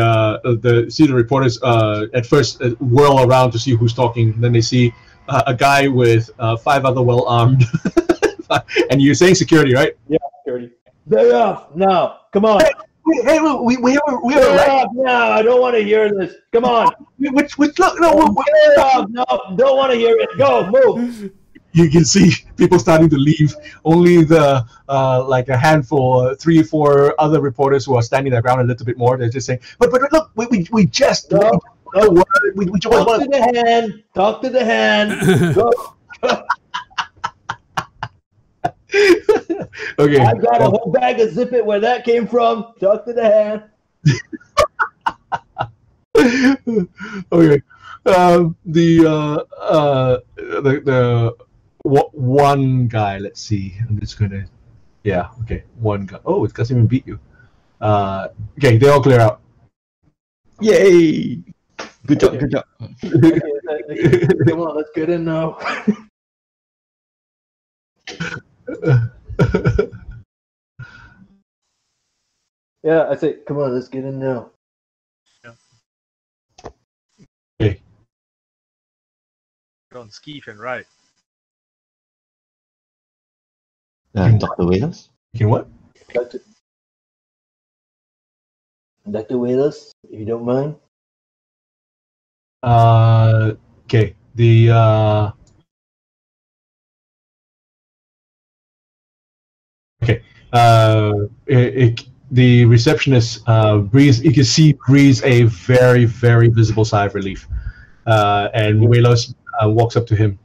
A: reporters at first whirl around to see who's talking. Then they see a guy with 5 other well-armed. And you're saying security, right?
E: Yeah, security. Back off now. Come on.
A: Hey, we have a
E: Back
A: right.
E: off now. I don't want to hear this. Come on.
A: Which look, no,
E: Back off. No, don't want to hear it. Go, move.
A: you can see people starting to leave. Only the like a handful, 3 or 4 other reporters who are standing their ground a little bit more. They're just saying, but look, we just
E: No.
A: we just
E: Talk
A: want
E: to the hand. Talk to the hand. Go.
A: Okay.
E: I got a whole bag of Zip It where that came from. Talk to the hand.
A: Okay. The one guy. Let's see. I'm just gonna. Yeah. Okay. One guy. Oh, it doesn't even beat you. Okay. They all clear out.
D: Yay! Good job, good job.
E: Okay, come on, let's get in now. Yeah, I say, come on, let's get in now.
A: Okay.
B: Go on, Skeef and right.
D: Dr. Whalers?
A: You can what?
E: Dr. Whalers, if you don't mind.
A: Okay. The okay. The receptionist breathes. You can see breathes a very, very visible sigh of relief, and Wheelos walks up to him.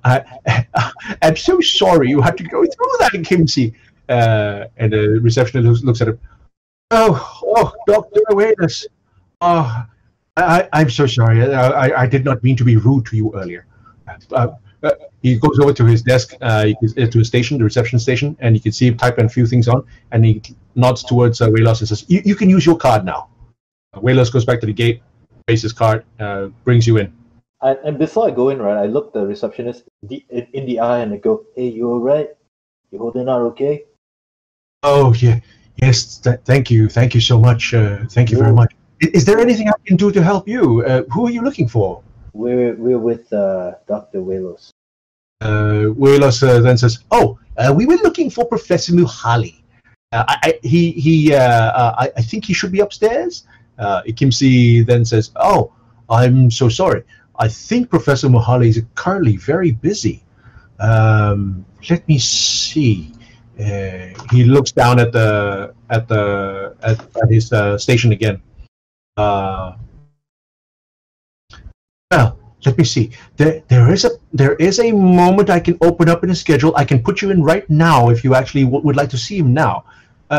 A: I'm so sorry you had to go through that, Kimsey. And the receptionist looks at him. Oh, Dr. Wheelos. Oh, I'm so sorry. I did not mean to be rude to you earlier. He goes over to his desk, to his station, the reception station, and you can see him type a few things on, and he nods towards Wheelos and says, you can use your card now. Wheelos goes back to the gate, pays his card, brings you in.
E: And before I go in, right, I look the receptionist in the eye and I go, hey, you all right? You holding out okay?
A: Oh, yeah. Yes, thank you. Thank you so much. Thank you very much. Is there anything I can do to help you? Who are you looking for?
E: We're with Dr. Wheelos.
A: Wheelos then says, we were looking for Professor Muhali. I think he should be upstairs. Kimsey then says, oh, I'm so sorry. I think Professor Muhali is currently very busy. Let me see. He looks down at his station again. Well, let me see. There is a moment I can open up in his schedule. I can put you in right now if you actually would like to see him now.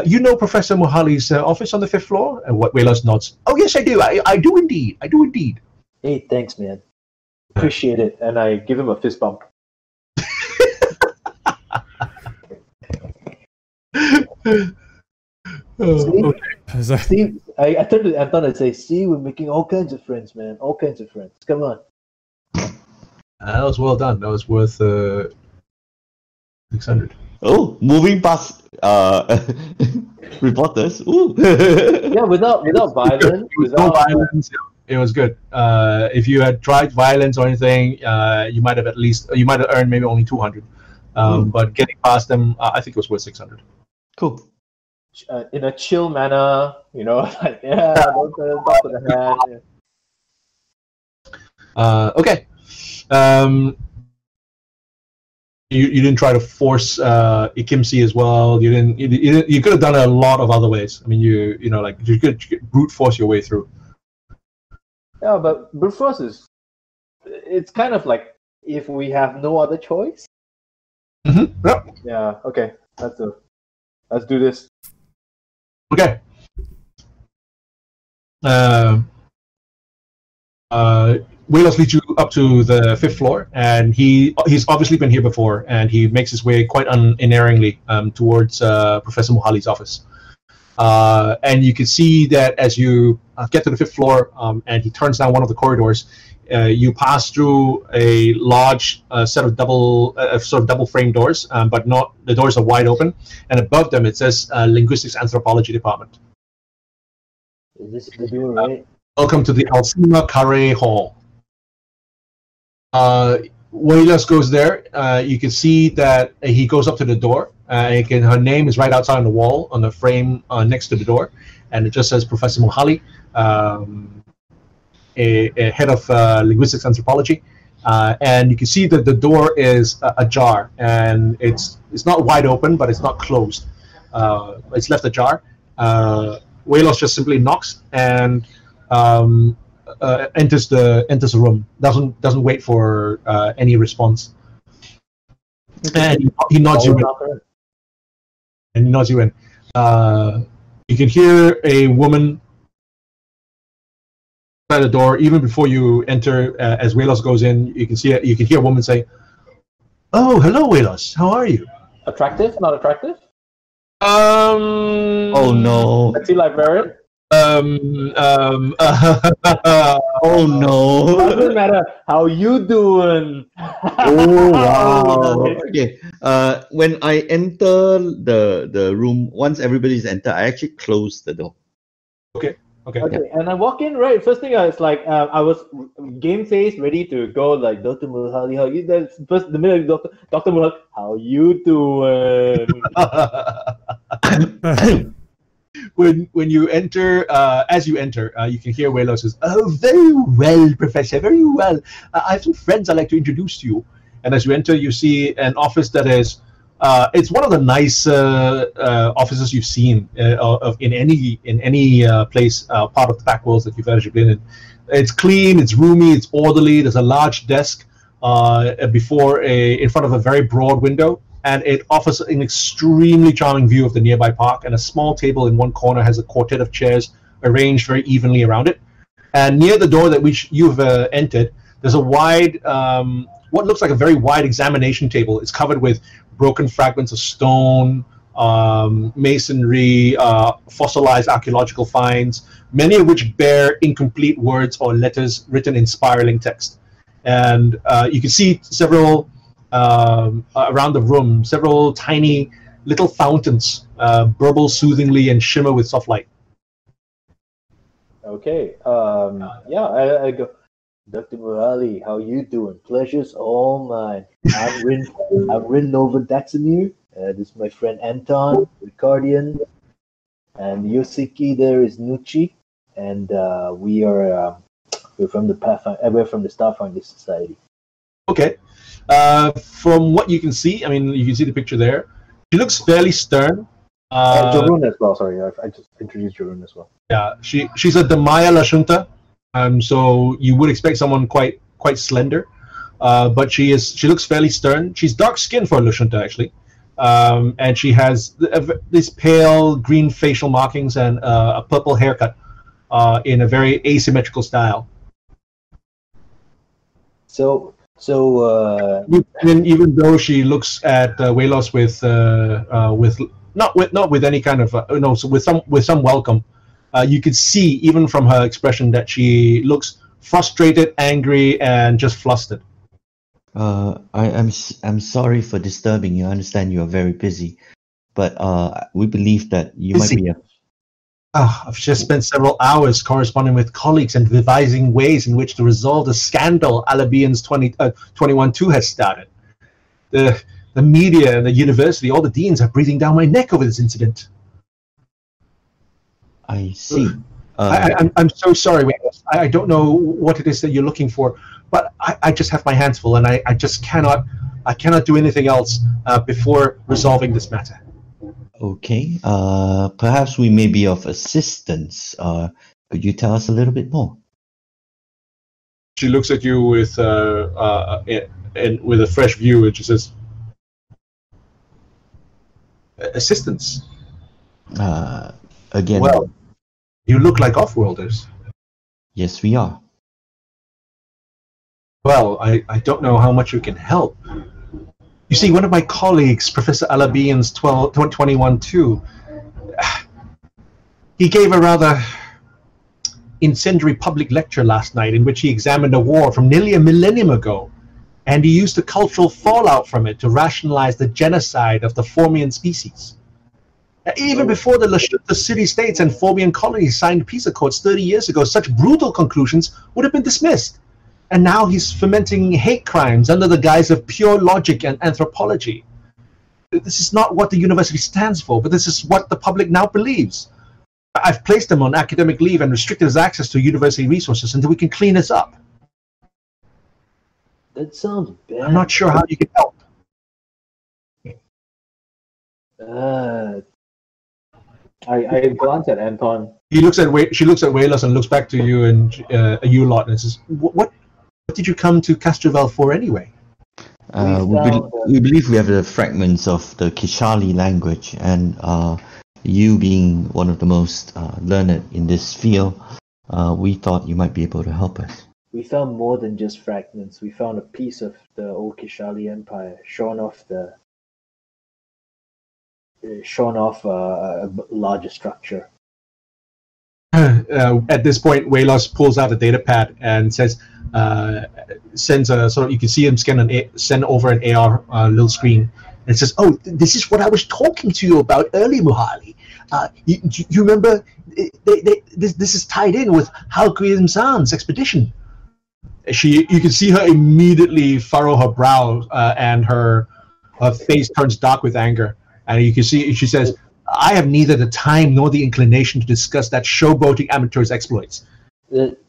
A: You know Professor Muhali's office on the 5th floor? And Wheelos nods. Oh yes, I do. I do indeed. I do indeed.
E: Hey, thanks, man. Appreciate it. And I give him a fist bump. See, I turned to Anton and say, see, we're making all kinds of friends, man. All kinds of friends. Come on.
A: That was well done. That was worth 600.
D: Oh, moving past reporters. Ooh.
E: Yeah, without violence.
A: No violence. It was good. If you had tried violence or anything, you might have earned maybe only 200. But getting past them, I think it was worth 600.
D: Cool.
E: In a chill manner, like, yeah, don't talk to the hand.
A: Okay. You didn't try to force Ikimsi as well. You could have done it a lot of other ways. I mean, you could brute force your way through.
E: Yeah, but brute force it's kind of like if we have no other choice.
A: Mm-hmm. Yep.
E: Yeah. Okay. Let's do this.
A: Okay. Wheelos leads you up to the 5th floor, and he's obviously been here before, and he makes his way quite unerringly towards Professor Muhali's office. And you can see that as you get to the 5th floor, and he turns down one of the corridors, you pass through a large set of double frame doors, but not the doors are wide open, and above them it says Linguistics Anthropology Department.
E: Is this the door, right?
A: Welcome to the Alcima Carre Hall. Wheelos goes there. You can see that he goes up to the door. Her name is right outside on the wall on the frame next to the door, and it just says Professor Mohali, a head of linguistics anthropology. And you can see that the door is ajar, and it's not wide open, but it's not closed. It's left ajar. Walos just simply knocks and enters the room. Doesn't wait for any response. And he nods you in. And he nods you in. You can hear a woman by the door even before you enter. As Walos goes in, you can hear a woman say, "Oh, hello, Walos. How are you?"
E: Attractive? Not attractive?
D: Oh no.
E: Sexy librarian?
D: Oh no.
E: Doesn't matter. How you doing?
D: Oh wow. Okay. When I enter the room, once everybody's entered, I actually close the door.
A: Okay.
E: Okay, and I walk in, right? First thing it's like I was game face ready to go, like, Dr. Mulhali, how you? That's first the minute Dr. Mulhali, how you doing?
A: When you enter, as you enter, you can hear Walos says, "Oh, very well, Professor, very well. I have some friends I'd like to introduce to you." And as you enter, you see an office that is, it's one of the nice offices you've seen in any place, part of the back worlds that you've actually been in. It's clean, it's roomy, it's orderly. There's a large desk in front of a very broad window. And it offers an extremely charming view of the nearby park, and a small table in one corner has a quartet of chairs arranged very evenly around it. And near the door that you've entered, there's a wide, what looks like a very wide examination table. It's covered with broken fragments of stone, masonry, fossilized archaeological finds, many of which bear incomplete words or letters written in spiraling text. And you can see several... around the room, several tiny little fountains burble soothingly and shimmer with soft light.
E: Okay. Yeah, I go, Dr. Murali, how you doing? Pleasure's all mine. I'm Rin Nova Daxamir. This is my friend Anton, Ricardian, and Yosiki. There is Nuchi, and we're from the We're from the Starfinder Society.
A: Okay. From what you can see, I mean, you can see the picture there. She looks fairly stern.
E: Jarun as well. Sorry, I just introduced Jarun as well.
A: Yeah, she's a Damaya Lashunta, so you would expect someone quite slender, but she looks fairly stern. She's dark skinned for a Lashunta actually, and she has these pale green facial markings and a purple haircut in a very asymmetrical style.
E: So
A: even though she looks at Walos with not with any kind of with some welcome, you could see even from her expression that she looks frustrated, angry, and just flustered.
D: I'm sorry for disturbing you. I understand you are very busy, but we believe that you might be a...
A: I've just spent several hours corresponding with colleagues and devising ways in which to resolve the scandal Alabians 21-2 has started. The media and the university, all the deans are breathing down my neck over this incident.
D: I see.
A: I'm so sorry, Walos. I don't know what it is that you're looking for, but I just have my hands full, and I just cannot do anything else before resolving this matter.
D: Okay. Perhaps we may be of assistance. Could you tell us a little bit more?
A: She looks at you with a fresh view, and she says, "Assistance."
D: Again.
A: Well, you look like off-worlders.
D: Yes, we are.
A: Well, I don't know how much you can help. You see, one of my colleagues, Professor Alabian's 21-2, he gave a rather incendiary public lecture last night in which he examined a war from nearly a millennium ago, and he used the cultural fallout from it to rationalize the genocide of the Formian species. Even before the city-states and Formian colonies signed peace accords 30 years ago, such brutal conclusions would have been dismissed. And now he's fomenting hate crimes under the guise of pure logic and anthropology. This is not what the university stands for, but this is what the public now believes. I've placed him on academic leave and restricted his access to university resources until we can clean this up.
E: That sounds bad.
A: I'm not sure how you can help.
E: I glance at Anton.
A: She looks at Wayless and looks back to you and you lot and says, "What did you come to Castrovel for anyway?"
D: We believe we have the fragments of the Kishali language, and you being one of the most learned in this field, we thought you might be able to help us.
E: We found more than just fragments. We found a piece of the old Kishali Empire, shorn off a larger structure.
A: At this point, Waylos pulls out a data pad and says, sends a sort of, you can see him send over an AR little screen, and says, "Oh, this is what I was talking to you about earlier, Muhali. You remember? This is tied in with Hal Zan's expedition." You can see her immediately furrow her brow, and her face turns dark with anger. And you can see she says, "I have neither the time nor the inclination to discuss that showboating amateur's exploits.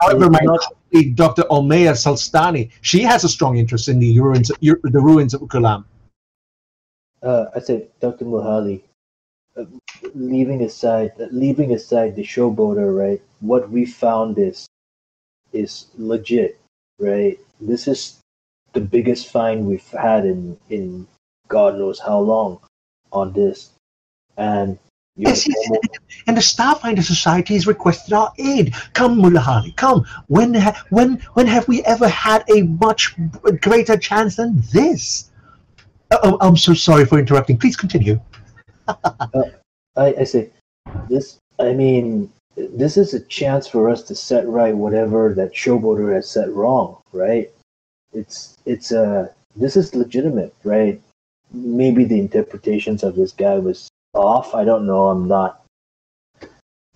A: However, my colleague, Dr. Olmeya Salstani, she has a strong interest in the ruins of Ukulam."
E: I said, Dr. Muhali, leaving aside the showboater, right? What we found is legit, right? This is the biggest find we've had in God knows how long on this, and
A: yes, and the Starfinder Society has requested our aid. Come, Muhali, come. When have we ever had a much greater chance than this? I'm so sorry for interrupting. Please continue.
E: I say this. I mean, this is a chance for us to set right whatever that showboater has set wrong, right? This is legitimate, right? Maybe the interpretations of this guy was off. I don't know. I'm not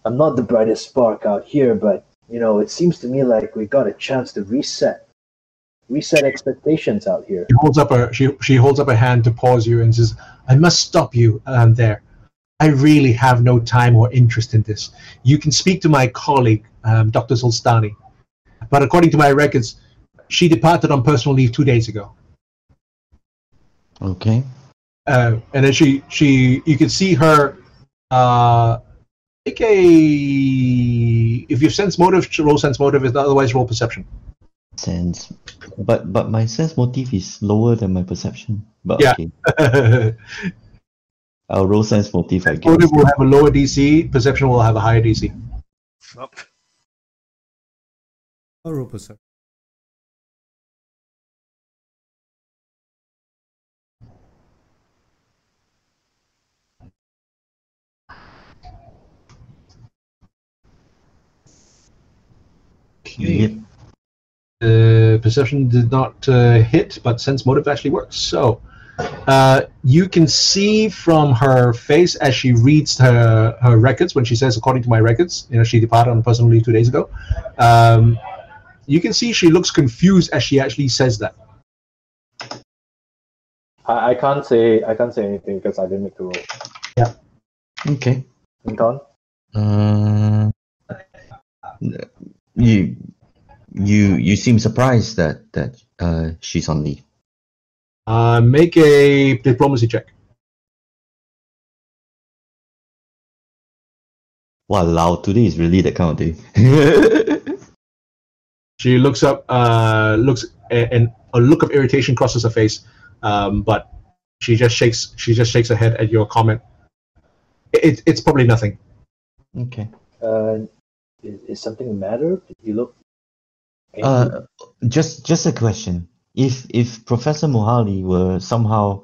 E: the brightest spark out here, but it seems to me like we got a chance to reset expectations out here.
A: She holds up a hand to pause you and says, "I must stop you there. I really have no time or interest in this. You can speak to my colleague, Dr. Solstani. But according to my records, she departed on personal leave 2 days ago."
D: Okay.
A: And then you can see her make a, if you sense motive, roll sense motive, otherwise roll perception.
D: Sense, but my sense motive is lower than my perception. But
A: yeah.
D: Okay. I'll roll sense motive, I guess.
A: Motive will have a lower DC, perception will have a higher DC.
B: Nope.
C: I'll roll perception.
A: Okay. Perception did not hit, but sense motive actually works. So you can see from her face as she reads her records, when she says, "According to my records," she departed on personal leave 2 days ago. You can see she looks confused as she actually says that.
E: I can't say anything because I didn't make the roll.
A: Yeah.
D: Okay.
E: Anton?
D: You seem surprised that she's on leave.
A: Make a diplomacy check.
D: Wow, today is really that kind of day.
A: She looks up, and a look of irritation crosses her face, but she just shakes her head at your comment. It's probably nothing.
D: Okay.
E: Is something the matter? You look.
D: Just a question. If Professor Muhali were somehow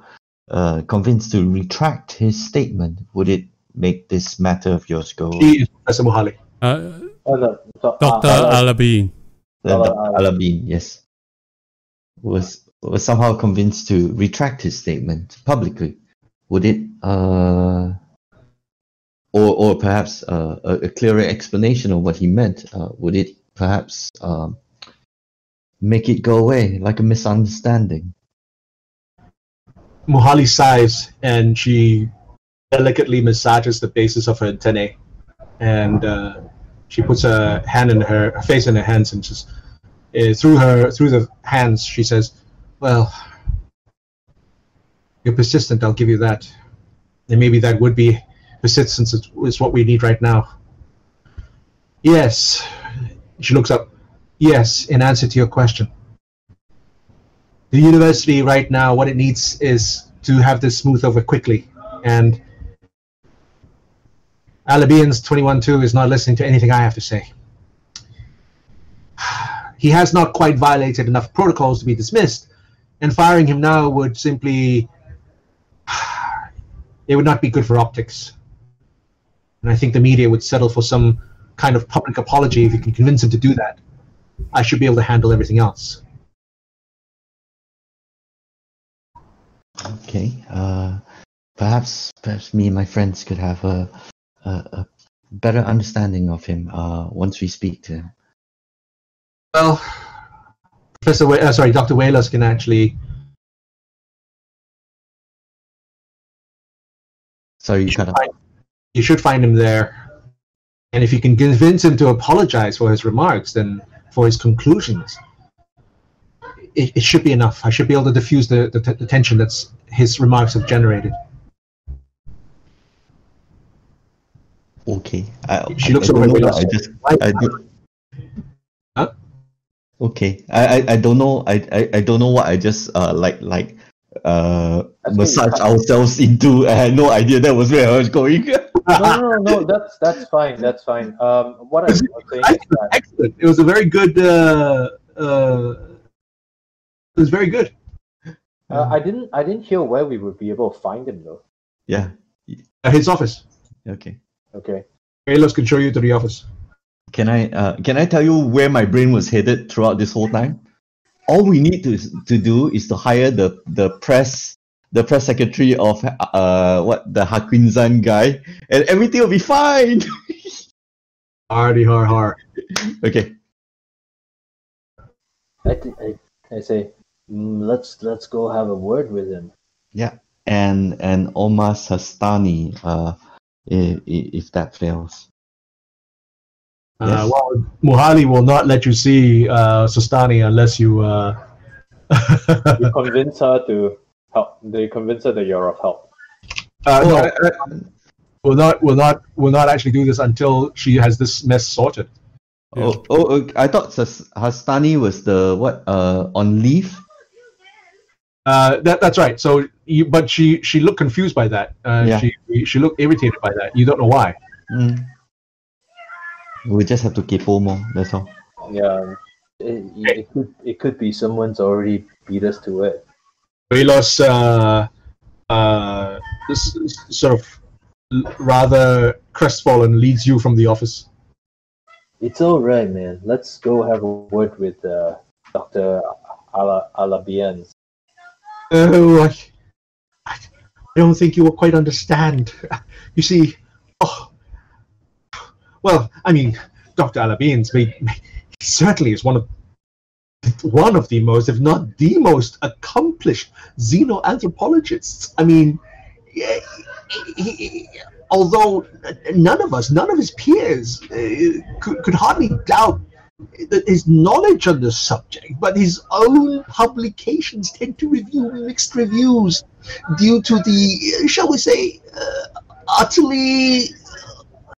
D: convinced to retract his statement, would it make this matter of yours go?
A: He is Professor Muhali.
C: Dr. Alabine.
D: Dr. Alabine, yes. Was somehow convinced to retract his statement publicly. Would it or perhaps a clearer explanation of what he meant, would it perhaps make it go away like a misunderstanding?
A: Mohali sighs and she delicately massages the bases of her antennae, and she puts her face in her hands, and just through the hands she says, "Well, you're persistent. I'll give you that, and maybe that would be persistence is what we need right now." Yes, she looks up. Yes, in answer to your question, the university right now, what it needs is to have this smooth over quickly, and Alabian's 21-2 is not listening to anything I have to say. He has not quite violated enough protocols to be dismissed, and firing him now would simply... it would not be good for optics. And I think the media would settle for some kind of public apology if you can convince him to do that. I should be able to handle everything else.
D: Okay. Perhaps me and my friends could have a better understanding of him once we speak to him.
A: Well, Dr. Whalers can actually...
D: Sorry, you cut off.
A: You should find him there. And if you can convince him to apologize for his remarks, then for his conclusions, it should be enough. I should be able to diffuse the tension that his remarks have generated.
D: Okay.
A: She looks over.
D: Huh? Okay. I don't know. I don't know what I just massage ourselves into. I had no idea that was where I was going.
E: No. That's fine. That's fine. What I was saying is that
A: excellent. It was a very good. It was very good.
E: I didn't hear where we would be able to find him though.
D: Yeah.
A: His office.
D: Okay.
E: Okay.
A: Carlos can show you to the office.
D: Can I tell you where my brain was headed throughout this whole time? All we need to do is to hire the press secretary of the Hakwinzan guy, and everything will be fine.
A: Hardy har.
D: Okay.
E: I say, let's go have a word with him.
D: Yeah, and Omar Sastani, if that fails. Yes.
A: Well, Mohali will not let you see Sastani unless you.
E: You convince her to help. They convince her that you're of help.
A: No, we'll not actually do this until she has this mess sorted.
D: Oh, I thought Hastani was the what? On leave.
A: That's right. So, but she looked confused by that.
D: Yeah.
A: She looked irritated by that. You don't know why.
D: We just have to kepo more. That's all.
E: Yeah, it could be someone's already beat us to it.
A: Velos, this sort of rather crestfallen, leads you from the office.
E: It's all right, man. Let's go have a word with Dr. Alabian.
A: Oh, I don't think you will quite understand. You see, well, I mean, Dr. Alabian certainly is one of the most, if not the most, accomplished xenoanthropologists. I mean, although none of his peers could hardly doubt his knowledge on the subject, but his own publications tend to review mixed reviews due to the, shall we say, utterly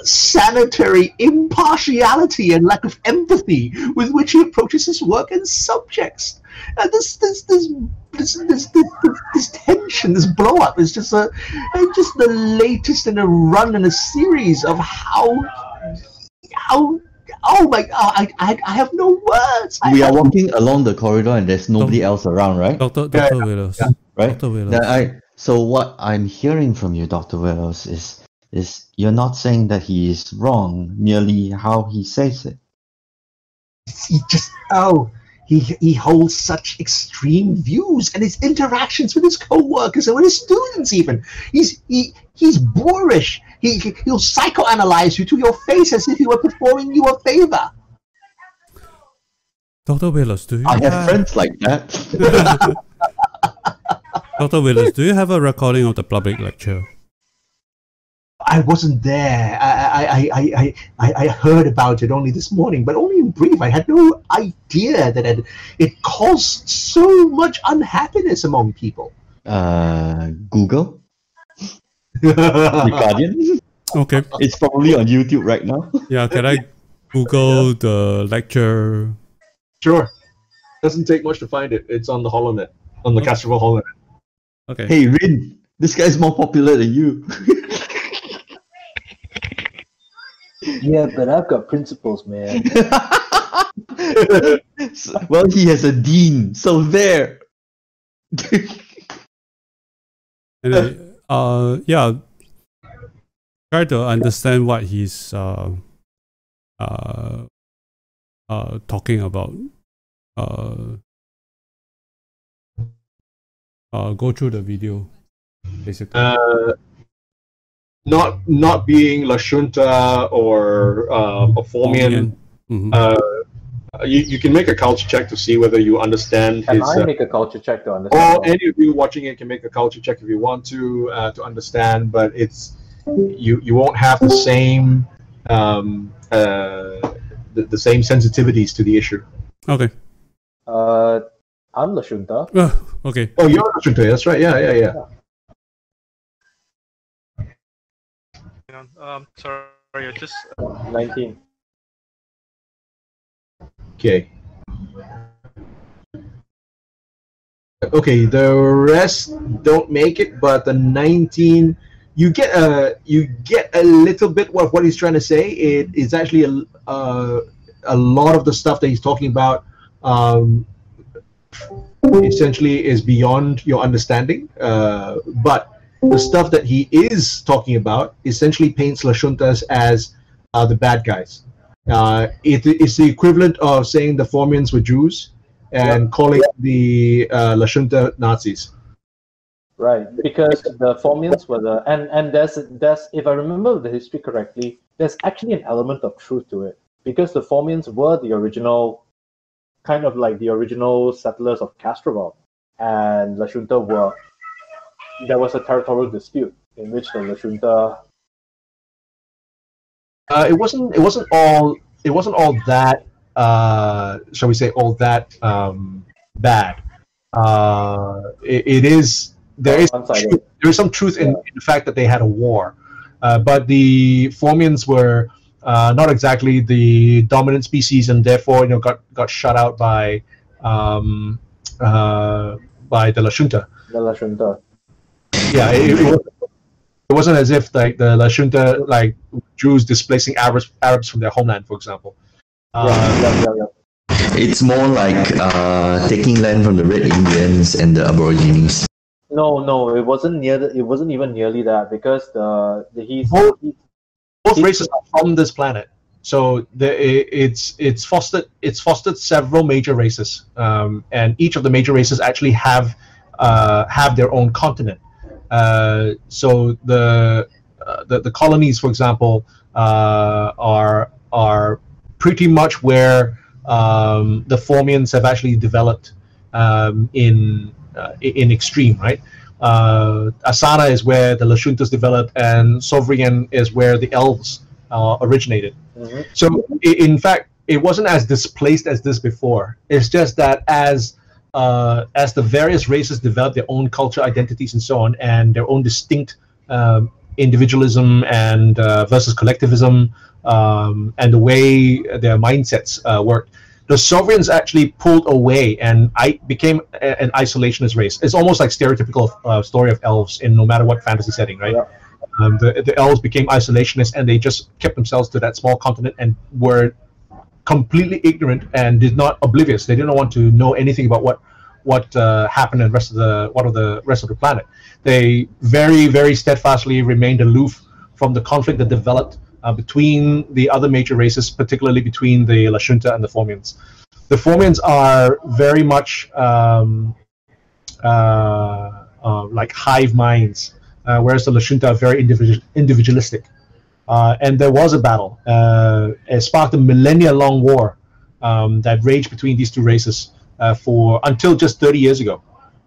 A: sanitary impartiality and lack of empathy with which he approaches his work and subjects. And this tension, this blow up is just the latest in a run in a series of how oh my god, I have no words.
D: We are walking along the corridor and there's nobody else around, right?
C: Dr. Willows.
D: Right?
C: Dr. Willows.
D: So what I'm hearing from you, Dr. Willows, is you're not saying that he is wrong, merely how he says it.
A: He just he holds such extreme views, and his interactions with his co-workers and with his students even. He's boorish. He'll psychoanalyze you to your face as if he were performing you a favor.
C: Dr. Willows, do you
D: I have friends like that.
C: Dr. Willis, do you have a recording of the public lecture?
A: I wasn't there. I heard about it only this morning, but only in brief. I had no idea that it caused so much unhappiness among people.
D: Google? The Guardian?
C: Okay.
D: It's probably on YouTube right now.
C: Yeah, can I Google the lecture?
A: Sure. Doesn't take much to find it. It's on the HoloNet, on the Castrovel HoloNet.
C: Okay.
D: Hey, Rin, this guy's more popular than you.
E: Yeah, but I've got principles, man.
D: Well, he has a dean, so there.
C: Anyway, yeah, try to understand what he's talking about. Go through the video, basically.
A: Not being La Junta or a Formian. You can make a culture check to see whether you understand
E: Can
A: his.
E: I make a culture check to understand?
A: Or any of you watching it can make a culture check if you want to understand, but it's you won't have the same the same sensitivities to the issue.
C: Okay.
E: I'm La Junta.
C: Okay.
A: Oh, you're La Junta. That's right. Yeah.
B: Sorry, I just
E: 19.
A: Okay. Okay, the rest don't make it, but the 19, you get a little bit of what he's trying to say. It is actually a lot of the stuff that he's talking about. Essentially, is beyond your understanding. But the stuff that he is talking about essentially paints La Juntas as the bad guys. It's the equivalent of saying the Formians were Jews and calling the La Junta Nazis.
E: Right, because the Formians were the and there's if I remember the history correctly, there's actually an element of truth to it, because the Formians were the original, kind of like the original settlers of Castrovel, and La Junta were. There was a territorial dispute in which the La Junta.
A: It wasn't all that shall we say all that bad. There is some truth in the fact that they had a war, but the Formians were not exactly the dominant species, and therefore got shut out by the La Junta.
E: The La Junta.
A: Yeah, it wasn't as if like the La Junta, like Jews displacing Arabs from their homeland, for example.
E: Yeah.
D: It's more like taking land from the Red Indians and the Aborigines.
E: No, it wasn't even nearly that, because both
A: races are from this planet. So it's fostered several major races, and each of the major races actually have their own continent. So the colonies, for example, are pretty much where the Formians have actually developed in extreme, right? Asana is where the La Juntas developed, and Sovereign is where the elves originated. Mm-hmm. So in fact, it wasn't as displaced as this before. It's just that as the various races develop their own culture, identities, and so on, and their own distinct individualism and versus collectivism, and the way their mindsets worked, the Sovereigns actually pulled away and became an isolationist race. It's almost like stereotypical story of elves in no matter what fantasy setting, right? Yeah. The elves became isolationist, and they just kept themselves to that small continent and were completely ignorant and oblivious. They didn't want to know anything about what happened in the rest of the planet. They very, very steadfastly remained aloof from the conflict that developed between the other major races, particularly between the La Junta and the Formians. The Formians are very much like hive minds, whereas the La Junta are very individualistic. And there was a battle. It sparked a millennia-long war that raged between these two races until just 30 years ago.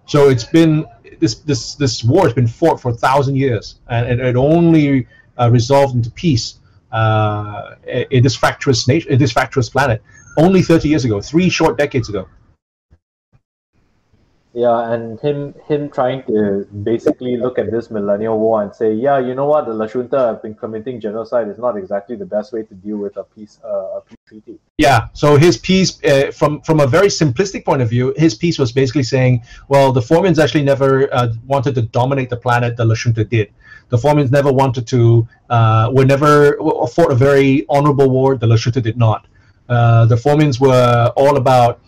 A: So it's been this war has been fought for 1,000 years, and it only resolved into peace in this fractious nation, in this fractious planet, only 30 years ago, 3 short decades ago.
E: Yeah, and him trying to basically look at this millennial war and say, yeah, you know what, the Lashunta have been committing genocide is not exactly the best way to deal with a peace treaty.
A: Yeah, so his piece, from a very simplistic point of view, his piece was basically saying, well, the Formians actually never wanted to dominate the planet. The Lashunta did. The Formians never wanted to, fought a very honorable war. The Lashunta did not. The Formians were all about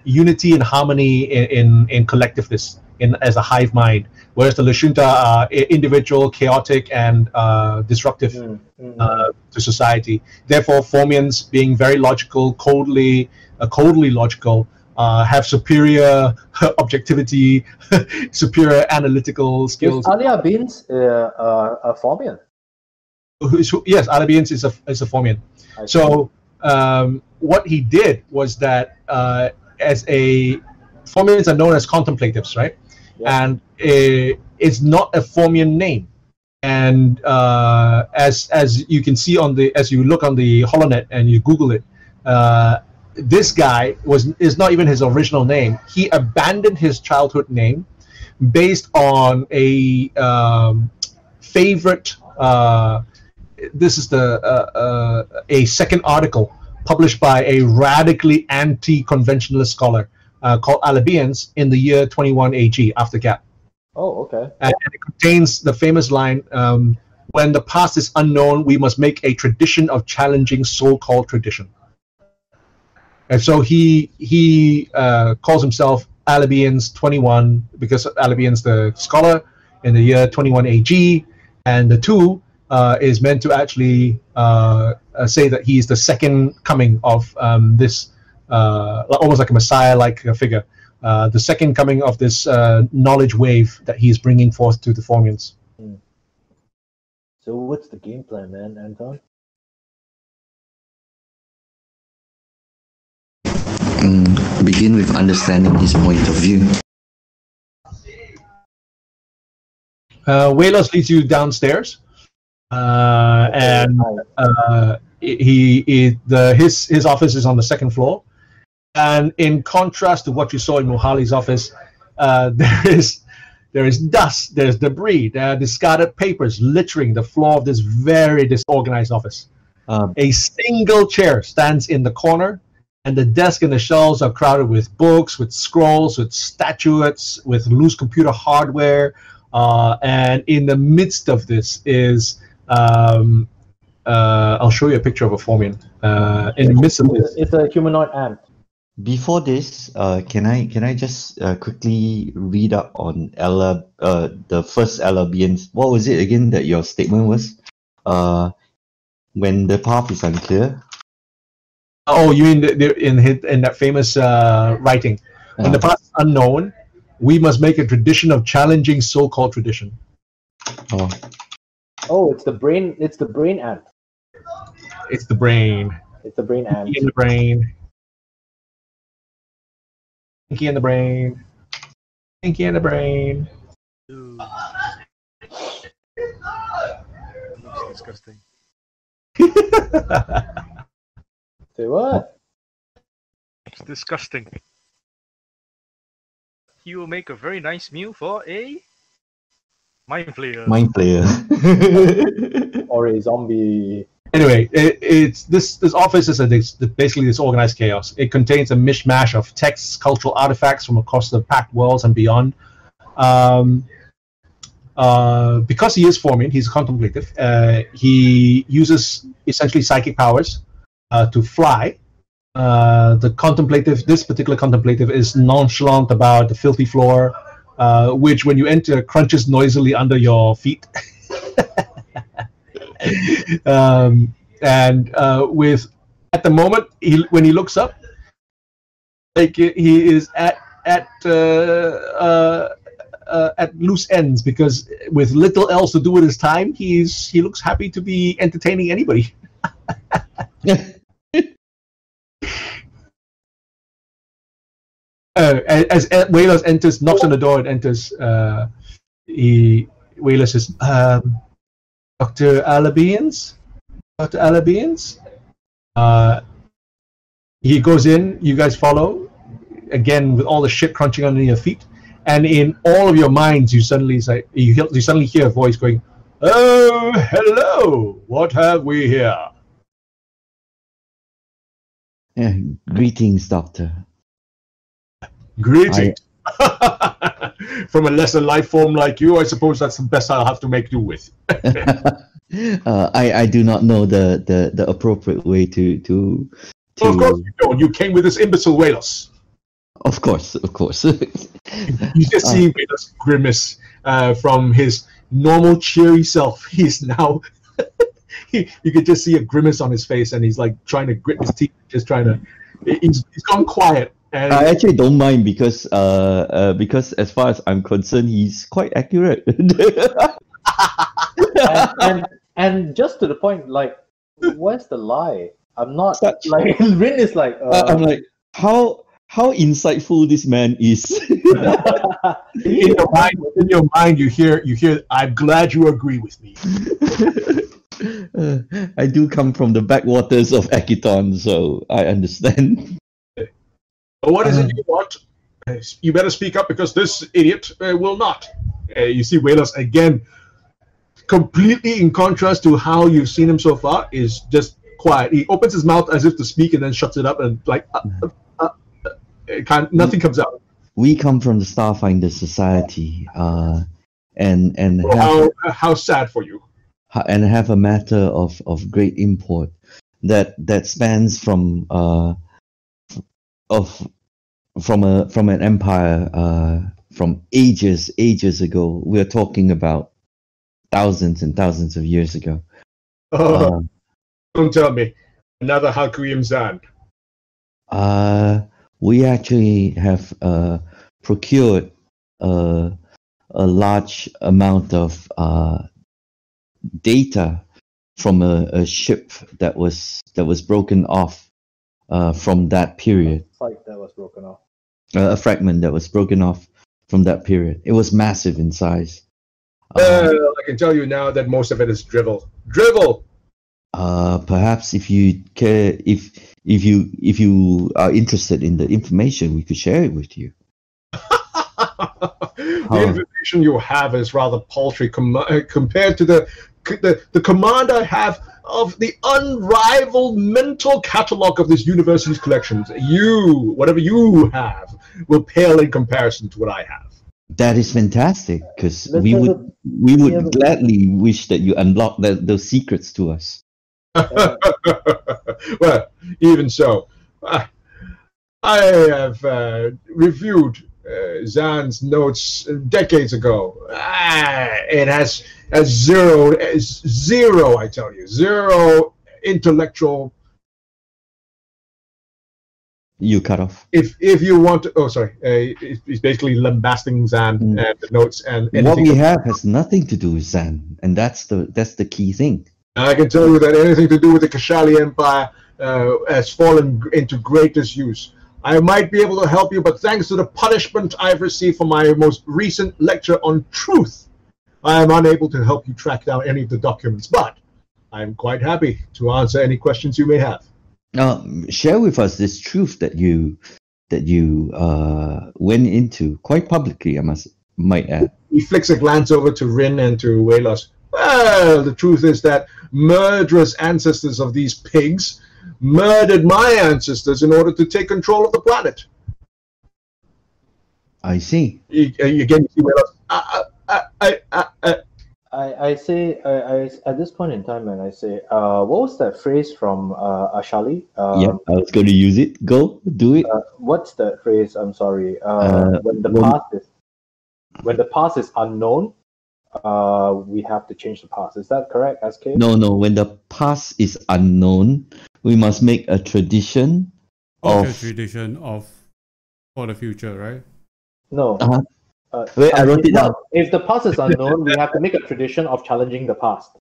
A: unity and harmony in collectiveness, as a hive mind, whereas the Lashunta are individual, chaotic, and disruptive to society. Therefore, Formians, being very logical, coldly logical, have superior objectivity, superior analytical skills.
E: Is Alia Beans a Formian?
A: Yes, Alabians is a Formian. So what he did was that as a Formians are known as contemplatives, right? Yeah. And it's not a Formian name. And as you can see as you look on the HoloNet and you Google it, this guy is not even his original name. He abandoned his childhood name based on a favorite. This is a second article published by a radically anti-conventionalist scholar called Alabians in the year 21 AG after Cap.
E: Oh, okay.
A: And it contains the famous line, when the past is unknown, we must make a tradition of challenging so-called tradition. And so he calls himself Alabians 21 because Alabians the scholar in the year 21 AG, and the 2 is meant to actually say that he is the second coming of this almost like a messiah-like figure, the second coming of this knowledge wave that he is bringing forth to the Formians.
E: So what's the game plan, man, Anton?
D: Begin with understanding his point of view.
A: Walos leads you downstairs, and his office is on the second floor. And in contrast to what you saw in Mohali's office, there is dust, there's debris, there are discarded papers littering the floor of this very disorganized office. A single chair stands in the corner, and the desk and the shelves are crowded with books, with scrolls, with statuettes, with loose computer hardware. And in the midst of this is, I'll show you a picture of a Formian. In the midst of this,
E: it's a humanoid ant.
D: Before this, can I just quickly read up on the first Alabians? What was it again that your statement was? When the path is unclear.
A: Oh, you mean in that famous writing? When the path is unknown, we must make a tradition of challenging so-called tradition.
E: Oh, it's the brain. It's the brain ant.
A: It's the brain.
E: It's the brain ant.
A: In the brain. Pinky in the brain. Pinky in the brain.
B: Ooh. Looks disgusting.
E: Say what?
B: It's disgusting. He will make a very nice meal for a mind flayer.
D: Mind flayer.
E: Or a zombie.
A: Anyway, it's this office is basically this organized chaos. It contains a mishmash of texts, cultural artifacts from across the packed worlds and beyond. Because he is Formian, he's contemplative. He uses essentially psychic powers to fly. This particular contemplative is nonchalant about the filthy floor, which when you enter crunches noisily under your feet. At the moment when he looks up, like he is at loose ends, because with little else to do with his time, he looks happy to be entertaining anybody. as Waylers enters, knocks on the door and enters, Wayler says, Dr. Alabians? Dr. Alabians? He goes in, you guys follow, again with all the shit crunching under your feet, and in all of your minds you suddenly hear a voice going, "Oh, hello, what have we here?"
D: Yeah, greetings, Doctor.
A: Greetings. From a lesser life form like you, I suppose that's the best I'll have to make do with.
D: I do not know the appropriate way to.
A: Well, of course you don't. You came with this imbecile Walos.
D: Of course.
A: You just see Walos grimace from his normal cheery self. He's now you could just see a grimace on his face, and he's like trying to grit his teeth, just trying to. He's gone quiet. And
D: I actually don't mind because as far as I'm concerned, he's quite accurate.
E: and just to the point, like, where's the lie? I'm not like Rin is like.
D: I'm like, how insightful this man is.
A: in your mind, you hear. I'm glad you agree with me.
D: I do come from the backwaters of Akiton, so I understand.
A: What is it you want? You better speak up because this idiot will not. You see Waylers again, completely in contrast to how you've seen him so far, is just quiet. He opens his mouth as if to speak and then shuts it up and like nothing comes out.
D: We come from the Starfinder Society, and
A: how sad for you.
D: And have a matter of great import that spans from an empire from ages ago. We're talking about thousands and thousands of years ago.
A: Don't tell me another Halkuim Zan.
D: We actually have procured a large amount of data from a ship that was broken off from that period.
E: Like that was broken off.
D: A fragment that was broken off from that period. It was massive in size.
A: I can tell you now that most of it is drivel. Drivel.
D: Perhaps if you care, if you are interested in the information, we could share it with you.
A: The information you have is rather paltry compared to the command I have of the unrivaled mental catalog of this university's collections. Whatever you have, will pale in comparison to what I have.
D: That is fantastic, because we would gladly wish that you unlock those secrets to us.
A: Well, even so, I have reviewed Zan's notes decades ago. It has zero, I tell you, zero intellectual.
D: You cut off.
A: If you want to, it's basically lambasting Zan and the notes and
D: what we have has nothing to do with Zan, and that's the key thing.
A: I can tell you that anything to do with the Kashali Empire has fallen into great disuse. I might be able to help you, but thanks to the punishment I've received from my most recent lecture on truth, I am unable to help you track down any of the documents. But I'm quite happy to answer any questions you may have.
D: Share with us this truth that you went into quite publicly, might add.
A: He flicks a glance over to Rin and to Walos. Well, the truth is that murderous ancestors of these pigs murdered my ancestors in order to take control of the planet.
D: I see.
A: Again, you see Walos.
E: I say at this point in time, and I say, what was that phrase from Ashali?
D: Yeah, I was going to use it. Go, do it.
E: What's that phrase? I'm sorry. When the past is unknown, we have to change the past. Is that correct, SK?
D: No. When the past is unknown, we must make a tradition
C: for the future, right?
E: No.
D: Wait, I wrote it down.
E: If the past is unknown, we have to make a tradition of challenging the past.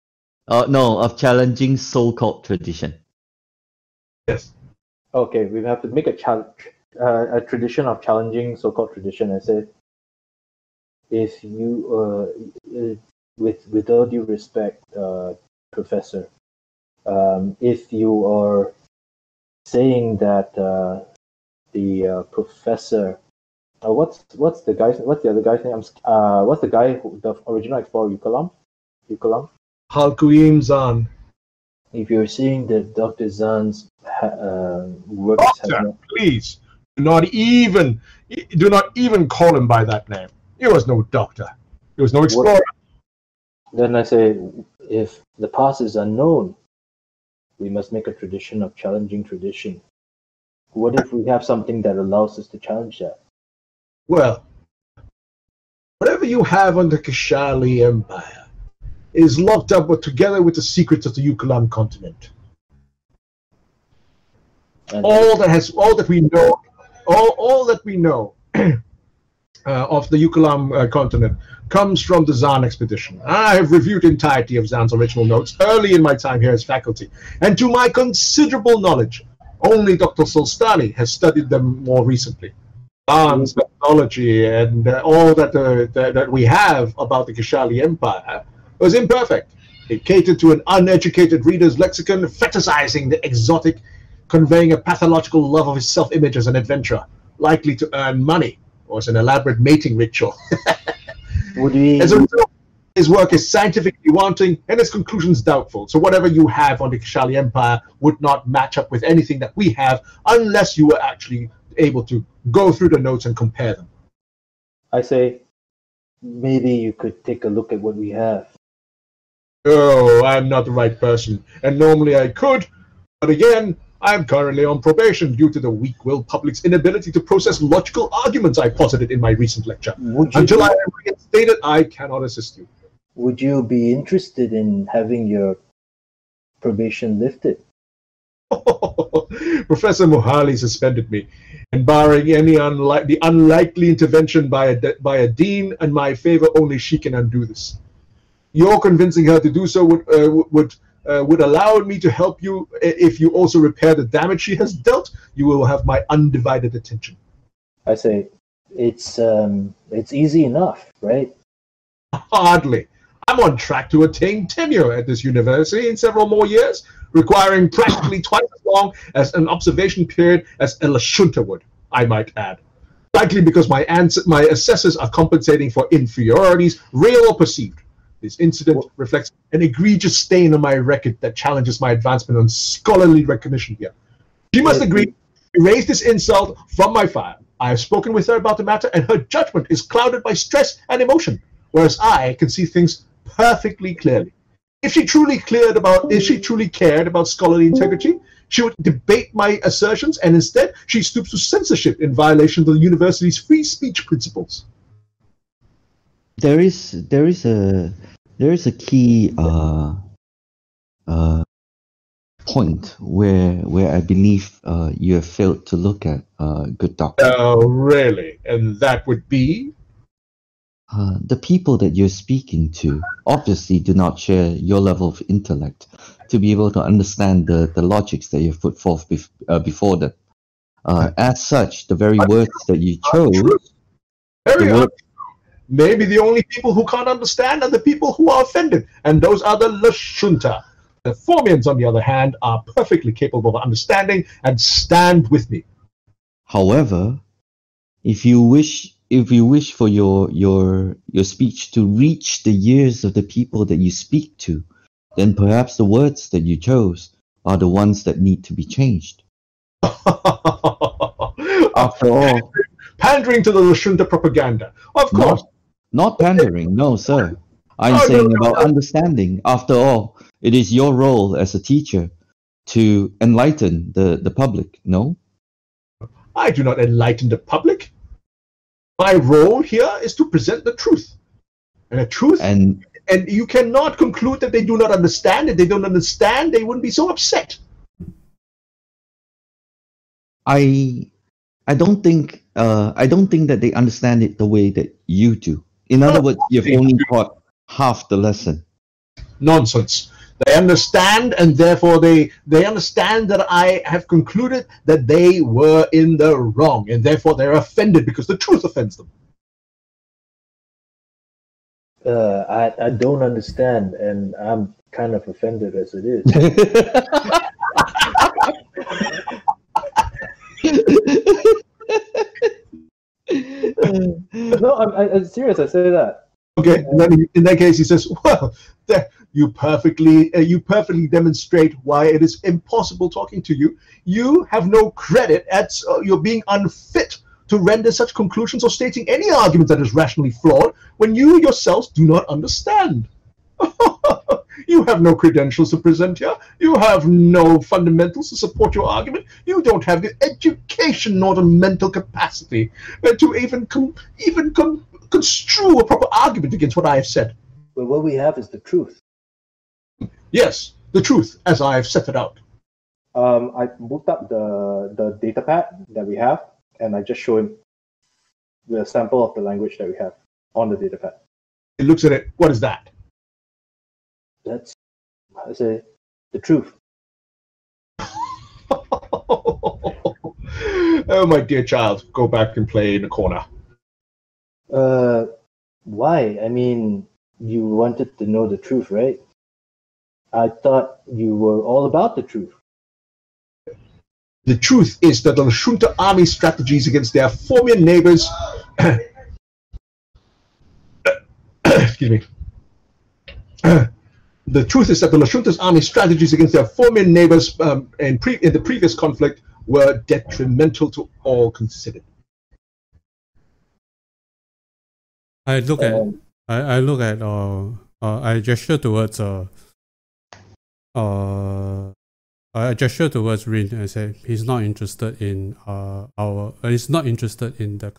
D: No, of challenging so-called tradition.
A: Yes.
E: Okay, we have to make a challenge. a tradition of challenging, so-called tradition. I said, if you, with all due respect, Professor, if you are saying that the professor, what's the other guy's name? What's the guy the original explorer Yukalam?
A: Halkuim Zahn.
E: If you're saying that Dr. Zahn's works have
A: Doctor,
E: not,
A: please do not even call him by that name. He was no doctor. He was no explorer.
E: then I say, if the past is unknown, we must make a tradition of challenging tradition. What if we have something that allows us to challenge that?
A: Well, whatever you have on the Kashali Empire is locked up together with the secrets of the Yukalam continent.
E: And
A: All that we know of the Yukalam continent comes from the Zahn expedition. I have reviewed the entirety of Zahn's original notes early in my time here as faculty, and to my considerable knowledge, only Dr. Solstani has studied them more recently. Zahn's methodology and all that we have about the Kashali Empire was imperfect. It catered to an uneducated reader's lexicon, fetishizing the exotic, conveying a pathological love of his self-image as an adventurer, likely to earn money, or as an elaborate mating ritual. As a result, his work is scientifically wanting and his conclusions doubtful. So whatever you have on the Kashali Empire would not match up with anything that we have unless you were actually able to go through the notes and compare them.
E: I say, maybe you could take a look at what we have.
A: Oh, I'm not the right person, and normally I could, but again, I'm currently on probation due to the weak-willed public's inability to process logical arguments I posited in my recent lecture. Until I am reinstated, I cannot assist you.
E: Would you be interested in having your probation lifted?
A: Professor Mohali suspended me, and barring any unlikely intervention by a dean in my favor, only she can undo this. Your convincing her to do so would allow me to help you. If you also repair the damage she has dealt, you will have my undivided attention.
E: I say, it's easy enough, right?
A: Hardly. I'm on track to attain tenure at this university in several more years, requiring practically twice as long as an observation period as a Lashunta would, I might add. Likely because my assessors are compensating for inferiorities, real or perceived. This incident reflects an egregious stain on my record that challenges my advancement on scholarly recognition here. She must agree to erase this insult from my file. I have spoken with her about the matter, and her judgment is clouded by stress and emotion, whereas I can see things perfectly clearly. If she truly cared about scholarly integrity, she would debate my assertions, and instead she stoops to censorship in violation of the university's free speech principles.
D: There is a key point where I believe you have failed to look at, good doctor.
A: Oh, really? And that would be?
D: The people that you're speaking to obviously do not share your level of intellect to be able to understand the logics that you've put forth before them. As such, the very words that you chose,
A: maybe the only people who can't understand are the people who are offended, and those are the Lashunta. The Formians, on the other hand, are perfectly capable of understanding and stand with me.
D: However, if you wish for your speech to reach the ears of the people that you speak to, then perhaps the words that you chose are the ones that need to be changed. After all,
A: pandering to the Lashunta propaganda, of course.
D: Not pandering, no, sir. I'm saying about understanding. After all, it is your role as a teacher to enlighten the public, no?
A: I do not enlighten the public. My role here is to present the truth. And the truth, and you cannot conclude that they do not understand. If they don't understand, they wouldn't be so upset.
D: I don't think that they understand it the way that you do. In other words, you've only taught half the lesson.
A: Nonsense. They understand, and therefore they understand that I have concluded that they were in the wrong, and therefore they're offended because the truth offends them.
E: I don't understand, and I'm kind of offended as it is. No, I'm serious. I say that.
A: Okay, and then in that case, he says, "Well, you perfectly demonstrate why it is impossible talking to you. You have no credit at you're being unfit to render such conclusions or stating any argument that is rationally flawed when you yourselves do not understand. You have no credentials to present here. You have no fundamentals to support your argument. You don't have the education nor the mental capacity to even construe a proper argument against what I have said."
E: But what we have is the truth.
A: Yes, the truth, as I have set it out.
E: I looked up the data pad that we have, and I just show him the sample of the language that we have on the data pad.
A: He looks at it. What is that?
E: That's, I say, the truth.
A: Oh, my dear child, go back and play in the corner.
E: Why? I mean, you wanted to know the truth, right? I thought you were all about the truth.
A: The truth is that the Lashunta army strategies against their former neighbors excuse me. The truth is that the Lashunta's army strategies against their former neighbors in the previous conflict were detrimental to all considered.
C: I gesture towards I gesture towards Rin and say he's not interested in he's not interested in the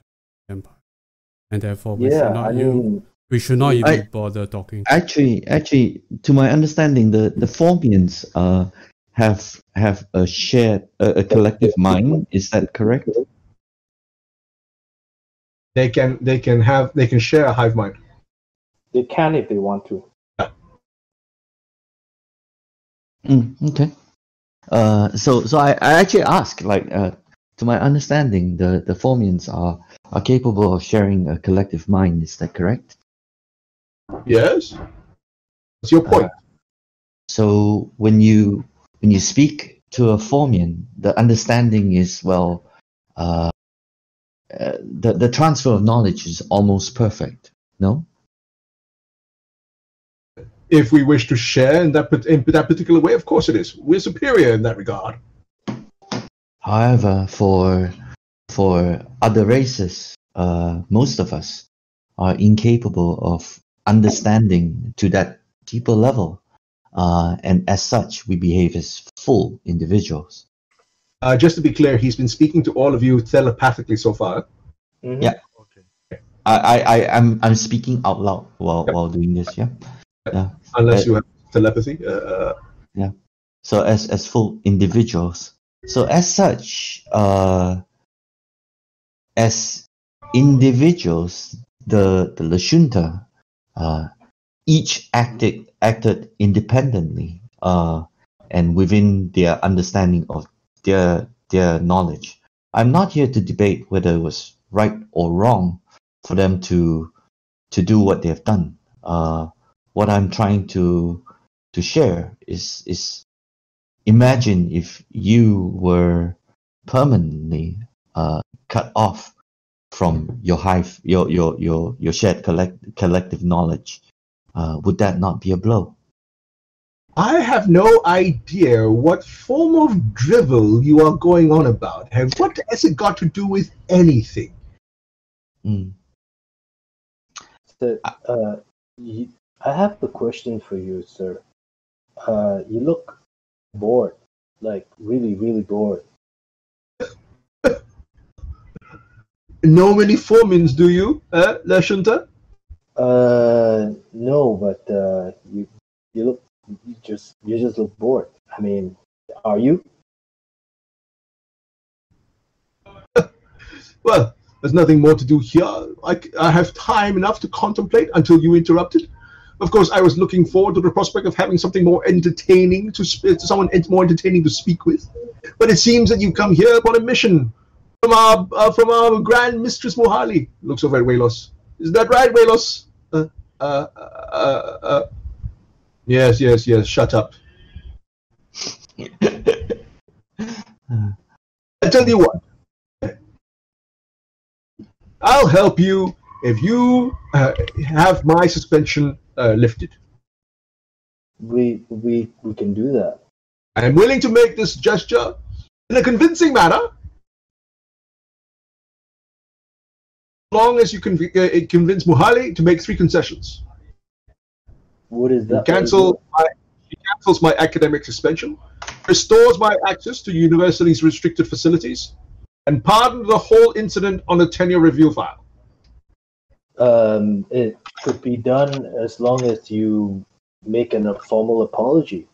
C: empire, and therefore we should not even bother talking.
D: Actually, to my understanding, the Formians have a shared a collective mind. Is that correct?
A: They can share a hive mind.
E: They can if they want to.
D: Okay. So I actually ask, like, to my understanding, the Formians are capable of sharing a collective mind. Is that correct?
A: Yes. What's your point?
D: So when you speak to a Formian, the understanding is the transfer of knowledge is almost perfect. No.
A: If we wish to share in that particular way, of course it is. We're superior in that regard.
D: However, for other races, most of us are incapable of understanding to that deeper level, and as such, we behave as full individuals.
A: Just to be clear, he's been speaking to all of you telepathically so far.
E: Mm-hmm.
D: Yeah.
B: Okay.
D: I'm speaking out loud while doing this. Yeah. Yeah.
A: Unless you have telepathy.
D: Yeah. So as full individuals. So as such, as individuals, the Lashunta, each acted independently, and within their understanding of their knowledge. I'm not here to debate whether it was right or wrong for them to do what they have done. What I'm trying to share is imagine if you were permanently cut off from your hive, your shared collective knowledge. Would that not be a blow?
A: I have no idea what form of drivel you are going on about. What has it got to do with anything?
E: So, I have a question for you, sir. You look bored, like really, really bored.
A: Know many Formins, do you, Lashunta?
E: No, but you just look bored. I mean, are you?
A: Well, there's nothing more to do here. I have time enough to contemplate until you interrupted. Of course, I was looking forward to the prospect of having something more entertaining someone more entertaining to speak with. But it seems that you come here upon a mission from our Grand Mistress Mohali. Looks over at Walos. Is that right, Walos? Yes. Shut up. I tell you what. I'll help you if you have my suspension lifted.
E: We can do that.
A: I am willing to make this gesture in a convincing manner, as long as you can convince Mohali to make 3 concessions.
E: What is that?
A: He cancels my academic suspension, restores my access to university's restricted facilities, and pardon the whole incident on a tenure review file.
E: It could be done as long as you make a formal apology.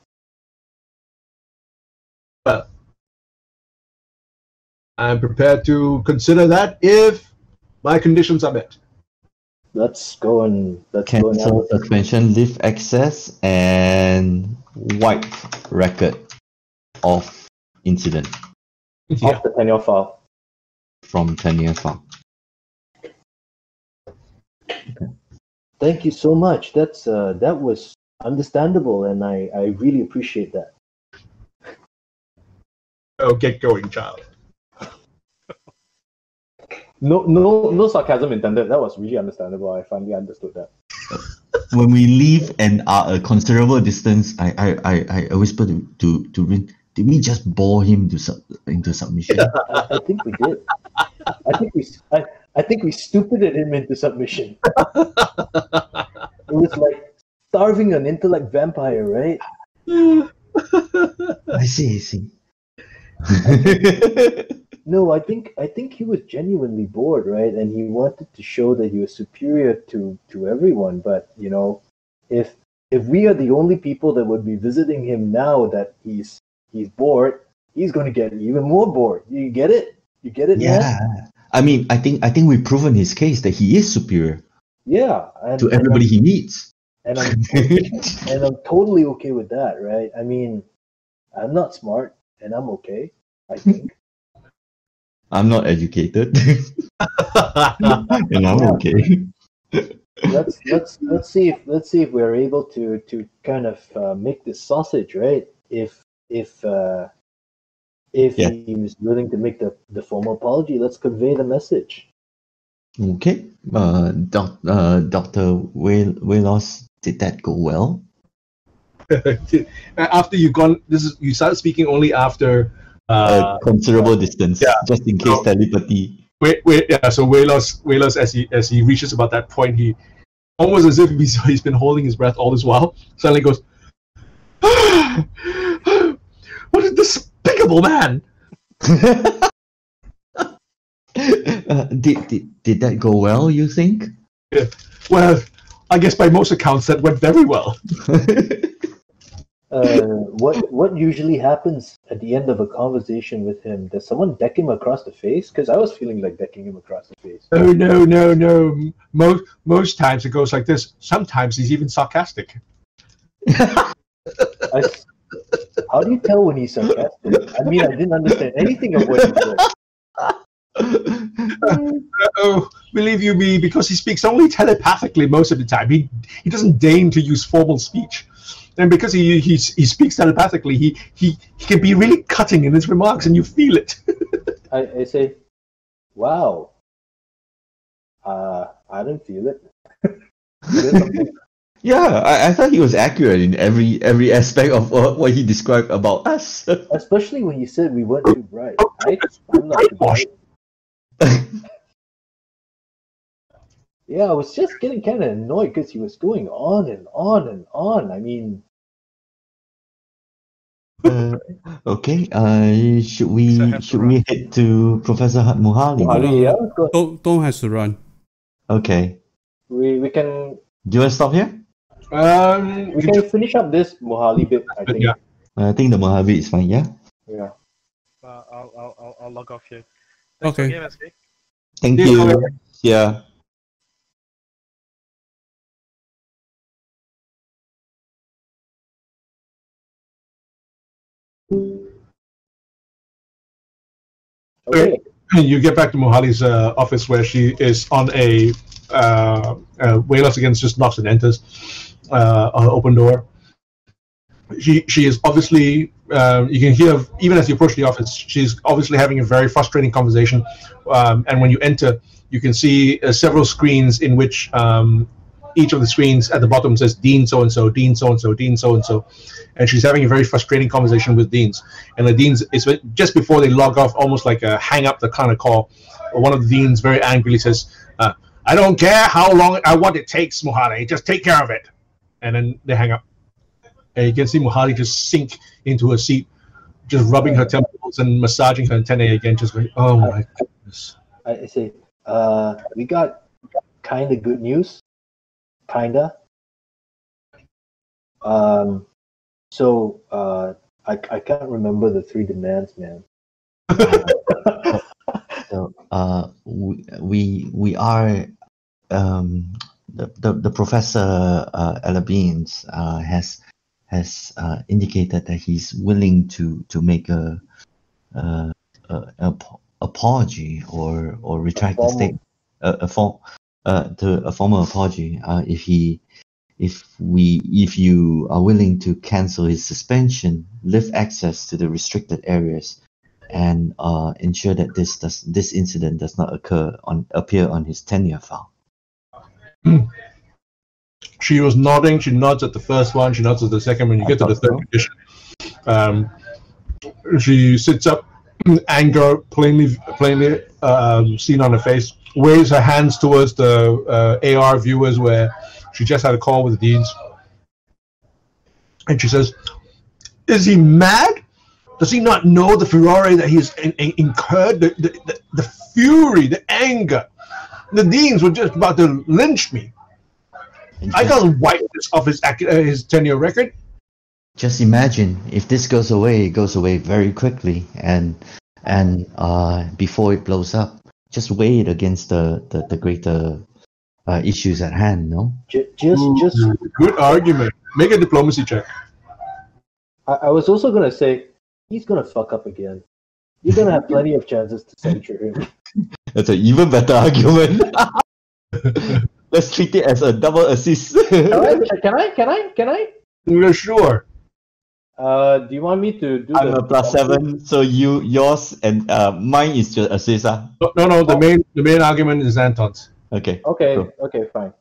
A: Well, I'm prepared to consider that if my conditions are met.
E: Let's go and
D: Cancel suspension, lift access, and wipe record of incident
E: off the tenure file.
D: from tenure file.
E: Thank you so much. That was understandable, and I really appreciate that.
A: Oh, get going, child.
E: No sarcasm intended. That was really understandable. I finally understood that.
D: When we leave and are a considerable distance, I whisper to Rin, did we just bore him into submission?
E: I think we did. I think we stupided him into submission. It was like starving an intellect vampire, right?
D: I see.
E: No, I think he was genuinely bored, right? And he wanted to show that he was superior to everyone. But if we are the only people that would be visiting him now that he's bored, he's going to get even more bored. You get it? You get it?
D: Yeah.
E: Man?
D: I mean, I think we've proven his case that he is superior.
E: Yeah,
D: to everybody he meets.
E: And I'm totally okay with that, right? I mean, I'm not smart, and I'm okay. I think.
D: I'm not educated, and I'm okay.
E: Let's see if we're able to kind of make this sausage, right? If
D: Yeah.
E: he is willing to make the formal apology, let's convey the message.
D: Okay. Dr. Walos, did that go well?
A: After you've gone, you started speaking only after
D: A considerable distance, just in case telepathy.
A: So Walos, as he reaches about that point, he almost as if he's been holding his breath all this while, suddenly goes, "What a despicable man!"
D: Did that go well, you think?
A: Yeah. Well, I guess by most accounts that went very well.
E: What usually happens at the end of a conversation with him? Does someone deck him across the face? Because I was feeling like decking him across the face.
A: Oh no. Most times it goes like this. Sometimes he's even sarcastic.
E: How do you tell when he's sarcastic? I mean, I didn't understand anything of what he said.
A: Oh, believe you me, because he speaks only telepathically most of the time. He doesn't deign to use formal speech, and because he speaks telepathically, he can be really cutting in his remarks, and you feel it.
E: I say, wow. I didn't feel it.
D: Yeah, I thought he was accurate in every aspect of what he described about us.
E: Especially when you said we weren't too bright. I'm not too bright. Yeah, I was just getting kind of annoyed because he was going on and on and on. I mean,
D: Okay. Should we head to Professor Mohali?
E: yeah, let's go.
C: Tom has to run.
D: Okay.
E: We can
D: Do you want to stop here?
E: we can finish up this Mohali bit. I think.
A: Yeah.
D: I think the Mojave is fine. Yeah.
E: Yeah.
B: I'll log off here.
C: Okay.
B: Again, SK.
D: Thank
A: Yeah.
D: you. Yeah.
E: Okay.
A: You get back to Mohali's office where she is on a Wayless again just knocks and enters on an open door. She is obviously you can hear even as you approach the office, she's obviously having a very frustrating conversation. And when you enter, you can see several screens in which each of the screens at the bottom says Dean so and so, Dean so and so, Dean so and so, and she's having a very frustrating conversation with Deans. And the Deans is just before they log off, almost like a hang up the kind of call. One of the Deans very angrily says, "I don't care how long what it takes, Mohali. Just take care of it." And then they hang up. And you can see Mohali just sink into her seat, just rubbing her temples and massaging her antennae again, just going, "Oh my goodness."
E: I say, we got kind of good news. Kinda. So I can't remember the 3 demands, man.
D: So we are the professor Elabines has indicated that he's willing to make a apology or retract the state a formal apology if you are willing to cancel his suspension, lift access to the restricted areas, and ensure that this incident does not appear on his tenure file.
A: She was nodding. She nods at the first one. She nods at the second. When you get to the third condition, she sits up, anger plainly seen on her face. Waves her hands towards the AR viewers where she just had a call with the Deans. And she says, "Is he mad? Does he not know the furore that he's incurred? The fury, the anger. The Deans were just about to lynch me. I can't wipe this off his tenure record."
D: Just imagine if this goes away, it goes away very quickly, and before it blows up. Just weigh it against the greater issues at hand, no?
E: Just
A: good argument. Make a diplomacy check.
E: I was also gonna say he's gonna fuck up again. You're gonna have plenty of chances to censure him.
D: That's an even better argument. Let's treat it as a double assist.
E: Can I?
A: Yeah, sure.
E: Do you want me to do?
D: I'm a +7, so yours and mine is just assist.
A: No. The main argument is Anton's.
D: Okay.
E: Okay.
D: Cool.
E: Okay. Fine.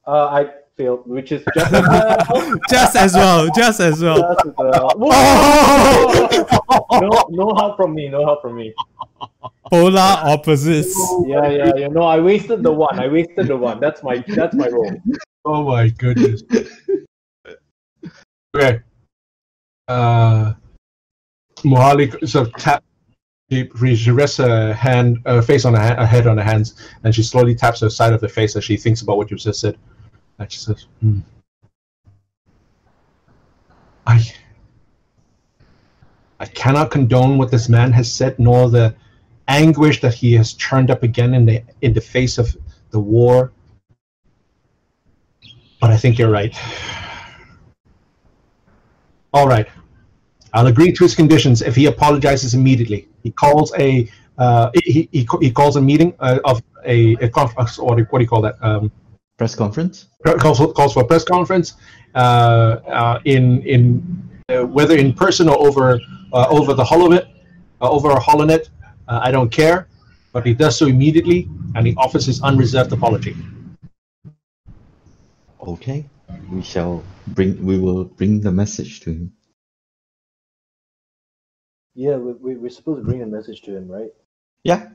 E: I failed, which is just
C: Just as well.
E: No help from me. No help from me.
C: Polar opposites.
E: Yeah. No, I wasted the one. That's my role.
A: Oh my goodness. Okay. Mohali sort of taps. She rests her face on her head on her hands, and she slowly taps her side of the face as she thinks about what you just said. And she says, I cannot condone what this man has said, nor the anguish that he has churned up again in the face of the war. But I think you're right. All right. I'll agree to his conditions if he apologizes immediately. He calls a he calls a meeting of a conference, or what do you call that?
D: Press conference.
A: Calls for a press conference in whether in person or over the over a holonet. I don't care, but he does so immediately, and he offers his unreserved apology.
D: Okay, we will bring the message to him.
E: Yeah, we're supposed to bring a message to him, right?
D: Yeah.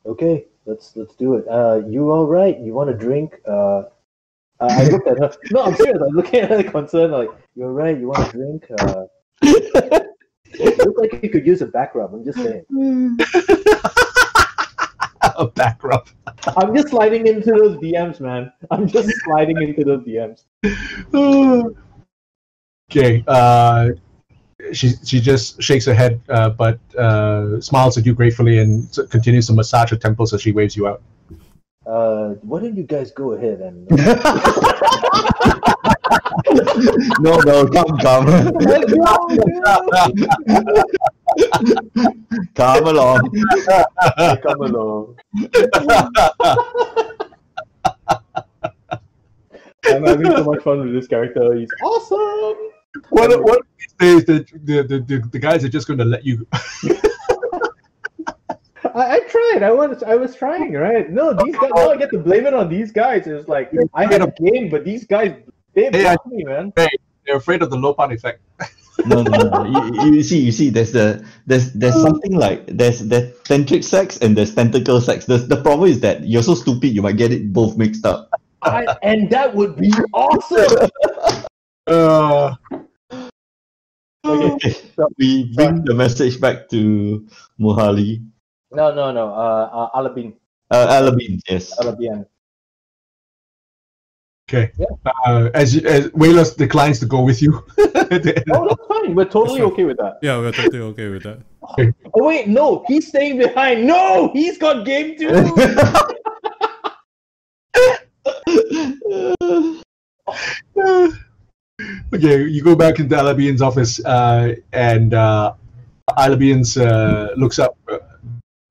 E: Okay, let's do it. You all right? You want a drink? I looked at her. No, I'm serious. I'm looking at her concerned. Like, you're right. You want a drink? It looks like you could use a back rub. I'm just saying.
A: A back rub.
E: I'm just sliding into those DMs, man. I'm just sliding into those DMs.
A: Okay. She just shakes her head, but smiles at you gratefully and continues to massage her temples as she waves you out.
E: Why don't you guys go ahead and...
D: No, come. Come along.
E: Come along. I'm having so much fun with this character. He's awesome.
A: What these days the guys are just going to let you.
E: I tried. I was trying, right? No, these guys. No, I get to blame it on these guys. It's like I had a game, but these guys they blocked me, man.
A: They're afraid of the low part effect.
D: No. You see. There's something like there's tantric sex and there's tentacle sex. The problem is that you're so stupid you might get it both mixed up.
E: And that would be awesome.
D: Okay, so we bring the message back to Mohali.
E: No. Alabin.
D: Alabin, yes.
E: Alabin.
A: Okay. Yeah. As Wayless declines to go with you.
E: Oh, that's fine. We're totally okay with that.
C: Yeah, we're totally okay with that.
E: Oh wait, no, he's staying behind. No, he's got game too.
A: Okay, you go back into Alabin's office, and Alabin looks up.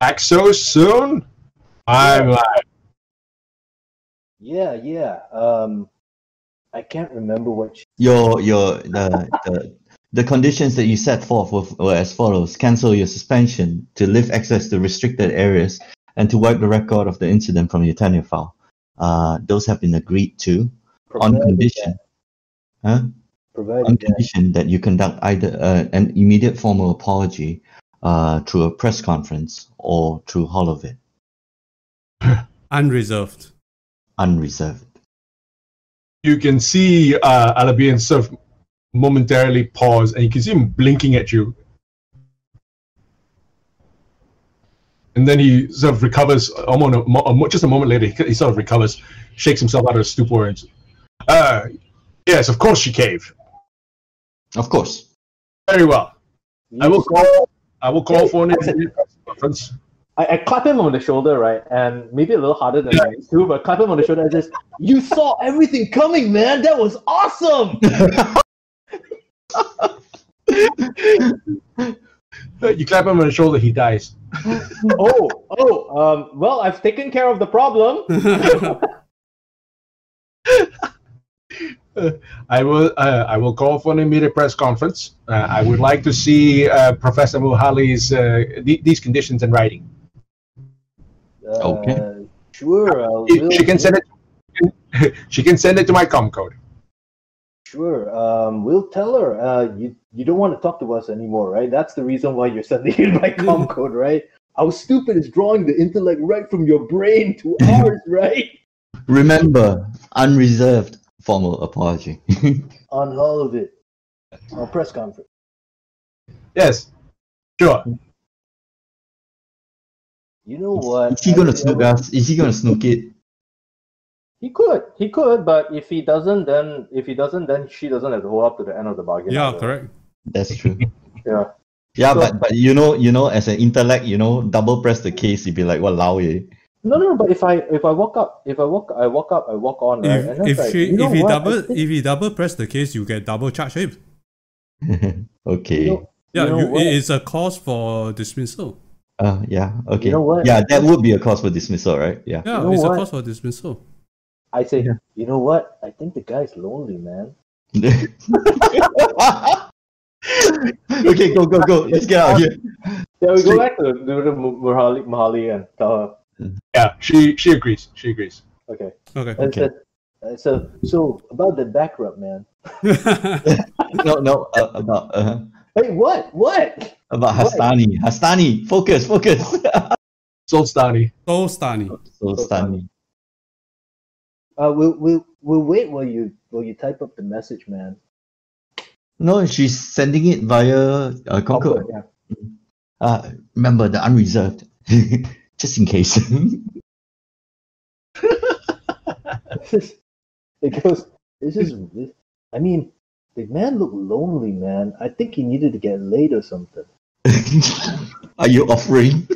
A: Back so soon? I'm like,
E: yeah. I can't remember what.
D: The conditions that you set forth were as follows: cancel your suspension, to lift access to restricted areas, and to wipe the record of the incident from your tenure file. Those have been agreed to on condition. On condition that you conduct either an immediate formal apology through a press conference or through Holovit.
C: Unreserved.
A: you can see Alabin sort of momentarily pause, and you can see him blinking at you. And then he sort of recovers, just a moment later, he sort of recovers, shakes himself out of stupor, and yes, of course she caved.
D: Of course.
A: Very well. I will call for an conference.
E: I clap him on the shoulder, right? And maybe a little harder than I used to, but clap him on the shoulder and just, you saw everything coming, man! That was awesome!
A: You clap him on the shoulder, he dies.
E: Well, I've taken care of the problem.
A: I will call for an immediate press conference. I would like to see Professor Mohali's these conditions in writing.
D: Okay.
E: Sure.
A: She can send it. She can send it to my comcode.
E: Sure. We'll tell her. You don't want to talk to us anymore, right? That's the reason why you're sending it by comcode, right? How stupid is drawing the intellect right from your brain to ours, right?
D: Remember, unreserved formal apology.
E: On all of it. On press conference.
A: Yes. Sure.
E: You know what?
D: Is he gonna snook us? Is he gonna snook it?
E: He could, but if he doesn't, then she doesn't have to hold up to the end of the bargain.
C: Yeah, correct.
D: That's true.
E: Yeah.
D: Yeah, so, but you know, as an intellect, double press the case, you'd be like, "Walao ye."
E: No. But if I walk up, I walk on, right?
C: If he double press the case, you get double charge him.
D: Okay.
C: It's a cause for dismissal.
D: Yeah. Okay.
E: You know what?
D: Yeah, that would be a cause for dismissal, right? Yeah.
C: Yeah, it's a cause for dismissal.
E: I say, you know what? I think the guy's lonely, man.
D: Okay, go. Let's get out of here.
E: Yeah, we go back to Mohali and tell her.
A: Yeah, she agrees. She agrees.
E: Okay. So about the back rub, man.
D: No. About
E: Hey, what?
D: About Hastani. Hastani, focus.
A: Solstani.
E: We'll wait while you type up the message, man.
D: No, she's sending it via Concord.
E: Yeah.
D: Remember the unreserved, just in case. I mean, the man looked lonely, man. I think he needed to get laid or something. Are you offering?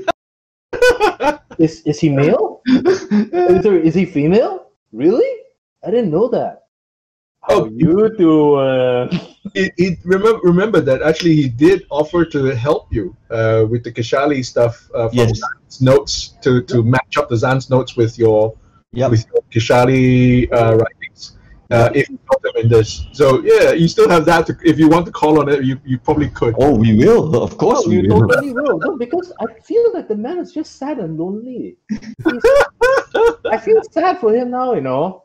E: Is he male? Is he female? Really? I didn't know that. How you doing?
A: Remember that actually he did offer to help you with the Kishali stuff from
D: Yes.
A: Zan's notes to match up the Zan's notes with your
D: Yep.
A: Kishali writings. If you got them in this, so yeah, you still have that. If you want to call on it, you probably could.
D: Oh, we will. Of course,
E: Oh,
D: we
E: you
D: will.
E: totally will. No, because I feel like the man is just sad and lonely. I feel sad for him now, you know.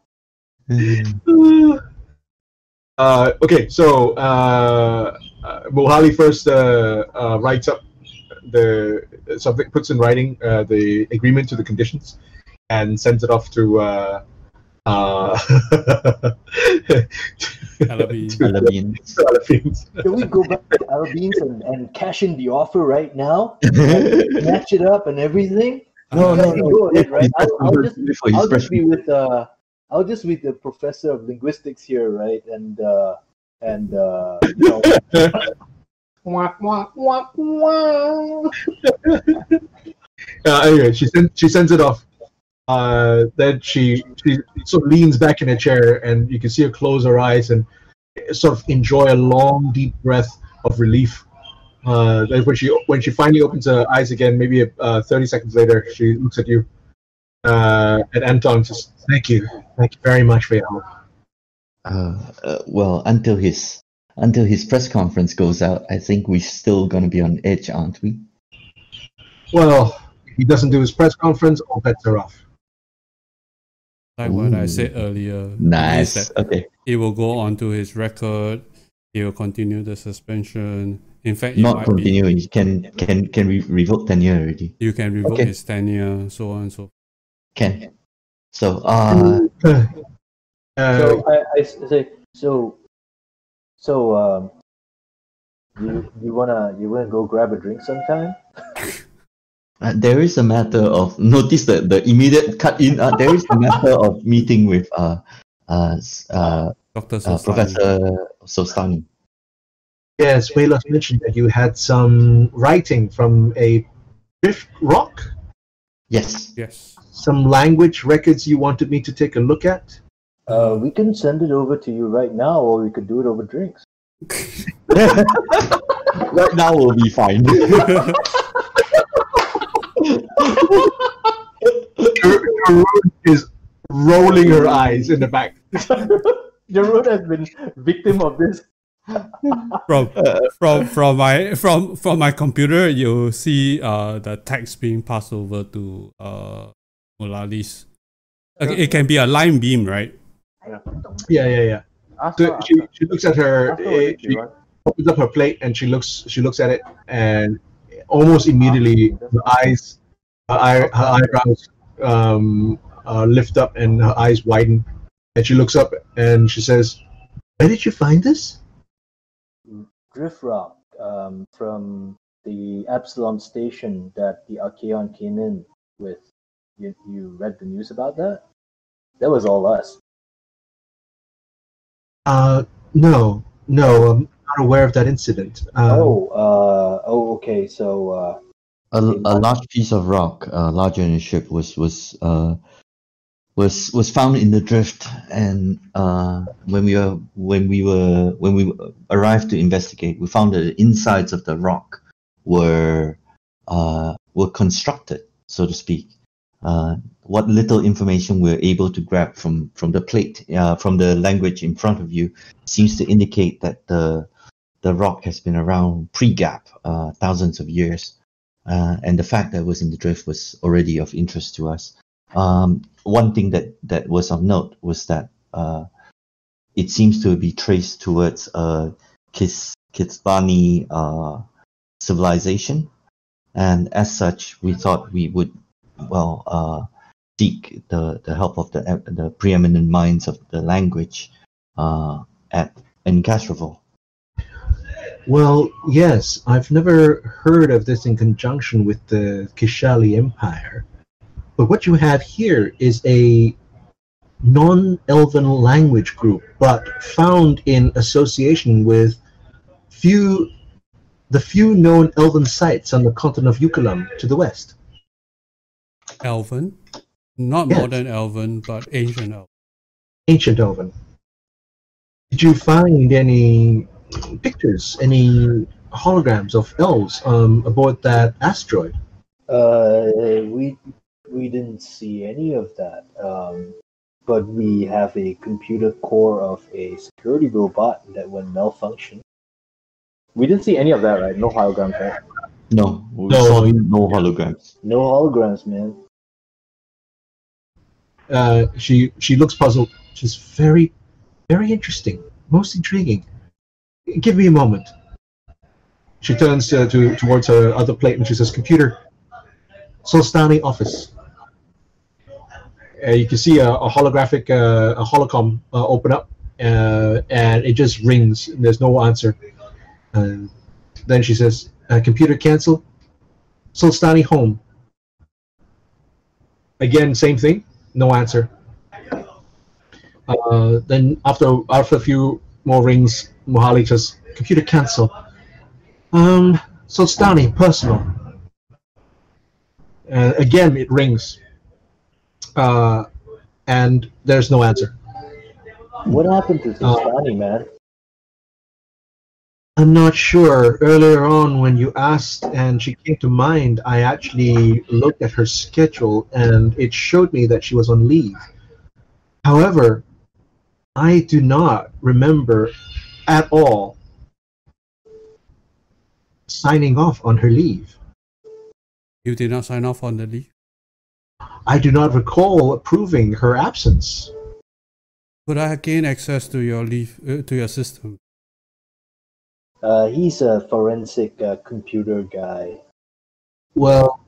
A: Okay, so Mohali first writes up the something, puts in writing the agreement to the conditions, and sends it off to
C: Alabine.
D: Alabine.
E: Can we go back to Albine's and cash in the offer right now? Match it up and everything?
D: No.
E: Go ahead, right? I'll just be with the professor of linguistics here, right? And you know. Wah, wah, wah, wah.
A: Anyway, she sends it off. Then she sort of leans back in a chair, and you can see her close her eyes and sort of enjoy a long, deep breath of relief. Then when she finally opens her eyes again, maybe 30 seconds later, she looks at you. And Anton says, "Thank you very much for your help."
D: Well, until his press conference goes out, I think we're still gonna be on edge, aren't we?
A: Well, if he doesn't do his press conference, all bets are off.
C: Like what I
D: Ooh.
C: said earlier.
D: Nice.
C: That
D: Okay.
C: it will go onto his record. He will continue the suspension. In fact, it
D: Not
C: might
D: continue. You can revoke tenure already.
C: you can revoke
D: Okay.
C: his tenure, so on and so forth.
D: Can. So
E: So I say so. You wanna go grab a drink sometime?
D: there is a matter of notice that the immediate cut in. There is a matter of meeting with
C: Dr. Sostani.
D: Professor Sostani.
A: Yes, Waylos mentioned that you had some writing from a drift rock,
D: Yes.
C: Yes.
A: some language records you wanted me to take a look at.
E: We can send it over to you right now, or we could do it over drinks.
D: Right now will be fine.
A: Jarun is rolling her eyes in the back.
E: Jarun has been victim of this.
C: From my computer, you see the text being passed over to Mulali's. Okay, it can be a line beam, right?
A: Yeah. So she looks at her. She opens up her plate and she looks at it, and almost immediately her eyebrows lift up and her eyes widen, and she looks up and she says, "Where did you find this?"
E: Drift rock from the Epsilon station that the Archeon came in with. You read the news about that? That was all us.
A: No, I'm not aware of that incident.
E: Okay. So
D: A large piece of rock, larger than a ship, was found in the drift, and when we arrived to investigate, we found that the insides of the rock were constructed, so to speak. What little information we're able to grab from the plate, from the language in front of you, seems to indicate that the rock has been around pre-gap, thousands of years, and the fact that it was in the drift was already of interest to us. One thing that was of note was that it seems to be traced towards Kitsbani civilization, and as such, we thought we would seek the help of the preeminent minds of the language in Castrovel.
A: Well, yes, I've never heard of this in conjunction with the Kishali Empire. But what you have here is a non-Elven language group, but found in association with the few known Elven sites on the continent of Yukalam to the west.
C: Elven? Not
A: Yes.
C: modern Elven, but ancient Elven.
A: Ancient Elven. Did you find any pictures, any holograms of elves aboard that asteroid?
E: We didn't see any of that. But we have a computer core of a security robot that went malfunction. We didn't see any of that, right? No holograms, right?
D: No, we
A: No,
D: saw
A: no.
D: no holograms.
E: No holograms, man.
A: She looks puzzled. She's very, very interesting. Most intriguing. Give me a moment. She turns towards her other plate and she says, "Computer, Solstani office." You can see a holographic, a holocom open up, and it just rings. And there's no answer. Then she says, "Computer, cancel. Solstani home." Again, same thing. No answer. Then after a few more rings, Mohali says, "Computer, cancel. Solstani, personal." Again, it rings. And there's no answer.
E: What happened to Sistani, man?
A: I'm not sure. Earlier on, when you asked and she came to mind, I actually looked at her schedule and it showed me that she was on leave. However, I do not remember at all signing off on her leave.
C: You did not sign off on the leave?
A: I do not recall approving her absence.
C: Could I gain access to your leave, to your system?
E: He's a forensic computer guy.
A: Well,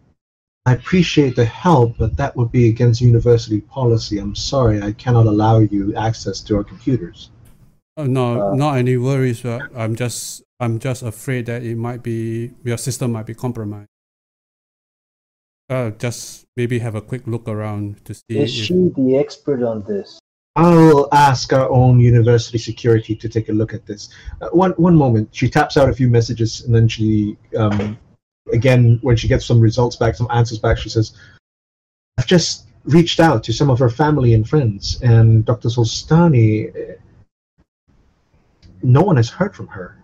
A: I appreciate the help, but that would be against university policy. I'm sorry, I cannot allow you access to our computers.
C: No, not any worries. But I'm just afraid that it might be your system might be compromised. Just maybe have a quick look around to see.
E: Is she the expert on this?
A: I'll ask our own university security to take a look at this. One moment. She taps out a few messages and then she, again, when she gets some results back, some answers back, she says, "I've just reached out to some of her family and friends, and Dr. Solstani, no one has heard from her."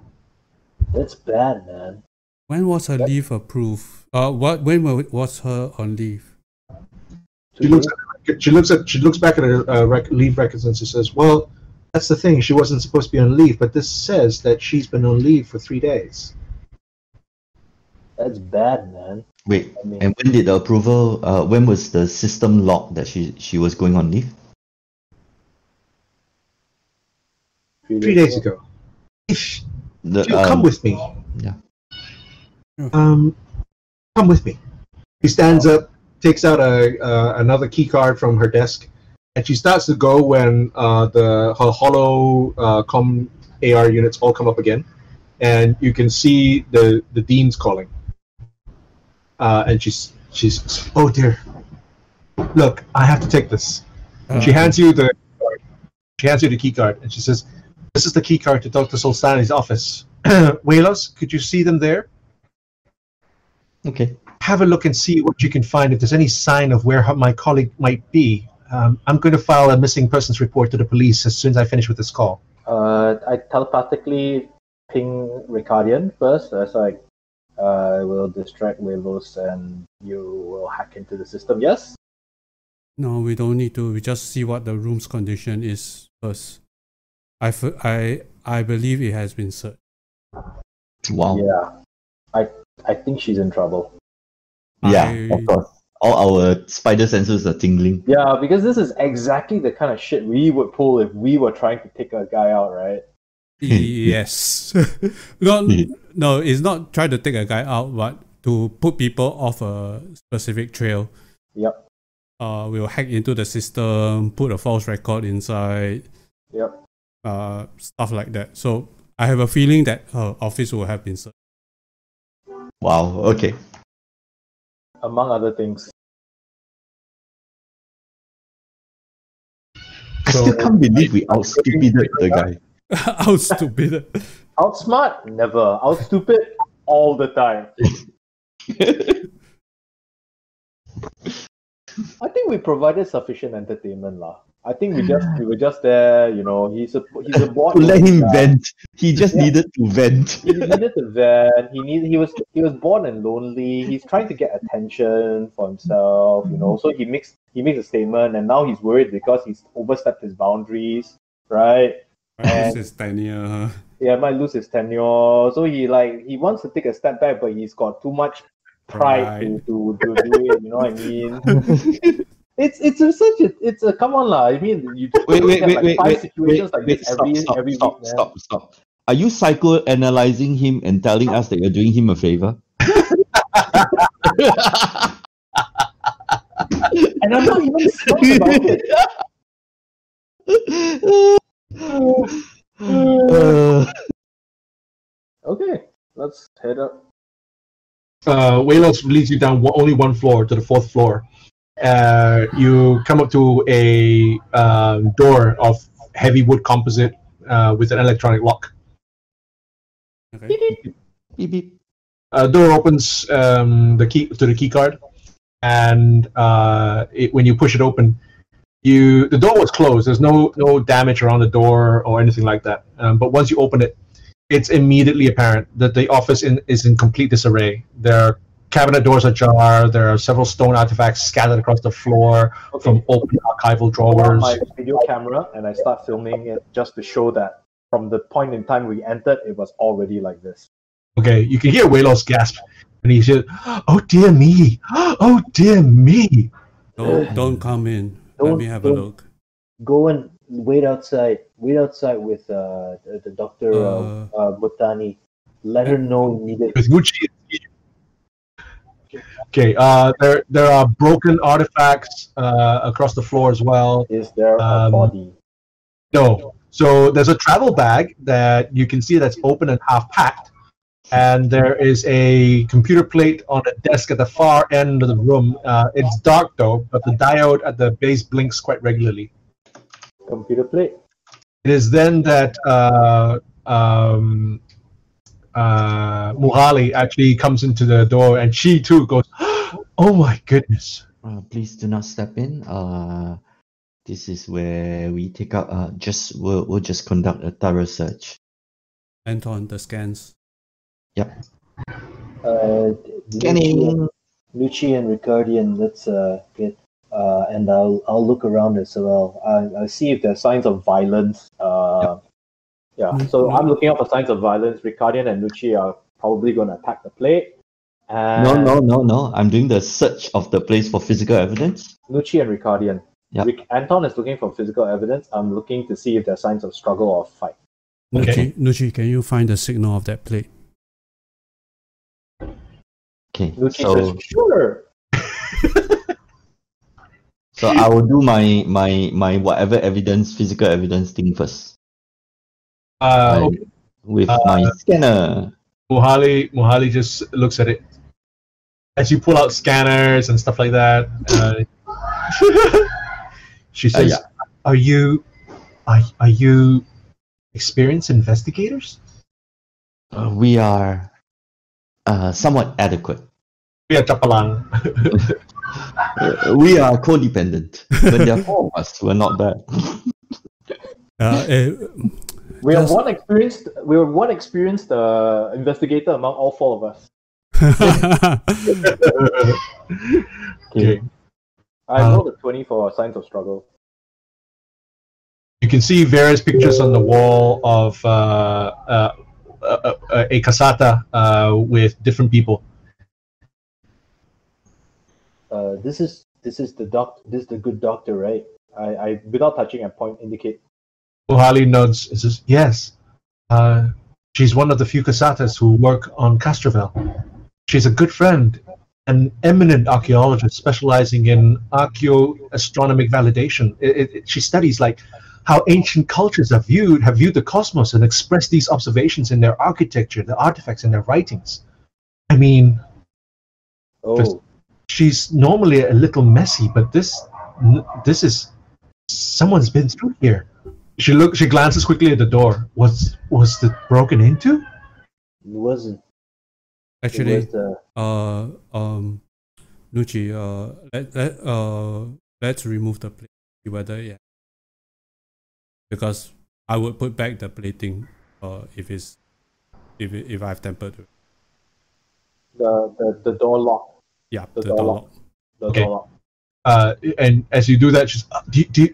E: That's bad, man.
C: When was her leave approved? When was her on leave?
A: She looks back at her leave records and she says, "Well, that's the thing. She wasn't supposed to be on leave, but this says that she's been on leave for 3 days."
E: That's bad, man.
D: Wait,
E: I mean-
D: and when did the approval? When was the system locked that she was going on leave?
A: 3 days ago. If
D: The,
A: you come with me.
D: Yeah.
A: Come with me. He stands up, takes out another key card from her desk, and she starts to go when her hollow com AR units all come up again, and you can see the deans calling. And she's "Oh dear, look, I have to take this." She hands you the key card, and she says, "This is the key card to Dr. Solstani's office. Whelos, could you see them there?
D: Okay.
A: Have a look and see what you can find. If there's any sign of where my colleague might be, I'm going to file a missing persons report to the police as soon as I finish with this call."
E: I telepathically ping Ricardian first. That's like, we'll distract Wavos and you will hack into the system. Yes?
C: No, we don't need to. We just see what the room's condition is first. I believe it has been searched.
D: Wow.
E: Yeah. I think she's in trouble.
D: Yeah, of course. All our spider senses are tingling.
E: Yeah, because this is exactly the kind of shit we would pull if we were trying to take a guy out, right?
C: Yes. No, it's not trying to take a guy out, but to put people off a specific trail.
E: Yep.
C: We'll hack into the system, put a false record inside.
E: Yep.
C: Stuff like that. So I have a feeling that her office will have been searched.
D: Wow, okay.
E: Among other things.
D: I still can't believe we outstupided the guy.
C: How stupid.
E: Outsmart? Never. Outstupid? All the time. I think we provided sufficient entertainment, lah. I think we were just there, you know. He's a bored
D: To let
E: lonely
D: him
E: guy.
D: vent. He just
E: Yeah.
D: needed to vent.
E: He needed to vent. He was bored and lonely. He's trying to get attention for himself, you know. So he makes a statement, and now he's worried because he's overstepped his boundaries, right?
C: This is tenure.
E: Yeah, might lose his tenure. So he wants to take a step back, but he's got too much pride
C: Right.
E: to do it. You know what I mean? It's a come on lah. I mean, you
D: Wait,
E: five situations like this
D: stop,
E: every week, man.
D: stop. Are you psychoanalyzing him and telling us that you're doing him a favor?
E: And I'm not even smart about it. Okay, let's head up.
A: Waylos leads you down only one floor to the fourth floor. You come up to a door of heavy wood composite with an electronic lock.
C: Okay.
D: Beep, beep.
A: Door opens the key card, and when you push it open, the door was closed. There's no damage around the door or anything like that. But once you open it, it's immediately apparent that the office is in complete disarray. Their cabinet doors are ajar. There are several stone artifacts scattered across the floor from open archival
E: I pull out
A: drawers.
E: my video camera and I start filming it just to show that from the point in time we entered, it was already like this.
A: Okay, you can hear Waylos gasp, and he said, "Oh dear me! Oh dear me!"
C: Don't come in. Let me have a look.
E: Go and wait outside. Wait outside with the doctor Botani. Let her know immediately.
A: With Gucci. Okay. There are broken artifacts across the floor as well.
E: Is there a body?
A: No. So there's a travel bag that you can see that's open and half packed, and there is a computer plate on a desk at the far end of the room. It's dark though, but the diode at the base blinks quite regularly.
E: Computer plate.
A: It is then that Muhali actually comes into the door, and she too goes, "Oh my goodness!"
D: Please do not step in. This is where we take out. We'll just conduct a thorough search.
C: Anton, the scans.
D: Yep.
E: Scanning. Lucci and Ricardian. Let's get. And I'll look around as well. I'll see if there's signs of violence. Yeah. So I'm looking out for signs of violence. Ricardian and Lucci are probably going to attack the plate. And
D: No. I'm doing the search of the place for physical evidence.
E: Lucci and Ricardian.
D: Yep.
E: Anton is looking for physical evidence. I'm looking to see if there's signs of struggle or fight.
A: Okay.
C: Nucci, can you find the signal of that plate?
D: Okay.
E: Lucci says, sure.
D: So I will do my whatever evidence, physical evidence thing first.
A: Okay.
D: With my scanner.
A: Muhali just looks at it as you pull out scanners and stuff like that. She says, "Are you experienced investigators?"
D: We are somewhat adequate.
A: We are chapalang.
D: We are codependent. When there are four of us, we're not bad.
E: We are one experienced investigator among all four of us.
A: Okay.
E: I rolled a 20 for signs of struggle.
A: You can see various pictures on the wall of a casata with different people.
E: This is the good doctor, right? I without touching a point indicate.
A: Muhali nods and says, "Yes. She's one of the few casatas who work on Castrovel. She's a good friend, an eminent archaeologist specializing in archaeoastronomic validation. She studies like how ancient cultures have viewed the cosmos and expressed these observations in their architecture, their artifacts, and their writings. I mean, she's normally a little messy, but this is someone's been through here." She glances quickly at the door. Was it broken into?
E: It wasn't.
C: Actually, Nucci, let's remove the plate. See whether because I would put back the plating if I've tampered with.
E: The door lock.
C: Yeah,
E: The
C: the
E: door
C: door
E: lock.
C: lock.
E: The
A: Okay.
E: door lock.
A: And as you do that, she's,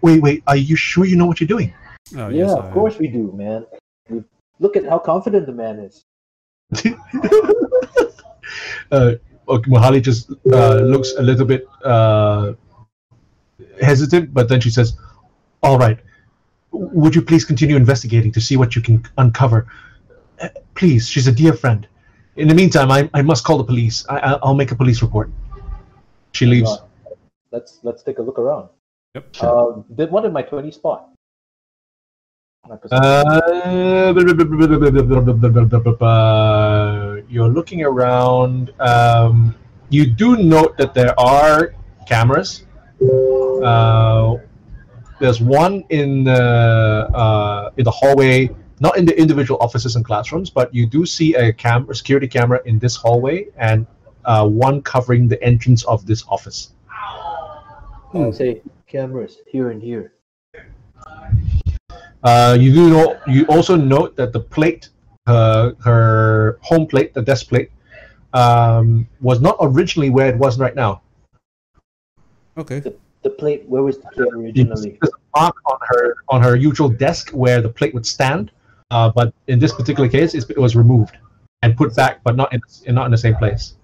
A: wait, are you sure you know what you're doing?
C: Oh,
E: Yeah,
C: yes,
E: of course we do, man. Look at how confident the man is.
A: Mohali just looks a little bit hesitant, but then she says, all right, would you please continue investigating to see what you can uncover? Please, she's a dear friend. In the meantime, I must call the police. I'll make a police report. She leaves.
E: God. Let's take a look around.
C: Yep.
E: What did my 20 spot? My
A: You're looking around. You do note that there are cameras. There's one in the hallway, not in the individual offices and classrooms, but you do see a security camera in this hallway, and one covering the entrance of this office.
E: I'll say cameras here and here.
A: You also note that the plate, her home plate, the desk plate, was not originally where it was right now.
C: Okay.
E: The plate, where was the plate originally?
A: There's a mark on her usual desk where the plate would stand, but in this particular case, it was removed and put back, but not in the same place.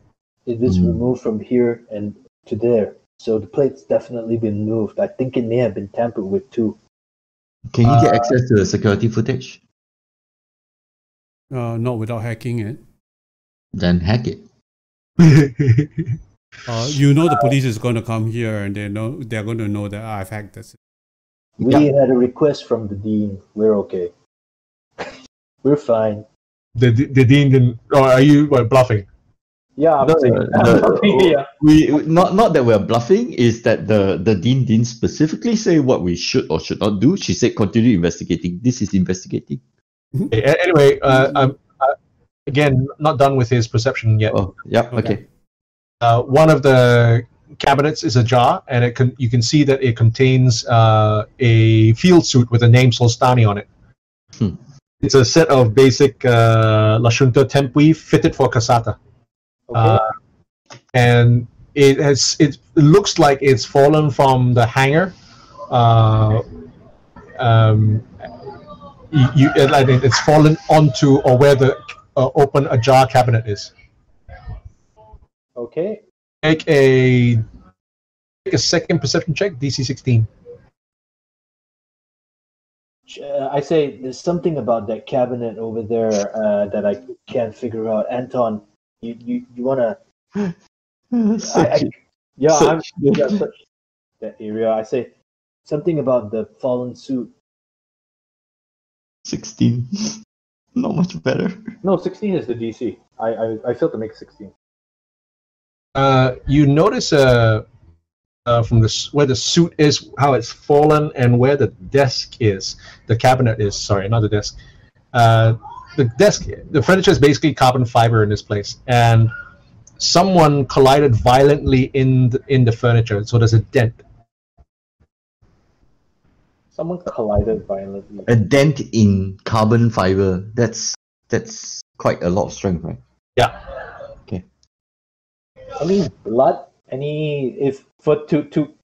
E: It is removed from here and to there, so the plate's definitely been moved. I think it may have been tampered with too.
D: Can you get access to the security footage?
C: Not without hacking it.
D: Then hack it.
C: The police is going to come here, and they're going to know that I've hacked this.
E: We had a request from the dean. We're okay. We're fine.
A: The dean didn't. Or are you bluffing?
E: Yeah, I'm saying. Yeah.
D: We not that we're bluffing. Is that the dean didn't specifically say what we should or should not do. She said continue investigating. This is investigating.
A: Okay, anyway, I'm again not done with his perception yet.
D: Oh, yeah. Okay.
A: One of the cabinets is ajar, and you can see that it contains a field suit with a name Solstani on it. It's a set of basic Lashunta Tempui fitted for Kasata.
E: Okay.
A: And it looks like it's fallen from the hanger. It's fallen onto or where the open ajar cabinet is.
E: Okay.
A: Make a second perception check, DC 16.
E: I say there's something about that cabinet over there that I can't figure out. Anton, you wanna?
D: Search
E: that area. I say something about the fallen suit.
D: 16. Not much better.
E: No, 16 is the DC. I failed to make 16.
A: You notice from where the suit is, how it's fallen, and where the desk is. The cabinet is. Sorry, not the desk. The furniture is basically carbon fiber in this place, and someone collided violently in the furniture, so there's a dent.
E: Someone collided violently.
D: A dent in carbon fiber. That's quite a lot of strength, right?
A: Yeah.
D: Okay.
E: I mean, blood. To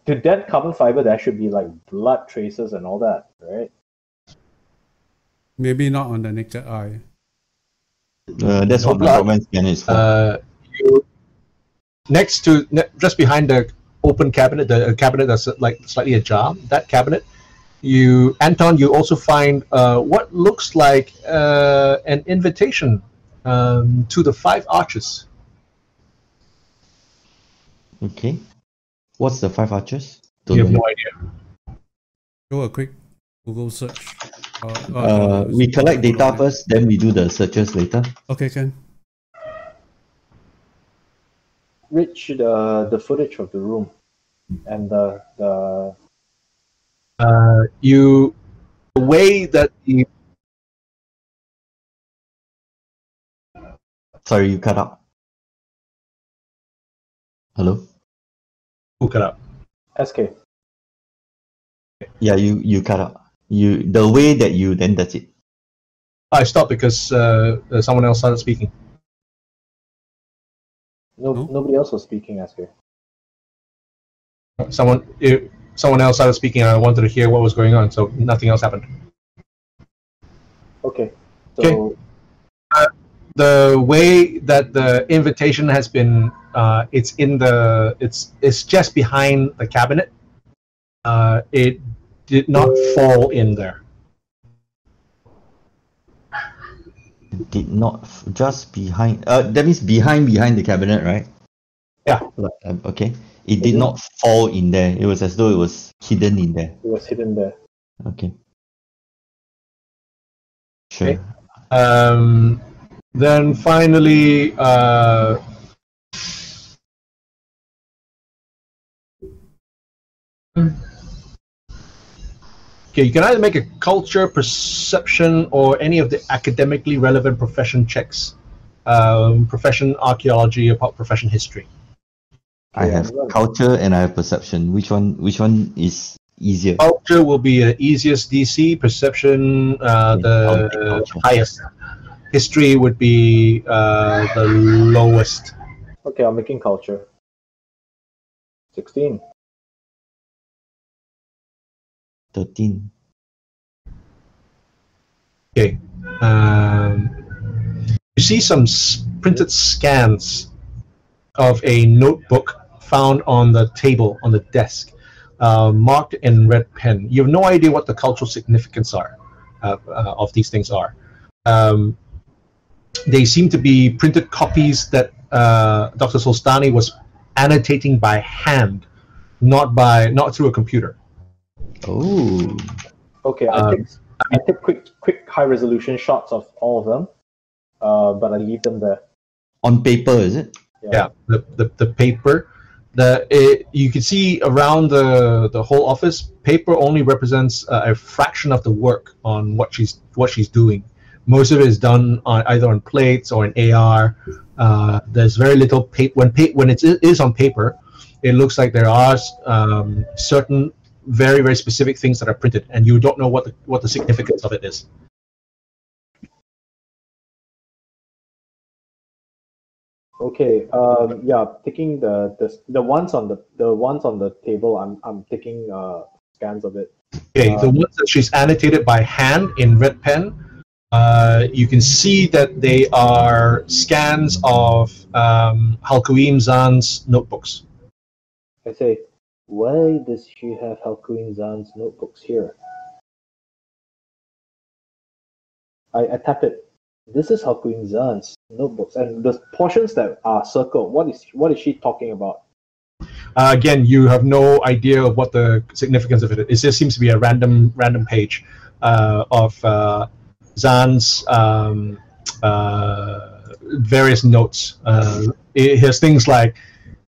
E: dent carbon fiber, there should be like blood traces and all that, right?
C: Maybe not on the naked eye.
D: That's what my Roman scanner is for.
A: Just behind the open cabinet, the cabinet that's like slightly ajar, that cabinet, Anton, you also find what looks like an invitation to the 5 Arches.
D: Okay. What's the 5 Arches?
A: You have no idea.
C: Do a quick Google search.
D: We collect data first, then we do the searches later.
C: Okay, Ken.
E: Rich, the footage of the room and the
A: way that you.
D: Sorry, you cut out. Hello?
A: Who cut out?
E: SK.
D: Yeah, you cut out. the way that you then touch it.
A: I stopped because someone else started speaking.
E: Nobody else was speaking, Asker.
A: Someone else started speaking, and I wanted to hear what was going on, so nothing else happened.
E: Okay. So
A: the way that the invitation has been, it's just behind the cabinet. It did not fall in there.
D: Did not just behind. That means behind the cabinet, right?
A: Yeah.
D: Okay. It did not fall in there. It was as though it was hidden in there.
E: it was hidden there.
D: Okay. Sure.
A: Okay. Then finally, okay, you can either make a culture, perception, or any of the academically relevant profession checks. Profession archaeology, or profession history.
D: I have culture and I have perception. Which one is easier?
A: Culture will be the easiest DC. Perception, the highest. History would be the lowest.
E: Okay, I'm making culture. 16.
D: 13.
A: Okay. You see some printed scans of a notebook found on the table, on the desk, marked in red pen. You have no idea what the cultural significance of these things are. They seem to be printed copies that Dr. Solstani was annotating by hand, not through a computer.
D: Oh.
E: Okay, I take quick high resolution shots of all of them, but I leave them there.
D: On paper, is it?
A: Yeah, the paper. You can see around the whole office, paper only represents a fraction of the work on what she's doing. Most of it is done either on plates or in AR. There's very little paper. When it is on paper, it looks like there are certain very, very specific things that are printed, and you don't know what the significance of it is.
E: Okay. Yeah. Taking the ones on the table. I'm taking scans of it.
A: Okay. The ones that she's annotated by hand in red pen. You can see that they are scans of Halkuim Zan's notebooks.
E: I say, why does she have Halkuim Zan's notebooks here? I tap it. This is Halkuim Zan's notebooks, and the portions that are circled. What is she talking about?
A: Again, you have no idea of what the significance of it is. It just seems to be a random page of Zan's various notes. It has things like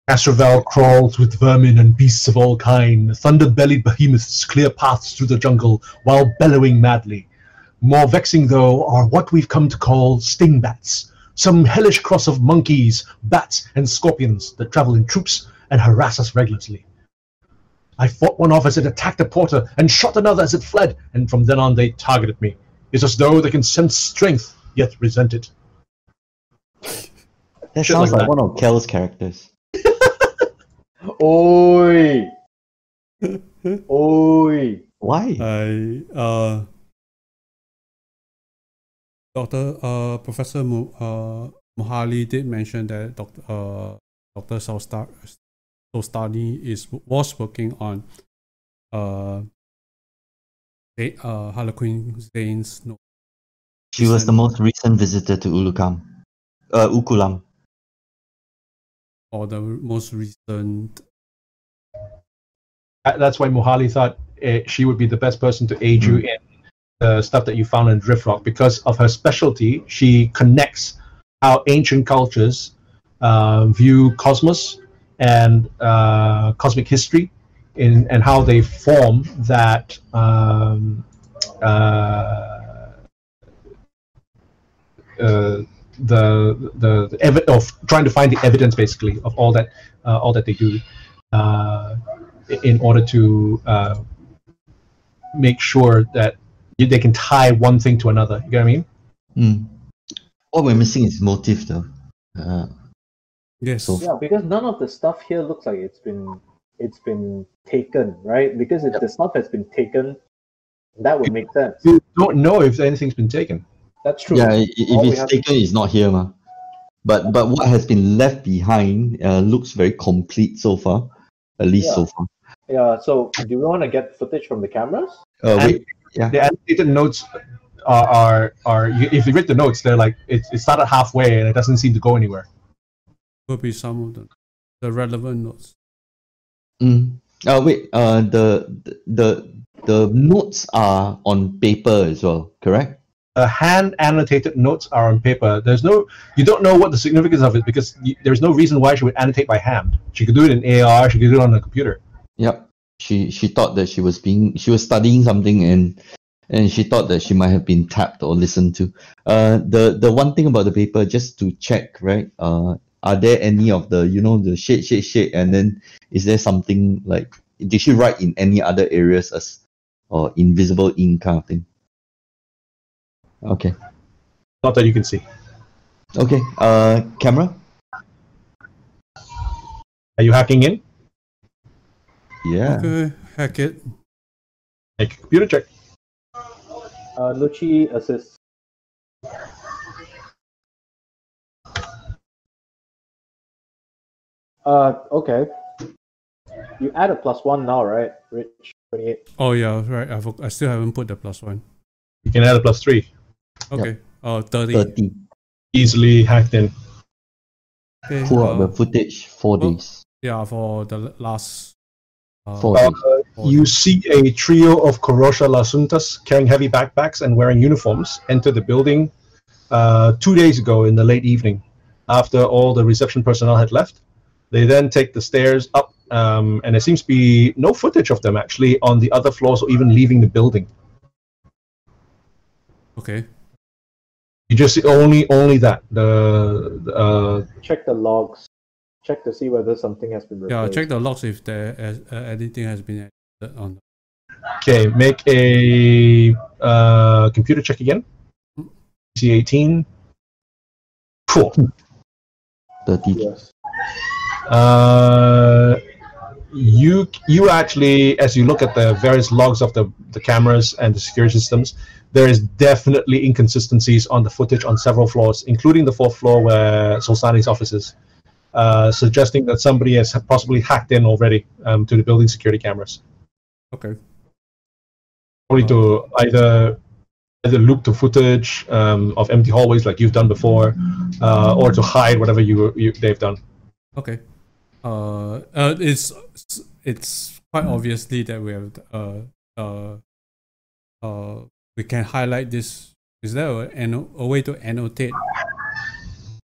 A: Castrovel crawls with vermin and beasts of all kind. Thunder-bellied behemoths clear paths through the jungle while bellowing madly. More vexing, though, are what we've come to call stingbats, some hellish cross of monkeys, bats, and scorpions that travel in troops and harass us regularly. I fought one off as it attacked a porter and shot another as it fled, and from then on they targeted me. It's as though they can sense strength, yet resent it.
D: That sounds like one of Kel's characters.
E: Oi! Oi!
D: Why?
C: Professor Mohali did mention that Dr. Solstani was working on Harlequin Zane's note.
D: She was the most recent visitor to Ukulam.
C: Or the most recent.
A: That's why Mohali thought she would be the best person to aid you in the stuff that you found in Driftrock. Because of her specialty, she connects how ancient cultures view cosmos and cosmic history, and how they form that trying to find the evidence, basically, of all that they do in order to make sure that they can tie one thing to another. You get what I mean?
D: What we're missing is motive, though.
C: Yes.
D: So-
E: Yeah, because none of the stuff here looks like it's been taken, right? Because if the stuff has been taken, that would make sense.
A: You don't know if anything's been taken.
E: That's true.
D: Yeah,
E: All
D: if
E: we
D: it's
E: have-
D: taken, it's not here, ma. But what has been left behind looks very complete so far, at least
E: Yeah.
D: so far.
E: Yeah. So, do we want to get footage from the cameras?
D: Wait, yeah.
A: The annotated notes if you read the notes, they're like it started halfway and it doesn't seem to go anywhere.
C: Could be some of the relevant notes.
D: Wait. The notes are on paper as well, correct?
A: Hand annotated notes are on paper. You don't know what the significance of it because there's no reason why she would annotate by hand. She could do it in AR. She could do it on a computer.
D: Yep. She thought that she was studying something and she thought that she might have been tapped or listened to. The one thing about the paper, just to check, right? Are there any of the the shade, and then is there something like, did she write in any other areas or invisible ink kind of thing? Okay.
A: Not that you can see.
D: Okay. Camera?
A: Are you hacking in?
D: Yeah.
C: Okay, hack it.
A: Make a computer check.
E: Lucci assists. Okay. You add a +1 now, right, Rich? 28.
C: Oh yeah, right. I still haven't put the +1.
A: You can add a +3.
C: Okay. 30.
D: 30.
A: Easily hacked in.
C: Okay.
D: Pull out the footage 4 days.
C: Yeah, for the last
D: 4 days.
A: You see a trio of Corosha Lasuntas carrying heavy backpacks and wearing uniforms enter the building 2 days ago in the late evening, after all the reception personnel had left. They then take the stairs up, and there seems to be no footage of them actually on the other floors or even leaving the building.
C: Okay.
A: You just see only that.
E: Check the logs. Check to see whether something has been replaced.
C: Yeah, check the logs if there anything has been added on.
A: Okay, make a computer check again. C18. Cool.
D: 30.
E: Yes.
A: You actually, as you look at the various logs of the cameras and the security systems, there is definitely inconsistencies on the footage on several floors, including the 4th floor where Solsani's office is, suggesting that somebody has possibly hacked in already to the building security cameras.
C: Okay.
A: Probably to either loop the footage of empty hallways like you've done before, or to hide whatever they've done.
C: Okay. It's quite obviously that we have we can highlight this. Is there a way to annotate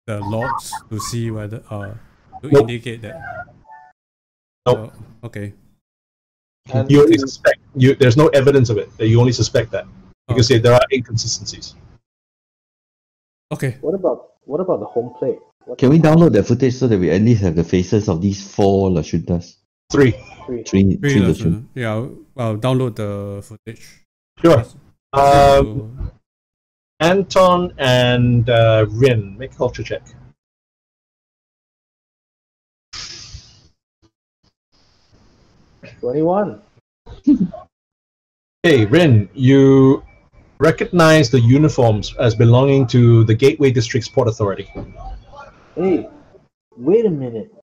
C: the logs to see whether to
A: Nope.
C: indicate that?
A: Nope.
C: Okay.
E: And
A: You only suspect. There's no evidence of it. You only suspect that. You can say there are inconsistencies.
C: Okay.
E: what about the home plate?
D: Can we download that footage so that we at least have the faces of these 4 Lashuntas?
A: 3.
D: Three Lashuntas.
C: Yeah, I'll download the footage.
A: Sure.
C: So,
A: Anton and Rin, make a culture check.
E: $21.
A: Hey, Rin, you recognize the uniforms as belonging to the Gateway District's Port Authority.
E: Hey, wait a minute.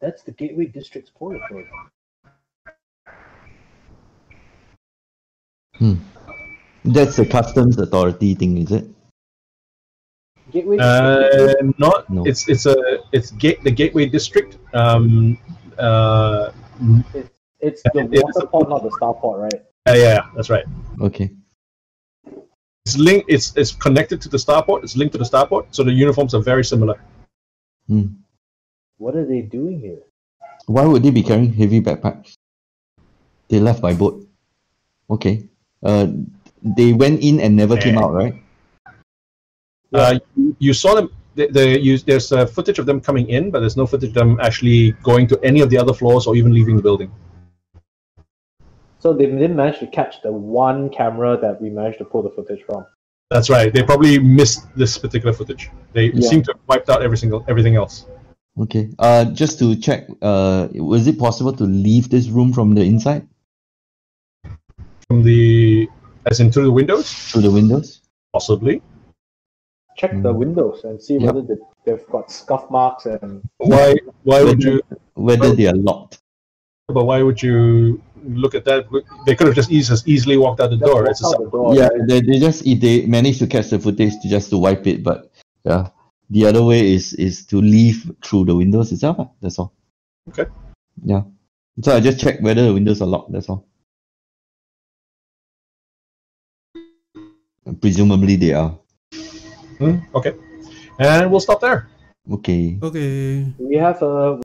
E: That's the Gateway District's port authority.
D: That's the customs authority thing, is it?
E: Gateway
A: Not.
D: No.
A: It's the Gateway District.
E: It's the water port, not the star port, right?
A: Yeah, that's right.
D: Okay.
A: It's linked. It's connected to the starport. It's linked to the starport, so the uniforms are very similar.
E: What are they doing here?
D: Why would they be carrying heavy backpacks? They left by boat. Okay. They went in and never came out, right?
A: You saw them. There's footage of them coming in, but there's no footage of them actually going to any of the other floors or even leaving the building.
E: So they didn't manage to catch the one camera that we managed to pull the footage from.
A: That's right. They probably missed this particular footage. They seem to have wiped out everything else.
D: Okay. Just to check, was it possible to leave this room from the inside?
A: From the, as in through the windows?
D: Through the windows?
A: Possibly.
E: Check the windows and see whether they've got scuff marks and
A: Why would you?
D: Whether they are locked.
A: But why would you look at that? They could have just easily walked out the door. It's a
D: Yeah, they just, if they manage to catch the footage, just to wipe it. But yeah, the other way is to leave through the windows itself. That's all.
A: Okay.
D: Yeah. So I just check whether the windows are locked. That's all. Presumably they are.
A: Okay. And we'll stop there.
D: Okay.
C: Okay.
E: we have a